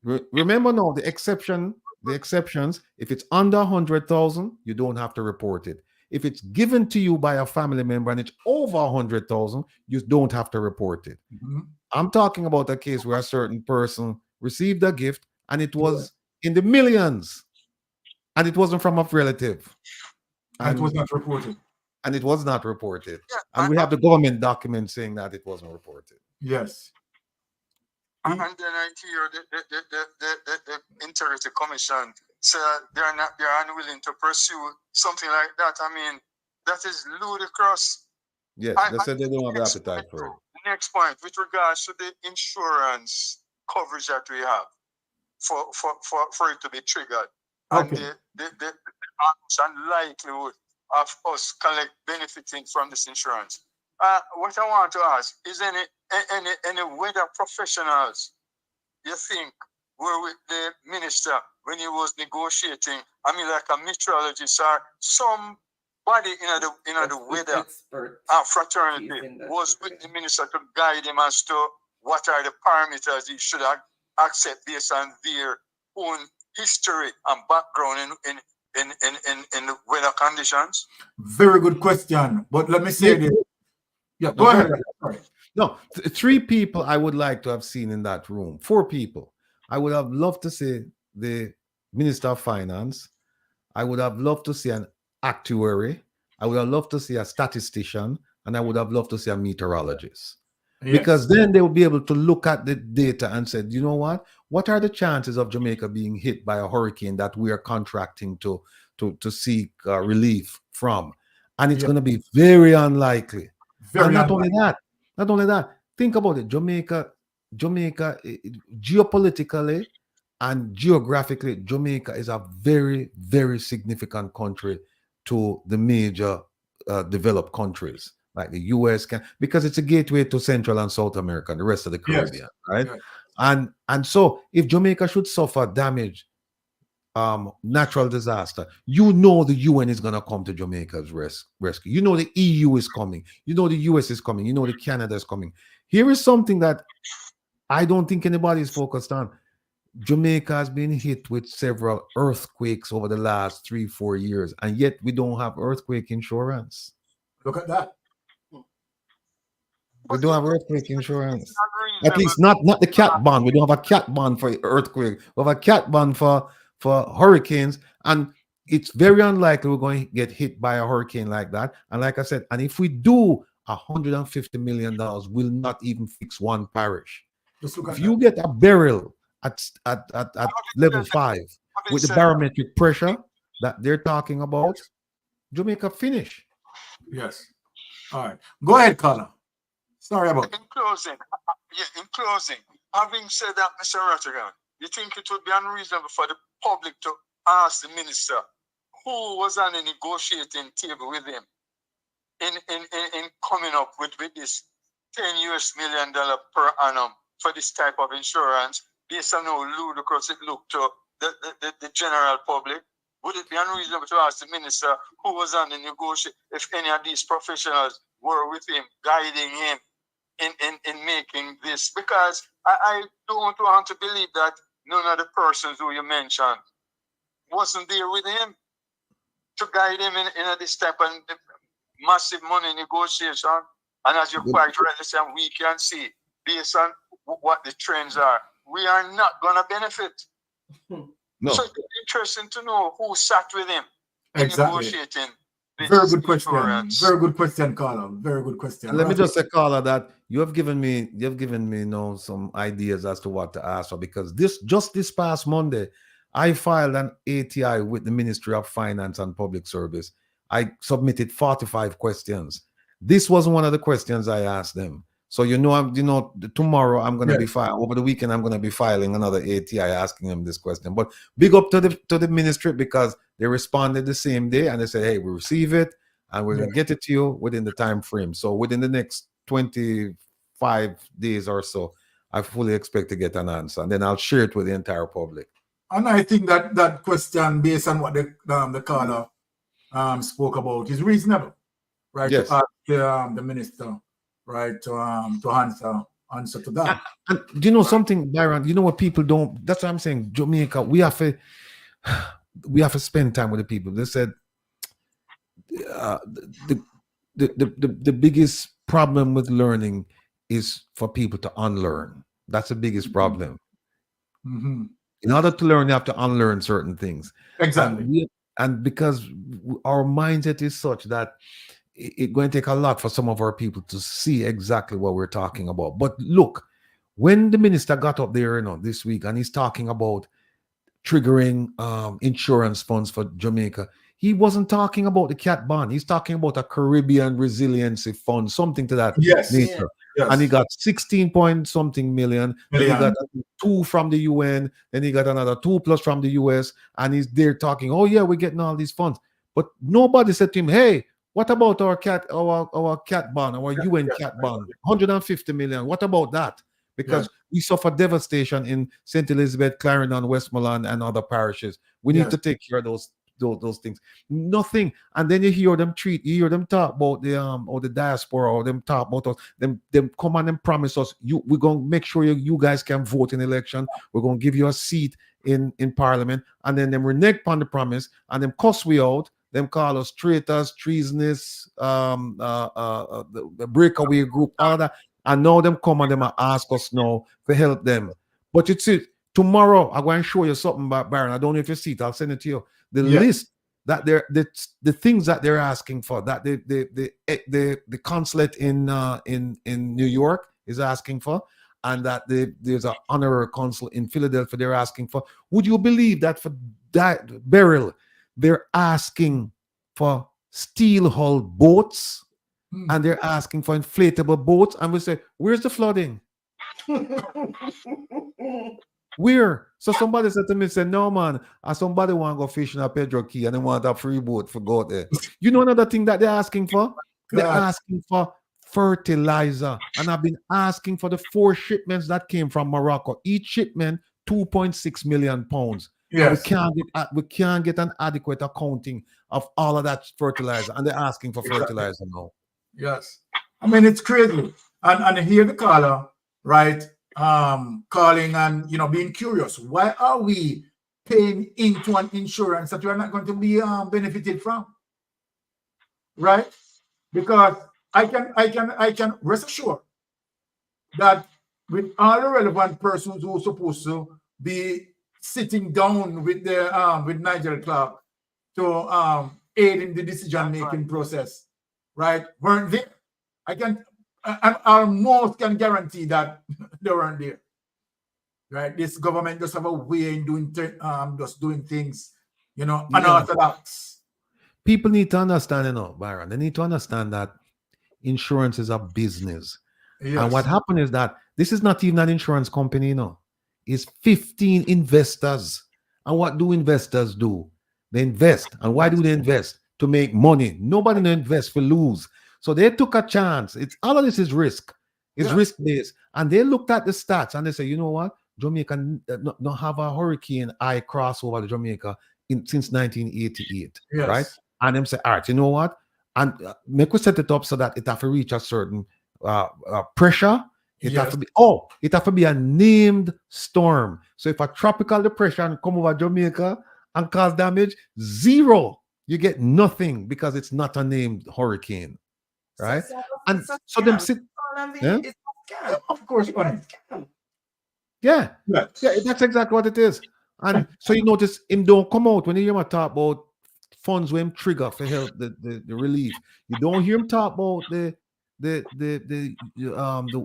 Remember now, the exceptions, if it's under 100,000, you don't have to report it. If it's given to you by a family member and it's over 100,000, you don't have to report it. Mm-hmm. I'm talking about a case where a certain person received a gift and it was in the millions and it wasn't from a relative. And it was not reported. And it was not reported. And we have the government document saying that it wasn't reported. Yes. And then I hear the Integrity Commission say they're unwilling to pursue something like that. I mean, that is ludicrous. Yes, they said they don't have the appetite for it. The next point, with regards to the insurance coverage that we have for it to be triggered, okay, and the odds and likelihood of us benefiting from this insurance. What I want to ask is any weather professionals you think were with the minister when he was negotiating? I mean, like a meteorologist or somebody in the weather fraternity was with the minister to guide him as to what are the parameters he should accept based on their own history and background in the weather conditions? Very good question. But let me say this. Yeah, go ahead. No, 3 people I would like to have seen in that room. 4 people. I would have loved to see the Minister of Finance. I would have loved to see an actuary. I would have loved to see a statistician. And I would have loved to see a meteorologist. Yes. Because then they would be able to look at the data and say, you know what? What are the chances of Jamaica being hit by a hurricane that we are contracting to seek relief from? And it's going to be very unlikely. And not only that, think about it. Jamaica, geopolitically and geographically, Jamaica is a very, very significant country to the major developed countries like the US, because it's a gateway to Central and South America, the rest of the Caribbean, yes, right? Yes. And so if Jamaica should suffer damage, natural disaster, you know the UN is going to come to Jamaica's rescue. You know the EU is coming. You know the US is coming. You know the Canada is coming. Here is something that I don't think anybody is focused on. Jamaica has been hit with several earthquakes over the last 3-4 years, and yet we don't have earthquake insurance. Look at that. We don't have earthquake insurance. At least not the cat bond. We don't have a cat bond for earthquake. We have a cat bond for hurricanes, and it's very unlikely we're going to get hit by a hurricane like that. And like I said, and if we do, $150 million will not even fix one parish. If you get a burial at level 5 with the barometric pressure that they're talking about, Jamaica finish. Yes. All right. Go ahead, Carla. Sorry about. In closing, having said that, Mr. Rattigan, you think it would be unreasonable for the public to ask the minister who was on the negotiating table with him in coming up with this $10 million per annum for this type of insurance, based on how ludicrous it looked to the general public? Would it be unreasonable to ask the minister who was on the negotiation, if any of these professionals were with him, guiding him in making this? Because I don't want to believe that none of the persons who you mentioned wasn't there with him to guide him in this type of massive money negotiation. And as you quite rightly say, we can see, based on what the trends are, we are not going to benefit. No. So it's interesting to know who sat with him in negotiating. Very good question. Very good question, Carla. Very good question. And let me just say, Carla, that you have given me some ideas as to what to ask for, because this past Monday, I filed an ATI with the Ministry of Finance and Public Service. I submitted 45 questions. This wasn't one of the questions I asked them. So tomorrow I'm going to be filing. Over the weekend I'm going to be filing another ATI asking them this question. But big up to the ministry, because they responded the same day and they said, "Hey, we receive it and we're going to get it to you within the time frame." So within the next 25 days or so, I fully expect to get an answer, and then I'll share it with the entire public. And I think that question, based on what the caller spoke about is reasonable, right? Yes. To ask the minister, right, to answer to that. And do you know something, Byron? You know what people don't. That's what I'm saying. Jamaica, we have to spend time with the people. They said the biggest problem with learning is for people to unlearn. That's the biggest problem. Mm-hmm. In order to learn, you have to unlearn certain things. Exactly. And because our mindset is such that it's going to take a lot for some of our people to see exactly what we're talking about. But look, when the minister got up there, this week, and he's talking about triggering insurance funds for Jamaica, he wasn't talking about the cat bond. He's talking about a Caribbean resiliency fund, something to that nature. Yes. And he got 16 point something million. Then he got 2 from the UN. Then he got another 2+ from the US. And he's there talking, oh yeah, we're getting all these funds. But nobody said to him, hey, what about our cat bond, our UN cat bond, 150 million? What about that? Because we suffer devastation in St. Elizabeth, Clarendon, Westmoreland, and other parishes. We need to take care of those things. Nothing. And then you hear them talk about the diaspora, or them talk about us. Them come and them promise us, we're gonna make sure you guys can vote in election. We're gonna give you a seat in parliament, and then them renege upon the promise, and them cuss we out. Them call us traitors, treasonous, the breakaway group, all that. And now them come and them ask us now to help them. But you see, tomorrow I'm going to show you something about Byron. I don't know if you see it. I'll send it to you. The list that they're the things that they're asking for, that the consulate in New York is asking for, and that there's an honorary consul in Philadelphia they're asking for. Would you believe that for that burial they're asking for steel hull boats? And they're asking for inflatable boats, and we say, where's the flooding? Where? So somebody said to me, said, no man, somebody want to go fishing at Pedro Key and they want a free boat for go there. You know another thing that they're asking for? They're asking for fertilizer. And I've been asking for the 4 shipments that came from Morocco. Each shipment, 2.6 million pounds. Yes. We can't get an adequate accounting of all of that fertilizer, and they're asking for fertilizer now. Yes. I mean, it's crazy. And hear the caller, right, calling and, being curious. Why are we paying into an insurance that we're not going to be benefited from? Right? Because I can rest assured that with all the relevant persons who are supposed to be sitting down with with Nigel Clark to aid in the decision-making process, right, weren't there. I almost can guarantee that they weren't there. Right? This government just have a way in doing things, unorthodox. People need to understand, Byron. They need to understand that insurance is a business. Yes. And what happened is that this is not even an insurance company, It's 15 investors. And what do investors do? They invest. And why do they invest? To make money. Nobody invests for lose. So they took a chance. All of this is risk. It's risk-based. And they looked at the stats and they say, you know what? Jamaica not have a hurricane eye crossover to Jamaica since 1988. Yes. Right? And them say, all right, you know what? And make we set it up so that it have to reach a certain pressure. It have to be a named storm. So if a tropical depression come over Jamaica and cause damage, 0. You get nothing because it's not a named hurricane, right? And so them sit. Of course, yeah, that's exactly what it is. And so you notice him don't come out when you hear him talk about funds when him trigger for help the relief. You don't hear him talk about the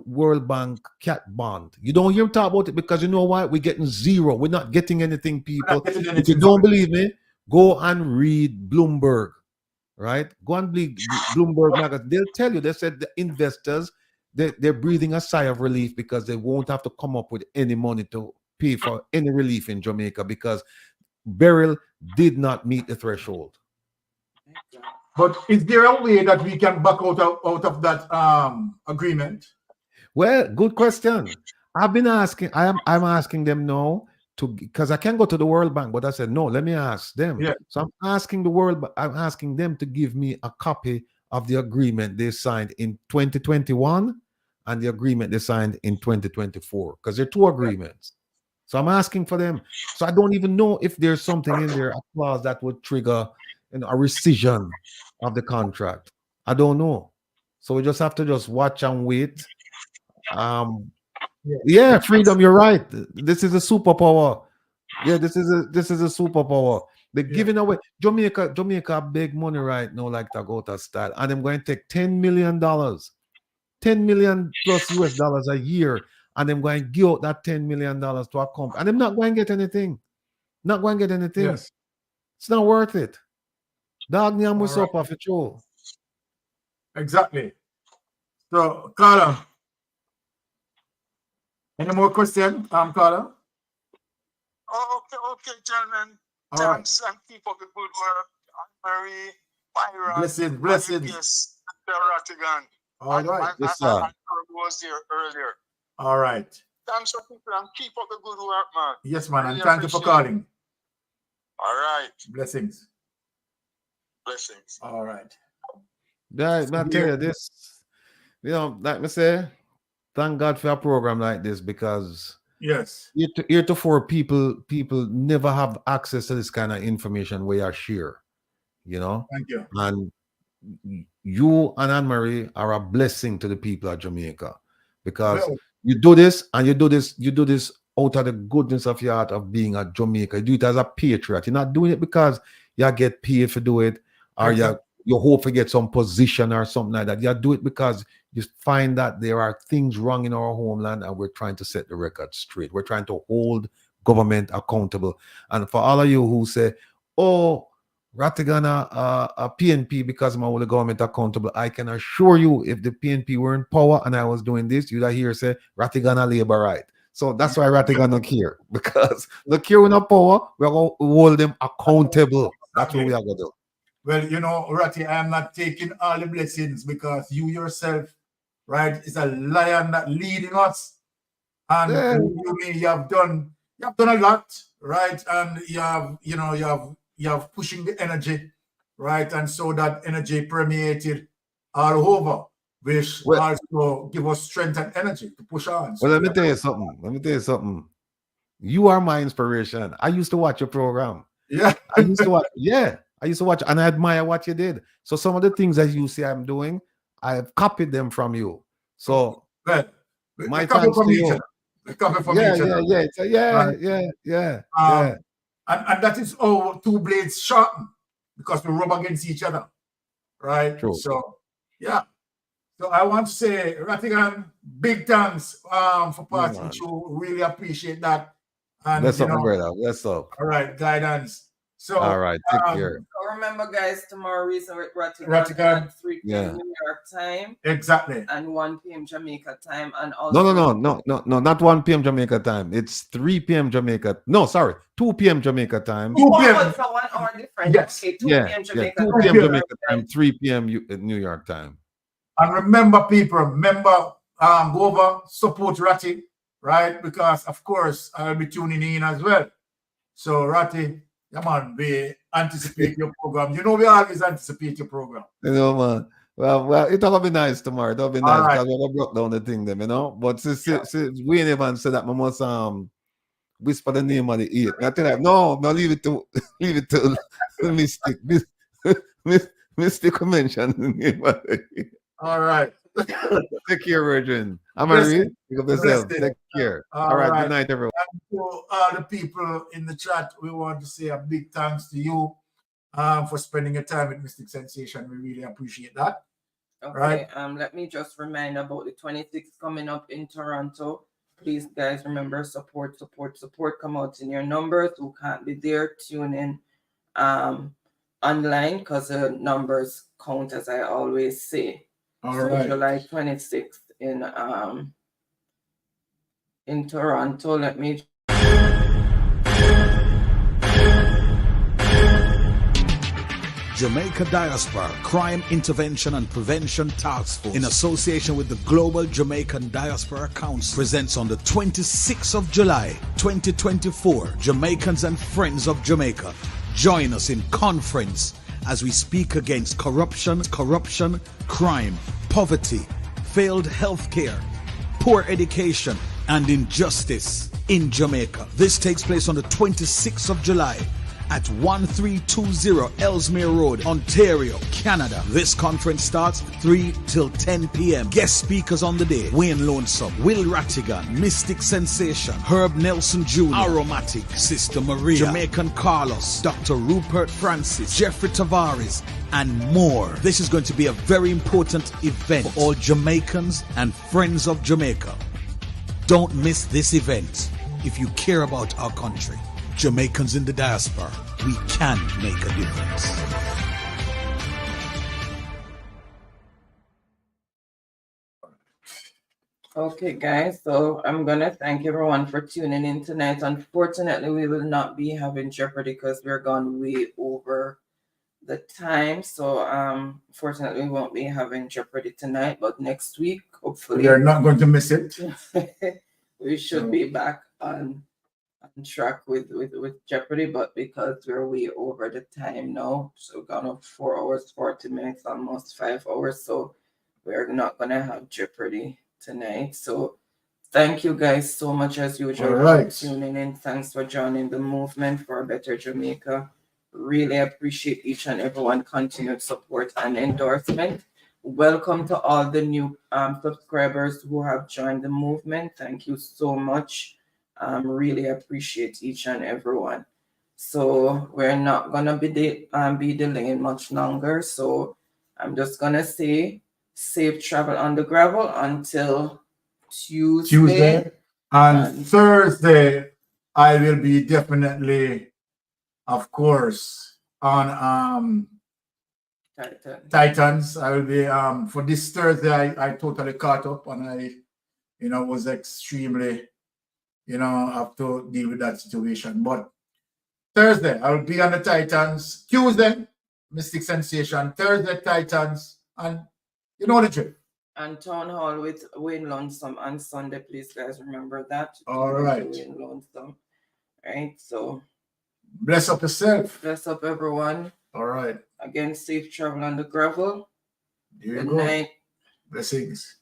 World Bank cat bond. You don't hear him talk about it because you know why? We're getting 0. We're not getting anything, people. If you don't believe me, go and read Bloomberg, right? Go and read Bloomberg magazine. They'll tell you, they said the investors, they're breathing a sigh of relief because they won't have to come up with any money to pay for any relief in Jamaica because burial did not meet the threshold. But is there a way that we can back out of that agreement? Well, good question. I'm asking them now because I can't go to the World Bank, but I said, no, let me ask them. Yeah. So I'm asking I'm asking them to give me a copy of the agreement they signed in 2021 and the agreement they signed in 2024, because they're two agreements. So I'm asking for them. So I don't even know if there's something in there, a clause that would trigger a rescission of the contract. I don't know. So we just have to just watch and wait. Yeah, freedom, you're right. This is a superpower. Yeah, this is a superpower. They're giving away Jamaica big money right now, like Tagota style, and I'm going to take $10 million, 10 million plus US dollars a year, and I'm going to give out that $10 million to a company, and I'm not going to get anything. Not going to get anything. Yes. It's not worth it. Dog nyam was up off the show. Exactly. So, Carla, any more questions, Carla? Oh, okay, gentlemen. Thanks and keep up the good work. Marie, Byron, blessings. Yes, Ratigan. All right. Yes, sir. I was there earlier. All right. Thanks for people and keep up the good work, man. Yes, man, and Really thank you for calling. All right. Blessings. Blessings. All right. Yeah, I tell you this, like I say, thank God for a program like this, because yes, heretofore people never have access to this kind of information where you share, Thank you. And you and Anne-Marie are a blessing to the people of Jamaica, because you do this out of the goodness of your heart of being a Jamaica. You do it as a patriot. You're not doing it because you get paid to do it, or you hope to get some position or something like that. You do it because you find that there are things wrong in our homeland, and we're trying to set the record straight. We're trying to hold government accountable. And for all of you who say, oh, Ratigana a PNP because I'm hold the government accountable, I can assure you, if the PNP were in power and I was doing this, you'd hear say Ratigana labor right. So that's why Ratigana care, because the care in power, we're going to hold them accountable. That's what we are going to do. Well, Ratty, I am not taking all the blessings, because you yourself, right, is a lion that leading us. And you have done a lot, right? And you have pushing the energy, right? And so that energy permeated all over, which also give us strength and energy to push on. So let me tell you something. You are my inspiration. I used to watch your program. Yeah. I used to watch, and I admire what you did. So some of the things that you see I'm doing, I have copied them from you. So my thanks to you. Yeah. And that is how two blades sharpen, because we rub against each other, right? True. So yeah. So I want to say, Ratigan, big thanks for passing through. Really appreciate that. And that's up, brother. That's up. All right, guidance. So all right, take care. So remember, guys, tomorrow Reason with Ratigan at 3 p.m. New York time. Exactly. And 1 p.m. Jamaica time. And also No, not 1 p.m. Jamaica time. It's 3 p.m. Jamaica. No, sorry, 2 p.m. Jamaica time. 2 p.m. So 1 hour difference. Yes. Okay, 2 p.m. Jamaica 2 p.m. Jamaica time, 3 p.m. New York time. And remember, people, go over, support Ratty, right? Because, of course, I'll be tuning in as well. So, Ratty, come on, we anticipate your program. We always anticipate your program. Man. Well, it'll be nice tomorrow. It'll be nice because we broke down the thing, But since we ain't even said that, we must whisper the name of the eight. I tell you, no, leave it to Mystic. Mystic mention the name of the eight. All right. Take care, Virgin. I'm Marie. Pick up yourself. Take care. All right. Good night, everyone. And to all the people in the chat, we want to say a big thanks to you for spending your time with Mystic Sensation. We really appreciate that. Okay. Right. Let me just remind about the 26th coming up in Toronto. Please, guys, remember support. Come out in your numbers. Who can't be there, tune in online, because the numbers count, as I always say. All right. July 26th in Toronto. Let me Jamaica Diaspora Crime Intervention and Prevention Task Force, in association with the Global Jamaican Diaspora Council, presents on the 26th of July, 2024, Jamaicans and Friends of Jamaica. Join us in conference as we speak against corruption, crime, poverty, failed healthcare, poor education, and injustice in Jamaica. This takes place on the 26th of July at 1320 Ellesmere Road, Ontario, Canada. This conference starts 3 till 10 p.m. Guest speakers on the day: Wayne Lonesome, Will Rattigan, Mystic Sensation, Herb Nelson Jr., Aromatic, Sister Maria, Jamaican Carlos, Dr. Rupert Francis, Jeffrey Tavares, and more. This is going to be a very important event for all Jamaicans and friends of Jamaica. Don't miss this event if you care about our country. Jamaicans in the diaspora, we can make a difference. Okay, guys, so I'm going to thank everyone for tuning in tonight. Unfortunately, we will not be having Jeopardy because we're gone way over the time. So, fortunately, we won't be having Jeopardy tonight, but next week, hopefully. We are not going to miss it. We should be back on track with Jeopardy, but because we're way over the time now, so gone up 4 hours, 40 minutes, almost 5 hours, so we're not gonna have Jeopardy tonight. So thank you guys so much as usual for tuning in. Thanks for joining the movement for a better Jamaica. Really appreciate each and everyone continued support and endorsement. Welcome to all the new subscribers who have joined the movement. Thank you so much. Really appreciate each and everyone. So we're not gonna be delaying much longer. So I'm just gonna say safe travel on the gravel until Tuesday. And Thursday, I will be definitely, of course, on Titans. I will be for this Thursday. I totally caught up, and I, was extremely. Have to deal with that situation. But Thursday, I will be on the Titans. Tuesday, Mystic Sensation. Thursday, Titans. And the drill. And Town Hall with Wayne Lonesome on Sunday. Please, guys, remember that. All right. Wayne Lonesome. Right, so. Bless up yourself. Bless up, everyone. All right. Again, safe travel on the gravel. Here you Good go. night. Blessings.